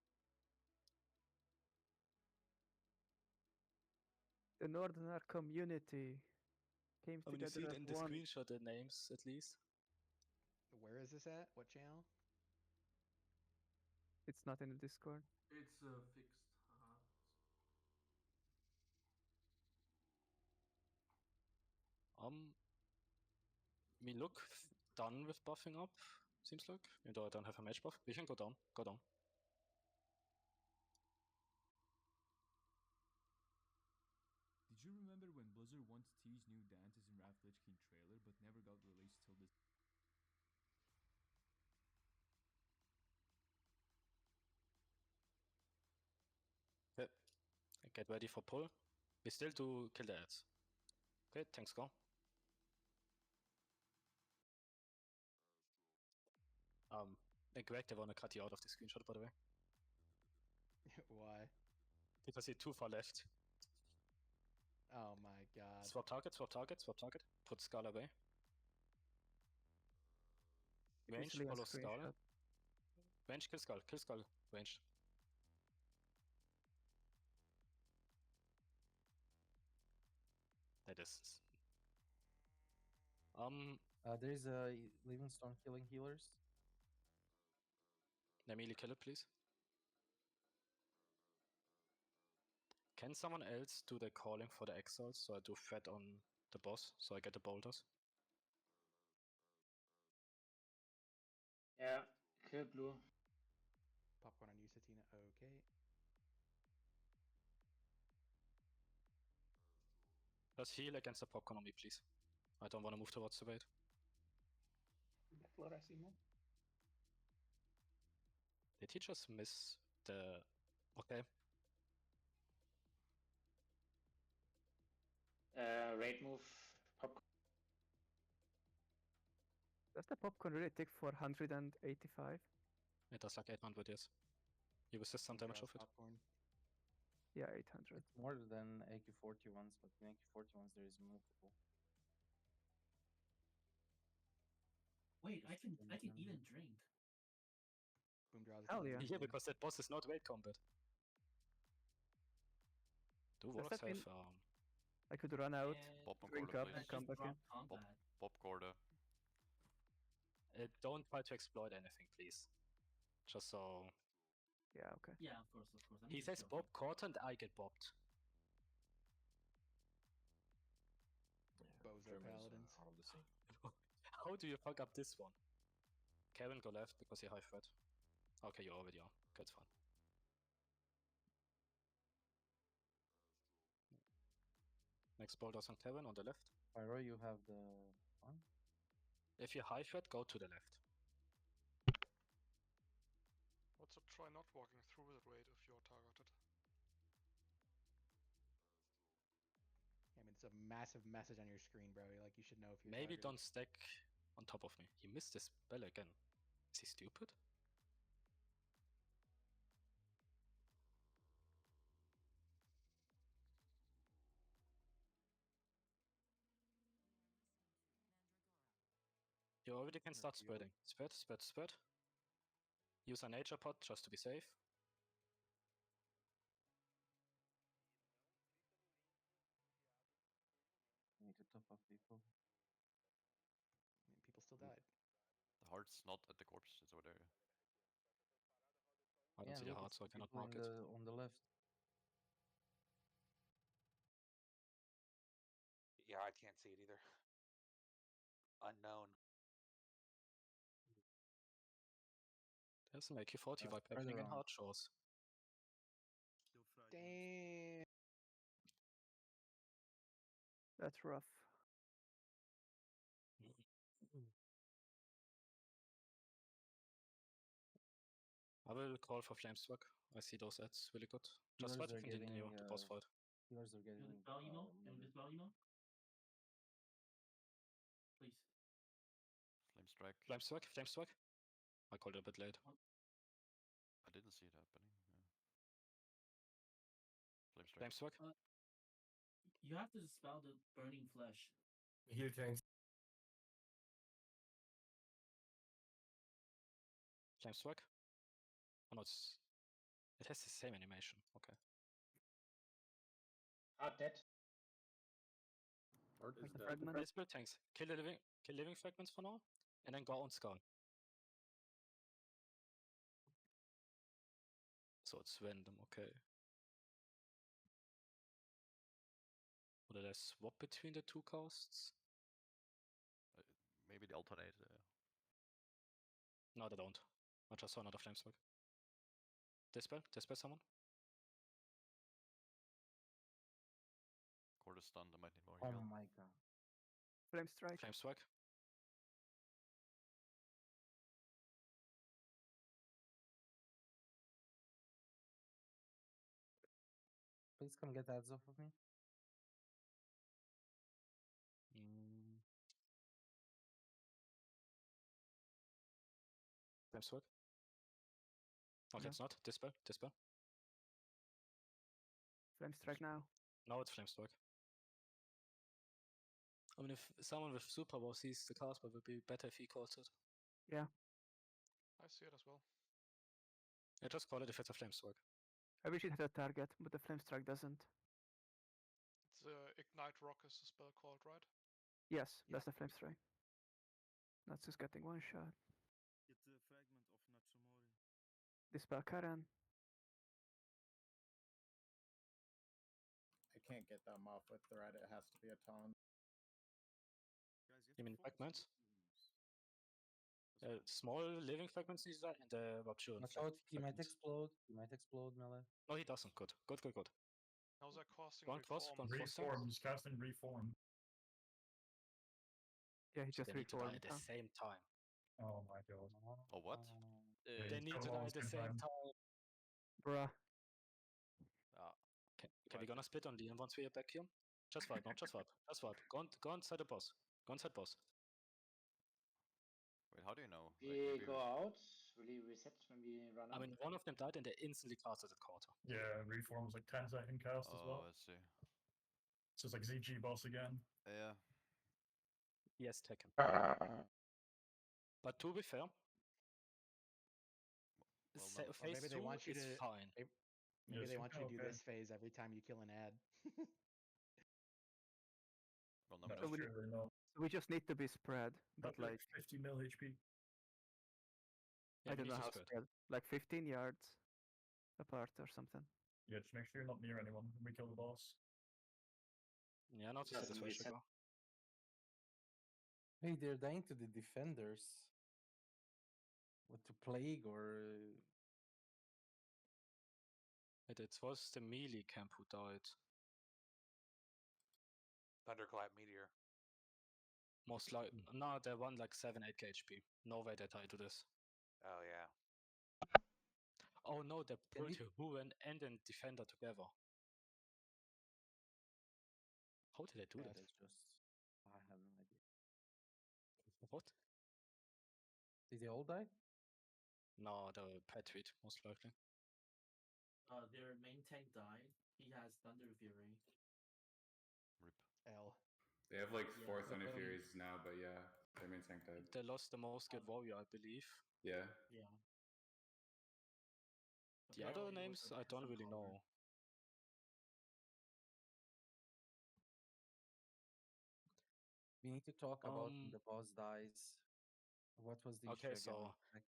The Northerner community came I mean, you see together it as in the one. screenshot, the names at least. Where is this at? What channel? It's not in the Discord. It's fixed. We look done with buffing up, seems like. Even though I don't have a mage buff. We can go down. Go down. Did you remember when Blizzard wanted to tease new dances in Affliction trailer, but never got released till this? Okay. Get ready for pull. We still do kill the ads. Okay, thanks, go. Greg, they wanna cut you out of the screenshot, by the way. Why? Because you're too far left. Oh my god. Swap target, swap target, swap target. Put Skull away. Range, Officially a follow Skull. screenshot. Range, kill Skull, range. That is. There's a Livingstone killing healers. Let me kill it, please. Can someone else do the calling for the exiles so I do threat on the boss so I get the boulders? Yeah, kill blue. Popcorn on you, Satina. Okay. Just heal against the popcorn on me, please. I don't want to move towards the bait. Florasimo. Did he just miss the... Okay. Raid move. Popcorn. Does the popcorn really take 485? It does like 800, yes. You resist some damage of it. Popcorn. Yeah, 800. It's more than AK-41s, but in AK-41s there is multiple. Wait, I can even drink. Boom draws. Hell yeah. Yeah, because that boss is not raid combat. Do Does Warlocks that mean have I could run out, Pop on drink quarter, up, please. and come back in? Pop quarter. don't try to exploit anything, please. Just so... Yeah, okay. Yeah, of course, of course. I'm He just says joking. Bob caught and I get bobbed. Bozo paladins. All the same. How do you fuck up this one? Kevin, go left because you're high threat. Okay, you already are. That's fine. Next boulders on Kevin on the left. Pyro, you have the one? If you're high threat, go to the left. Also try not walking through the raid if you're targeted. I mean, it's a massive message on your screen, bro. Like, you should know if you're Maybe targeted. don't stack on top of me. He missed this spell again. Is he stupid? You already can start spreading. Spread, spread, spread. Use a nature pot just to be safe. You need to top up people. I mean, people still died. The hard hearts, not at the corpse. It's over there. I don't see the look, heart, it's so I the cannot people mark it. on the left. Yeah, I can't see it either. Unknown. There's an AK-40 vibe spread happening in around. hard shores. Damn. That's rough. I will call for Flamestruck. I see those ads really good. Just Healers fight are and continue getting, the boss fight. Healers are getting. Spell emo? Can we spell emo? Please. Flame strike. Flamestruck, Flamestruck. I called it a bit late. I didn't see it happening. Yeah. Flame strike. Flamestruck. You have to spell the burning flesh. Heal tanks. Flamestruck. Oh no, it has the same animation. Okay. Heart dead. Heart is Like the dead. fragment. Let's build tanks. Kill living fragments for now, and then go on Skull. So it's random, okay. Or did I swap between the two casts? Maybe they alternate. No, they don't. I just saw another Flamestruck. Dispel someone. Cord is stunned. I might need more Oh heal. my god. Flame strike. Flamestruck. Please come get ads off of me. Flamestruck. Okay, it's not. Dispel. Flame strike now. Now it's Flamestruck. I mean, if someone with super power sees the cast, but would be better if he calls it. Yeah. I see it as well. Yeah, just call it if it's a Flamestruck. I wish it had a target, but the flame strike doesn't. It's Ignite Rock is the spell called, right? Yes, that's the flame strike. That's just getting one shot. Get the fragment of Natsumori. Dispel Karan. I can't get them off with threat. It has to be a taunt. You mean fragments? Small living fragments is that, and the Rapture. Watch out, he might explode. He might explode, melee. No, he doesn't. Good. How's that casting Go on cross, reform? Reform, he's casting reform. Yeah, he So just they need to die reformed. at the same time. Oh my god. Oh, what? They need to die at the same time. Bruh. Okay, we're gonna split on Leon once we are back here. Just fight, not just fight. Just fight. Go inside the boss. Go inside boss. Wait, how do you know? We go out. Will he reset when we run out? I mean, one of them died and they instantly casted a quarter. Yeah, reform's like 10-second cast as well. Oh, I see. So it's like ZG boss again. Yeah. Yes, Tekken. But to be fair, Well, phase maybe they 2 want you is to. fine. Maybe they want you to do okay. this phase every time you kill an ad. Well, No, So we just need to be spread, but like 50 mil HP. I don't know how spread. Like 15 yards apart or something. Yeah, just make sure you're not near anyone when we kill the boss. Yeah, not to Doesn't satisfy reset. sugar. Hey, they're dying to the defenders. What, to plague or? It was the melee camp who died. Thunderclap Meteor. Most likely. No, they won like 7-8 HP. No way they died to this. Oh yeah. Oh no, they put Huan and then Defender together. How did they do that? I have no idea. What? Did they all die? No, the pet tweet, most likely. Their main tank died. He has Thunder Fury. Rip. L. They have like Yeah, 4 but Thunder Furies now, but yeah, their main tank died. They lost the most good warrior, I believe. Yeah. Yeah. The other Apparently it was names, a I don't different really color. know. We need to talk about when the boss dies. What was the Okay, issue again?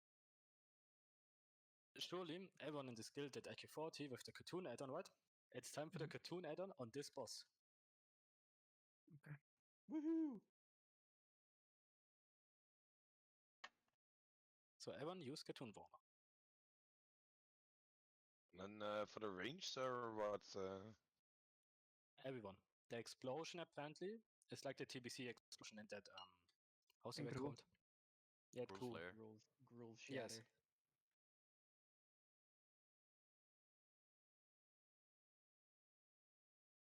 so surely everyone in this guild did AQ40 with the cartoon add-on, right? It's time for the cartoon add-on on this boss. Okay. Woohoo! So everyone use cartoon Warlock. And for the range, or what? Everyone. The explosion apparently is like the TBC explosion in that how's it Gruul. called? Yeah, Gruul Gruul. Slayer. Gruul Yes. shatter.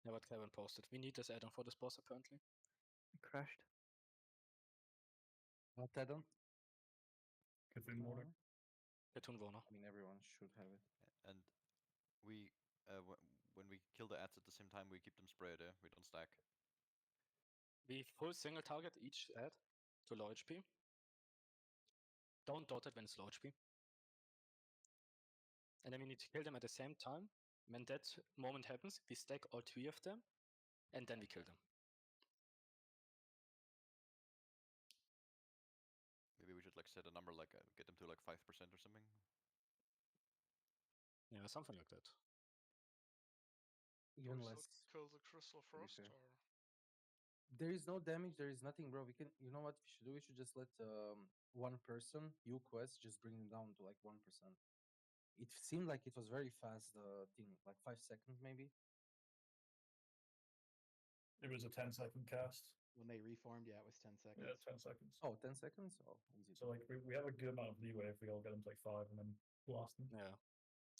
Yeah, what Kevin posted. We need this add-on for this boss apparently. It crashed. What add-on? Cartoon Warlock. Cartoon Warlock. I mean, everyone should have it. And we, when we kill the ads at the same time, we keep them spread. We don't stack. We full single target each ad to low HP. Don't dot it when it's low HP. And then we need to kill them at the same time. When that moment happens, we stack all 3 of them, and then we kill them. Maybe we should like set a number, like get them to like 5% or something. Yeah, something like that. Even Also less. kill the Crystal to be Frost, fair. or There is no damage. There is nothing, bro. We can. You know what we should do? We should just let one person quest just bring them down to like 1%. It seemed like it was very fast. The thing, like 5 seconds maybe. It was a 10-second cast. When they reformed, yeah, it was 10 seconds. Yeah, 10 seconds. Oh, 10 seconds? Oh, easy. So like we have a good amount of leeway if we all get them to like 5 and then blast them. Yeah.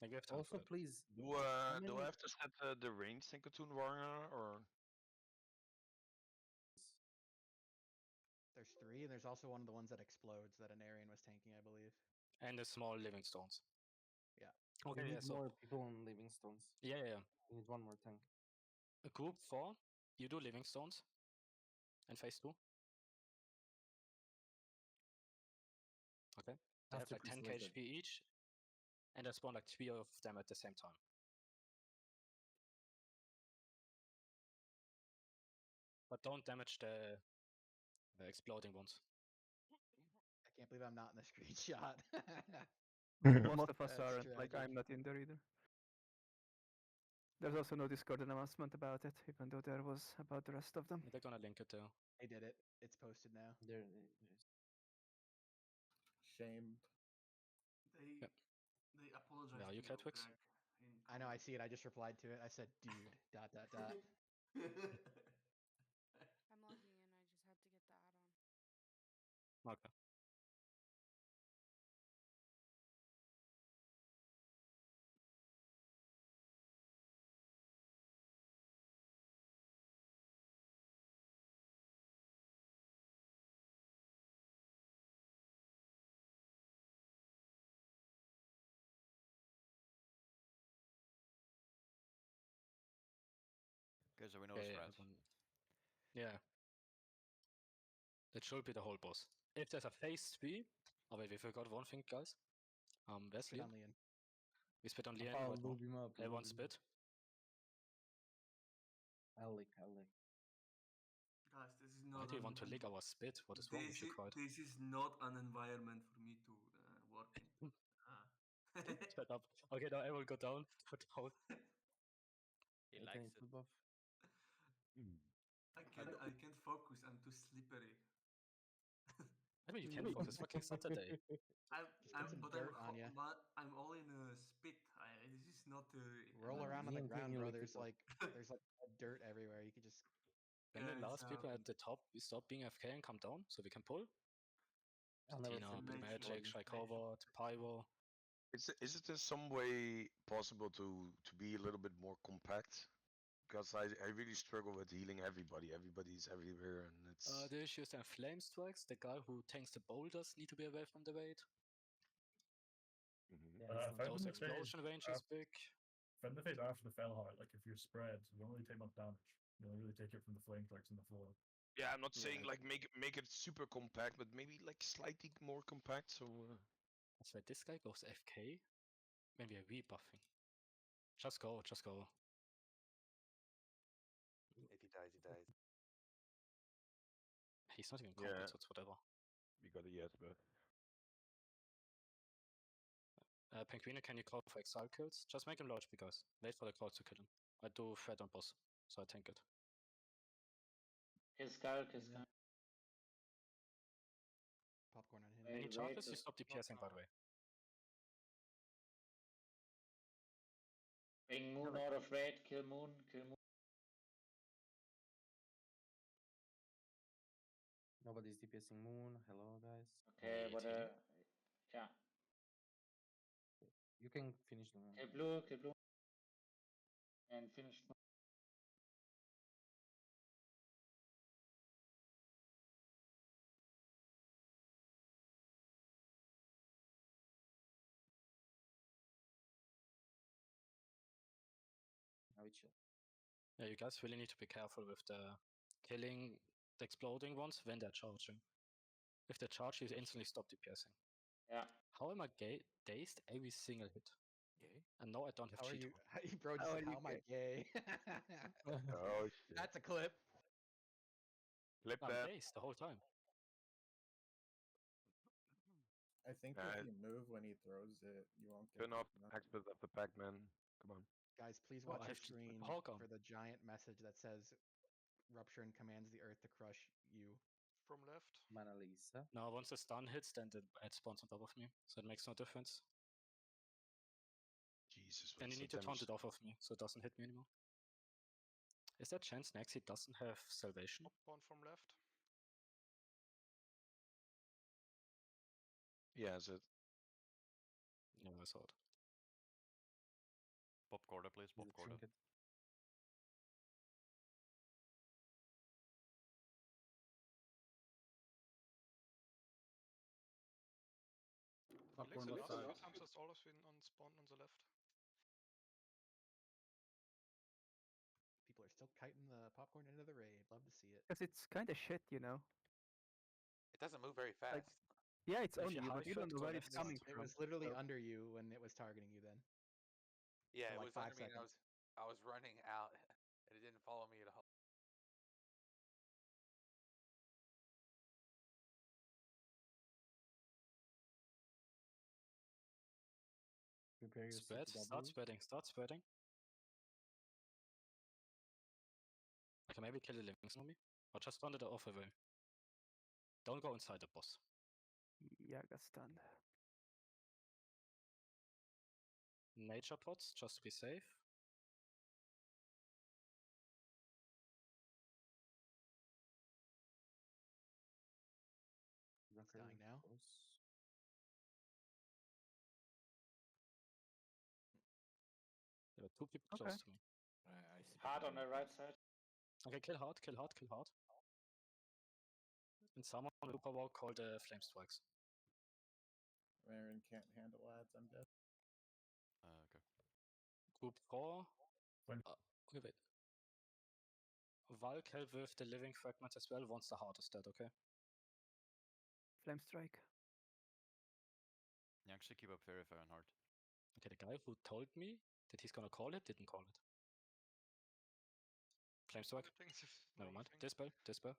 I give time Also, for it. please. Do how do many- I have to set the range in Cartoon Warrior, or? There's 3, and there's also one of the ones that explodes that an Aryan was tanking, I believe. And the small living stones. Yeah. Okay, we yeah, need so more people on living stones. yeah. We need one more tank. Group 4, you do living stones. And phase 2. Okay. They have After like 10k pre-selected. HP each, and they spawn like 3 of them at the same time. But don't damage the exploding ones. I can't believe I'm not in the screenshot. Most of us That's aren't. Like, tragic. I'm not in there either. There's also no Discord announcement about it, even though there was about the rest of them. They're gonna link it too. They did it. It's posted now. There it is. Shame. They apologize. Yeah, you to Catwix? Greg in I know, I see it. I just replied to it. I said, dude, ... I'm logging in. I just had to get the add-on. Okay. Okay, so we know the Yeah, strat. yeah. That should be the whole boss. If there's a phase 3, oh wait, we forgot one thing, guys. Spit Wesley. on Leon. We spit on Leon I'll right now. lube him up. Everyone spit. I'll lick. Guys, this is Why not. do you want to lick our spit? What is wrong with you, Cried? This is not an environment for me to work in. Shut up. Okay, now everyone go down. Go down. He Wait, I likes need it. to buff. I can't focus. I'm too slippery. I mean, you can focus. Fucking Saturday. I'm all in a spit. This is not. Roll around on the Leon ground, can't bro. really There's keep up. like dirt everywhere. You could just. When the last people at the top we stop being AFK and come down, so we can pull. I'll never Tina, forget Big this Magic, one. Shrikova, Pyro. Is it in some way possible to be a little bit more compact? Because I really struggle with healing everybody. Everybody's everywhere, and it's. The issue is flame strikes. The guy who tanks the boulders need to be away from the raid. I found Those in the phase explosion range is big. Found in the phase after the Fellheart, like if you're spread, you don't really take much damage. You only really take it from the flame strikes on the floor. Yeah, I'm not saying like make it super compact, but maybe like slightly more compact. So. So this guy goes FK when we are rebuffing. Just go. If he dies, he dies. He's not even combat, so it's whatever. We got a yes, but Penguino, can you call for exile kills? Just make him large because wait for the call to kill him. I do threat on boss, so I tank it. Kill Skull, kill Skull. Popcorn on him. Any Wait, charges? You just stop DPSing, by the way. bring Moon out of raid, kill Moon, kill Moon. Nobody's DPSing Moon. Hello, guys. Okay, but yeah. You can finish the Moon. Kill Blue. And finish. Now we chill. Yeah, you guys really need to be careful with the killing the exploding ones when they're charging. If they charge, you instantly stop DPSing. Yeah. How am I dazed every single hit? And no, I don't have How are cheat you? code. Bro just said, "How am I gay?" oh shit. That's a clip. Clip I'm that. dazed the whole time. I think if you move when he throws it, you won't get. Turn up experts of the Pac-Man. Come on. Guys, please Oh, watch I your have to screen Hawk on. for the giant message that says Rupture and commands the earth to crush you. From left. Mona Lisa. Now, once the stun hits, then the ad spawns on top of me, so it makes no difference. Jesus. Then you need to taunt it off of me, so it doesn't hit me anymore. Is there a chance next he doesn't have salvation? One from left. Yeah, is it? No, I saw it. Pop quarter, please. Pop quarter. Alex, sometimes has always been on spawn on the left. People are still kiting the popcorn into the raid. Love to see it. Because it's kind of shit, you know. It doesn't move very fast. Yeah, it's If on you you, but high you don't foot, know go where it's left. coming It from. was literally so- under you when it was targeting you then. Yeah, for it like was 5 under me and seconds. I was running out and it didn't follow me at all. Prepare your Spread, start spreading, start spreading. I can maybe kill the living on me, or just run it off away. Don't go inside the boss. Yeah, I got stunned. Nature pots, just to be safe. It's dying now. There are 2 people close to me. Hard on the right side. Okay, kill hard, kill hard, kill hard. And someone will power called Flame Strikes. Marin can't handle ads, I'm dead. Okay. Group 4. Okay, wait. Valk help with the living fragments as well once the heart is dead, okay? Flame strike. You actually keep up very fair and hard. Okay, the guy who told me that he's gonna call it didn't call it. Flame strike. Never mind. Dispel, dispel.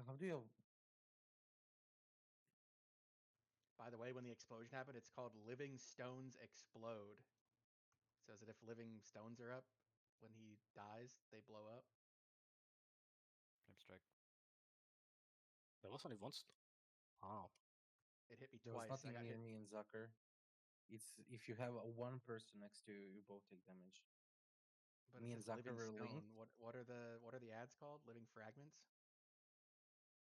How do you? By the way, when the explosion happened, it's called Living Stones Explode. It says that if living stones are up, when he dies, they blow up. Flame strike. There was only once. Wow. It hit me There was twice. nothing I got near hit. me in Zucker. It's if you have one person next to you, you both take damage. But Me it and says Zucker living were stone. linked. What are the ads called? Living fragments.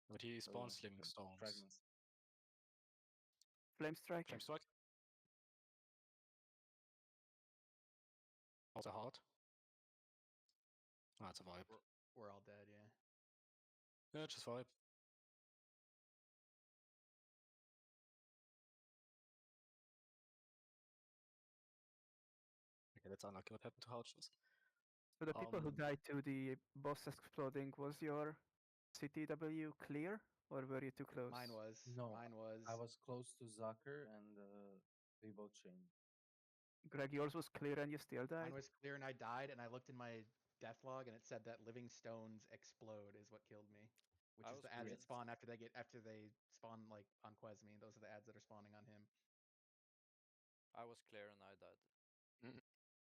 But he spawns living stones. Fragments. Flame strike. Flame strike. Also hard. Ah, it's a vibe. We're all dead, yeah. Yeah, just vibe. Okay, that's unlucky what happened to Houches. So the people who died to the boss exploding, was your CTW clear, or were you too close? Mine was. No, Mine was. I was close to Zucker, and they both chained. Greg, yours was clear and you still died? Mine was clear and I died, and I looked in my death log, and it said that living stones explode is what killed me. which I is was the ads great. that spawn after they spawn like on Quesme. Those are the ads that are spawning on him. I was clear and I died.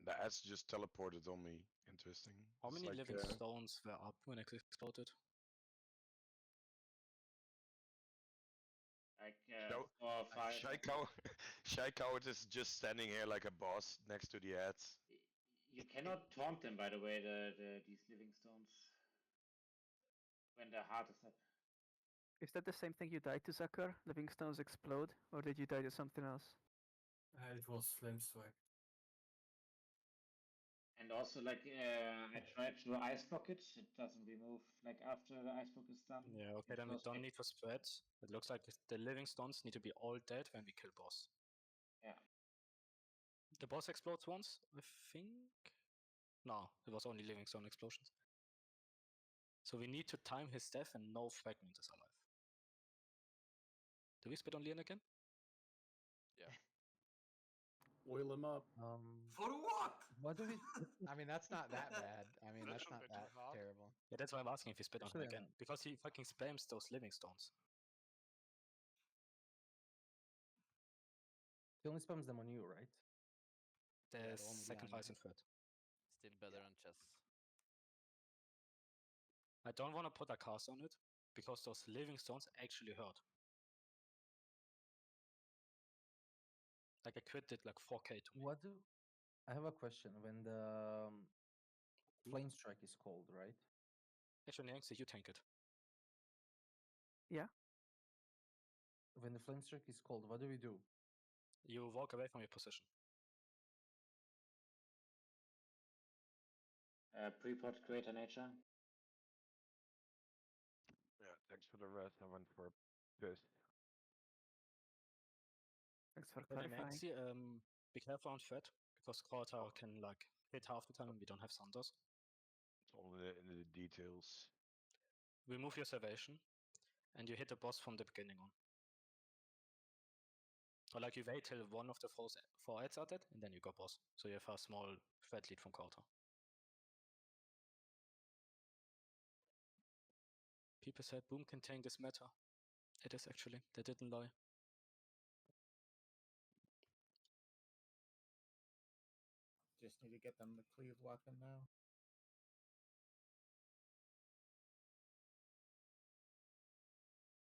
The ads just teleported on me. Interesting. How It's many like, living stones were up when it exploded? Like Show- 4 or 5. Shy Coward is just standing here like a boss next to the ads. You cannot taunt them, by the way, these living stones. When their heart is up. Is that the same thing you died to, Zucker? Living stones explode? Or did you die to something else? It was Flame Strike. And also, like, I tried to ice block it. It doesn't remove, like, after the ice block is done. Yeah, okay, then we don't need to spread. It looks like the living stones need to be all dead when we kill boss. Yeah. The boss explodes once, I think? No, it was only living stone explosions. So we need to time his death and no fragment is alive. Do we spit on Leon again? Yeah. Oil him up. For what? What do we? I mean, that's not that bad. I mean, That that's shouldn't not be too that hard. terrible. Yeah, that's why I'm asking if we spit on him Actually, again. Because he fucking spams those living stones. He only spams them on you, right? The it'll only be on sacrifice you. and threat. Still better than chess. I don't want to put a cast on it, because those living stones actually hurt. Like a crit did like 4k to me. What do? I have a question. When the Flame Strike is cold, right? Actually, Yanksy, you tank it. Yeah. When the Flame Strike is cold, what do we do? You walk away from your position. Pre-pot Greater Nature. Yeah, thanks for the rest. I went for a piss. Thanks for But clarifying. Maxi, be careful on threat, because Quarter can like hit half the time and we don't have Sanders. It's all in the details. Remove your salvation, and you hit the boss from the beginning on. Or like you wait till one of the four ads are dead, and then you go boss. So you have a small threat lead from Quarter. People said Boom can tank this meta. It is actually, they didn't lie. Just need to get them the cleave weapon now.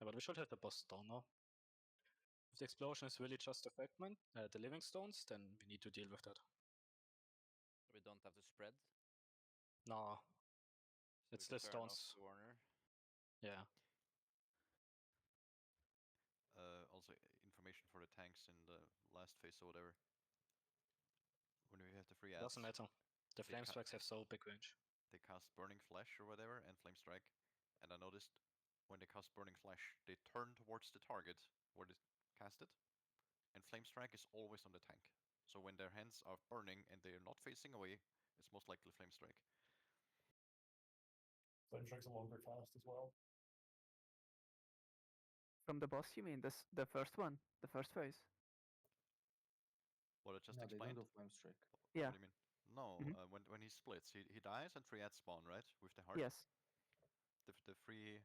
Yeah, but we should have the boss down now. If the explosion is really just a fragment, the living stones, then we need to deal with that. We don't have to spread. Nah. So It's we the can turn off stones. the Warner. Yeah. Also, information for the tanks in the last phase or whatever. When we have the free ads. Doesn't matter. The they flame ca- strikes have so big range. They cast Burning Flash or whatever and Flame Strike. And I noticed when they cast Burning Flash, they turn towards the target where they cast it. And Flame Strike is always on the tank. So when their hands are burning and they are not facing away, it's most likely Flame Strike. Flame Strike's a longer cast as well. From the boss, you mean the first one, the first phase? What I just No, they explained? don't do Flame Strike. Yeah. What do you mean? No, when he splits, he dies and 3 ads spawn, right? With the heart? Yes. The free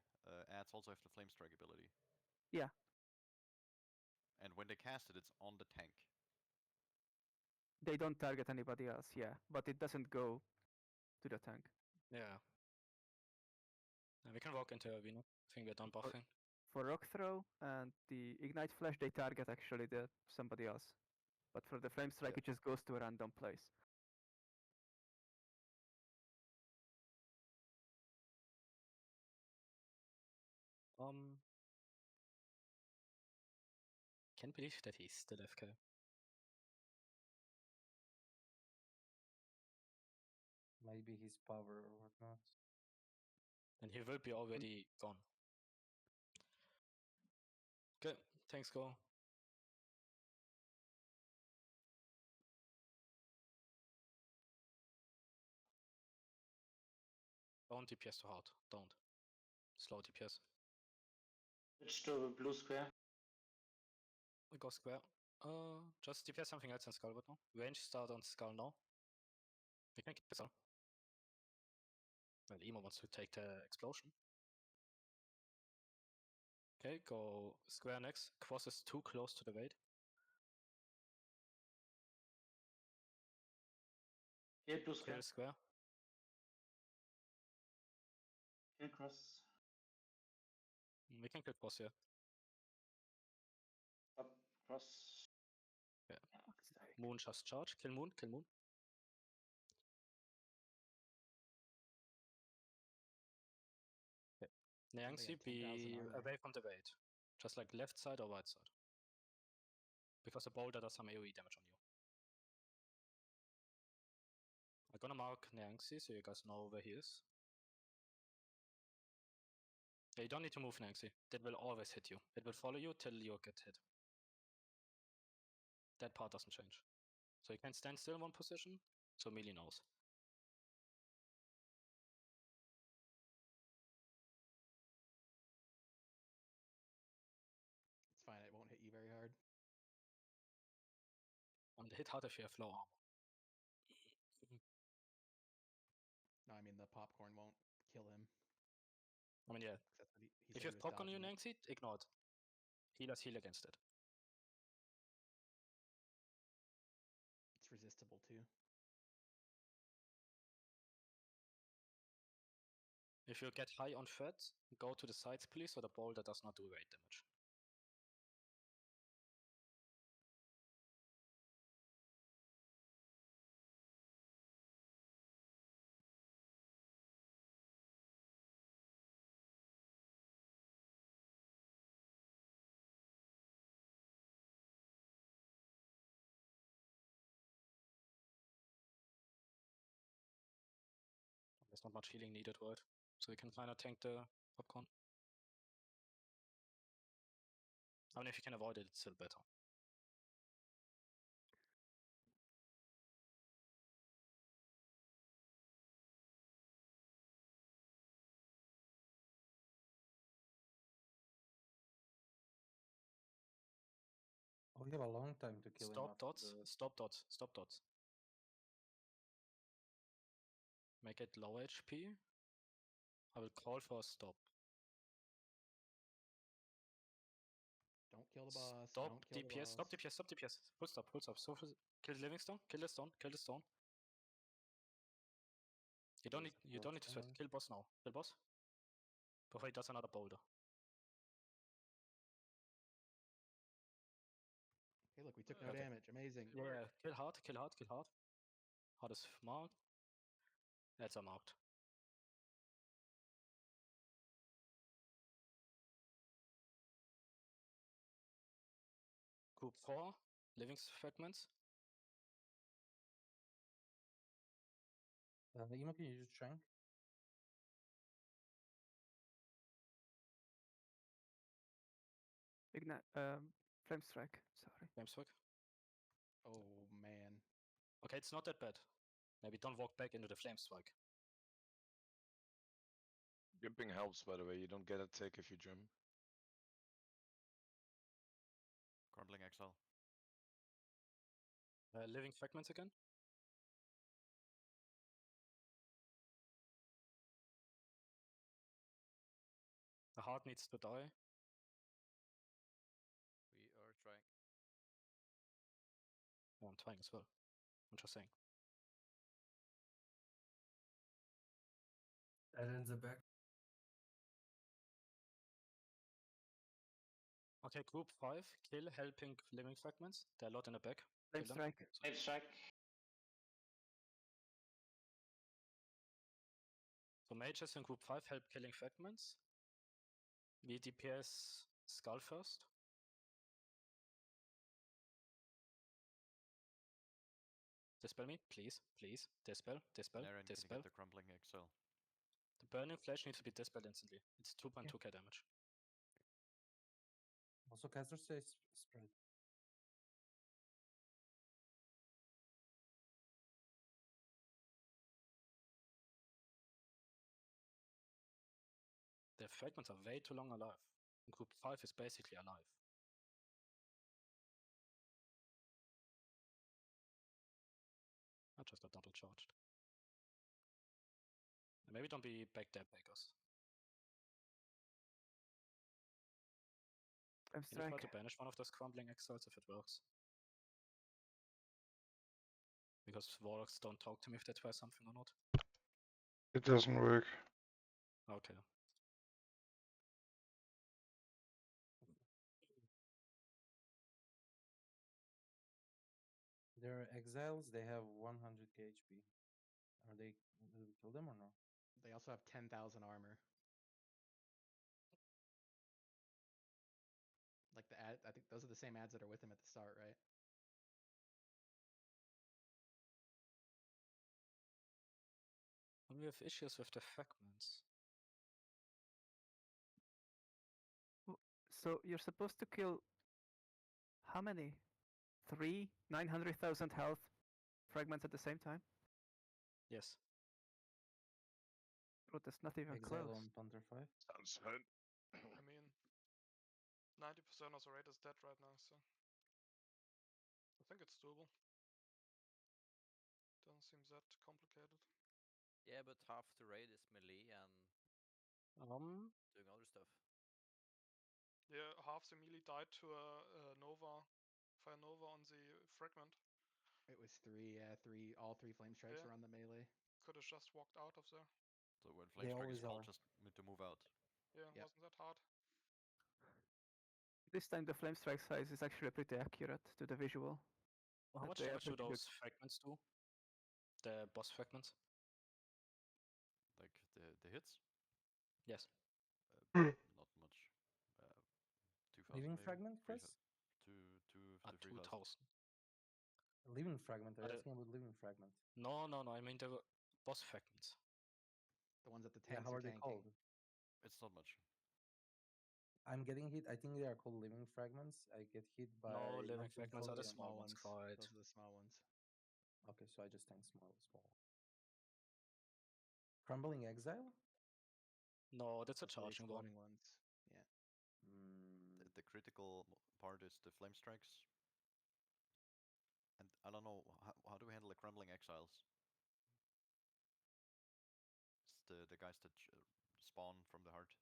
ads also have the Flame Strike ability. Yeah. And when they cast it, it's on the tank. They don't target anybody else, yeah. But it doesn't go to the tank. Yeah. And we can walk into Arena. I think we're done buffing. For Rock Throw and the Ignite Flash, they target actually somebody else. But for the Flame Strike, it just goes to a random place. Can't believe that he's still FK. Maybe his power or whatnot. And he will be already gone. Good. Thanks, Go. Don't DPS too hard. Don't. Slow DPS. Switch to blue square. We go square. Just DPS something else in Skullwood now. Range start on Skull now. We can keep this up. Well, Emo wants to take the explosion. Okay, go square next. Cross is too close to the weight. Kill blue square. Kill square. Kill cross. We can kill cross here. Up cross. Yeah. Moon just charge. Kill moon. Kill moon. Okay. Nyangzi, be away from the weight. Just like left side or right side. Because the boulder does some AoE damage on you. I'm gonna mark Nyangzi so you guys know where he is. Yeah, you don't need to move Nyangzi. That will always hit you. It will follow you till you get hit. That part doesn't change. So you can stand still in one position, so melee knows. It's fine, it won't hit you very hard. And hit hard if you have low armor. No, I mean the popcorn won't kill him. I mean, yeah. If you have popcorn on your Nyangzi, ignore it. Healers heal against it. It's resistible too. If you get high on threat, go to the sides please so the boulder does not do weight damage. There's not much healing needed, right? So you can kinda tank the popcorn. I mean, if you can avoid it, it's still better. Oh, we have a long time to kill him. Stop after dots, the- stop dots, stop dots. Make it low HP. I will call for a stop. Don't kill the boss. Stop Don't kill the DPS, boss. stop DPS, stop DPS. Full stop, full stop. So kill the living stone, kill the stone, kill the stone. You don't need to sweat. Kill boss now. Kill boss. Before he does another boulder. Okay, look, we took no damage. Amazing. Yeah, kill hard, kill hard, kill hard. Hard is marked. That's a marked. Group 4, living fragments. Emo, can you use Shank? Ignite. Flame strike. Sorry. Flame strike. Oh man. Okay, it's not that bad. Maybe don't walk back into the flame strike. Jumping helps, by the way. You don't get a tick if you jump. Crumbling exile. Living fragments again. The heart needs to die. We are trying. Yeah, I'm trying as well. I'm just saying. And in the back. Okay, group 5, kill helping living fragments. There are a lot in the back. Flame Kill them. strike. Flame strike. So mages in group 5 help killing fragments. We DPS skull first. Dispel me, please, please. Dispel, dispel, Naren, can you dispel. get the crumbling exile? The burning flesh needs to be dispelled instantly. It's 2.2k damage. Also, caster says spread. The fragments are way too long alive. Group 5 is basically alive. I just got double charged. Maybe don't be back there, Bakers. Flame Can you try strike. to banish one of those crumbling exiles if it works? Because Warlocks don't talk to me if they try something or not. It doesn't work. Okay. They're exiles, they have 100k HP. Are they, did we kill them or no? They also have 10,000 armor. Like the ad, I think those are the same ads that are with him at the start, right? We have issues with the fragments. So you're supposed to kill how many? 3 900,000 health fragments at the same time? Yes. Bro, that's not even Exile close. on Panther 5. Sounds fun. I mean, 90% of the raid is dead right now, so I think it's doable. Doesn't seem that complicated. Yeah, but half the raid is melee and doing other stuff. Yeah, half the melee died to a Nova, Fire Nova on the fragment. It was 3, yeah, 3. All 3 flame strikes Yeah. were on the melee. Could have just walked out of there. So when They flame strike always is called, are. just need to move out. Yeah, Yep. wasn't that hard? This time the flame strike size is actually pretty accurate to the visual. How much they are damage do pretty good. those fragments do? The boss fragments? Like the hits? Yes. Not much. 2,000 Living maybe? fragment, Chris? 2 At to 3,000. 2000. Living fragment, are you Are they- asking about living fragment? No, I mean the boss fragments. The ones that the Yeah, tanks how are are they tanking. called? It's not much. I'm getting hit, I think they are called living fragments. I get hit by No, living not being fragments are the focused. small ones, quite. Those are the small ones. Okay, so I just tank small. Crumbling exile? No, that's a Those are the charging one. exploding ones. Yeah. The critical part is the flame strikes. And I don't know, how do we handle the crumbling exiles? It's the guys that spawn from the heart.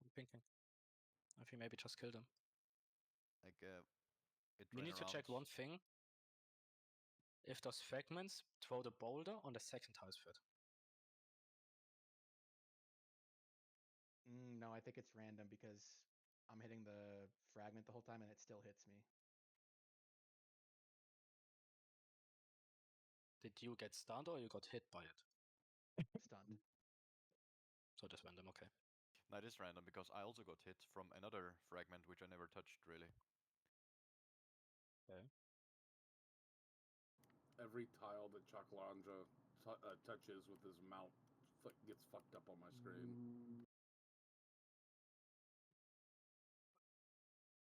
I'm thinking. If you maybe just kill them. Like, it We ran need to check around- one thing. If those fragments throw the boulder on the second highest threat. No, I think it's random because I'm hitting the fragment the whole time and it still hits me. Did you get stunned or you got hit by it? Stunned. So just random, okay. No, it is random because I also got hit from another fragment which I never touched really. Okay. Every tile that Chakalanja touches with his mount gets fucked up on my screen.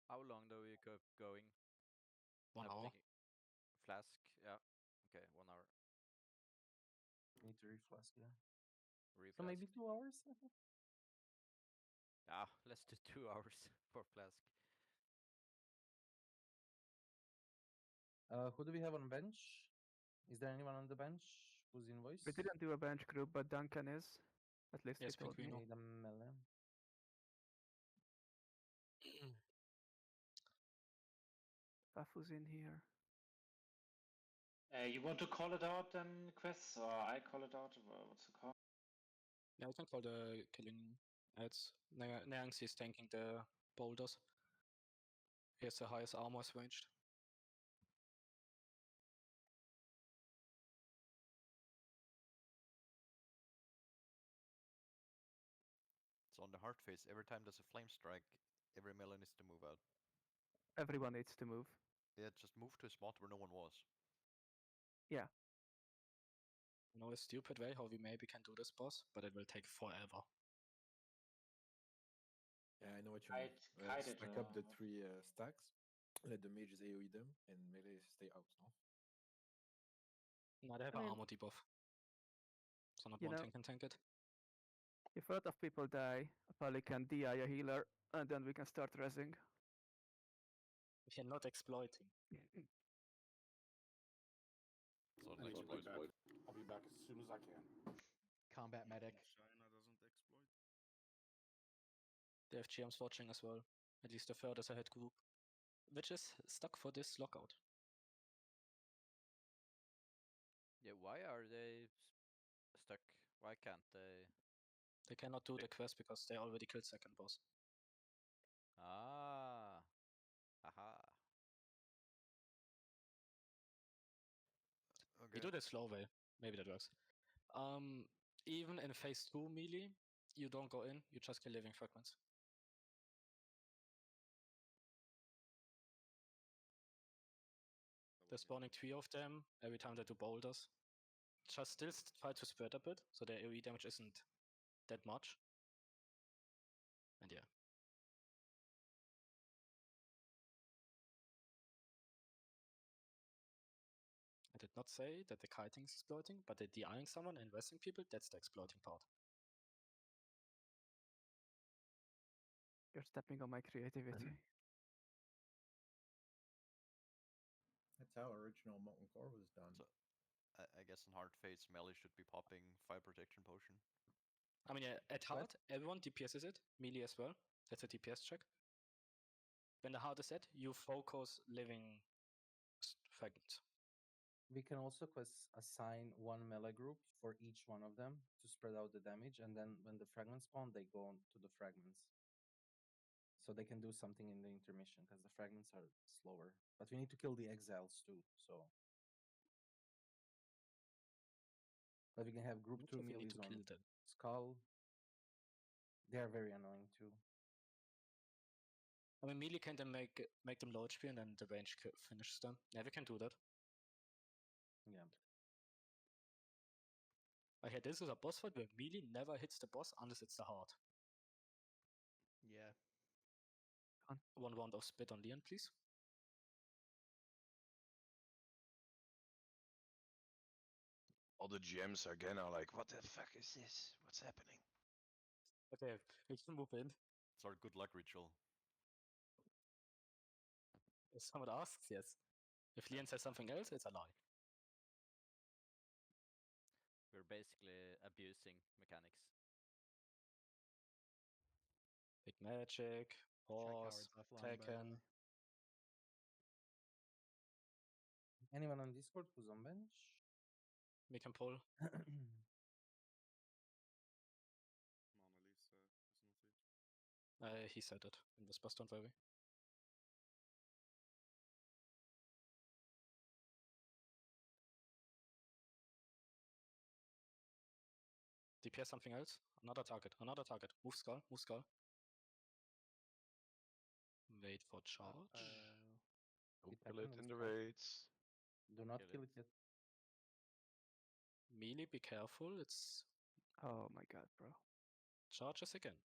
How long do we keep going? 1 hour. Flask, yeah. Okay, 1 hour. Need to reflask, yeah. So Reflask. maybe 2 hours? Ah, let's do 2 hours for flask. Who do we have on bench? Is there anyone on the bench who's in voice? We didn't do a bench group, but Duncan is. At least Yes, he told me. Need a melon. Fafu's in here. You want to call it out then, Quest, or I call it out? What's the call? Yeah, I can call the killing ads. Neangsi is tanking the boulders. He has the highest armor ranged. So on the heart phase, every time there's a flame strike, every melee needs to move out. Everyone needs to move. Yeah, just move to a spot where no one was. Yeah. I know a stupid way how we maybe can do this boss, but it will take forever. Yeah, I know what you mean. Stack up the 3 stacks, let the mages AoE them, and melee stay out, no? No, they have I an mean, armor debuff. So not you one know, thing can tank it. If a lot of people die, I probably can DI a healer, and then we can start rezzing. If you're not exploiting. So I'll be back as soon as I can. Combat medic. China doesn't exploit. They have GMs watching as well. At least the furthest ahead group, which is stuck for this lockout. Yeah, why are they stuck? Why can't they? They cannot do the quest because they already killed second boss. Ah. Aha. We do the slow way. Maybe that works. Even in phase 2 melee, you don't go in, you just kill living fragments. They're spawning 3 of them every time they do boulders. Just still try to spread a bit, so their AoE damage isn't that much. And yeah. I did not say that the kiting is exploiting, but the DIing someone and resting people, that's the exploiting part. You're stepping on my creativity. That's how original Molten Core was done. So, I guess in hard phase, melee should be popping fire protection potion. I mean, yeah, at hard, everyone DPSs it, melee as well. That's a DPS check. When the hard is set, you focus living fragments. We can also assign one melee group for each one of them to spread out the damage, and then when the fragments spawn, they go on to the fragments. So they can do something in the intermission, because the fragments are slower. But we need to kill the exiles too, so... But we can have group 2 melees on Skull. They are very annoying too. I mean, melee can then make them low HP and then the range finishes them. Yeah, we can do that. Yeah. Okay, this is a boss fight where melee never hits the boss unless it's the heart. Yeah. 1 round of spit on Leon, please. All the GMs again are like, what the fuck is this? What's happening? Okay, we can move in. It's our good luck ritual. If someone asks, yes. If Leon says something else, it's a lie. We're basically abusing mechanics. Big magic, horse, Tekken. Anyone on Discord who's on bench? We can pull. He said it in the Whispers, don't worry. DPS something else. Another target. Move skull. Wait for charge. Don't kill it in the raids. Do not kill it yet. Melee, be careful. It's... Oh my god, bro. Charges again.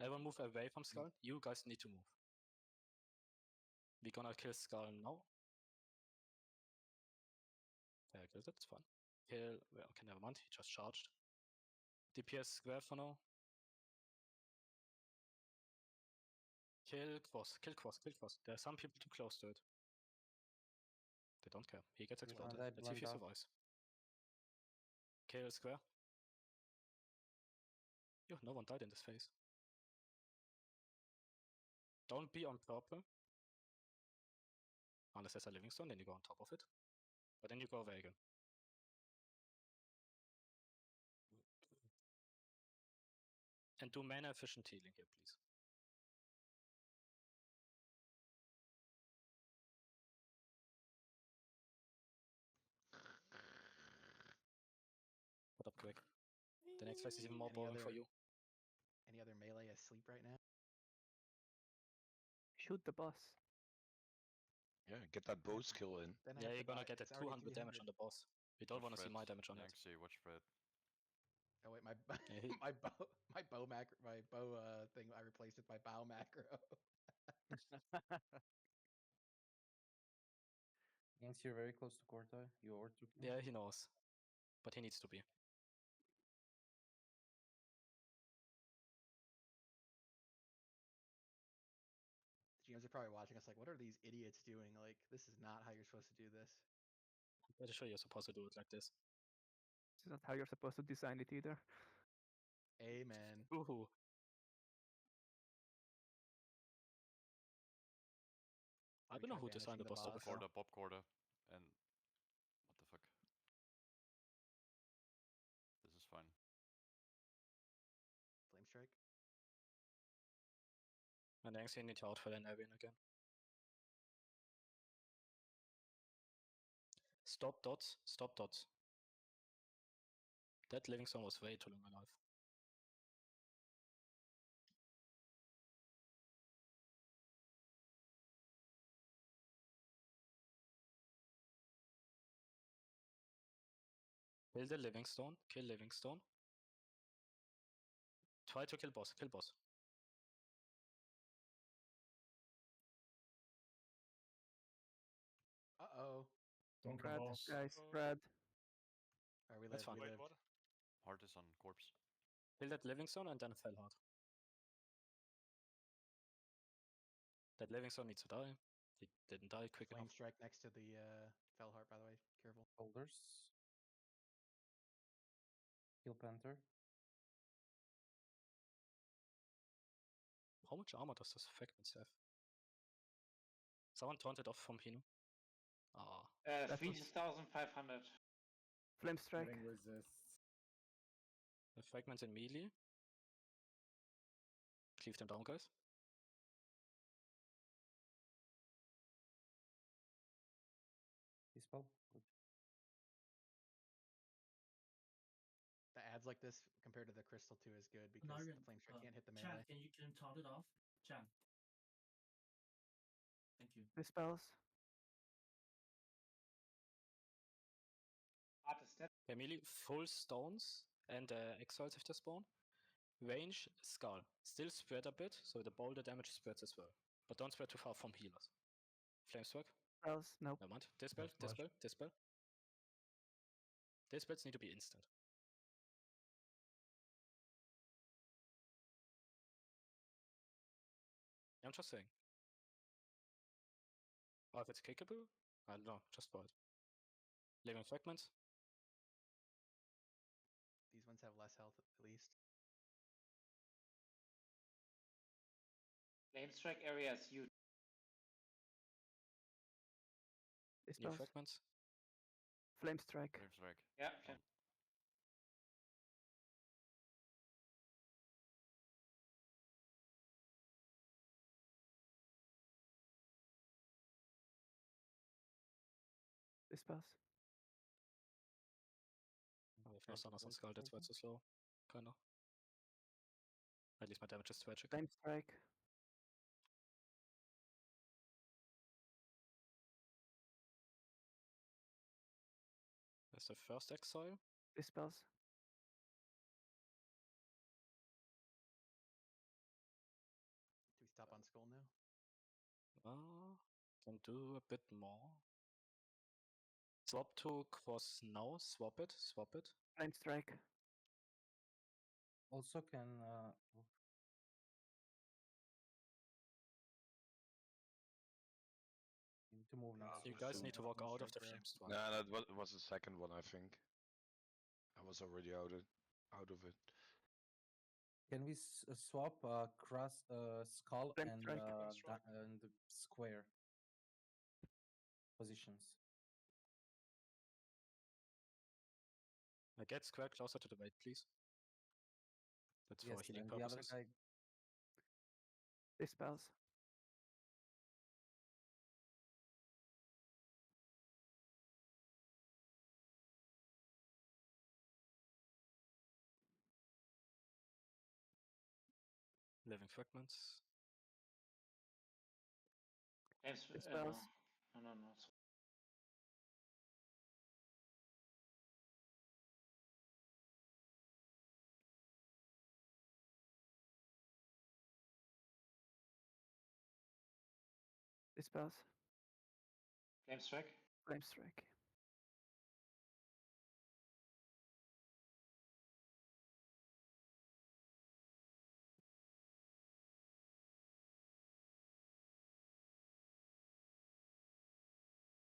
Everyone move away from skull. You guys need to move. We're gonna kill skull now. Yeah, I killed it. It's fine. Kill... Well, okay, never mind. He just charged. DPS square for now. Kill cross. There are some people too close to it. They don't care. He gets exploded. Let's see if he survives. Kill square. Yo, no one died in this phase. Don't be on purple. Unless there's a living stone, then you go on top of it. But then you go away again. And do mana efficient healing here, please. Put up quick. The next phase is even more boring for you. Any other melee asleep right now? Shoot the boss. Yeah, get that bow skill in. Yeah, you're gonna get a 200 damage on the boss. We don't want to see my damage on it. Watch Fred. Oh wait, my bow thing I replaced with my bow macro. Yanks, you're very close to Corta. You are too. Yeah, he knows. But he needs to be. GMs are probably watching us like, what are these idiots doing? Like, this is not how you're supposed to do this. I'm pretty sure you're supposed to do it like this. This is not how you're supposed to design it either. Amen. Ooh. I don't know who designed the boss Bob over there. Quarter, Bob Quarter, and what the fuck? This is fine. Flame Strike. And then you need to outfill an Avian again. Stop dots, stop dots. That living stone was way too long alive. Kill the living stone, kill living stone. Try to kill boss, kill boss. Uh-oh. Don't kill Spread, boss. guys, spread. Alright, we That's lived, fine. we Wait, lived. what? Heart is on corpse. Kill that living stone and then fell hard. That living stone needs to die. He didn't die quick Flame enough. Strike next to the Fell Heart, by the way. Careful. Boulders. Kill Panther. How much armor does this fragment have? Someone taunted off from Hino. Ah. 3,500. Flame strike. Getting resists. The fragments in melee. Cleave them down, guys. Dispel. Good. The ads like this compared to the Crystal 2 is good because Narian, the Flame Strike can't hit the Chan, melee. can you taunt it off? Chan. Thank you. Dispels. Hardest step. Okay, melee, full stones and exiles if they spawn. Range, skull. Still spread a bit, so the boulder damage spreads as well. But don't spread too far from healers. Flame strike. Spells, nope. Never mind. Dispel, That's flash. dispel, dispel. Dispels need to be instant. I'm just saying. Oh, if it's kickable? I don't know, just for it. Living fragments. These ones have less health at least. Flame strike area is huge. New Dispels. fragments. Flame strike. Flame strike. Yeah, On. Dispels. I have no stunners on skull, that's why it's so slow. Kinda. At least my damage is tragic. Flame strike. There's the first exile. Dispels. Do we stop on skull now? Can do a bit more. Swap to cross now, swap it, swap it. Flame strike. Also can you need to move next. You guys need to walk out of the flame strike. Nah, that was the second one, I think. I was already out of it. Can we swap cross skull Flame and strike. and the square positions? Get square closer to the right, please. That's for Yes, healing and the other purposes. guy. Dispels. Living fragments. Dispels. No. Dispels. Flame strike. Flame strike.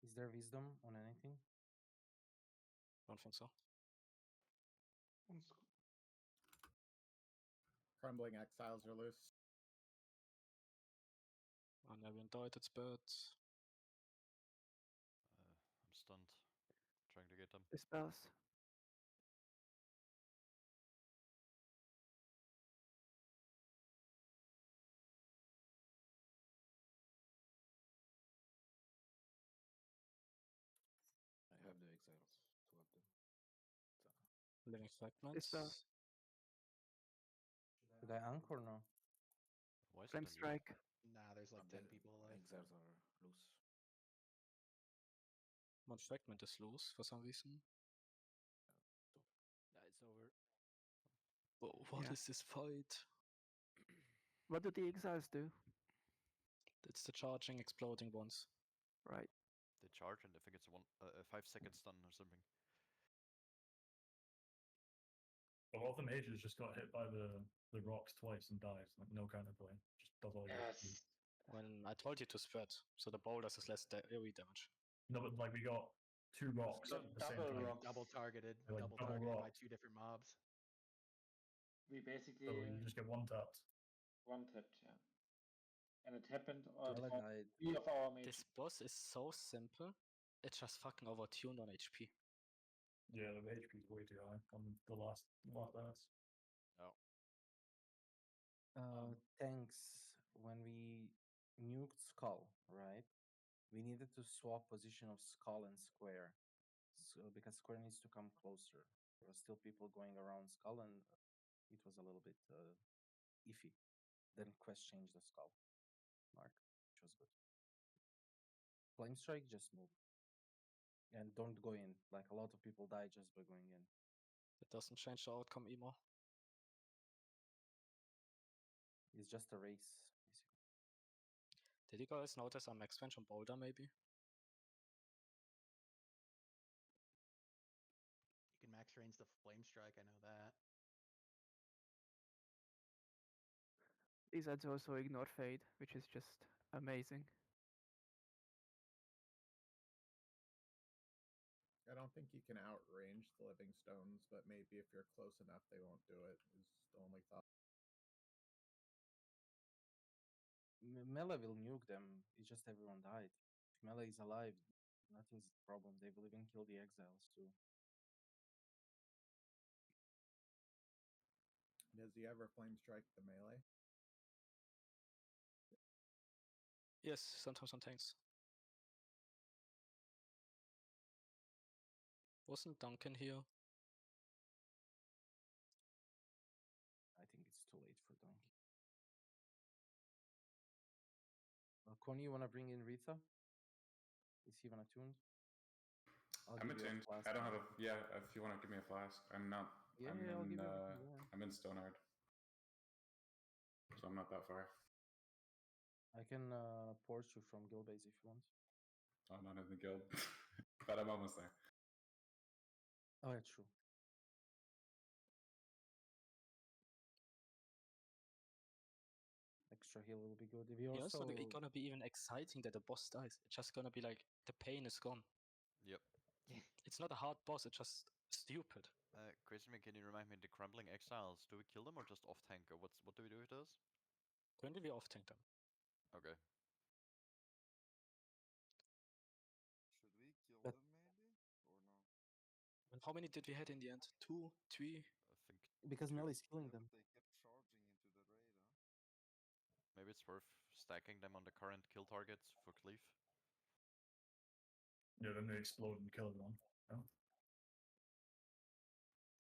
Is there wisdom on anything? Don't think so. Crumbling exiles are loose. I never died, it's bad. them. Dispels. I have the exiles, two of them. Living fragments. Dispel. Should I anchor now? Why is Flame it on you? strike. Nah, there's like 10 people alive. Exiles are loose. One fragment is loose for some reason. Yeah, it's over. Whoa, what is this fight? What do the exiles do? It's the charging, exploding ones. Right. They charge and I think it's a 5 second stun or something. A lot of the mages just got hit by the rocks twice and died. Like no counterplay. Just does all you have to do. When I told you to spread, so the boulders is less AoE damage. No, but like we got 2 rocks at the same time. Double targeted. Like, double double targeted rock. by 2 different mobs. We basically So you just get one tapped. one tapped, yeah. And it happened on Mela died. 3 of our mages. This boss is so simple. It's just fucking overtuned on HP. Yeah, the HP is way too high on the last dance. Oh. Tanks, when we nuked Skull, right? We needed to swap position of Skull and Square. So, because Square needs to come closer. There were still people going around Skull and it was a little bit iffy. Then Quest changed the Skull mark, which was good. Flame Strike, just move. And don't go in. Like a lot of people die just by going in. It doesn't change the outcome anymore. It's just a race, basically. Did you guys notice our max range on boulder maybe? You can max range the flame strike, I know that. These ads also ignore fade, which is just amazing. I don't think you can outrange the living stones, but maybe if you're close enough, they won't do it. Is the only thought. Mela will nuke them. It's just everyone died. If Mela is alive, nothing's the problem. They will even kill the exiles too. Does he ever flame strike the melee? Yes, sometimes on tanks. Wasn't Duncan here? I think it's too late for Donkey. Connie, you wanna bring in Rita? Is he even attuned? I'm attuned. I don't have a. Yeah, if you want to give me a flask, I'm not. Yeah, I'm I'll in. give you everything you want. I'm in Stonehard, so I'm not that far. I can port you from Guildbase if you want. I'm not in the guild, but I'm almost there. Oh, yeah, true. Extra heal will be good. If you Yeah, also it's gonna be even exciting that the boss dies. It's just gonna be like the pain is gone. Yep. It's not a hard boss, it's just stupid. Crazy Man, can you remind me, the Crumbling Exiles, do we kill them or just off-tank? Or what do we do with those? Currently we off-tank them. Okay. Should we kill But- them maybe? Or no? And how many did we hit in the end? 2, 3? I think because Mel is killing them. They kept charging into the raid, huh? maybe it's worth stacking them on the current kill targets for Cleave. Yeah, then they explode and kill everyone. Yeah.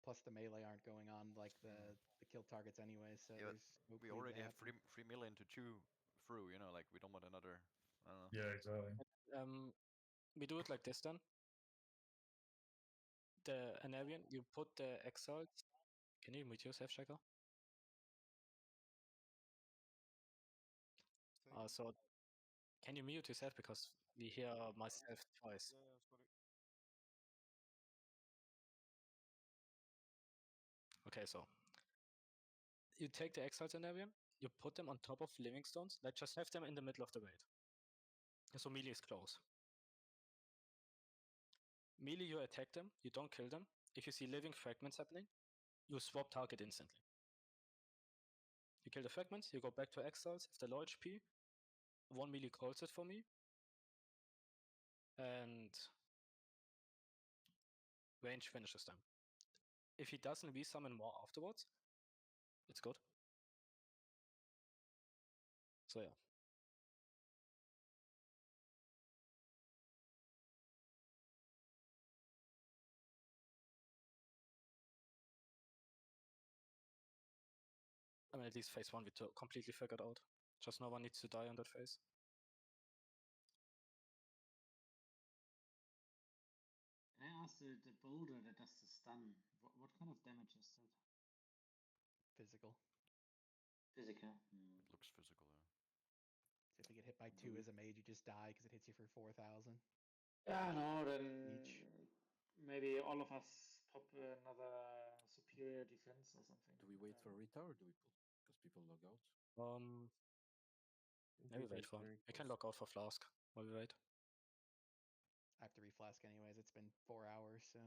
Plus the melee aren't going on like the kill targets anyway, so Yeah, there's no we cleave already to have happen. 3 million to chew through, you know, like we don't want another. I don't know. Yeah, exactly. We do it like this then. The Anarian, you put the exiles. Can you mute yourself, Shaker? So can you mute yourself because we hear myself twice? Yeah, sorry. Okay, so you take the exiles Anarian, you put them on top of living stones, like just have them in the middle of the raid. So melee is close. Melee, you attack them, you don't kill them. If you see living fragments happening, you swap target instantly. You kill the fragments, you go back to exiles, if they're low HP, 1 melee calls it for me. And range finishes them. If he doesn't resummon more afterwards, it's good. So yeah. I mean, at least phase 1 we completely figured out. Just no one needs to die on that phase. Can I ask the boulder that does the stun, what kind of damage is that? Physical. Physical? It looks physical, yeah. So if you get hit by 2 as a mage, you just die because it hits you for 4,000. Yeah, no, then each. maybe all of us pop another superior defense or something. Do we wait for Rita or do we pull? Because people log out. Maybe wait for him. I can log out for Flask while we wait. I have to reflask anyways. It's been 4 hours, so.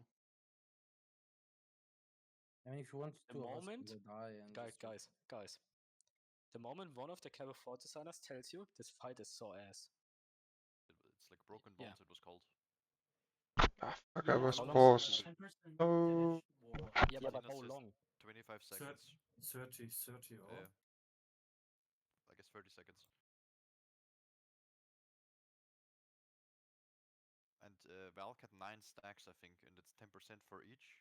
I mean, if you want The two of us moment, to die and guys, the moment one of the Cabo 4 designers tells you this fight is so ass. It's like Broken Bones, it was called. Ah, fuck, I was how long paused. 10% Oh. damage. Yeah, but how long? 25 seconds. 30 or? Yeah. I guess 30 seconds. And Valk had 9 stacks, I think, and it's 10% for each.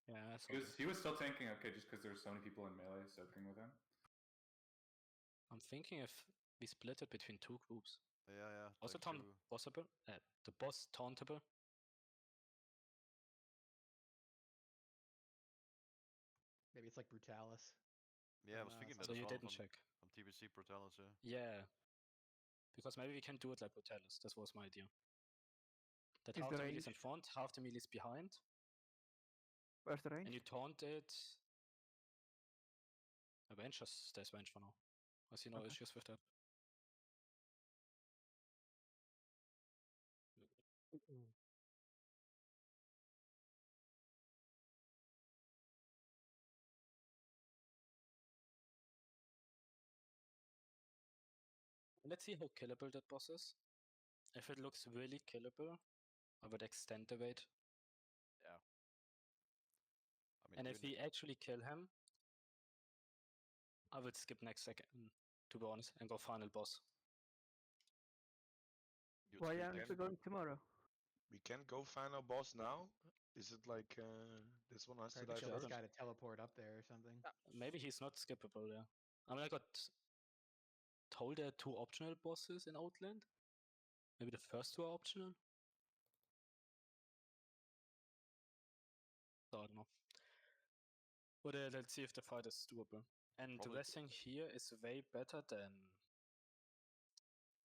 Yeah, he was still tanking okay just because there were so many people in melee soaking with him. I'm thinking if we split it between 2 groups. Yeah. Also like possible. The boss tauntable. Maybe it's like Brutalis. Yeah, I was thinking that So as you well didn't check. from TBC Brutalis, yeah. Yeah. Because maybe we can do it like Brutalis. This was my idea. That Is half the the melee is range? in front, half the melee is behind. Where's the range? And you taunt it. The range just stays range for now. I see no Okay. issues with that. Let's see how killable that boss is. If it looks really killable, I would extend the wait. Yeah. I mean, And if we actually kill him, I would skip next second, to be honest, and go final boss. Why aren't we going tomorrow? We can't go final boss now? Is it like this one has to Try to die kill this first? guy to teleport up there or something. Maybe he's not skippable, yeah. I mean, I got told there are 2 optional bosses in Outland. Maybe the first 2 are optional. So I don't know. But let's see if the fight is doable. And Probably resting here is way better than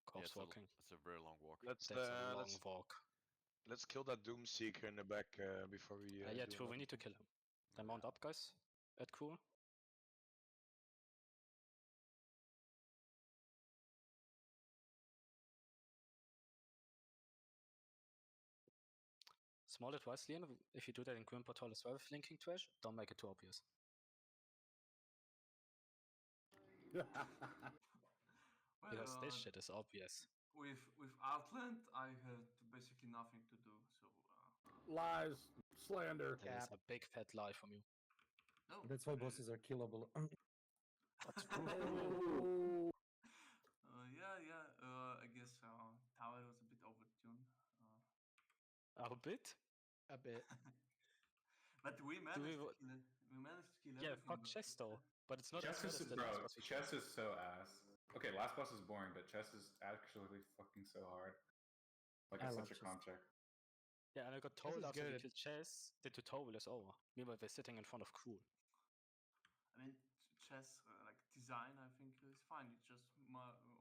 corpse yeah, walking. it's a very long walk. Let's That's a long walk. Let's kill that Doom Seeker in the back before we. Yeah, do true. We another need to one. kill him. Then mount up, guys. At cool. Small advice, Leon, if you do that in Grim Portal as well with linking trash, don't make it too obvious. Because this shit is obvious. With Outland, I had basically nothing to do, so. Lies, slander. That is a big fat lie from you. No. That's why bosses are killable. That's Yeah. I guess Tower was a bit overtuned. A bit? A bit. But we managed to kill it. We managed to kill everything. Yeah, fuck chess though. But it's not Chess as is bad as the last boss we chess is so ass. Okay, last boss is boring, but chess is actually fucking so hard. Like I it's love such a chess. concept. Yeah, and I got Chess told is after we good. killed chess, the tutorial is over. Meanwhile, we're sitting in front of Cool. I mean, chess like design, I think is fine. It's just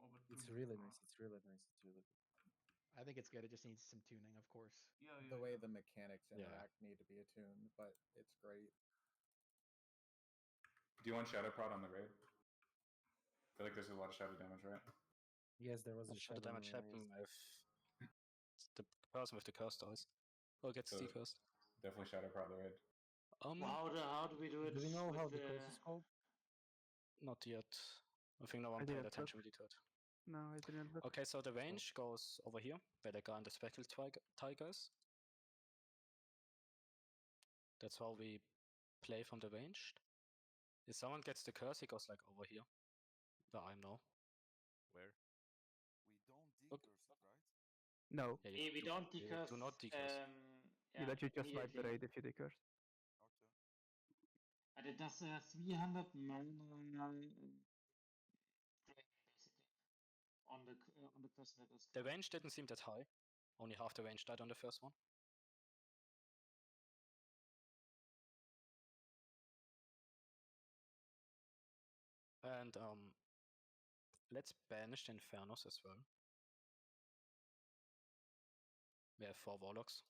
overtuned. It's really nice. It's really nice. It's really good. I think it's good. It just needs some tuning, of course. Yeah. The way the mechanics interact need to be attuned, but it's great. Do you want Shadow Prod on the raid? I feel like there's a lot of shadow damage, right? Yes, there was a Shadow shadow damage noise. happen if the person with the curse dies. Or gets So decursed. definitely Shadow Prod the raid. How do we do it? Do we know how with the curse is called? Not yet. I think no one I paid didn't attention look. really to it. No, I didn't look. Okay, so the range goes over here, where the guy and the speckled tigers. That's how we play from the ranged. If someone gets the curse, he goes like over here. Where I'm now. Where? We don't Look. decurse it, right? No. Yeah, We don't you decurse. do not decurse. You let you just wipe the immediately. raid if you decurse. Okay. And it does 300 mana drain basically on the person that is. The range didn't seem that high. Only half the range died on the first one. And let's banish the Infernos as well. We have 4 Warlocks.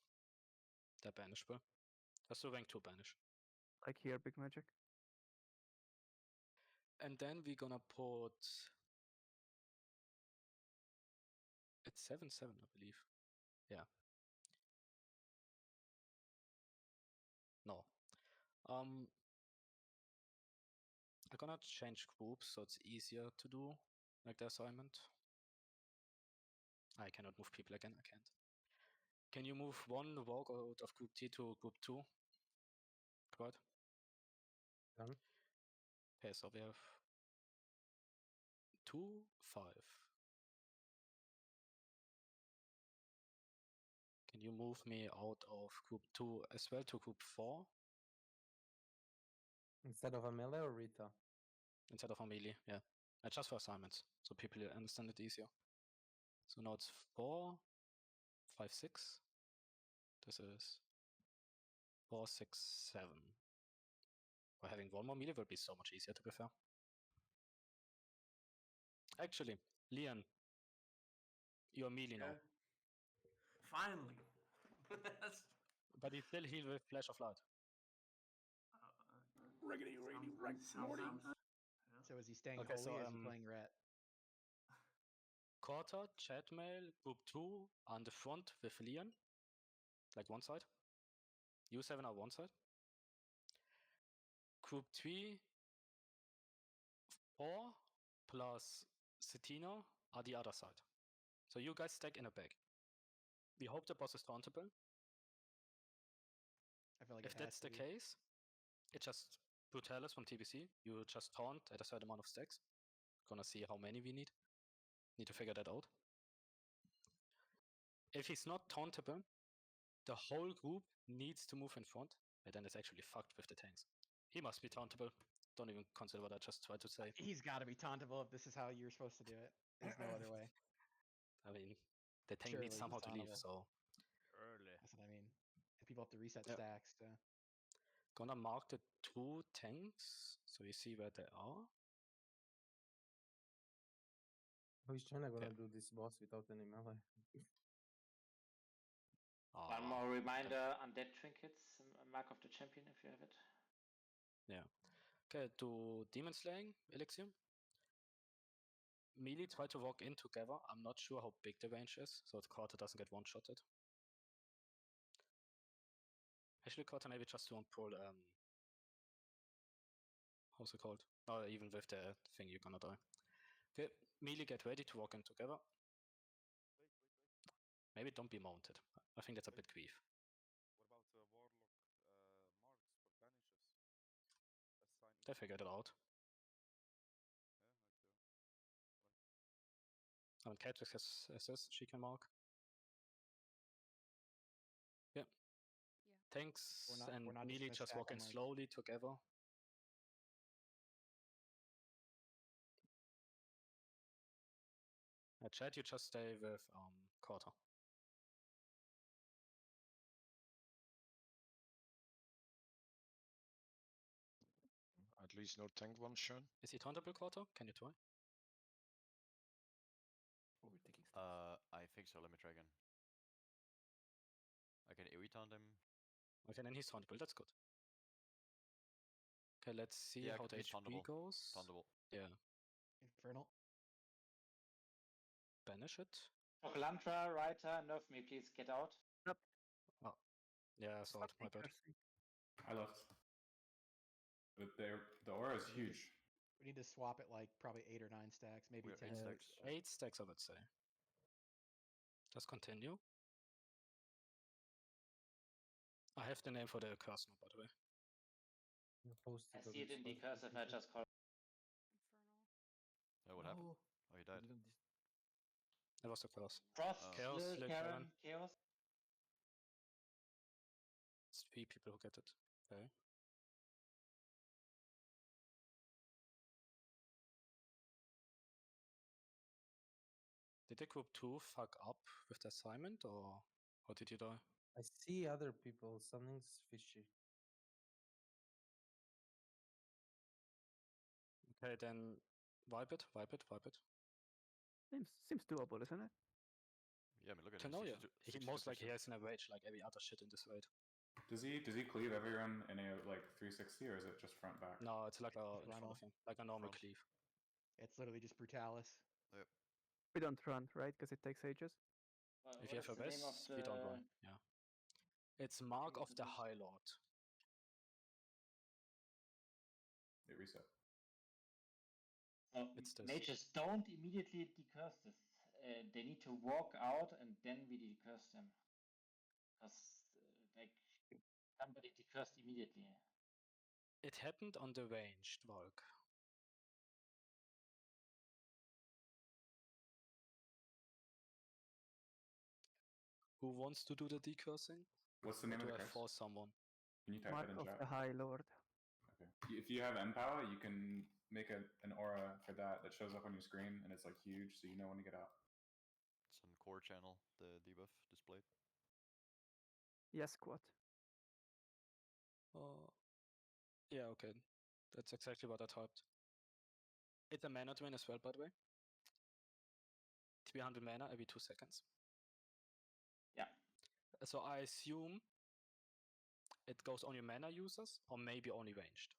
They're banishable. Just do rank 2 banish. Like here, big magic. And then we're gonna put... It's 7/7, I believe. Yeah. No. I'm gonna change groups so it's easier to do, like the assignment. I cannot move people again, I can't. Can you move one walk out of group T to group 2? Good. Done. Okay, so we have 2, 5. Can you move me out of group 2 as well to group 4? Instead of Amelia or Rita? Instead of Amelie, yeah. Just for assignments, so people understand it easier. So now it's 4, 5, 6. This is 4, 6, 7. Or having one more melee would be so much easier, to be fair. Actually, Leon, you're melee now. Finally. But he still heal with Flash of Light. Riggedy, riggedy, right, Morty. So is he staying Okay, holy so, or is he playing ret? Quarter, chat mail, group 2 on the front with Leon. Like one side. You 7 are one side. Group 3, 4 plus Cetina are the other side. So you guys stack in a bag. We hope the boss is tauntable. I feel like If that's the case, it's just Brutalis from TBC. You just taunt at a certain amount of stacks. Gonna see how many we need. Need to figure that out. If he's not tauntable, the whole group needs to move in front, and then it's actually fucked with the tanks. He must be tauntable. Don't even consider what I just tried to say. He's got to be tauntable if this is how you're supposed to do it. There's no other way. I mean, the tank Surely needs he's somehow to leave, tauntable. so... Early. That's what I mean. And people have to reset Yep. stacks. So. Gonna mark the 2 tanks, so you see where they are. Who's China gonna do this boss without any melee? One more reminder: undead trinkets, mark of the champion if you have it. Yeah. Okay, to Demon Slaying, Elixir. Melee try to walk in together. I'm not sure how big the range is, so the Quarter doesn't get one-shotted. Actually, Quarter maybe just don't pull, how's it called? Or even with the thing, you're gonna die. Okay, melee get ready to walk in together. Maybe don't be mounted. I think that's a bit grief. What about Warlock marks for banishes? Assign They figured it out. Yeah, And Catrix has SS, she can mark. Yeah. Tanks and we're not melee gonna just stack walk in them like- slowly together. Chat, you just stay with Quarter. At least no tank one shot. Is he tauntable, Quarter? Can you try? Oh, we're taking I think so. Let me try again. I can AoE taunt him. Okay, then he's tauntable. That's good. Okay, let's see Yeah, how the he's HP tauntable. goes. Tauntable. Yeah. Infernal. Banish it. Okalandra, Writer, nerf me, please get out. Oh. Yeah, I saw it. My bad. I left. But the aura is huge. We need to swap it like probably 8 or 9 stacks, maybe We're 10. 8 stacks. 8 stacks, I would say. Just continue. I have the name for the curse now, by the way. Post I it on see it the in the Discord, cursive, I just call. Oh, what happened? No. Oh, he died. That was the curse. Frost, Chaos, Lil, Lil Karen, Karen. Chaos. It's 3 people who get it. Okay. Did the group 2 fuck up with the assignment, or how did you die? I see other people. Something's fishy. Okay, then wipe it, wipe it, wipe it. Seems doable, isn't it? Yeah, I mean, look at To him. know, yeah. 62, He most 62%. likely has in a rage like every other shit in this raid. Does he cleave everyone in a like 360 or is it just front back? No, it's like a in front frontal. of him, like a normal Front. cleave. It's literally just Brutalis. Yep. We don't run, right? Because it takes ages. If What you is have a the name of vest, we don't run. the... Yeah. It's Mark Okay, of the this- High Lord. It reset. So It's this. mages don't immediately decurse this. They need to walk out and then we decurse them. Because like somebody decursed immediately. It happened on the ranged Valk. Who wants to do the decursing? What's the Or name of do the I curse? force someone? Can you type Mark that in of chat? the High Lord. Okay. If you have Empower, you can make an aura for that shows up on your screen and it's like huge, so you know when to get out. It's on core channel, the debuff displayed. Yes, squad. Yeah, okay. That's exactly what I typed. It's a mana drain as well, by the way. 300 mana every 2 seconds. Yeah. So I assume it goes on your mana users or maybe only ranged.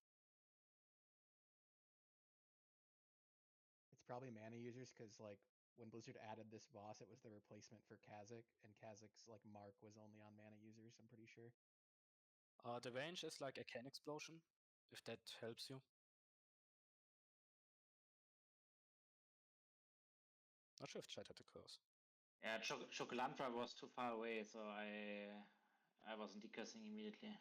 It's probably mana users because like when Blizzard added this boss, it was the replacement for Kha'Zix, and Kha'Zix's like mark was only on mana users. I'm pretty sure. The range is like a can explosion, if that helps you. Not sure if chat had the curse. Yeah, Chocolantra was too far away, so I wasn't decursing immediately.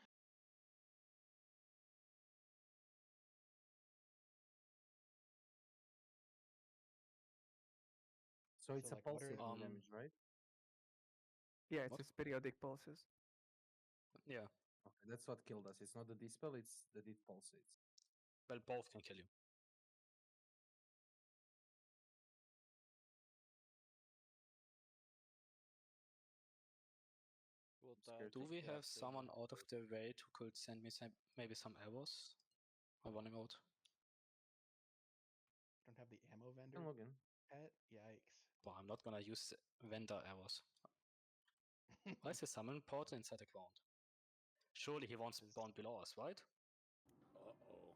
So it's a like, what are- pulsating damage, right? Yeah, it's What? just periodic pulses. Yeah. Okay, that's what killed us. It's not the dispel, it's that it pulsates. Well, both can kill you. Do we have someone out of the raid who could send me maybe some arrows? I'm running out. Don't have the ammo vendor. I'm looking. Pet? Yikes. But I'm not gonna use vendor arrows. Why is the summon port inside the ground? Surely he wants spawn below us, right? Uh-oh.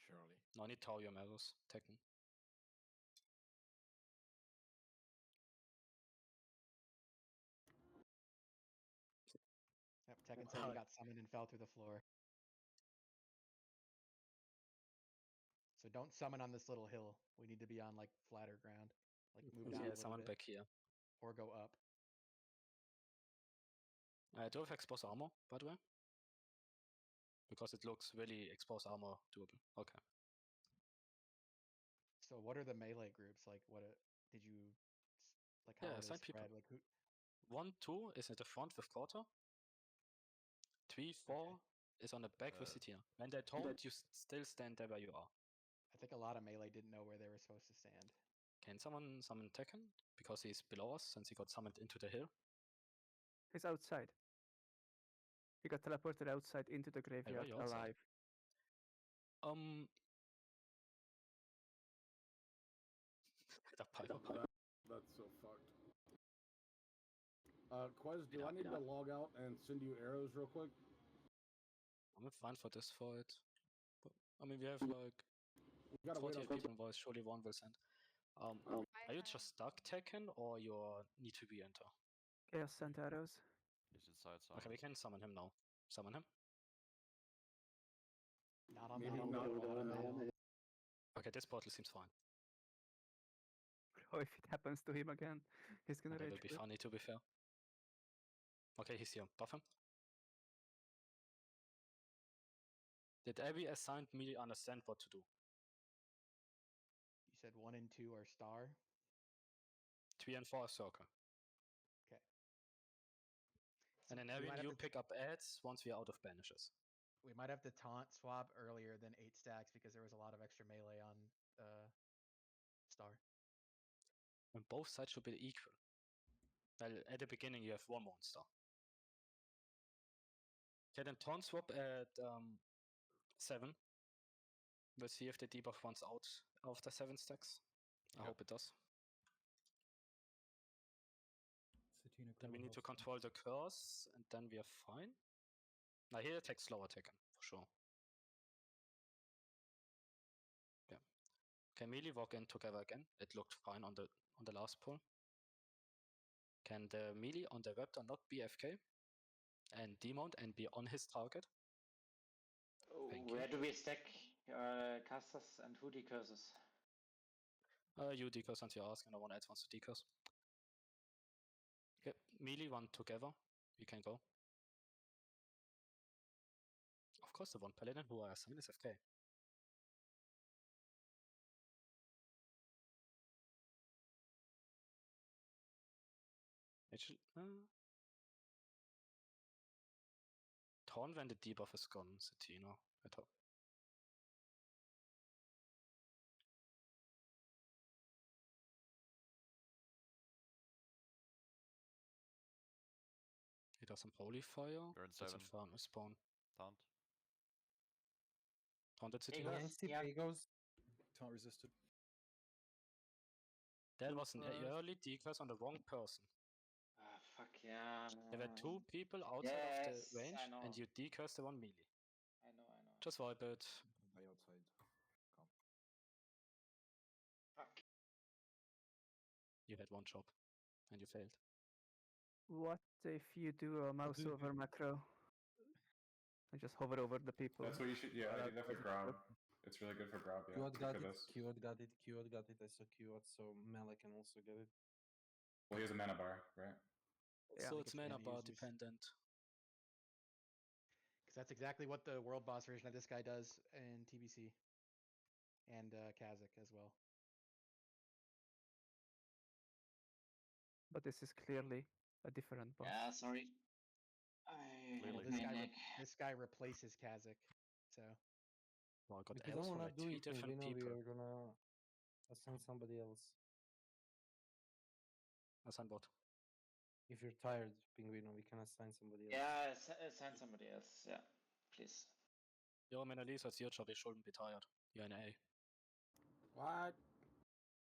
Surely. No, I need Taurium arrows. Tekken. Yep, Tekken said he got summoned and fell through the floor. So don't summon on this little hill. We need to be on like flatter ground. Like move down a Yeah, little someone bit. back here. Or go up. I do have exposed armor, by the way. Because it looks really exposed armor doable. Okay. So what are the melee groups? Like what did you like how Yeah, are they assign people. spread? Like who 1, 2 is at the front with quarter. 3, 4 is on the back with Citia. When they're told, you still stand there where you are. I think a lot of melee didn't know where they were supposed to stand. Can someone summon Tekken? Because he's below us since he got summoned into the hill. He's outside. He got teleported outside into the Hey, why graveyard are you outside? alive. That's so fucked. Quez, do I need to log out and send you arrows real quick? I'm fine for this fight. But, I mean, we have like gotta wait 48 on- people involved, surely one will send. Are you just stuck Tekken or you need to re-enter? Chaos sent arrows. He's inside Okay, we can summon him now. Summon him. Not on Maybe that not hill. Okay, this portal seems fine. Oh, if it happens to him again, he's gonna Okay, rage will be quit. funny to be fair. Okay, he's here. Buff him. Did every assigned melee understand what to do? You said 1 and 2 are star. 3 and 4 are circle. Okay. And in we Evian, might have you to- pick up ads once we are out of banishes. We might have to taunt swap earlier than 8 stacks because there was a lot of extra melee on star. And both sides should be equal. Well, at the beginning you have one monster. Okay, then taunt swap at 7. We'll see if the debuff runs out after 7 stacks. I hope it does. Then we need to control the curse, and then we are fine. Now here attack slower taken, for sure. Okay. Can melee walk in together again? It looked fine on the last pull. Can the melee on the Raptor not be FK? And demount and be on his target? Where do we stack casters and who decurses? You decurse since you ask, and no one else wants to decurse. Okay, melee one together. We can go. Of course, the one paladin who I assign is FK. Actually, Torn when the debuff is gone, Setino. I thought. He does some holy fire. Burn That's 7. Inferno spawn. Taunt. Taunted Setino. Pagos. Taunt resisted. That was an early decurse on the wrong person. Ah, fuck yeah. There were 2 people outside of the range, I know. and you decursed the one melee. I know. Just wipe it. By outside. Come. Fuck. You had one job, and you failed. What if you do a mouse over macro? And just hover over the people. That's what you should. Yeah, I do that for Grob. It's really good for Grob. Yeah. Qt got for it. this. Qt got it. Qt got it. I saw Qt, so Mela can also get it. Well, he has a mana bar, right? Yeah. So it's mana bar dependent. Because that's exactly what the world boss version of this guy does in TBC. And Kazakh as well. But this is clearly a different boss. Yeah, sorry. Well, this guy replaces Kazakh, so. Well, I got If you arrows don't from wanna like do 3 it, different Pingvino, we people. are gonna assign somebody else. Assign what? If you're tired, Pingvino, we can assign somebody else. Yeah, send somebody else. Yeah, please. Ja, men Elisa, it's your job. You shouldn't be tired. You're an A. What?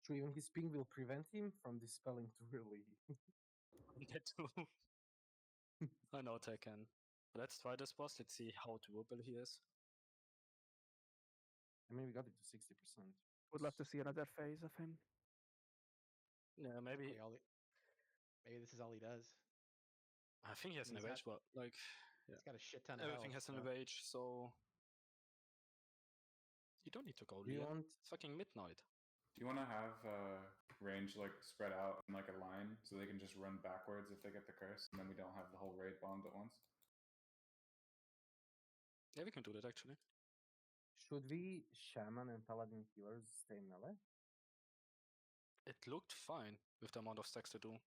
True, even his ping will prevent him from dispelling too early. That too. I know Tekken. Let's try this boss. Let's see how doable he is. I mean, we got it to 60%. Would love to see another phase of him. Yeah, maybe. Maybe this is all he does. I think he has an rage, but like, yeah. He's got a shit ton of Everything health, has an so. rage, so you don't need to go Do you Leon. want- It's fucking midnight. Do you want to have range like spread out in like a line so they can just run backwards if they get the curse, and then we don't have the whole raid bombed at once? Yeah, we can do that actually. Should we Shaman and Paladin healers stay melee? It looked fine with the amount of stacks to do.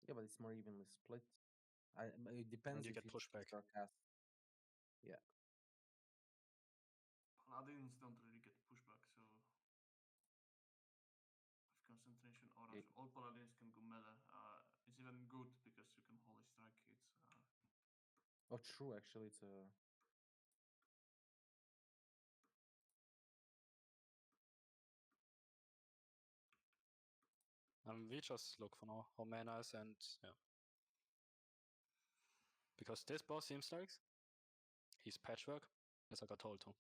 Yeah, but it's more evenly split. It depends you if get you pushback. start cast. Yeah. Paladins don't really get pushback, so with concentration auras, all paladins can go melee. It's even good because you can holy strike it. Oh, true. Actually, it's a. We just look for now how mana is and yeah. Because this boss seems like he's patchwork, as I got told to.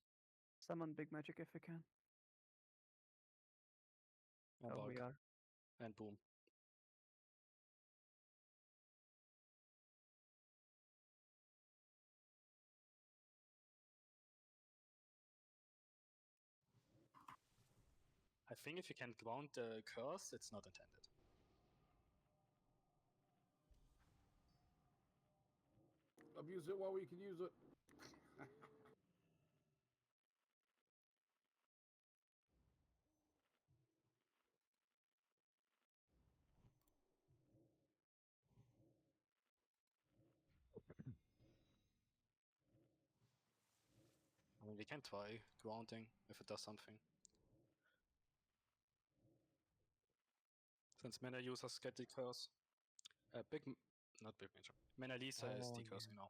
Summon big magic if we can. And Oh, we bulk. are. And boom. I think if you can ground the curse, it's not intended. Abuse it while we can use it. I mean, we can try grounding if it does something. Since mana users get decurs. Not big major. Mana Lisa is Oh, decursing yeah. now.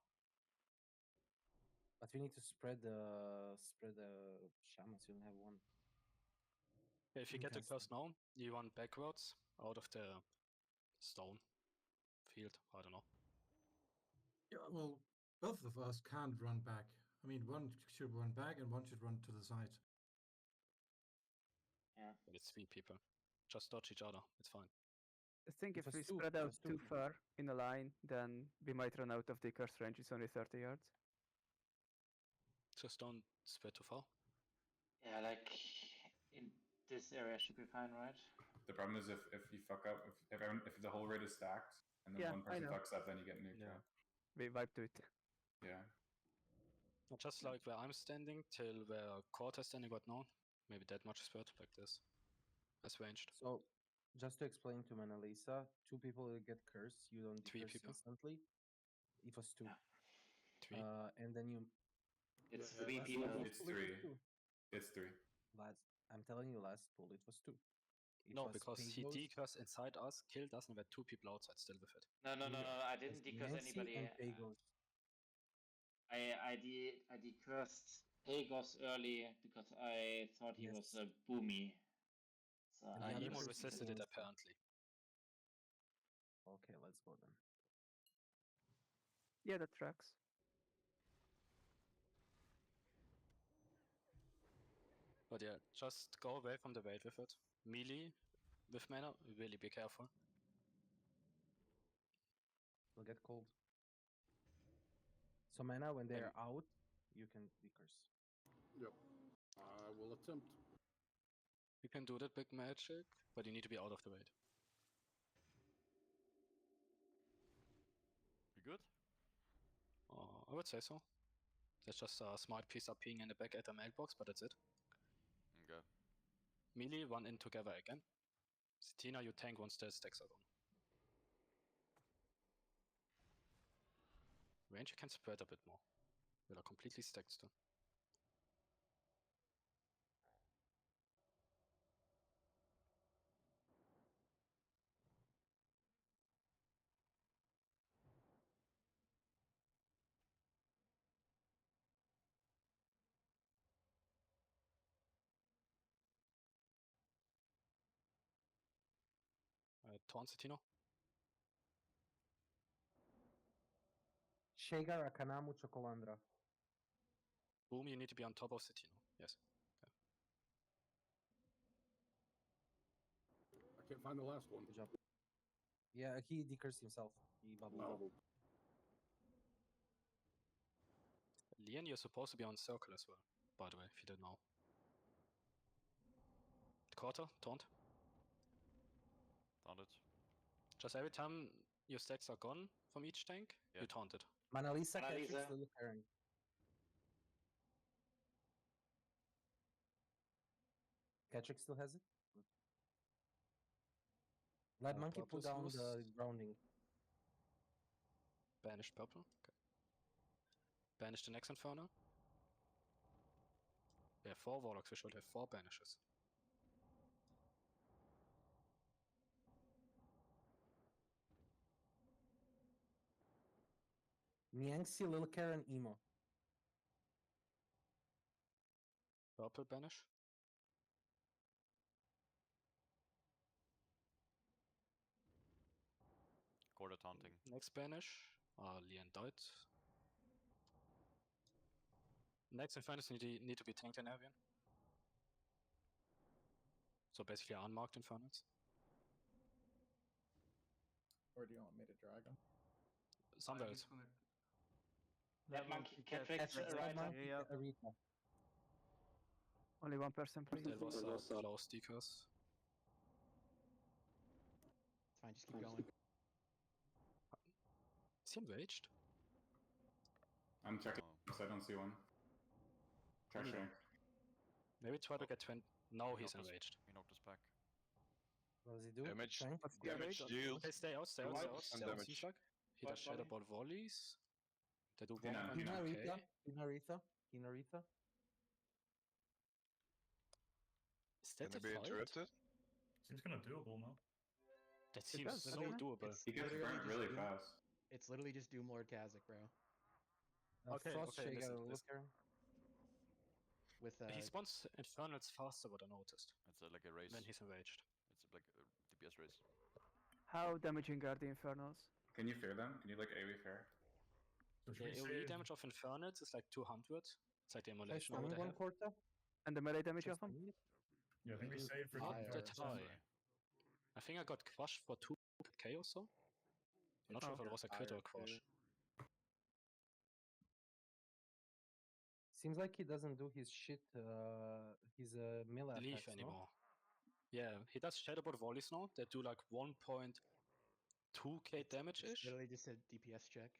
But we need to spread the shamans. You only have one. Yeah, if you get the Interesting. curse now, you run backwards out of the stone field. I don't know. Yeah, well, both of us can't run back. I mean, one should run back and one should run to the side. Yeah. But it's 3 people. Just dodge each other. It's fine. I think It if was we two- spread it out was two too people. far in a line, then we might run out of the curse range. It's only 30 yards. Just don't spread too far. Yeah, like in this area should be fine, right? The problem is if you fuck up, if the whole raid is stacked and then Yeah, one I person know. fucks up, then you get nuked. Yeah. We wiped it. Yeah. Just like where I'm standing till where Court is standing right now. Maybe that much spread like this. As ranged. So, just to explain to Mona Lisa, 2 people will get cursed. You don't 3 decurse people. instantly. It was 2. 3. And then you. It's Yeah, 3 that's people. not- It's 3. It's 3. I'm telling you, last pool it was 2. It No, was because he Pagos, decursed inside us, killed us, and there were 2 people outside still with it. No, I it was didn't decurse Nancy anybody. and Pagos. I decursed Pagos early because I thought he was a boomy. So And I the other Emo person resisted it against him. apparently. Okay, let's go then. Yeah, that tracks. But yeah, just go away from the raid with it. Melee with mana, really be careful. Will get cold. So mana, when they're out, you can decurse. Yep. I will attempt. You can do that big magic, but you need to be out of the raid. You good? I would say so. There's just a smart piece up peeing in the back at the mailbox, but that's it. Okay. Melee, run in together again. Tina, you tank once the stacks are gone. Range you can spread a bit more. We are completely stacked still. Taunt Tino. Shega Rakanamu Chocolandra. Boom, you need to be on top of Tino. Yes. Okay. I can't find the last one. Good job. Yeah, he decursed himself. He bubbled. Lian, you're supposed to be on circle as well, by the way, if you didn't know. Quarter, taunt. Taunt it. Just every time your stacks are gone from each tank, you taunt it. Mona Lisa catches Little Karen. Catrix still has it? Good. Let Monkey pull Purple's down loose. the grounding. Banished purple. Okay. Banish the next Inferno. We have 4 Warlocks, we should have 4 banishes. Niangxi, Little Karen, Emo. Purple banish. Quarter taunting. Next banish. Lian died. Next Infernus need to be tanked in Avian. So basically unmarked Infernus. Or do you want me to drag him? Somewhere else. That monkey Catrix right now. Arita. Only one person, please. That was a close decurs. It's fine, just keep going. Is he enraged? I'm checking, so I don't see one. Try Hmm. shank. Maybe try to get 20. No, he's knocked us- enraged. He knocked us back. What does he do? Damage, Shank? What's the damage rate? deal. Okay, stay out, stay out, stay out, And stay out, damage. seems like. He does Shadow Ball volleys. They do Hina, 1.2k. Hinarita. Is that Can I a be fight? interrupted? Seems kind of doable now. That It seems does, so doesn't it? doable. It's He gets literally burnt just really Doom- fast. It's literally just Doom Lord Kazik, bro. Okay, Frost okay, Shake, listen, look listen. here. With He spawns Infernals faster, what I noticed. It's like a race. When he's enraged. It's like a DPS race. How damaging are the Infernals? Can you fear them? Can you like AoE fear? So should The we AoE save? damage of Infernals is like 200. It's like the Try immolation order stunning they one have. quarter. And the melee damage Try of them? stunning it. Yeah, I think we save for Not 25%. that high. I think I got crushed for 2k or so. I'm not sure if it was a crit or a crush. Seems like he doesn't do his shit, his melee Leaf attacks, anymore. Yeah, he does Shadow Ball volleys now. They do like 1.2k damage ish. Literally just a DPS check.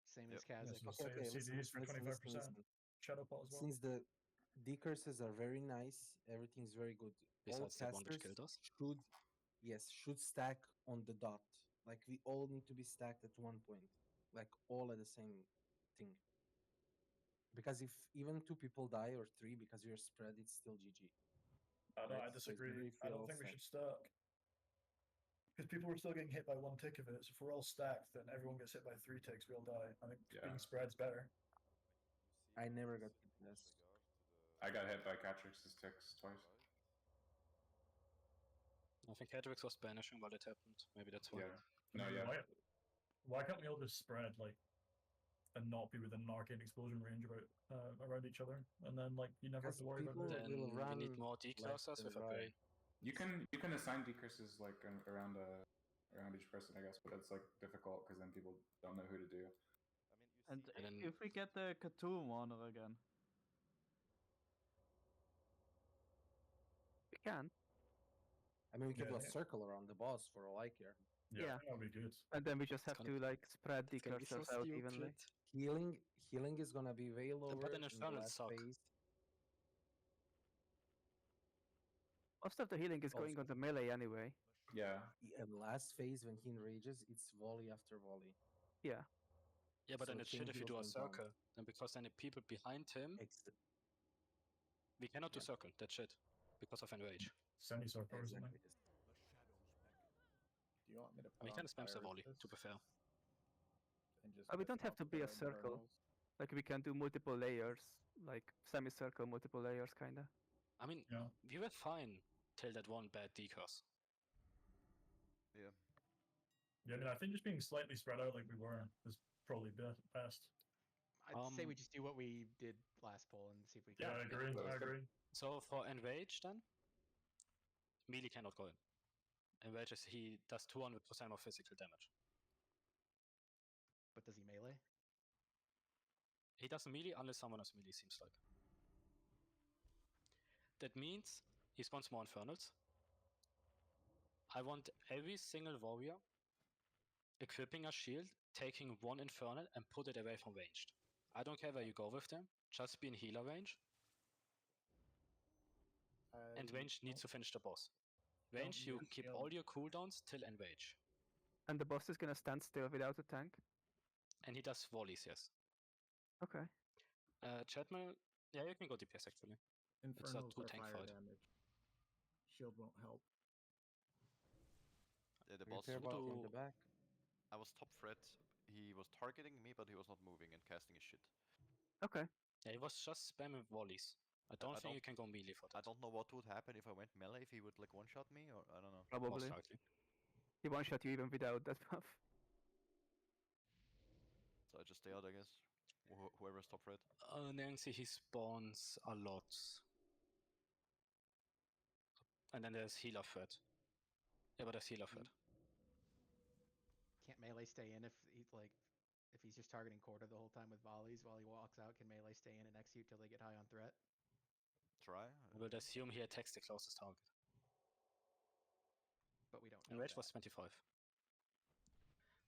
Same as Yeah, Kazik. so save CDs for 25%. Shadow Ball as well. Since the decurses are very nice, everything's very good. All Besides that one which casters killed us. should stack on the dot. Like we all need to be stacked at one point, like all at the same thing. Because if even 2 people die or 3 because you're spread, it's still GG. No, I Right? So it's disagree. better if I you're don't all think we stacked. should stack. Because people are still getting hit by 1 tick of it, so if we're all stacked, then everyone gets hit by 3 ticks, we all die. I think being spread's better. I never got hit this. I got hit by Catrix's ticks twice. I think Hedrix was banishing while it happened. Maybe that's why. Yeah. No, yeah. Why can't we all just spread, like, and not be within an arcane explosion range around each other? And then, like, you never have to worry about it. Then we need more decursors with a brain. You can assign decurses like around each person, I guess, but it's like difficult because then people don't know who to do. And then- if we get the Cthulhu Wanderer again, We can. I mean, we can do a Yeah. circle around the boss for all I care. Yeah, that'd be good. And then we just have gonna- to like spread it's gonna be so decursors out evenly. stupid. Healing is gonna be way lower put an in the Infernal last suck. phase. Most of the healing is going on the melee anyway. Yeah. In the last phase, when he enrages, it's volley after volley. Yeah. Yeah, but So then it's shit chain if you heals do a went down. circle. Then because then the people behind him, we cannot do circle. That's shit. Because of enrage. Semi-circle or something. Do you want me to We put can on spam the fire volley, resist to be fair. and just We miss don't have off to be a the circle. Infernals? Like we can do multiple layers, like semicircle, multiple layers, kinda. I mean, we were fine till that one bad decurse. Yeah. Yeah, I mean, I think just being slightly spread out like we were is probably best. I'd say we just do what we did last poll and see if we can. Yeah, I agree. I agree. So for enrage then, melee cannot go in. Enrage is he does 200% of physical damage. But does he melee? He doesn't melee unless someone has melee, seems like. That means he spawns more Infernals. I want every single warrior equipping a shield, taking one Infernal and put it away from ranged. I don't care where you go with them, just be in healer range. And range needs to finish the boss. Range, you keep all your cooldowns till enrage. And the boss is gonna stand still without a tank. And he does volleys, yes. Okay. Chatmel, yeah, you can go DPS actually. Infernals it's a are 2-tank fire fight. damage. Shield won't help. Yeah, the boss. From the back. I was top threat. He was targeting me, but he was not moving and casting his shit. Okay. Yeah, he was just spamming volleys. I don't think you can go melee for that. I don't know what would happen if I went melee, if he would like one-shot me, or I don't know. Probably. Most likely. He one shot you even without that buff. So I just stay out, I guess. Whoever's top threat. Nancy, he spawns a lot. And then there's healer threat. Yeah, but there's healer threat. Can't melee stay in if he's like, if he's just targeting quarter the whole time with volleys while he walks out? Can melee stay in and execute till they get high on threat? Try. I would assume he attacks the closest target. But we don't. And rage was 25.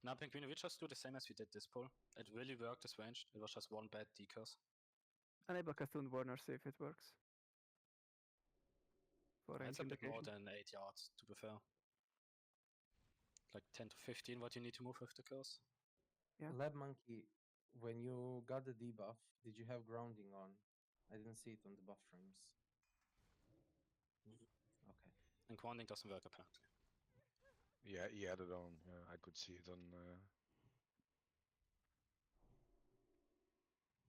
Now, Penguin, we just do the same as we did this pull. It really worked as ranged. It was just one bad decurse. Enable Cthulhu Warner, see if it works. For range It's a bit more indication. than 8 yards, to be fair. Like 10 to 15 what you need to move with the curse. Yeah. Lab Monkey, when you got the debuff, did you have grounding on? I didn't see it on the buff frames. Okay. And grounding doesn't work apparently. Yeah, he had it on. Yeah, I could see it on.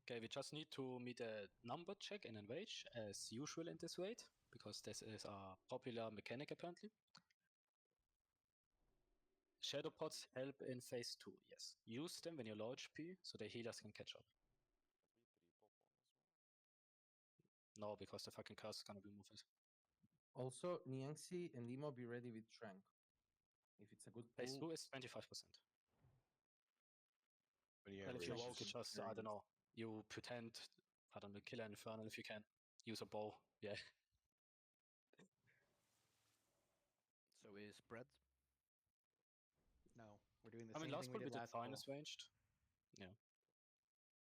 Okay, we just need to meet a number check and enrage as usual in this raid, because this is a popular mechanic apparently. Shadow pots help in phase 2, yes. Use them when you're low HP so the healers can catch up. No, because the fucking curse is gonna remove it. Also, Niangxi and Emo be ready with Trank. If it's a good Phase pull. 2 is 25%. Yeah, And if you woke, you just, I don't know, you pretend, I don't know, kill an Infernal if you can. Use a bow, yeah. So we spread? No, we're doing the I mean, same last thing pull we we did did last fine pull. as ranged. Yeah.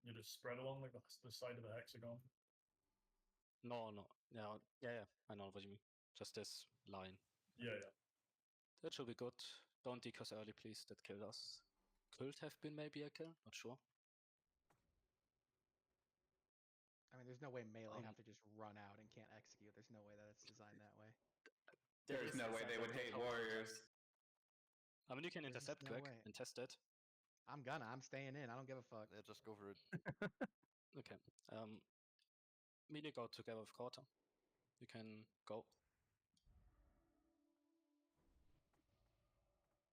You just spread along like the side of the hexagon. No, yeah, I know what you mean. Just this line. Yeah. That should be good. Don't decurse early, please. That killed us. Could have been maybe a kill, not sure. I mean, there's no way melee have to just run out and can't execute. There's no way that it's designed that way. There's no way they would hate warriors. I mean, you can There's just intercept no quick way. and test it. I'm staying in. I don't give a fuck. Yeah, just go for it. Okay. Melee go together with quarter. You can go.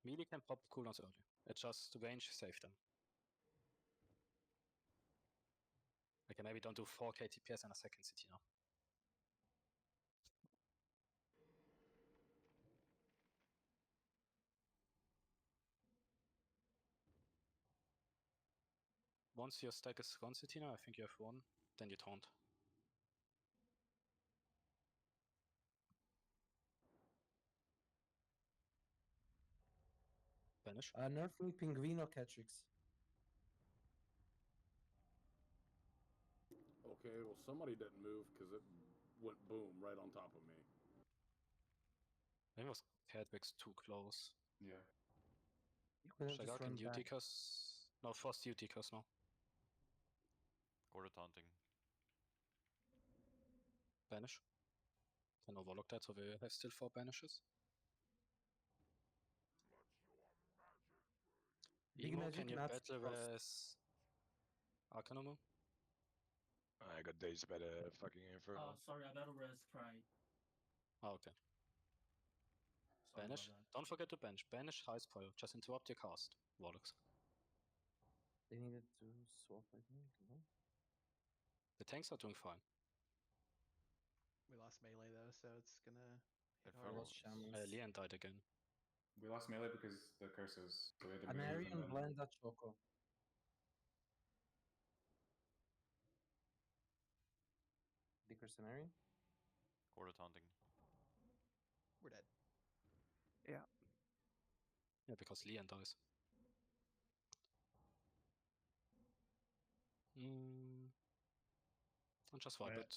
Melee can pop cooldowns early. It's just range save them. Okay, maybe don't do 4k TPS and a second CT now. Once your stack is gone, Citina, I think you have won, then you taunt. Banish. Nerf me Pinguino Catrix. Okay, well somebody didn't move because it went boom right on top of me. Maybe it was Cadwig's too close. Yeah. You could have Should I just go run in back. Uticus? No, first Uticus now. Quarter taunting. Banish. Then Warlock that, so we have still 4 banishes. Big Emo, magic, can you not battle frost. with Arcanomu? I got dazed by the fucking Inferno. Oh, sorry, I battle res Pride. Oh, okay. Sorry Banish. about that. Don't forget to banish. Banish highest prior. Just interrupt your cast. Warlocks. They needed to swap, I think. No? The tanks are doing fine. We lost melee though, so it's gonna hit I hard. lost Shamus. Lian died again. We lost melee because the curses. So we had to move Anarian and then... Blenda Choco. Dicker Anarian? Quarter taunting. We're dead. Yeah. Yeah, because Lian dies. And just wipe it.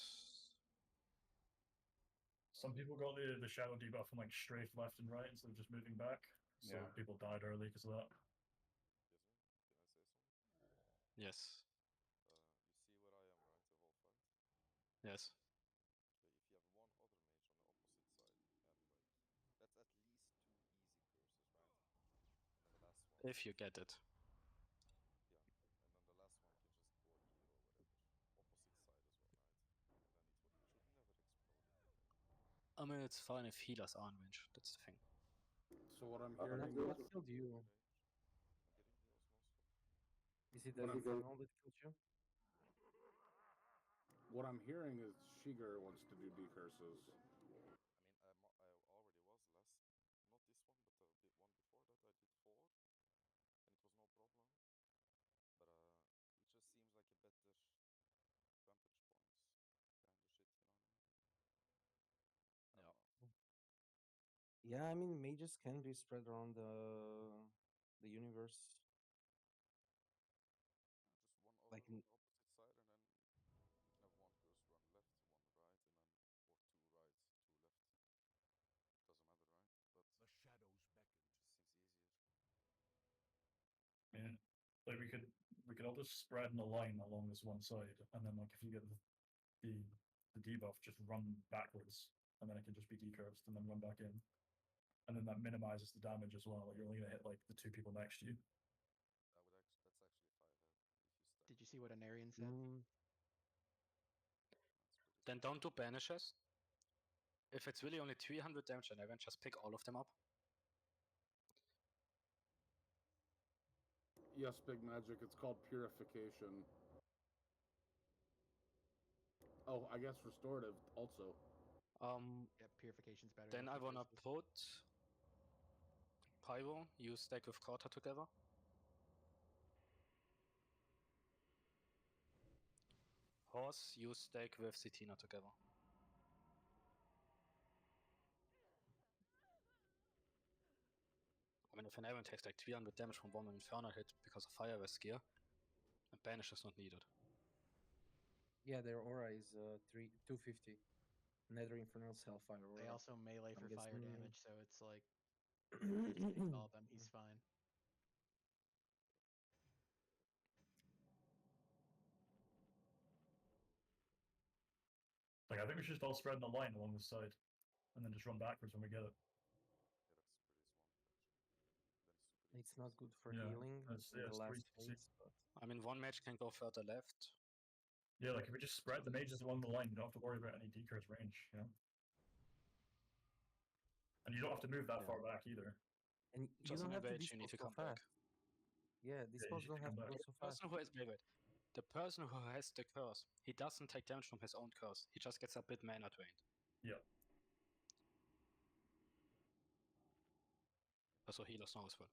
Some people got the shadow debuff from like strafe left and right instead of just moving back. So Yeah. people died early because of that. Yes. You see where I am, right? Evolved, right? Yes. Okay, if you have one other mage on the opposite side, and like that's at least 2 easy curses, right? And then the last one. If you get it. Yeah, and then the last one can just go or heal or whatever. Opposite side as well, right? And then it should never explode. I mean, it's fine if healers are in range. That's the thing. So what I'm What hearing killed you? Is it the What I'm- Infernal that killed you? What I'm hearing is Shiger wants to do decurses. I already was last, not this one, but the one before that I did 4, and it was no problem. But it just seems like a better vantage points kind of shit, you know what I mean? Yeah, I mean, mages can be spread around the universe. Just one Like over in- on the opposite side, and then have one curse run left, one right, and then or two right, two left. Doesn't matter, right? But the shadows beckon. Just seems easier. Yeah. Like we could all just spread in a line along this one side, and then like if you get the debuff, just run backwards, and then it can just be decursed, and then run back in, and then that minimizes the damage as well. Like you're only gonna hit like the two people next to you. That's actually 5 head. If you Did you see what Anarian said? Then don't do banishes. If it's really only 300 damage an event, just pick all of them up. Yes, Big Magic. It's called Purification. Oh, I guess Restorative also. Yeah, Purification's better. Then I wanna put Pyro, you stack with Quarter together. Horse, you stack with Cetina together. I mean, if an event takes like 300 damage from one Infernal hit because of Fire West gear, a banish is not needed. Yeah, their aura is 250. Nether Infernal's Hellfire aura. They also melee I'm for fire guessing- damage, so it's like he just takes all of them. He's fine. Like I think we should just all spread in a line along this side, and then just run backwards when we get it. It's not good for Yeah, healing it's- in yeah, the it's last 360. phase, but I mean, one mage can go further left. Yeah, like if we just spread the mages along the line, you don't have to worry about any decurse range, you know? And you don't have to move that far back either. and you Just don't an have to evade, you need dispel to so come back. fast. Yeah, these you spells need don't to have come to go back. so The fast. person who has wait. The person who has the curse, he doesn't take damage from his own curse. He just gets a bit mana drained. Yeah. Also healers know as well.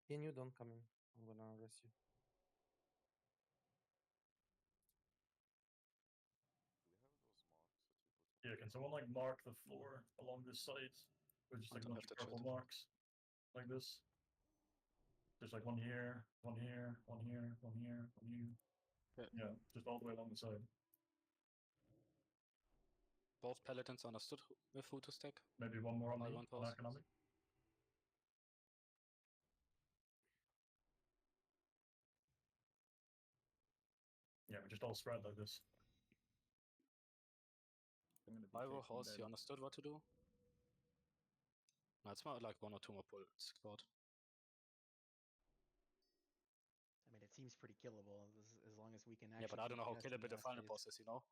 Can you don't come in? I'm gonna arrest you. Yeah, can someone like mark the floor along this side with just I like a don't bunch have of the purple chat. marks? Like this? There's like one here, one here, one here, one here, one here. Yeah. Yeah, just all the way along the side. Both paladins understood with who to stack. Maybe one more on By me, one on person. economic. Yeah, we just all spread like this. Pyro, horse, you understood what to do? No, it's more like one or two more bullets squad. I mean, it seems pretty killable as long as we can actually. Yeah, but I don't know how keep killable the testing final the boss is, you know?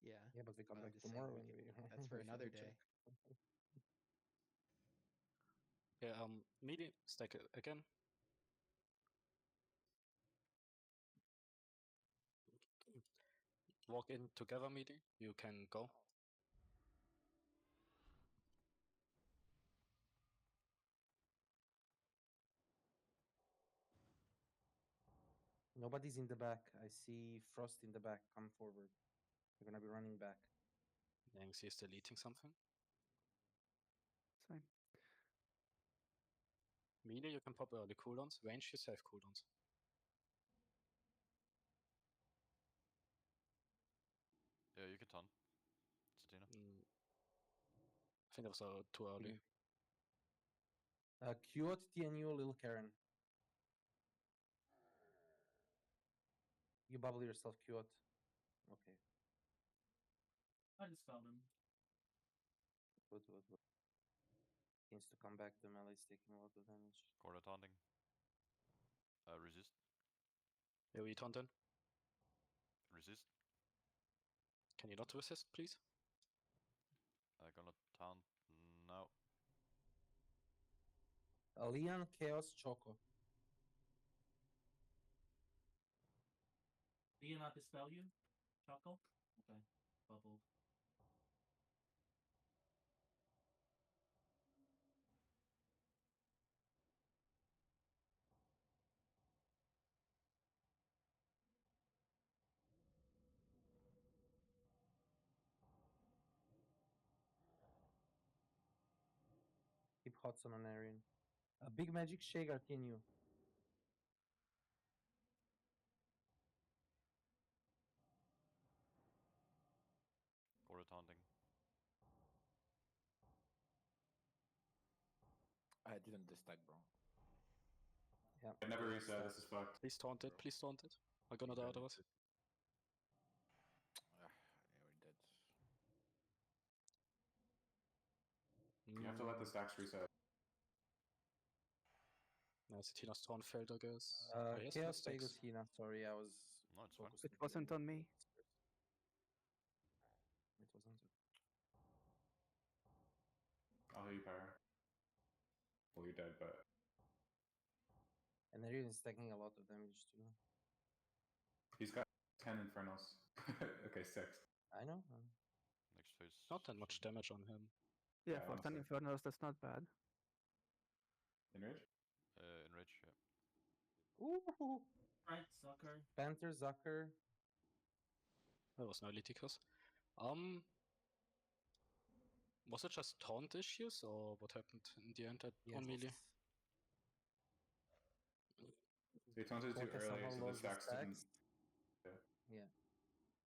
Yeah. Yeah, but we come I'm back just saying tomorrow we and can- we. That's for we another should day. check. Yeah, melee, stack it again. Walk in together, melee. You can go. Nobody's in the back. I see Frost in the back. Come forward. We're gonna be running back. Yanxi is deleting something. Same. Melee, you can pop early cooldowns. Range, you save cooldowns. Yeah, you can taunt. Cetina. I think that was too early. Q at TNU, Lil Karen. You bubble yourself, Q at. Okay. I just found him. Good. Needs to come back. The melee's taking a lot of damage. Quarter taunting. Resist. Yeah, we taunt then. Resist. Can you not resist, please? I'm gonna taunt now. Leon, Chaos, Choco. Do you not dispel you? Choco? Okay. Bubbled. Keep hots on an Arian. A big magic shake arcane you. Aura taunting. I didn't destack, bro. Yeah. I never reset. This is fucked. Please taunt it, please taunt it. I'm gonna die otherwise. Yeah, we're dead. You have to let the stacks reset. Nice, Tina's taunt failed, I guess. Oh, yes, Chaos stacks. Pegasus Hina. Sorry, I was. No, it's focused It on wasn't the- on me. It wasn't. I'll heal you, Pyro. Well, you're dead, but And they're even stacking a lot of damage too. he's got 10 Infernals. Okay, 6. I know. Next phase. Not that much damage on him. Yeah, Yeah, for 10 honestly. Infernos, that's not bad. Enrage? Enrage, yeah. Ooh. Right, sucker. Panther, Zucker. That was no Eliticus. Was it just taunt issues, or what happened in the end on melee? They taunted too Korka early, somehow so the lost the stacks didn't. stacks. Yeah. Yeah.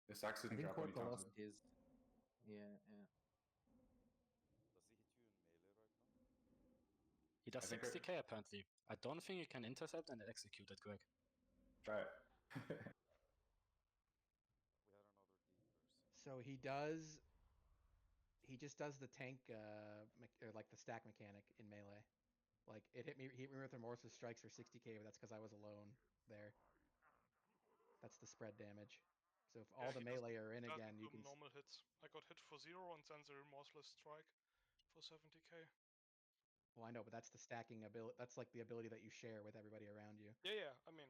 The stacks I didn't think drop when he Korka taunted. lost his. Yeah, yeah. Does he hit you in melee right now? He does I think 60k apparently. I don't think you can intercept and execute it, Greg. Try it. We had another decurse. So he does. He just does the tank, or like the stack mechanic in melee. Like it hit me with remorseless strikes for 60k, but that's because I was alone there. That's the spread damage. So if all the melee are in again, you can. Normal hits. I got hit for 0 and then the remorseless strike for 70k. Well, I know, but that's the stacking ability. That's like the ability that you share with everybody around you. Yeah, I mean,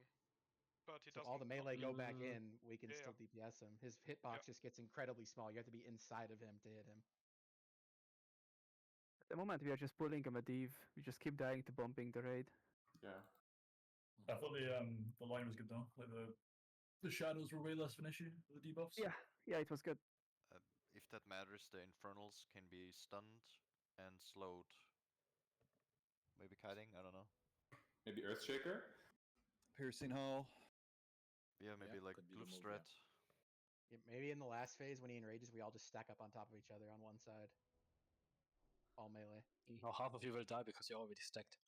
but he So doesn't. all the melee go back Mm. in, we can Yeah, still DPS him. His hitbox just gets incredibly small. You have to be inside of him to hit him. At the moment, we are just pulling a Medivh. We just keep dying to bombing the raid. Yeah. I thought the line was good though. Like the shadows were way less of an issue with the debuffs. Yeah, it was good. If that matters, the Infernals can be stunned and slowed. Maybe kiting, I don't know. Maybe Earthshaker? Piercing Hull. Yeah, maybe like could be the Gloof move, Strat. Yeah, maybe in the last phase when he enrages, we all just stack up on top of each other on one side. All melee. Now half of you will die because you're already stacked.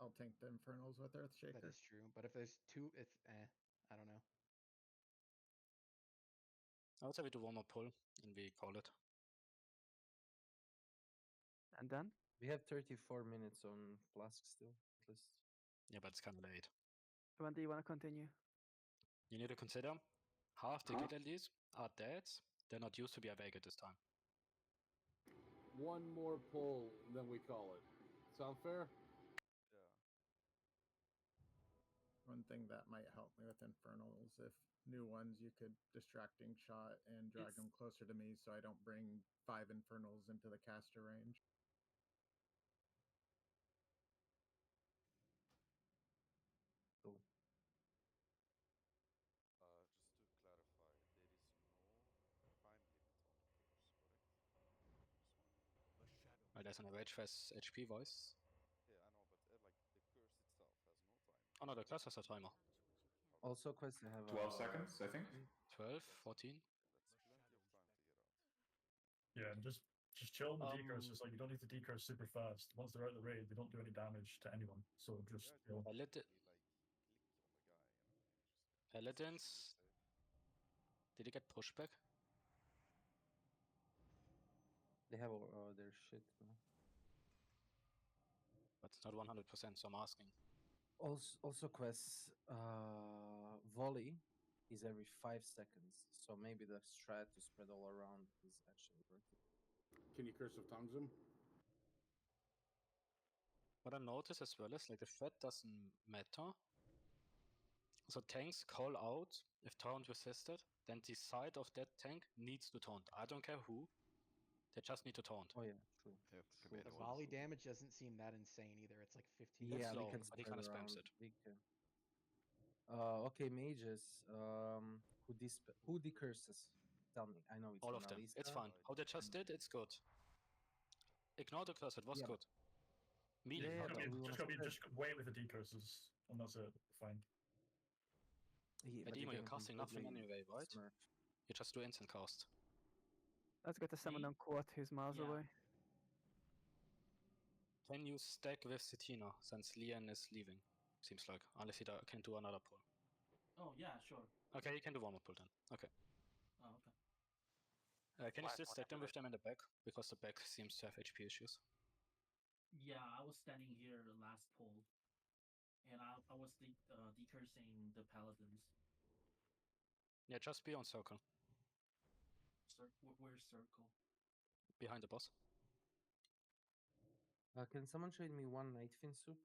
I'll tank the Infernals with Earthshaker. That is true. But if there's two, I don't know. I would say we do one more pull and we call it. And then? We have 34 minutes on Flask still, at least. Yeah, but it's kind of late. When do you want to continue? You need to consider half the guild elite are dead. They're not used to be awake at this time. One more pull, then we call it. Sound fair? One thing that might help me with Infernals, if new ones, you could distracting shot and drag them closer to me so I don't bring 5 Infernals into the caster range. Cool. Just to clarify, there is no time limit on the curse, correct? Well, there's an average fast HP voice. Yeah, I know, but like the curse itself has no time. Oh no, the class has a timer. Also, Quest, I have 12 seconds, I think. 12, 14. That's plenty of time to get out. Yeah, and just chill on the decurse. It's like you don't need to decurse super fast. Once they're out of the raid, they don't do any damage to anyone. So just chill. Paladins. Did he get pushback? They have their shit now. But it's not 100%, so I'm asking. Also Quest, volley is every 5 seconds, so maybe the strat to spread all around is actually worth it. Can you curse of tongues him? What I notice as well is like the threat doesn't matter. So tanks call out if taunt resisted, then the side of that tank needs to taunt. I don't care who, they just need to taunt. Oh yeah, true. Yep, The volley damage doesn't seem that insane either. It's like 15. Yeah, low, we can but he spread kind of around. spams it. We can. Okay, mages. Who decurses? Tell me. I know it's All of them. Annalisa. It's fine. How they just did, it's good. Ignore the curse, it was Yeah, good. Melee. Yeah, Just but we wanna spread. just wait with the decurses, and that's it. Fine. But Emo, you're casting nothing anyway, right? Smurf. You just do instant cast. Let's get the summon on Quad, he's miles away. Can you stack with Cetina since Lian is leaving? Seems like, unless he can do another pull. Oh yeah, sure. Okay, you can do one more pull then. Okay. Oh, okay. Can you still stack them with them in the back? Because the back seems to have HP issues. Yeah, I was standing here the last pull, and I was decursing the paladins. Yeah, just be on circle. Where's circle? Behind the boss. Can someone trade me one Night Fin soup?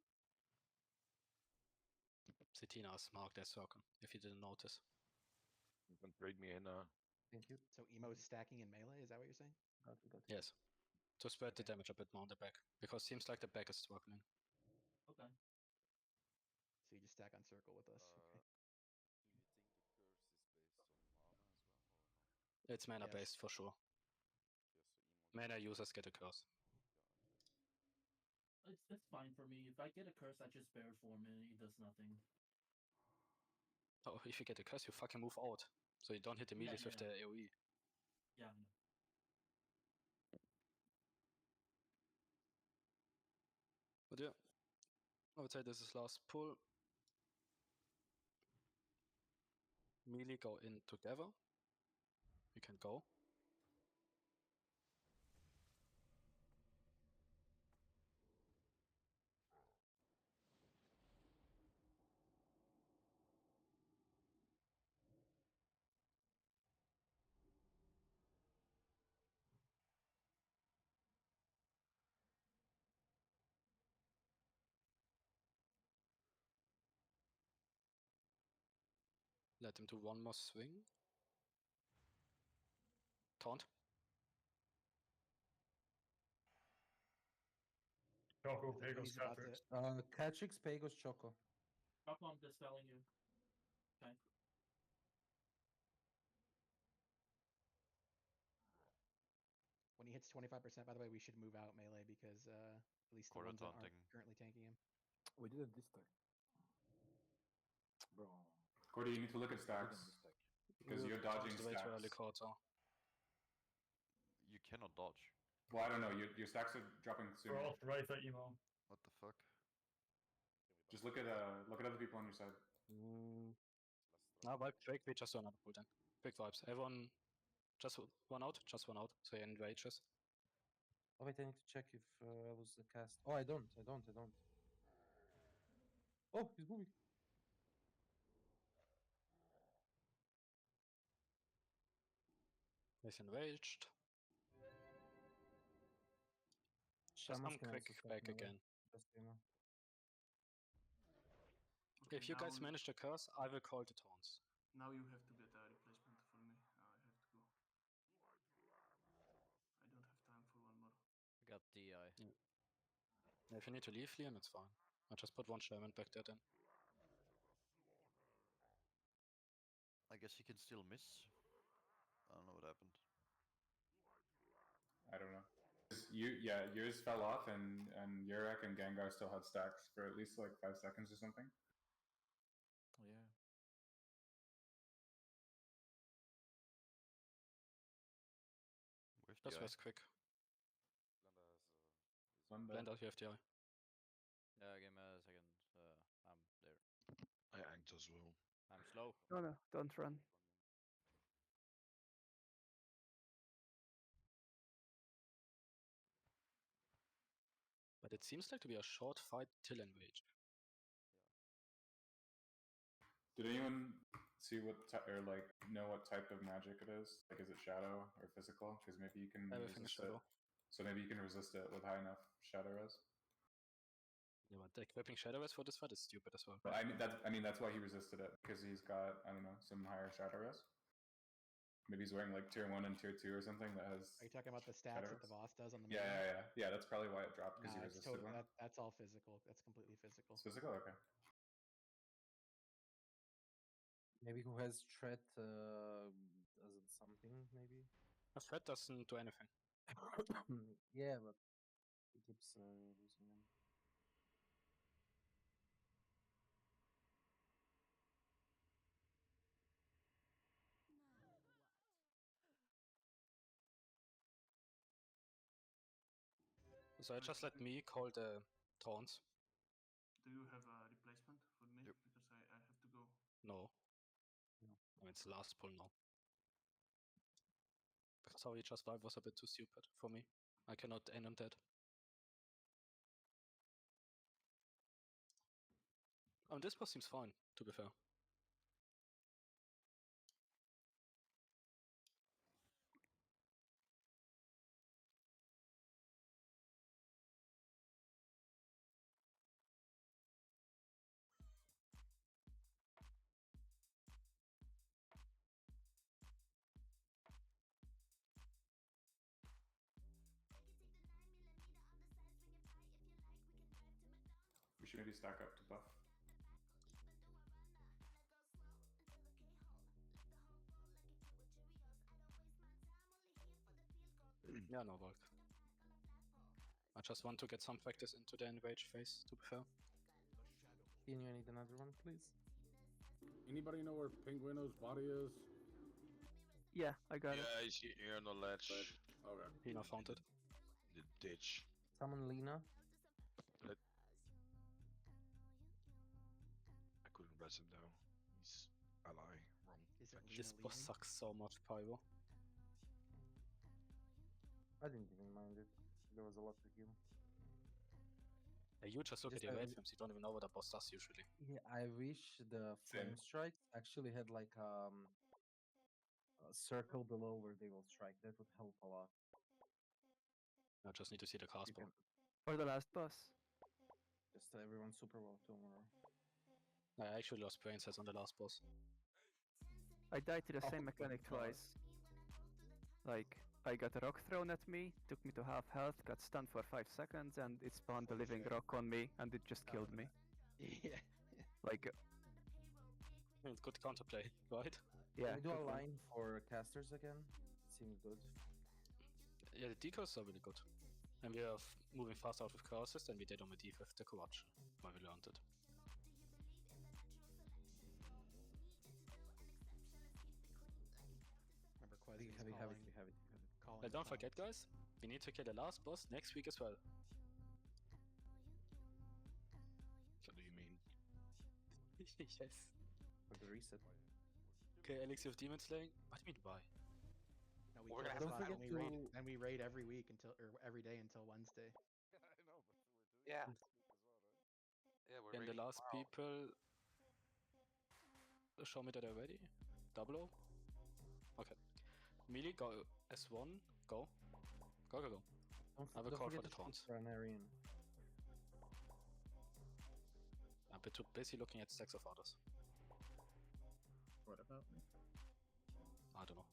Cetina is marked as circle, if you didn't notice. You can trade me in. Thank you. So Emo's stacking in melee, is that what you're saying? Yes. To spread the damage a bit more on the back, because it seems like the back is struggling. Okay. So you just stack on circle with us. Okay. Do you think the curse is based on mana as well, or no? It's mana based for sure. Mana users get a curse. It's fine for me. If I get a curse, I just bear form and it does nothing. Oh, if you get a curse, you fucking move out. So you don't hit the melees with the AoE. Yeah. But yeah, I would say this is last pull. Melee go in together. You can go. Let him do one more swing. Taunt. Choco, I think Pagos, he's about Catrix. Catrix, Pagos, Choco. Choco, I'm dispelling you. Okay. When he hits 25%, by the way, we should move out melee because at least the Quarter ones that aren't taunting. currently tanking him. We did it this time. Bro. Cordy, you need to look at stacks. Because you're dodging Way too early stacks. quarter. You cannot dodge. Well, I don't know. Your stacks are dropping We're sooner. off right at Emo. What the fuck? Just look at other people on your side. Now, vibe quick, we just do another pull then. Quick vibes. Everyone, just one out, so he enrages. Oh wait, I need to check if I was the cast. Oh, I don't. Oh, he's moving. He's enraged. Just Shamus come can quick also stack back melee, again. just so you know. Okay, If you guys now- manage the curse, I will call the taunts. Now you have to get a replacement for me. I have to go. I don't have time for one more. I got DI. Yeah, if you need to leave, Liam, it's fine. I just put one Sherman back there then. I guess he can still miss. I don't know what happened. I don't know. Yours fell off, and Urek and Gengar still had stacks for at least like 5 seconds or something. Yeah. With That's DI. was quick. Blender. Blender, you have the eye. Yeah, give me a second. I'm there. I act as well. I'm slow. No, don't run. But it seems like to be a short fight till enrage. Did anyone see what or like know what type of magic it is? Like, is it shadow or physical? Because maybe you can Everything is resist it. shadow. So maybe you can resist it with high enough shadow res. Yeah, but equipping Shadow Res for this fight is stupid as well. But I mean that's why he resisted it, because he's got, I don't know, some higher shadow res. Maybe he's wearing like tier 1 and tier 2 or something that has. Are you talking about the stats shadow that the res. boss does on the Yeah, that's probably why it dropped, because he Nah, it's resisted totally, one. that's all physical. That's completely physical. It's physical? Okay. Maybe who has threat does something, maybe? A threat doesn't do anything. Yeah, but he keeps losing them. So just let me call the taunts. Do you have a replacement for me? Yep. Because I have to go. No. I mean, it's last pull now. Because how he just survived was a bit too stupid for me. I cannot end on that. This boss seems fine, to be fair. We should maybe stack up to buff. Yeah, no bulk. I just want to get some practice into the enrage phase, to be fair. Can you need another one, please? Anybody know where Penguino's body is? Yeah, I got it. Yeah, he's here on the ledge. Okay. Pino found it. The ditch. Summon Lina. I couldn't press him though. He's ally. Wrong. This boss sucks so much, Pyro. I didn't even mind it. There was a lot to heal. You just look at the red films, you don't even know what a boss does usually. Yeah, I wish the flame strikes actually had like a circle below where they will strike. That would help a lot. I just need to see the cast bar. Or the last boss. Just everyone super well tomorrow. I actually lost brain cells on the last boss. I died to the same mechanic twice. Like, I got a rock thrown at me, took me to half health, got stunned for 5 seconds, and it spawned a living rock on me, and it just killed me. Yeah. Like, it's good counterplay, right? Yeah. Can we do a line for casters again? Seems good. Yeah, the decals are really good. And we are moving fast out with curses than we did on the D with the corruption, when we learned it. Remember Quasi calling Don't forget, guys, we need to kill the last boss next week as well. So do you mean? Yes. For the reset. Okay, Elixir of Demon Slaying. What do you mean why? No, we We're kill gonna the have boss to and we raid, and we raid every week until, or every day until Wednesday. Yeah. Yeah, we're Can the raiding last tomorrow. people show me that they're ready? Double O? Okay. Melee, go S1, go. Go, go, go. I will call for the taunts. I'm a bit too busy looking at stacks of others. What about me? I don't know.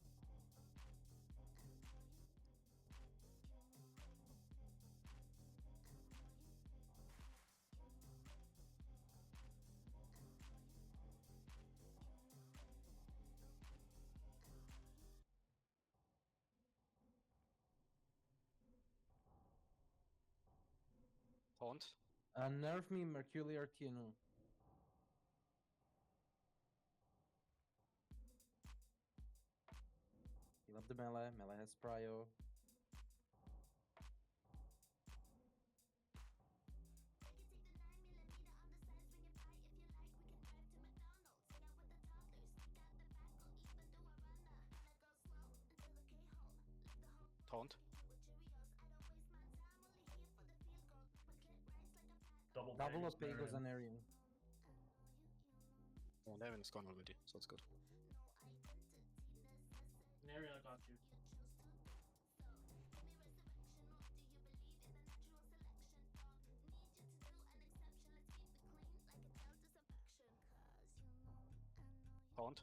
Taunt. Nerf me Mercurial TNU. Heal up the melee. Melee has prio. Taunt. Double up Pagos and Arian. Oh, Narian's gone already, so it's good. Narian, I got you. Taunt.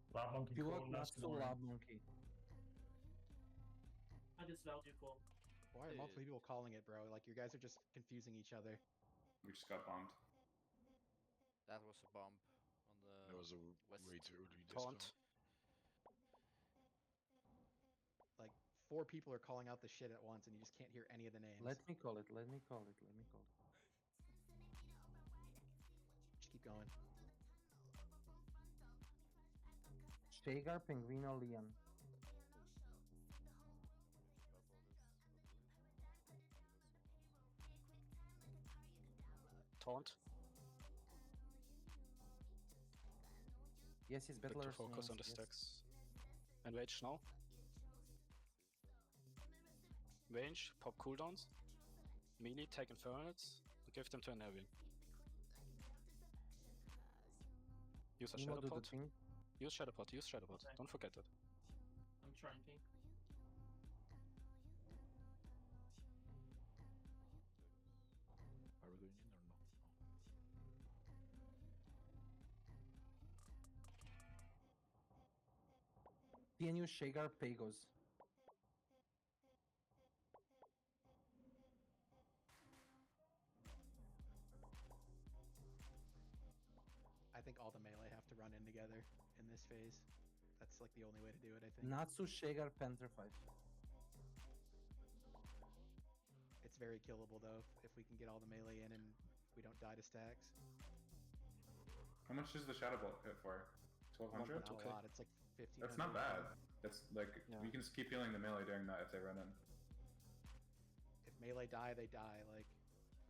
Lab monkey. You look call, not that's so annoying. loud monkey. I dispelled you, Cole. Why are multiple people calling it, bro? Like, you guys are just confusing each other. We just got bombed. That was a bomb on the That was a west. way too early Taunt. Like, 4 people are calling out the shit at once, and you just can't hear any of the names. Let me call it. Let me call it. Let me call it. Just keep going. Shagar, Penguino, Leon. Taunt. Yes, he's Back Battler to focus on the yes. stacks. Enrage now. Range, pop cooldowns. Melee, take Infernals. Give them to an Avian. Use a Emo Shadow do the Pot. thing. Use Shadow Pot, use Shadow Pot. Okay. Don't forget it. I'm trying pink. Are we going in or no? PNU, Shagar, Pagos. I think all the melee have to run in together in this phase. That's like the only way to do it, I think. Natsu, Shagar, Panther 5. It's very killable though if we can get all the melee in and we don't die to stacks. How much does the Shadow Bolt hit for? 1200? Not a lot. It's like 1500. That's not bad. That's like, Yeah. we can just keep healing the melee during that if they run in. If melee die, they die. Like,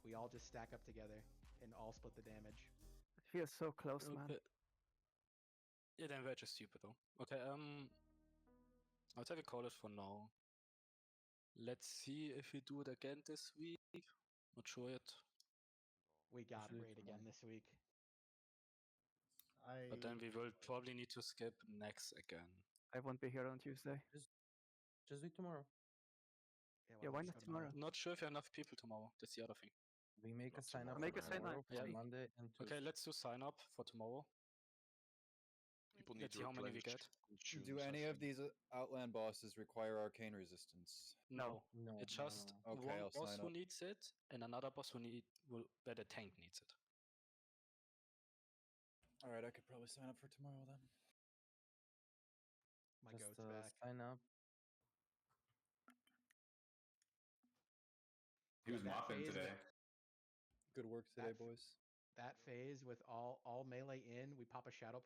we all just stack up together and all split the damage. It feels so close, man. Okay. Yeah, the Enrage is stupid though. Okay, I'll take a call it for now. Let's see if we do it again this week. Not sure yet. We gotta Usually raid it's again fine. this week. But then we will probably need to skip next again. I won't be here on Tuesday. Just do it tomorrow. Yeah, why not tomorrow? Not sure if you have enough people tomorrow. That's the other thing. We make a sign up Make for a sign tomorrow, up. for Yeah. Monday and Tuesday. Okay, let's do sign up for tomorrow. People need Let's see how many we get. Do any of these Outland bosses require arcane resistance? No, No. it's just Okay, one I'll boss sign who up. needs it, and another boss where the tank needs it. All right, I could probably sign up for tomorrow then. My Just goat's back. sign up. He was that mopping phase today. Good work today, That- boys. That phase with all melee in, we pop a shadow